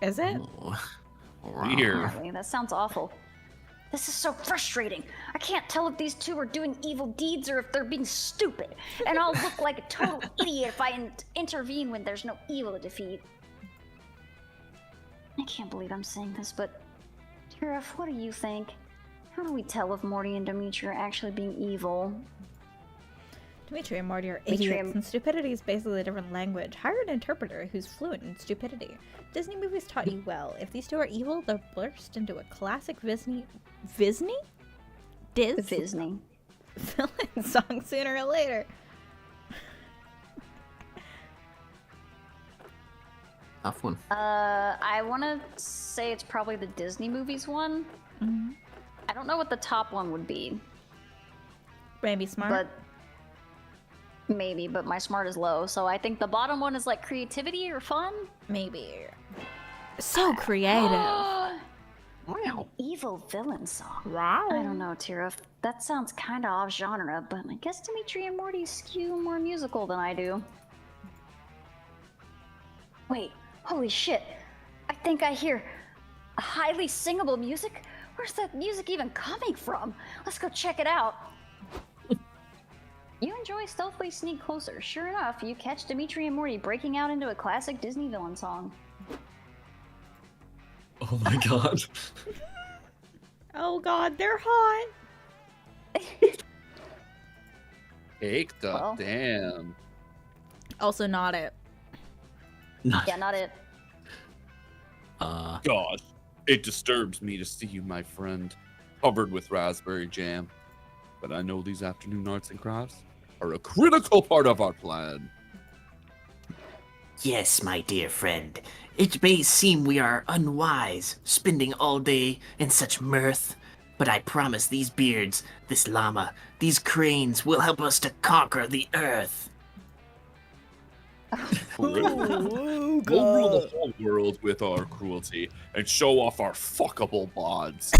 Is it? Oh. Weird. Apparently, that sounds awful. This is so frustrating. I can't tell if these two are doing evil deeds or if they're being stupid. And I'll look like a total idiot if I intervene when there's no evil to defeat. I can't believe I'm saying this, but Tirith, what do you think? How do we tell if Morty and Dimitri are actually being evil? Dimitri and Morty are Dimitri idiots, and- and stupidity is basically a different language. Hire an interpreter who's fluent in stupidity. Disney movies taught you well. If these two are evil, they'll burst into a classic Disney villain song sooner or later. Tough one. I want to say it's probably the Disney movies one. Mhm. I don't know what the top one would be, Maybe smart. but maybe, but my smart is low, so I think the bottom one is like creativity or fun. Maybe. So creative. An evil villain song. Wow. I don't know, Tirith. That sounds kind of off genre, but I guess Dimitri and Morty skew more musical than I do. Wait, holy shit. I think I hear a highly singable music. Where's that music even coming from? Let's go check it out. You enjoy stealthily sneak closer. Sure enough, you catch Dimitri and Morty breaking out into a classic Disney villain song. Oh my god. Oh god, they're hot. Take the Well. damn. Also not it. Yeah, not it. Gosh, it disturbs me to see you, my friend, covered with raspberry jam. But I know these afternoon arts and crafts are a critical part of our plan. Yes, my dear friend. It may seem we are unwise, spending all day in such mirth, but I promise these beards, this llama, these cranes will help us to conquer the earth. We'll rule the whole world with our cruelty and show off our fuckable bods.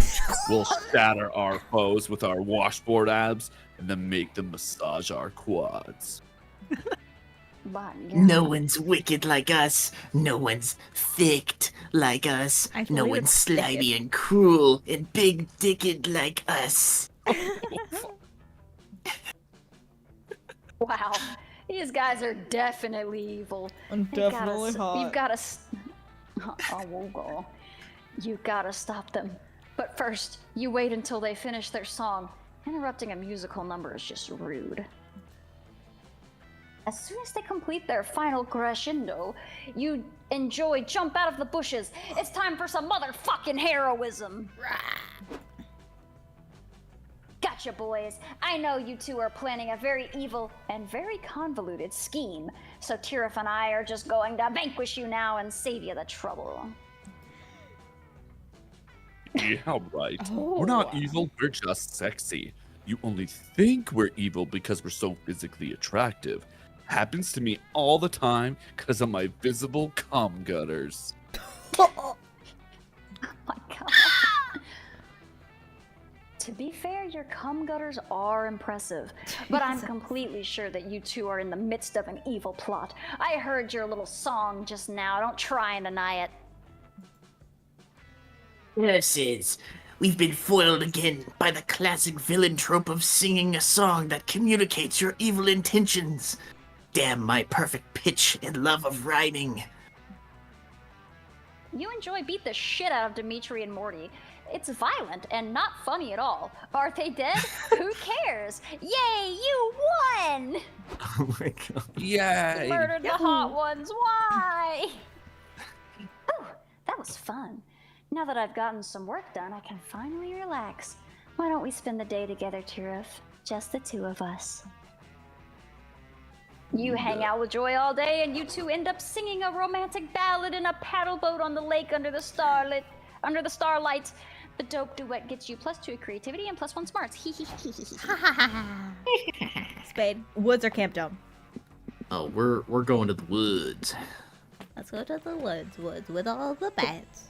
We'll shatter our foes with our washboard abs and then make them massage our quads. But, No one's wicked like us. No one's thick like us. I No believe one's it's slimy and cruel and big-dicked like us. Wow, these guys are definitely evil. I'm We've got definitely hot. We've got a. Oh, we'll go. You gotta stop them. But first, you wait until they finish their song. Interrupting a musical number is just rude. As soon as they complete their final crescendo, you enjoy jump out of the bushes. It's time for some motherfucking heroism. Gotcha, boys. I know you two are planning a very evil and very convoluted scheme, so Tirith and I are just going to vanquish you now and save you the trouble. Yeah, right. We're not Oh. evil, we're just sexy. You only think we're evil because we're so physically attractive. Happens to me all the time because of my visible cum gutters. Oh my god. To be fair, your cum gutters are impressive, but I'm completely sure that you two are in the midst of an evil plot. I heard your little song just now. Don't try and deny it. Nurses, we've been foiled again by the classic villain trope of singing a song that communicates your evil intentions. Damn my perfect pitch and love of rhyming. You enjoy beat the shit out of Dimitri and Morty. It's violent and not funny at all. Are they dead? Who cares? Yay, you won! Oh my god. Yay! Murdered the hot ones. Why? Oh, that was fun. Now that I've gotten some work done, I can finally relax. Why don't we spend the day together, Tirith? Just the two of us. You hang out with Joy all day, and you two end up singing a romantic ballad in a paddle boat on the lake under the starlight. The dope duet gets you +2 creativity and +1 smarts. Hee hee hee hee hee. Spade. Woods or Camp Dome? Oh, we're going to the woods. Let's go to the woods with all the bats.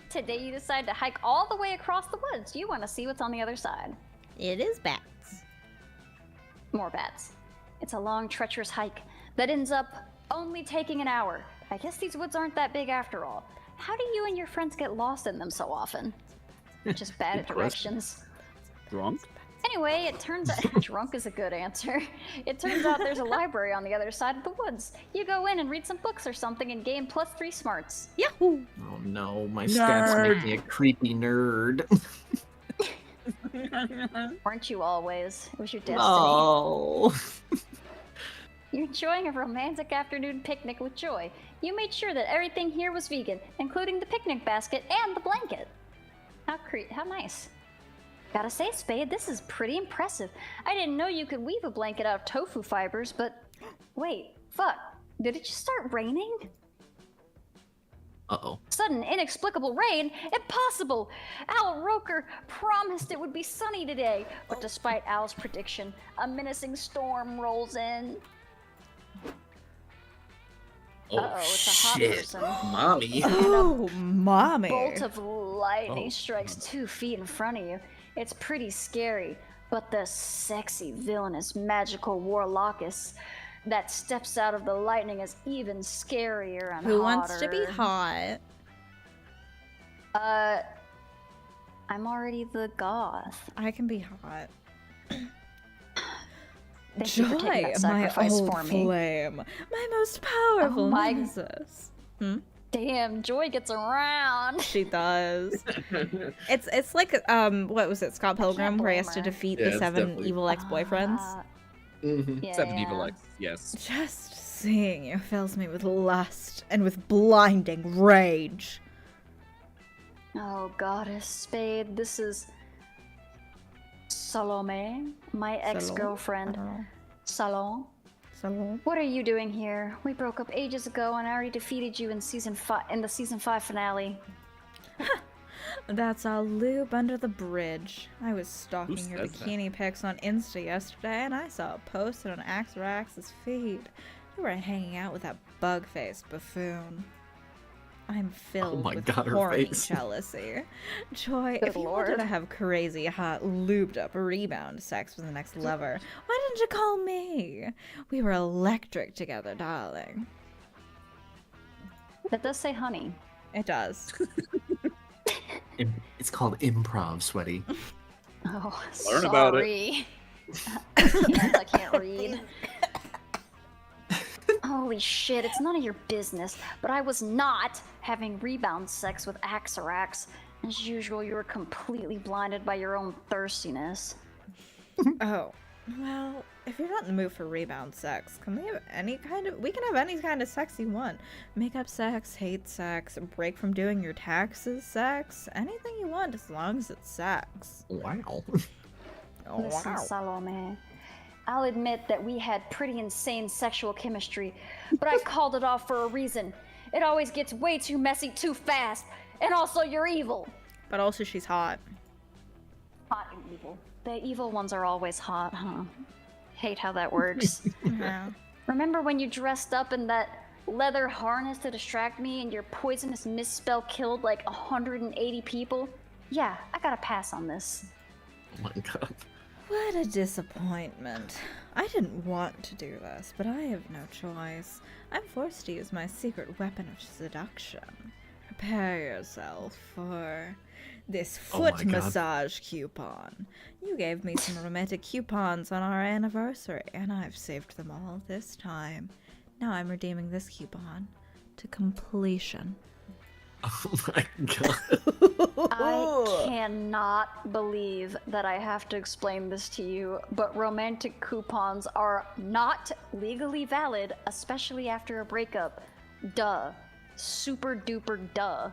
Today you decide to hike all the way across the woods. You want to see what's on the other side. It is bats. More bats. It's a long, treacherous hike that ends up only taking an hour. I guess these woods aren't that big after all. How do you and your friends get lost in them so often? Just bad at directions. Drunk? Anyway, it turns out drunk is a good answer. It turns out there's a library on the other side of the woods. You go in and read some books or something and gain +3 smarts. Yahoo! Oh no, my stats make me a creepy nerd. Weren't you always? It was your destiny. Oh. You're enjoying a romantic afternoon picnic with Joy. You made sure that everything here was vegan, including the picnic basket and the blanket. How nice. Gotta say, Spade, this is pretty impressive. I didn't know you could weave a blanket out of tofu fibers, but... Wait, fuck. Did it just start raining? Uh-oh. Sudden, inexplicable rain? Impossible! Al Roker promised it would be sunny today, but despite Al's prediction, a menacing storm rolls in. Oh, Uh-oh, it's a hot shit. person. Mommy. Oh, mommy. Bolt of lightning Oh. strikes 2 feet in front of you. It's pretty scary, but the sexy, villainous, magical Warlockus that steps out of the lightning is even scarier and Who wants to be hotter. hot? I'm already the goth. I can be hot. Thank you for taking Joy, that my sacrifice old for me. flame, my most powerful my- nemesis. Damn, Joy gets around. She does. It's like what was it, Scott Pilgrim, where he has to blame her. defeat Yeah, the it's 7 definitely- evil ex-boyfriends. Mhm. Yeah, 7 yeah. evil X, yes. Just seeing you fills me with lust and with blinding rage. Oh, Goddess Spade, this is Salome, my ex-girlfriend. Salon. Salon. What are you doing here? We broke up ages ago, and I already defeated you in the season 5 finale. That's all lube under the bridge. I was stalking Who your said that? bikini pics on Insta yesterday, and I saw a post on Axarax's feed. You were hanging out with that bug-faced buffoon. I'm filled my with God, her horny face. jealousy. Joy, Good if you lord. wanted to have crazy, hot, lubed-up rebound sex with the next lover, why didn't you call me? We were electric together, darling. That does say honey. It does. It's called improv, sweaty. Oh, Learn about it. sorry. I can't read. Oh, Holy shit, it's none of your business, but I was not having rebound sex with Axarax. As usual, you were completely blinded by your own thirstiness. Oh, well, if you're not in the mood for rebound sex, can we have we can have any kind of sex you want. Makeup sex, hate sex, break from doing your taxes sex, anything you want as long as it's sex. Wow. Oh, Listen, wow. Salome, I'll admit that we had pretty insane sexual chemistry, but I called it off for a reason. It always gets way too messy too fast, and also you're evil. But also she's hot. Hot and evil. The evil ones are always hot, huh? Hate how that works. Yeah. Remember when you dressed up in that leather harness to distract me and your poisonous misspell killed like 180 people? Yeah, I gotta pass on this. Oh my god. What a disappointment. I didn't want to do this, but I have no choice. I'm forced to use my secret weapon of seduction. Prepare yourself for this Oh my foot God. massage coupon. You gave me some romantic coupons on our anniversary, and I've saved them all this time. Now I'm redeeming this coupon to completion. Oh my god. I cannot believe that I have to explain this to you, but romantic coupons are not legally valid, especially after a breakup. Duh. Super duper duh.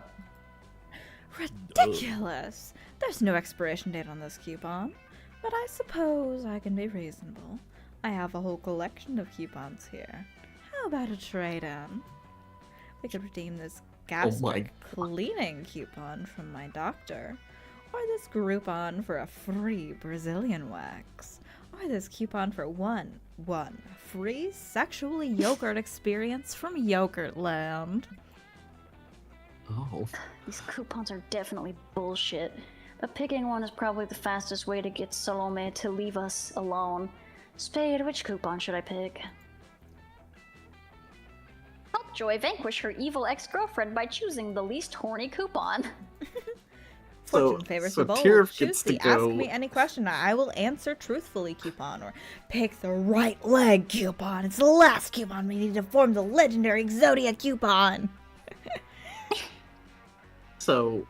Ridiculous! There's no expiration date on this coupon, but I suppose I can be reasonable. I have a whole collection of coupons here. How about a trade-in? We could redeem this gastric cleaning coupon from my doctor, or this Groupon for a free Brazilian wax, or this coupon for one free sexually yogurt experience from Yogurtland. Oh. These coupons are definitely bullshit, but picking one is probably the fastest way to get Salome to leave us alone. Spade, which coupon should I pick? Help Joy vanquish her evil ex-girlfriend by choosing the least horny coupon. Fortune favors the bold. Tyrif Choose gets to the ask go. me any question I will answer truthfully coupon, or pick the right leg coupon. It's the last coupon we need to form the legendary Exodia coupon. So,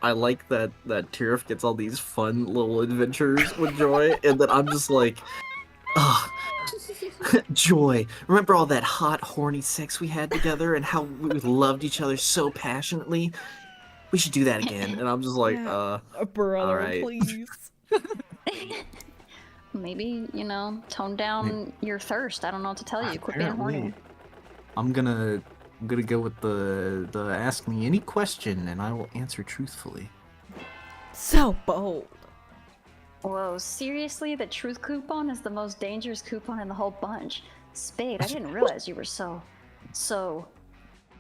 I like that Tyrif gets all these fun little adventures with Joy, and then I'm just like, ugh. Joy, remember all that hot, horny sex we had together and how we loved each other so passionately? We should do that again. And I'm just like, Brother, alright. please. Maybe, tone down your thirst. I don't know what to tell you. Quit being horny. Apparently, I'm gonna go with the ask me any question and I will answer truthfully. So bold. Whoa, seriously? The truth coupon is the most dangerous coupon in the whole bunch. Spade, I didn't realize you were so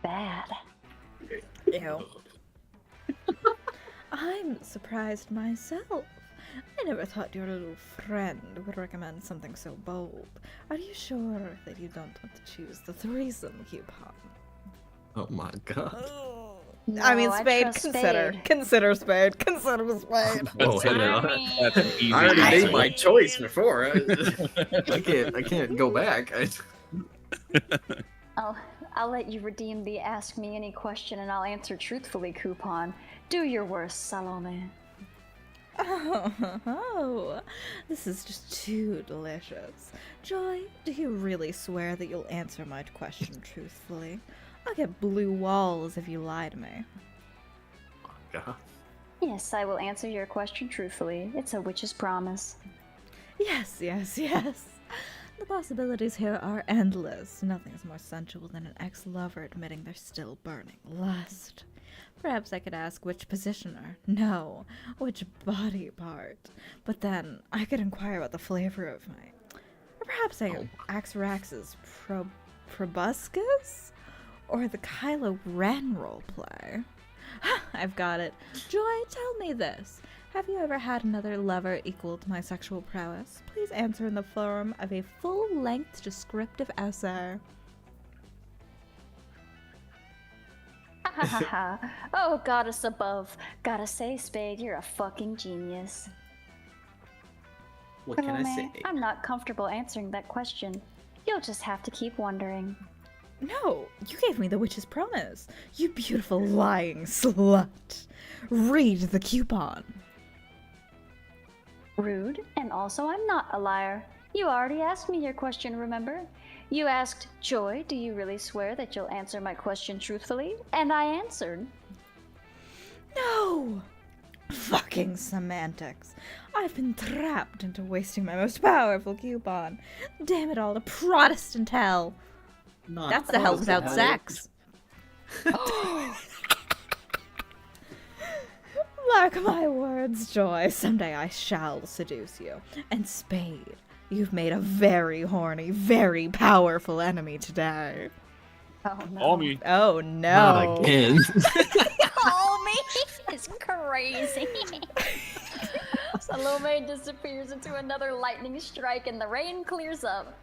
bad. Ew. I'm surprised myself. I never thought your little friend would recommend something so bold. Are you sure that you don't want to choose the threesome coupon? Oh my god. No, I mean, Spade, trust consider. Spade. Consider Spade. Consider Spade. Oh, That's, hell an, yeah. that's an easy I already answer. made my choice before. I can't go back. I'll let you redeem the ask me any question and I'll answer truthfully coupon. Do your worst, Salome. Oh, this is just too delicious. Joy, do you really swear that you'll answer my question truthfully? I'll get blue walls if you lie to me. God. Yes, I will answer your question truthfully. It's a witch's promise. Yes, yes, yes. The possibilities here are endless. Nothing is more sensual than an ex-lover admitting they're still burning lust. Perhaps I could ask which positioner, no, which body part. But then I could inquire about the flavor of my... Or perhaps I Axarax's proboscis? Or the Kylo Ren roleplay? I've got it. Joy, tell me this. Have you ever had another lover equal to my sexual prowess? Please answer in the form of a full-length descriptive essay. Ha ha ha. Oh, goddess above. Gotta say, Spade, you're a fucking genius. What can I Salome, say? I'm not comfortable answering that question. You'll just have to keep wondering. No, you gave me the witch's promise. You beautiful lying slut. Read the coupon. Rude, and also I'm not a liar. You already asked me your question, remember? You asked, Joy, do you really swear that you'll answer my question truthfully? And I answered. No! Fucking semantics. I've been trapped into wasting my most powerful coupon. Damn it all to Protestant hell. Not That's the hell without hell. sex. Mark my words, Joy. Someday I shall seduce you. And Spade, you've made a very horny, very powerful enemy today. Oh no. Call me. Oh Not no. again. Call me? It's crazy. Salome disappears into another lightning strike and the rain clears up.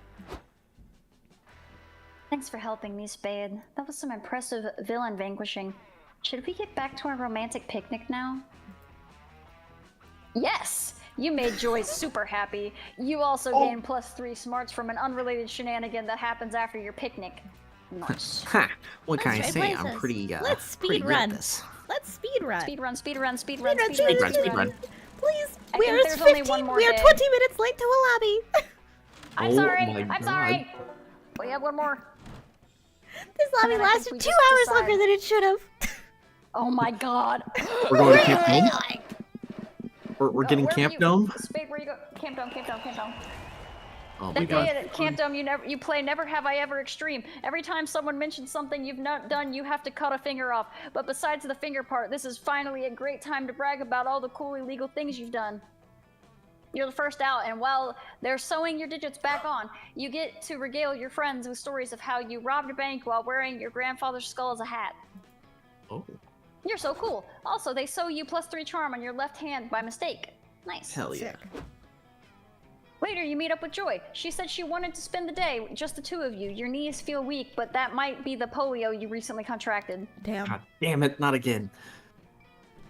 Thanks for helping me, Spade. That was some impressive villain vanquishing. Should we get back to our romantic picnic now? Yes! You made Joy super happy. You also gain +3 smarts from an unrelated shenanigan that happens after your picnic. Nice. Ha! What can I Let's say? trade I'm places. pretty, Let's pretty speed good at run. this. Let's speed run. Speed run, speed run, speed Speed run, run, speed run, speed run, speed speed run. run. Please, I we think are there's only 15. one more We are day. 20 minutes late to a lobby. I'm Oh sorry, my I'm God. sorry. We have one more. This lobby And then I think lasted we 2 just hours decide. longer than it should have. Oh my god. We're going to Camp Dome? We're getting Where Camp you- Dome? Spade, where you go? Camp Dome, Camp Dome, Camp Dome. Oh my That god. day at Camp Dome, you play Never Have I Ever Extreme. Every time someone mentions something you've not done, you have to cut a finger off. But besides the finger part, this is finally a great time to brag about all the cool illegal things you've done. You're the first out, and while they're sewing your digits back on, you get to regale your friends with stories of how you robbed a bank while wearing your grandfather's skull as a hat. Oh, You're so cool. Also, they sew you +3 charm on your left hand by mistake. Nice. hell yeah. Later, you meet up with Joy. She said she wanted to spend the day, just the two of you. Your knees feel weak, but that might be the polio you recently contracted. Damn. God damn it, not again.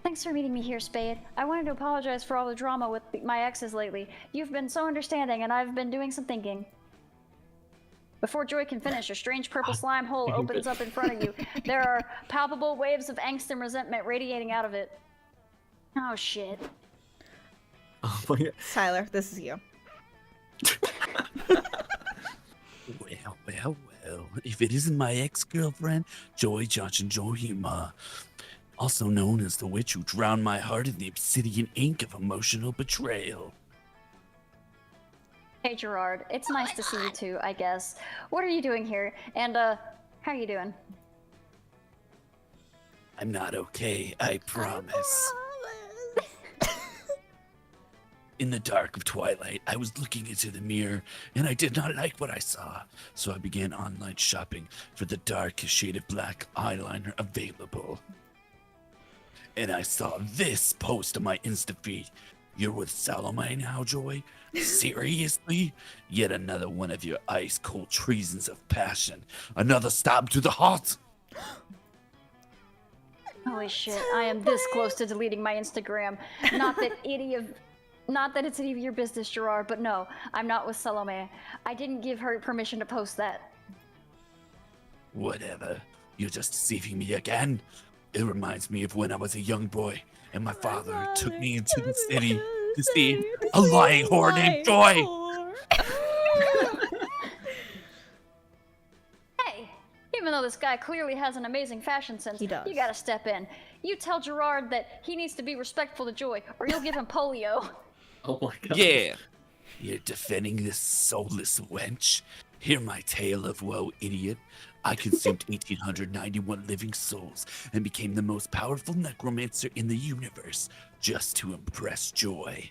Thanks for meeting me here, Spade. I wanted to apologize for all the drama with my exes lately. You've been so understanding, and I've been doing some thinking. Before Joy can finish, a strange purple slime hole damn opens it. up in front of you. There are palpable waves of angst and resentment radiating out of it. Oh, shit. Oh my god. Tyler, this is you. Well. If it isn't my ex-girlfriend, Joy Johnson Johima, also known as the witch who drowned my heart in the obsidian ink of emotional betrayal. Hey, Gerard. It's nice to see you too, I guess. What are you doing here? And, how are you doing? I'm not okay, I promise. In the dark of twilight, I was looking into the mirror, and I did not like what I saw, so I began online shopping for the darkest shade of black eyeliner available. And I saw this post on my Insta feed. You're with Salome now, Joy? Seriously? Yet another one of your ice-cold treasons of passion. Another stab to the heart? Holy shit, I am this close to deleting my Instagram. Not that it's any of your business, Gerard, but no, I'm not with Salome. I didn't give her permission to post that. Whatever. You're just deceiving me again. It reminds me of when I was a young boy and my father took me into the city to see a lying whore named Joy. Hey, even though this guy clearly has an amazing fashion sense, He does. you gotta step in. You tell Gerard that he needs to be respectful to Joy, or you'll give him polio. Oh my god. Yeah. You're defending this soulless wench? Hear my tale of woe, idiot. I consumed 1,891 living souls and became the most powerful necromancer in the universe just to impress Joy.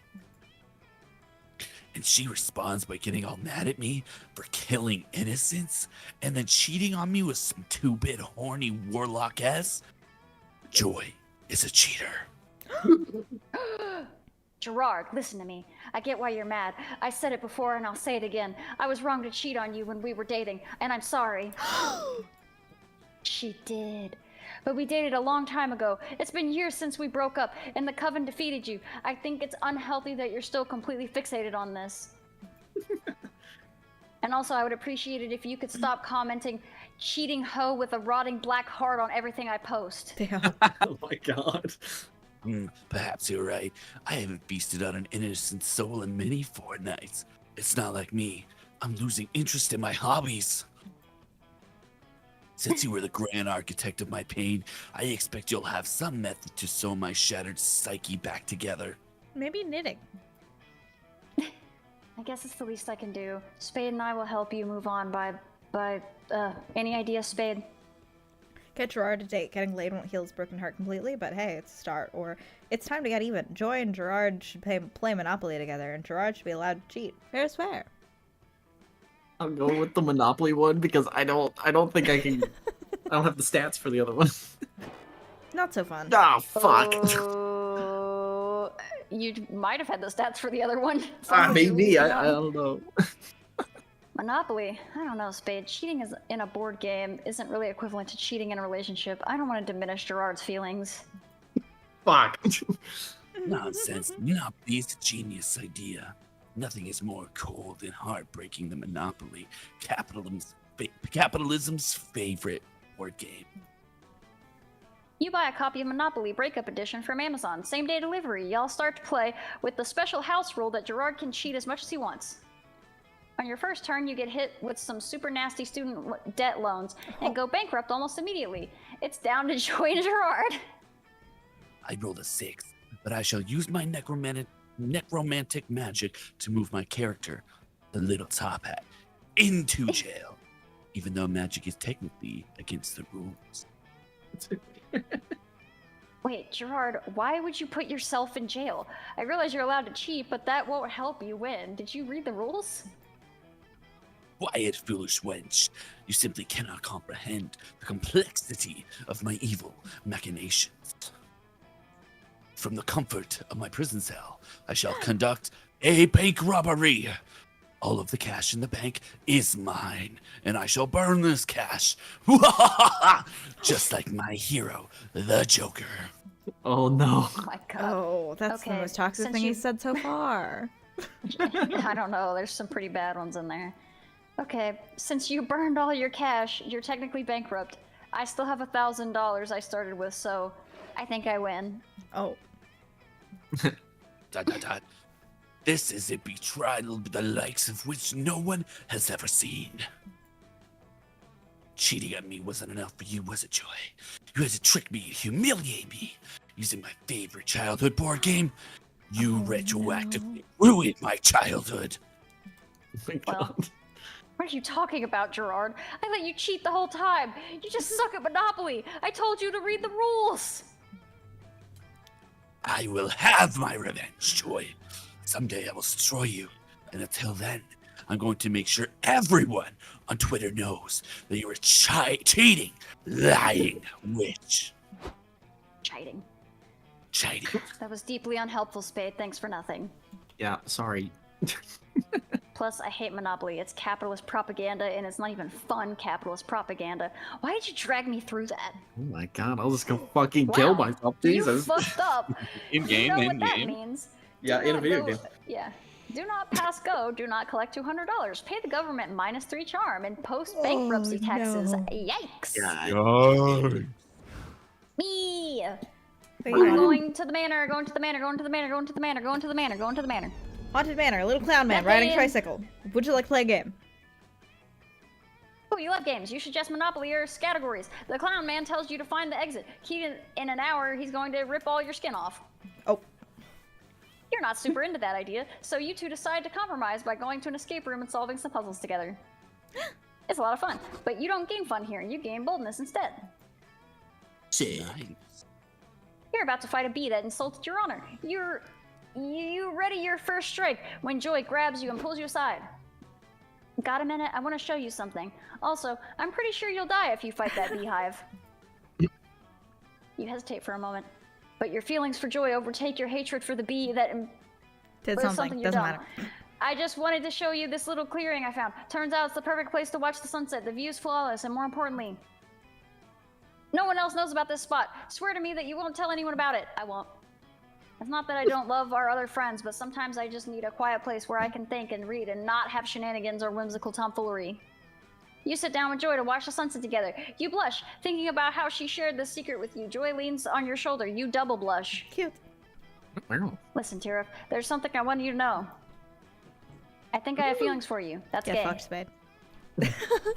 And she responds by getting all mad at me for killing innocents and then cheating on me with some 2-bit horny warlock ass? Joy is a cheater. Gerard, listen to me. I get why you're mad. I said it before and I'll say it again. I was wrong to cheat on you when we were dating, and I'm sorry. She did. But we dated a long time ago. It's been years since we broke up, and the Coven defeated you. I think it's unhealthy that you're still completely fixated on this. And also, I would appreciate it if you could stop commenting cheating hoe with a rotting black heart on everything I post. Damn. Oh my god. Perhaps you're right. I haven't feasted on an innocent soul in many fortnights. It's not like me. I'm losing interest in my hobbies. Since you were the grand architect of my pain, I expect you'll have some method to sew my shattered psyche back together. Maybe knitting. I guess it's the least I can do. Spade and I will help you move on by any idea, Spade? Get Gerard a date. Getting laid won't heal his broken heart completely, but hey, it's a start. Or it's time to get even. Joy and Gerard should play Monopoly together, and Gerard should be allowed to cheat. Fair is fair. I'll go with the Monopoly one because I don't think I can. I don't have the stats for the other one. Not so fun. Ah, fuck. Oh, you might have had the stats for the other one. Maybe. I don't know. Monopoly. I don't know, Spade. Cheating is in a board game isn't really equivalent to cheating in a relationship. I don't want to diminish Gerard's feelings. Fuck. Nonsense. Monopoly is a genius idea. Nothing is more cold and heartbreaking than Monopoly, capitalism's favorite board game. You buy a copy of Monopoly Breakup Edition from Amazon, same day delivery. Y'all start to play with the special house rule that Gerard can cheat as much as he wants. On your first turn, you get hit with some super nasty student debt loans and go bankrupt almost immediately. It's down to Joy and Gerard. I rolled a 6, but I shall use my necromantic magic to move my character, the little top hat, into jail, even though magic is technically against the rules. Wait, Gerard, why would you put yourself in jail? I realize you're allowed to cheat, but that won't help you win. Did you read the rules? Quiet, foolish wench. You simply cannot comprehend the complexity of my evil machinations. From the comfort of my prison cell, I shall conduct a bank robbery. All of the cash in the bank is mine, and I shall burn this cash. Just like my hero, the Joker. Oh no. Oh my god. Oh, that's the Okay, most toxic since thing you- he's said so far. I don't know, there's some pretty bad ones in there. Okay, since you burned all your cash, you're technically bankrupt. I still have $1,000 I started with, so I think I win. Oh. ... This is a betrayal the likes of which no one has ever seen. Cheating on me wasn't enough for you, was it, Joy? You had to trick me and humiliate me using my favorite childhood board game. You retroactively ruined my childhood. Oh my Well, god. what are you talking about, Gerard? I let you cheat the whole time. You just suck at Monopoly. I told you to read the rules. I will have my revenge, Joy. Someday I will destroy you, and until then, I'm going to make sure everyone on Twitter knows that you're a cheating, lying witch. Cheating. Cheating. That was deeply unhelpful, Spade. Thanks for nothing. Yeah, sorry. Plus, I hate Monopoly. It's capitalist propaganda, and it's not even fun capitalist propaganda. Why did you drag me through that? Oh my god, I'll just go fucking kill Wow, myself. You Jesus. fucked up. In game, you know in what that game. means. Yeah, Do in a not video go- game. Yeah. Do not pass go. Do not collect $200. Pay the government -3 charm and post bankruptcy Oh, taxes. no. Yikes. God. Me. Wait, I'm on. going to the manor. Going to the manor. Going to the manor. Going to the manor. Going to the manor. Going to the manor. Haunted Manor, little clown man Nothing. riding tricycle. Would you like to play a game? Oh, you love games. You should just Monopoly your categories. The clown man tells you to find the exit. Key in an hour, he's going to rip all your skin off. Oh. You're not super into that idea, so you two decide to compromise by going to an escape room and solving some puzzles together. It's a lot of fun, but you don't gain fun here, you gain boldness instead. Nice. You're about to fight a bee that insulted your honor. You ready your first strike when Joy grabs you and pulls you aside. Got a minute? I want to show you something. Also, I'm pretty sure you'll die if you fight that beehive. You hesitate for a moment, but your feelings for Joy overtake your hatred for the bee that Did or something. you Doesn't don't. matter. I just wanted to show you this little clearing I found. Turns out it's the perfect place to watch the sunset. The view's flawless, and more importantly, no one else knows about this spot. Swear to me that you won't tell anyone about it. I won't. It's not that I don't love our other friends, but sometimes I just need a quiet place where I can think and read and not have shenanigans or whimsical tomfoolery. You sit down with Joy to watch the sunset together. You blush, thinking about how she shared this secret with you. Joy leans on your shoulder. You double blush. Cute. Wow. Listen, Tira, there's something I want you to know. I think I have feelings for you. That's Get gay. fucked, Spade.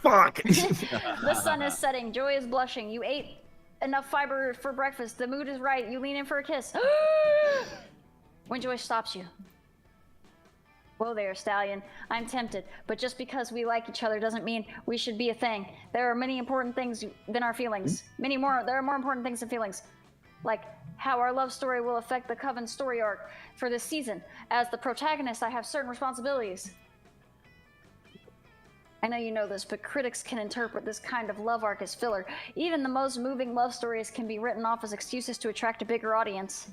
Fuck! The sun is setting. Joy is blushing. You ate enough fiber for breakfast. The mood is right. You lean in for a kiss. When Joy stops you. Whoa there, Stallion. I'm tempted, but just because we like each other doesn't mean we should be a thing. There are many important things than our feelings. There are more important things than feelings. Like how our love story will affect the Coven story arc for this season. As the protagonist, I have certain responsibilities. I know you know this, but critics can interpret this kind of love arc as filler. Even the most moving love stories can be written off as excuses to attract a bigger audience.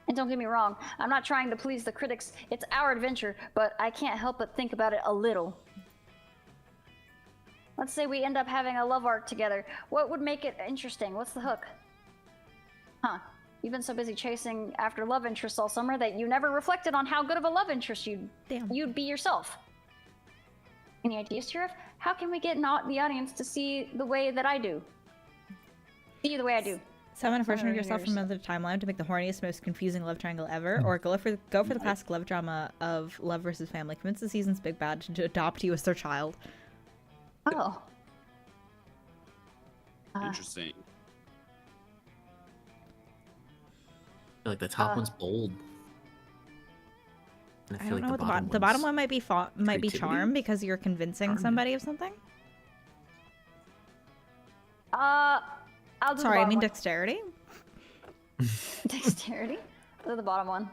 And don't get me wrong, I'm not trying to please the critics. It's our adventure, but I can't help but think about it a little. Let's say we end up having a love arc together. What would make it interesting? What's the hook? Huh. You've been so busy chasing after love interests all summer that you never reflected on how good of a love interest you'd be yourself. Any ideas, Tirif? How can we get the audience to see the way that I do? See you the way I do. Summon a version of yourself from another timeline to make the horniest, most confusing love triangle ever, or go for the classic love drama of love versus family. Convince the season's big bad to adopt you as their child. Oh. Interesting. I feel like the top one's bold. And I feel don't know like what the bottom one's one might be creativity? charm because you're convincing Charm. somebody of something. I'll do Sorry, the I bottom mean one. dexterity. Dexterity? I'll do the bottom one.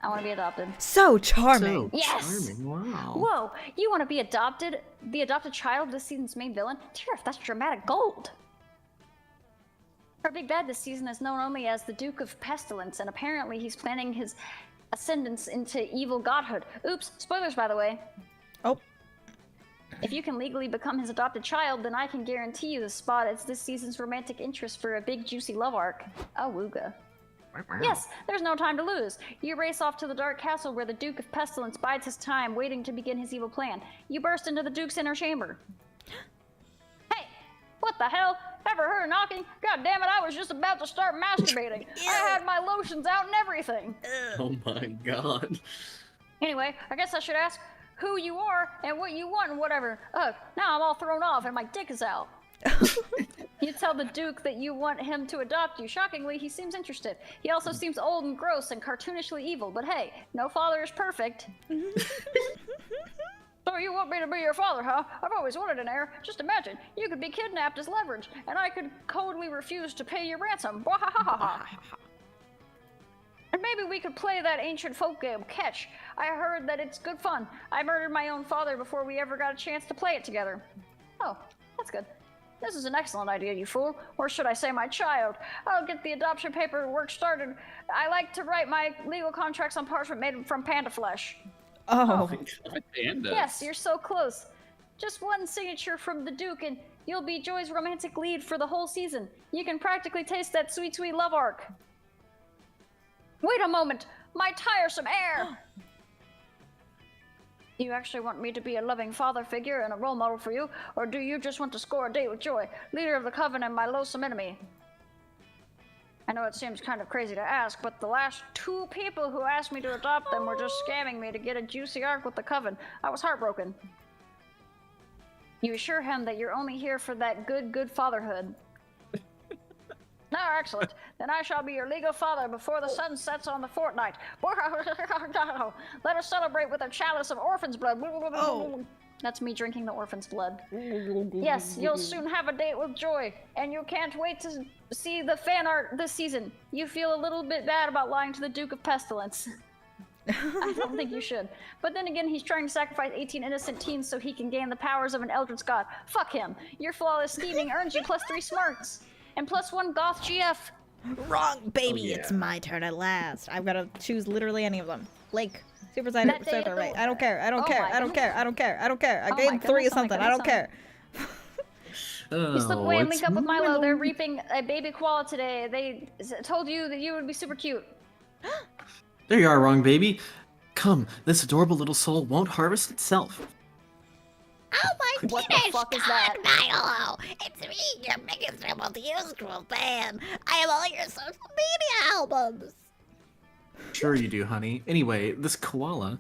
I want to be adopted. So charming. So Yes! charming. Wow. Whoa, you want to be adopted? The adopted child of this season's main villain? Tirif, that's dramatic gold. Our big bad this season is known only as the Duke of Pestilence, and apparently he's planning his ascendance into evil godhood. Oops, spoilers by the way. Oh. If you can legally become his adopted child, then I can guarantee you the spot as this season's romantic interest for a big juicy love arc. Awooga. Yes, there's no time to lose. You race off to the Dark Castle where the Duke of Pestilence bides his time, waiting to begin his evil plan. You burst into the Duke's inner chamber. Hey, what the hell? Ever heard knocking? God damn it, I was just about to start masturbating. I had my lotions out and everything. Oh my god. Anyway, I guess I should ask who you are and what you want and whatever. Ugh, now I'm all thrown off and my dick is out. You tell the Duke that you want him to adopt you. Shockingly, he seems interested. He also seems old and gross and cartoonishly evil, but hey, no father is perfect. So you want me to be your father, huh? I've always wanted an heir. Just imagine, you could be kidnapped as leverage, and I could coldly refuse to pay your ransom. And maybe we could play that ancient folk game, Catch. I heard that it's good fun. I murdered my own father before we ever got a chance to play it together. Oh, that's good. This is an excellent idea, you fool. Or should I say my child. I'll get the adoption paperwork started. I like to write my legal contracts on parchment made from panda flesh. Oh. Panda. Yes, you're so close. Just one signature from the Duke and you'll be Joy's romantic lead for the whole season. You can practically taste that sweet, sweet love arc. Wait a moment! My tiresome heir! Do you actually want me to be a loving father figure and a role model for you, or do you just want to score a date with Joy, leader of the Coven and my loathsome enemy? I know it seems kind of crazy to ask, but the last 2 people who asked me to adopt them were just scamming me to get a juicy arc with the Coven. I was heartbroken. You assure him that you're only here for that good fatherhood. No, excellent. Then I shall be your legal father before the sun sets on the fortnight. Let us celebrate with a chalice of orphan's blood. Oh. That's me drinking the orphan's blood. Yes, you'll soon have a date with Joy, and you can't wait to see the fan art this season. You feel a little bit bad about lying to the Duke of Pestilence. I don't think you should. But then again, he's trying to sacrifice 18 innocent teens so he can gain the powers of an Eldritch God. Fuck him. Your flawless scheming earns you +3 smarts. And +1 goth GF. Wrong, baby. Oh, yeah. It's my turn at last. I've got to choose literally any of them. Lake, Super Saiyan, right? I don't care. I don't Oh care. my I don't care. I don't care. I don't care. I Oh my gained 3 or goodness, oh my something. I don't goodness, care. You slip away and it's link up with Milo. They're Milo. reaping a baby koala today. They told you that you would be super cute. There you are, wrong baby. Come, this adorable little soul won't harvest itself. Oh my What the goodness, fuck is God, that? Milo! It's me, your biggest and most useful fan. I have all your social media albums. Sure you do, honey. Anyway, this koala.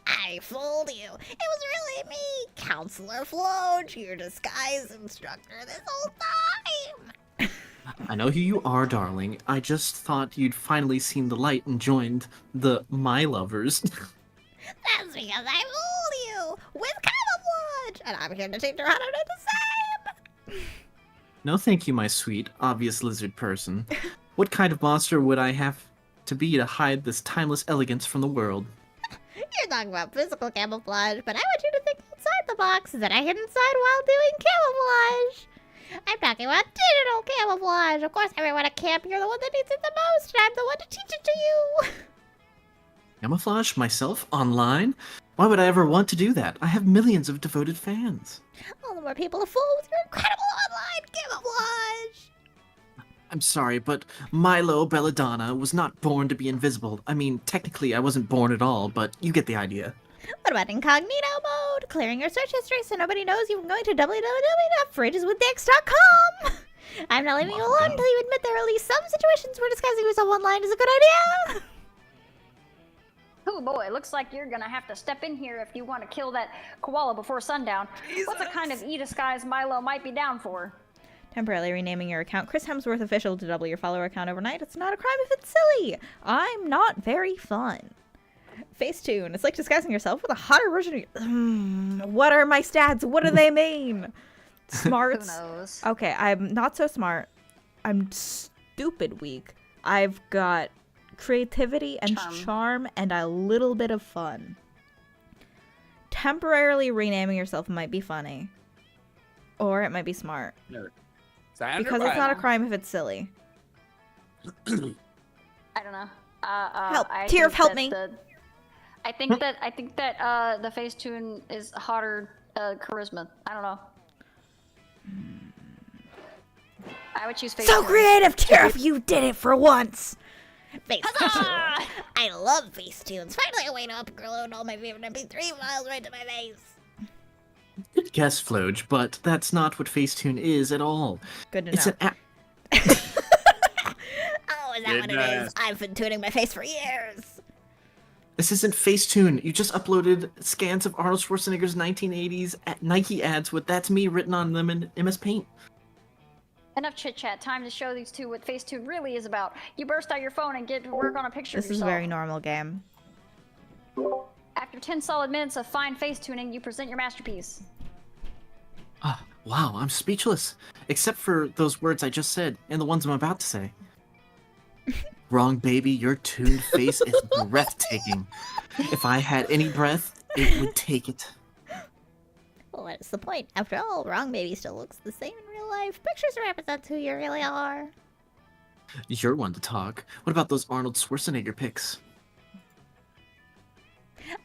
I fooled you. It was really me, Counselor Floge, your disguise instructor this whole time. I know who you are, darling. I just thought you'd finally seen the light and joined the My Lovers. That's because I fooled you with camouflage, and I'm here to teach her how to do the same. No thank you, my sweet, obvious lizard person. What kind of monster would I have to be to hide this timeless elegance from the world? You're talking about physical camouflage, but I want you to think outside the box that I hid inside while doing camouflage. I'm talking about digital camouflage. Of course, everyone at camp, you're the one that needs it the most, and I'm the one to teach it to you. Camouflage myself online? Why would I ever want to do that? I have millions of devoted fans. All the more people to fool with your incredible online camouflage. I'm sorry, but Milo Belladonna was not born to be invisible. I mean, technically I wasn't born at all, but you get the idea. What about incognito mode? Clearing your search history so nobody knows you've been going to www.fridgeswithdicks.com. I'm not leaving you alone until you admit there are at least some situations where disguising yourself online is a good idea. Oh boy, looks like you're gonna have to step in here if you want to kill that koala before sundown. What's the kind of e-disguise Milo might be down for? Temporarily renaming your account Chris Hemsworth Official to double your follower count overnight. It's not a crime if it's silly. I'm not very fun. Facetune. It's like disguising yourself with a hotter version of you. What are my stats? What do they mean? Smarts. Who knows? Okay, I'm not so smart. I'm stupid weak. I've got creativity and charm and a little bit of fun. Temporarily renaming yourself might be funny. Or it might be smart. Because it's not a crime if it's silly. I don't know. Help. I Tier, think help that me. I think that the Facetune is hotter charisma. I don't know. I would choose Facetune. So creative, Tier, you did it for once. Facetune. I love Facetunes. Finally, a way to upload all my favorite MP3 files right to my face. Good guess, Floge, but that's not what Facetune is at all. Good to It's know. an app. Oh, is that what it is? I've been tuning my face for years. This isn't Facetune. You just uploaded scans of Arnold Schwarzenegger's 1980s Nike ads with "That's me" written on them in MS Paint. Enough chit chat. Time to show these two what Facetune really is about. You burst out your phone and get to work on a picture This of is a yourself. very normal game. After 10 solid minutes of fine face tuning, you present your masterpiece. Ah, wow, I'm speechless. Except for those words I just said and the ones I'm about to say. Wrong, baby, your tuned face is breathtaking. If I had any breath, it would take it. Well, what's the point? After all, Wrong Baby still looks the same in real life. Pictures represent who you really are. You're one to talk. What about those Arnold Schwarzenegger pics?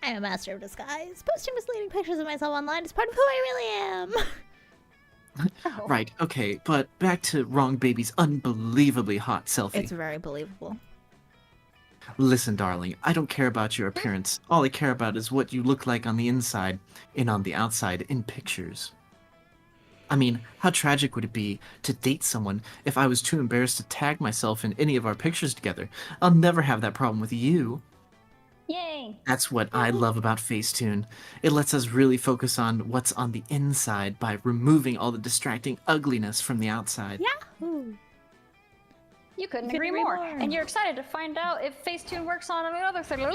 I'm a master of disguise. Posting misleading pictures of myself online is part of who I really am. Right, okay, but back to Wrong Baby's unbelievably hot selfie. It's very believable. Listen, darling, I don't care about your appearance. All I care about is what you look like on the inside and on the outside in pictures. I mean, how tragic would it be to date someone if I was too embarrassed to tag myself in any of our pictures together? I'll never have that problem with you. Yay! That's what I love about Facetune. It lets us really focus on what's on the inside by removing all the distracting ugliness from the outside. Yahoo! You couldn't agree more. And you're excited to find out if Facetune works on another thing.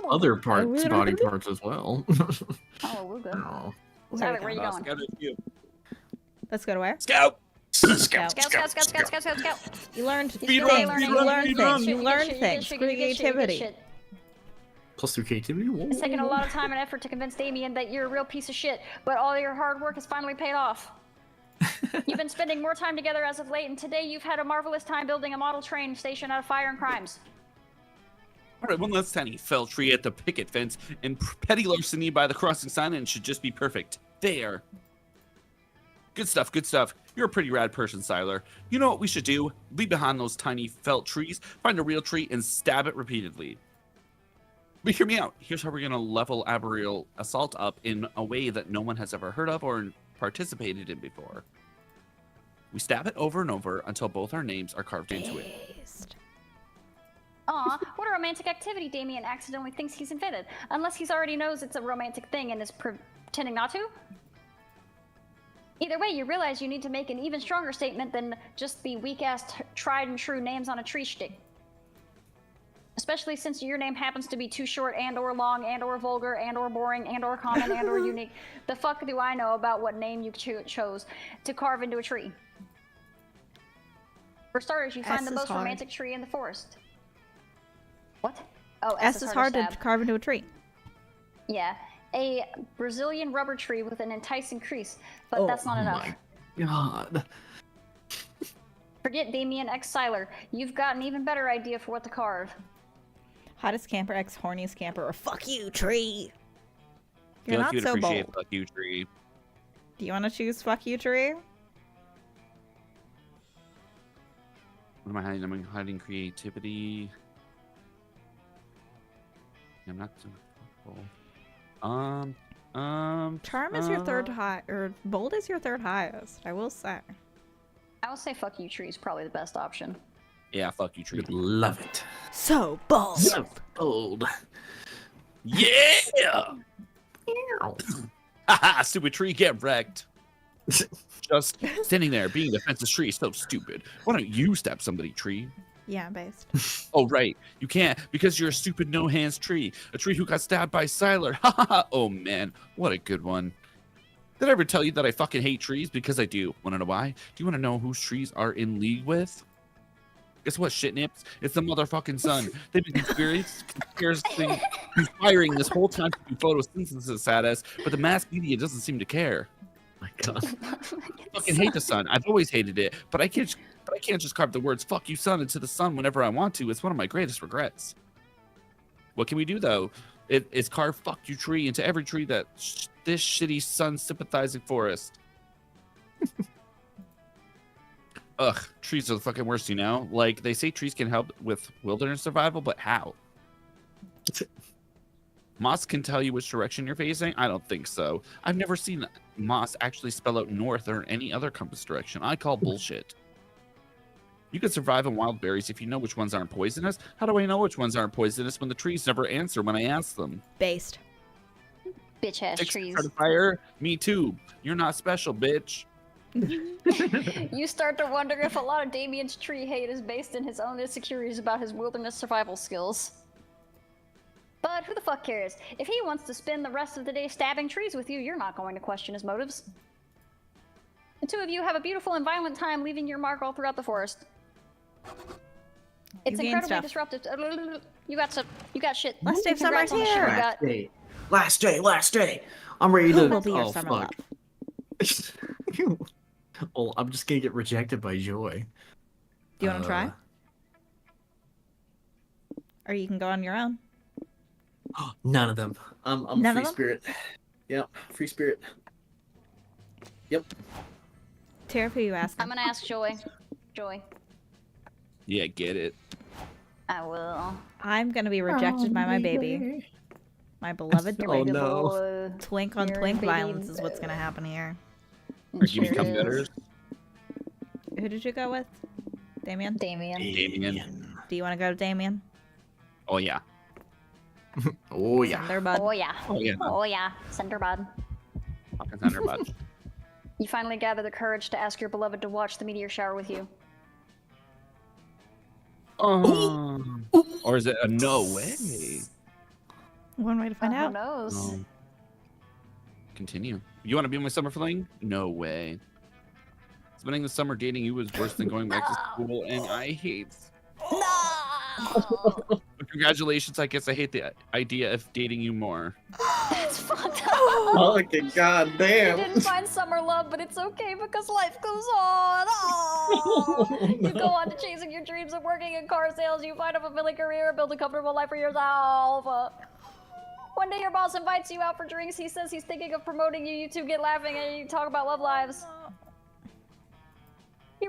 Other parts, body parts as well. Oh, we're good. Oh. Tyler, where are you going? Let's go to where? Scout. Scout, scout, scout, scout, scout, scout, scout. You learned Speed things. run, You speed run, learned speed things. run. You learned things. Creativity. Plus 3 creativity? Whoa. It's taken a lot of time and effort to convince Damien that you're a real piece of shit, but all your hard work has finally paid off. You've been spending more time together as of late, and today you've had a marvelous time building a model train station out of fire and crimes. All right, one last tiny fell tree at the picket fence and petty larceny by the crossing sign, and it should just be perfect. There. Good stuff, good stuff. You're a pretty rad person, Siler. You know what we should do? Leave behind those tiny felt trees, find a real tree, and stab it repeatedly. But hear me out. Here's how we're going to level Arboreal Assault up in a way that no one has ever heard of or participated in before. We stab it over and over until both our names are carved into it. Based. Aw, what a romantic activity Damien accidentally thinks he's invented. Unless he's already knows it's a romantic thing and is pretending not to. Either way, you realize you need to make an even stronger statement than just the weak-ass tried and true names on a tree shtick. Especially since your name happens to be too short and or long and or vulgar and or boring and or common and or unique. The fuck do I know about what name you chose to carve into a tree? For starters, you find S the is most hard. romantic tree in the forest. What? Oh, S is hard to stab. carve into a tree. Yeah, a Brazilian rubber tree with an enticing crease, but that's not enough. God. Forget Damien X Siler. You've got an even better idea for what to carve. Hottest camper, X horniest camper, or fuck you, tree. You're Feel like not you'd so appreciate bold. fuck you, tree. Do you want to choose fuck you, tree? What am I hiding? I'm hiding creativity. I'm not so Charm is your third high, or bold is your third highest. I will say. I will say fuck you tree is probably the best option. Yeah, fuck you, tree. Would love it. So bold. So bold. Yeah! Haha, stupid tree, get wrecked. Just standing there being the defensive tree is so stupid. Why don't you stab somebody, tree? Yeah, based. Oh, right. You can't because you're a stupid no-hands tree. A tree who got stabbed by Siler. Ha ha ha. Oh, man. What a good one. Did I ever tell you that I fucking hate trees? Because I do. Want to know why? Do you want to know whose trees are in league with? Guess what, shitnips? It's the motherfucking sun. They've been conspiring this whole time to do photosynthesis at us, but the mass media doesn't seem to care. My God. I fucking hate the sun. I've always hated it, but I can't just carve the words "fuck you, sun" into the sun whenever I want to. It's one of my greatest regrets. What can we do though? It's carve "fuck you" tree into every tree that this shitty sun sympathizing forest. Ugh, trees are the fucking worst, you know? Like, they say trees can help with wilderness survival, but how? Moss can tell you which direction you're facing? I don't think so. I've never seen Moss actually spell out north or any other compass direction. I call bullshit. You can survive on wild berries if you know which ones aren't poisonous. How do I know which ones aren't poisonous when the trees never answer when I ask them? Based. Bitch ass Chicks trees. try to fire? Me too. You're not special, bitch. You start to wonder if a lot of Damien's tree hate is based in his own insecurities about his wilderness survival skills. But who the fuck cares? If he wants to spend the rest of the day stabbing trees with you, you're not going to question his motives. The two of you have a beautiful and violent time leaving your mark all throughout the forest. It's gain incredibly stuff. disruptive. You got shit. Let's Dave Congrats Summer's on the shit here. you got. Last day. Last day. I'm ready Who to. will be your Oh, summer fuck. love? Well, I'm just gonna get rejected by Joy. Do you want to try? Or you can go on your own. None of them. I'm None of free them? spirit. Yep, free spirit. Yep. Tara, who you asking? I'm gonna ask Joy. Joy. Yeah, get it. I will. I'm gonna be rejected by my baby. My beloved Oh, twink. no. Twink on Your twink baby- violence is what's gonna happen here. Are you become Sure better? is. Who did you go with? Damien? Damien. Damien. Do you want to go to Damien? Oh yeah. Oh yeah. Thunderbud. Oh yeah. Oh yeah. Oh yeah. Cinderbud. Fucking Thunderbud. You finally gather the courage to ask your beloved to watch the meteor shower with you. Or is it a no way? One way to find Who out. knows? Continue. You want to be my summer fling? No way. Spending the summer dating you was worse than going back to school, and I hate. But congratulations, I guess I hate the idea of dating you more. That's fucked up. Okay, god You damn. didn't find summer love, but it's okay because life goes on. Oh. You go on to chasing your dreams of working in car sales. You find a fulfilling career, build a comfortable life for yourself. One day your boss invites you out for drinks. He says he's thinking of promoting you. You two get laughing and you talk about love lives.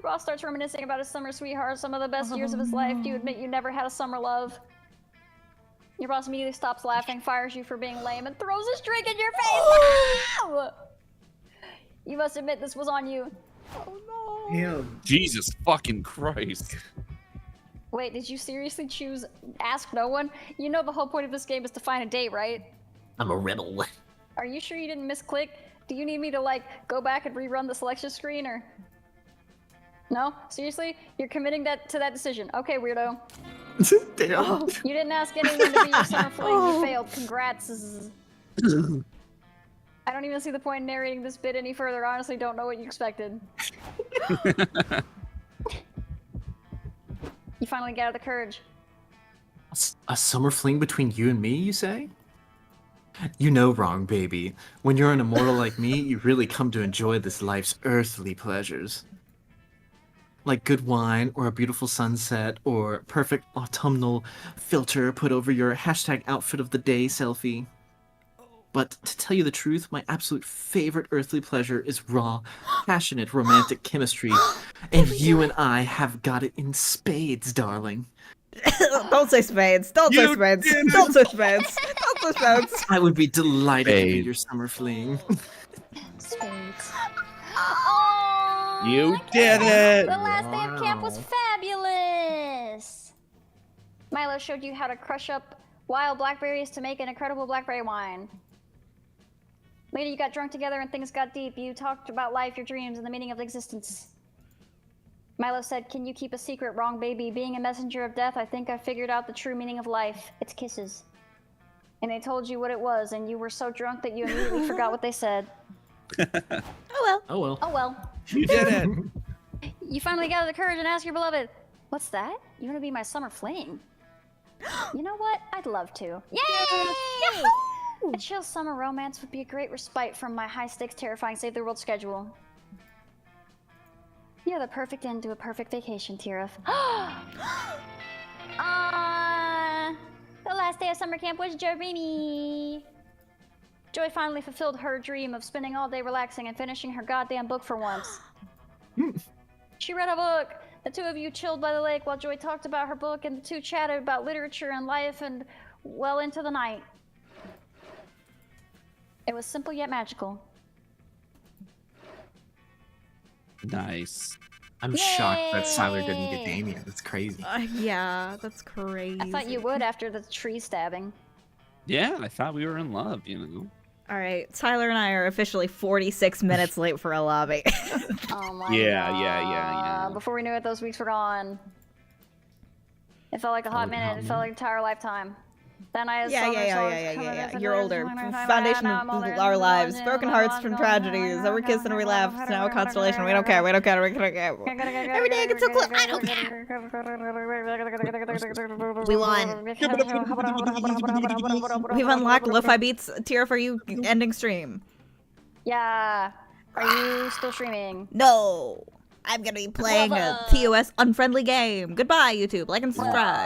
boss starts reminiscing about his summer sweetheart, some of the best years of his life. Do you admit you never had a summer love? Your boss immediately stops laughing, fires you for being lame, and throws his drink in your face. No! You must admit this was on you. Oh no. Damn. Jesus fucking Christ. Wait, did you seriously choose ask no one? You know the whole point of this game is to find a date, right? I'm a rebel. Are you sure you didn't misclick? Do you need me to, like, go back and rerun the selection screen, or... No? Seriously? You're committing to that decision. Okay, weirdo. Damn. You didn't ask anyone to be your summer fling. You failed. Congrats. I don't even see the point in narrating this bit any further. Honestly, don't know what you expected. You finally gather the courage. A summer fling between you and me, you say? You know wrong, baby. When you're an immortal like me, you really come to enjoy this life's earthly pleasures. Like good wine, or a beautiful sunset, or perfect autumnal filter put over your hashtag outfit of the day selfie. But to tell you the truth, my absolute favorite earthly pleasure is raw, passionate, romantic chemistry. And you and I have got it in spades, darling. Don't say spades. Don't say spades. Don't say spades. Don't say spades. I would be delighted to be Spades. your summer fling. Spades. Oh, You did it! The last day of camp was fabulous! Milo showed you how to crush up wild blackberries to make an incredible blackberry wine. Later you got drunk together and things got deep. You talked about life, your dreams, and the meaning of existence. Milo said, "Can you keep a secret? Wrong, baby. Being a messenger of death, I think I figured out the true meaning of life. It's kisses." And they told you what it was, and you were so drunk that you immediately forgot what they said. Oh well. Oh well. Oh well. You did it! You finally got the courage and ask your beloved, "What's that? You want to be my summer fling?" You know what? I'd love to. Yay! A chill summer romance would be a great respite from my high-stakes, terrifying save-the-world schedule. You're the perfect end to a perfect vacation, Tirith. The last day of summer camp was dreamy. Joy finally fulfilled her dream of spending all day relaxing and finishing her goddamn book for once. She read a book. The two of you chilled by the lake while Joy talked about her book, and the two chatted about literature and life and well into the night. It was simple yet magical. Nice. I'm shocked that Siler didn't get Damien. That's crazy. Yeah, that's crazy. I thought you would after the tree stabbing. Yeah, I thought we were in love, you know. All right, Tyler and I are officially 46 minutes late for a lobby. Oh my Yeah, god. yeah. Before we knew it, those weeks were gone. It felt like a hot minute. It felt like an entire lifetime. Then I Yeah. You're older. Foundation of our lives. Broken hearts from tragedies. Every kiss and every laugh. Now a constellation. We don't care. We don't care. We don't care. Every day gets so close. I don't care. We won. We've unlocked Lo-Fi Beats tier for you ending stream. Yeah. Are you still streaming? No. I'm gonna be playing a TOS unfriendly game. Goodbye, YouTube. Like and subscribe.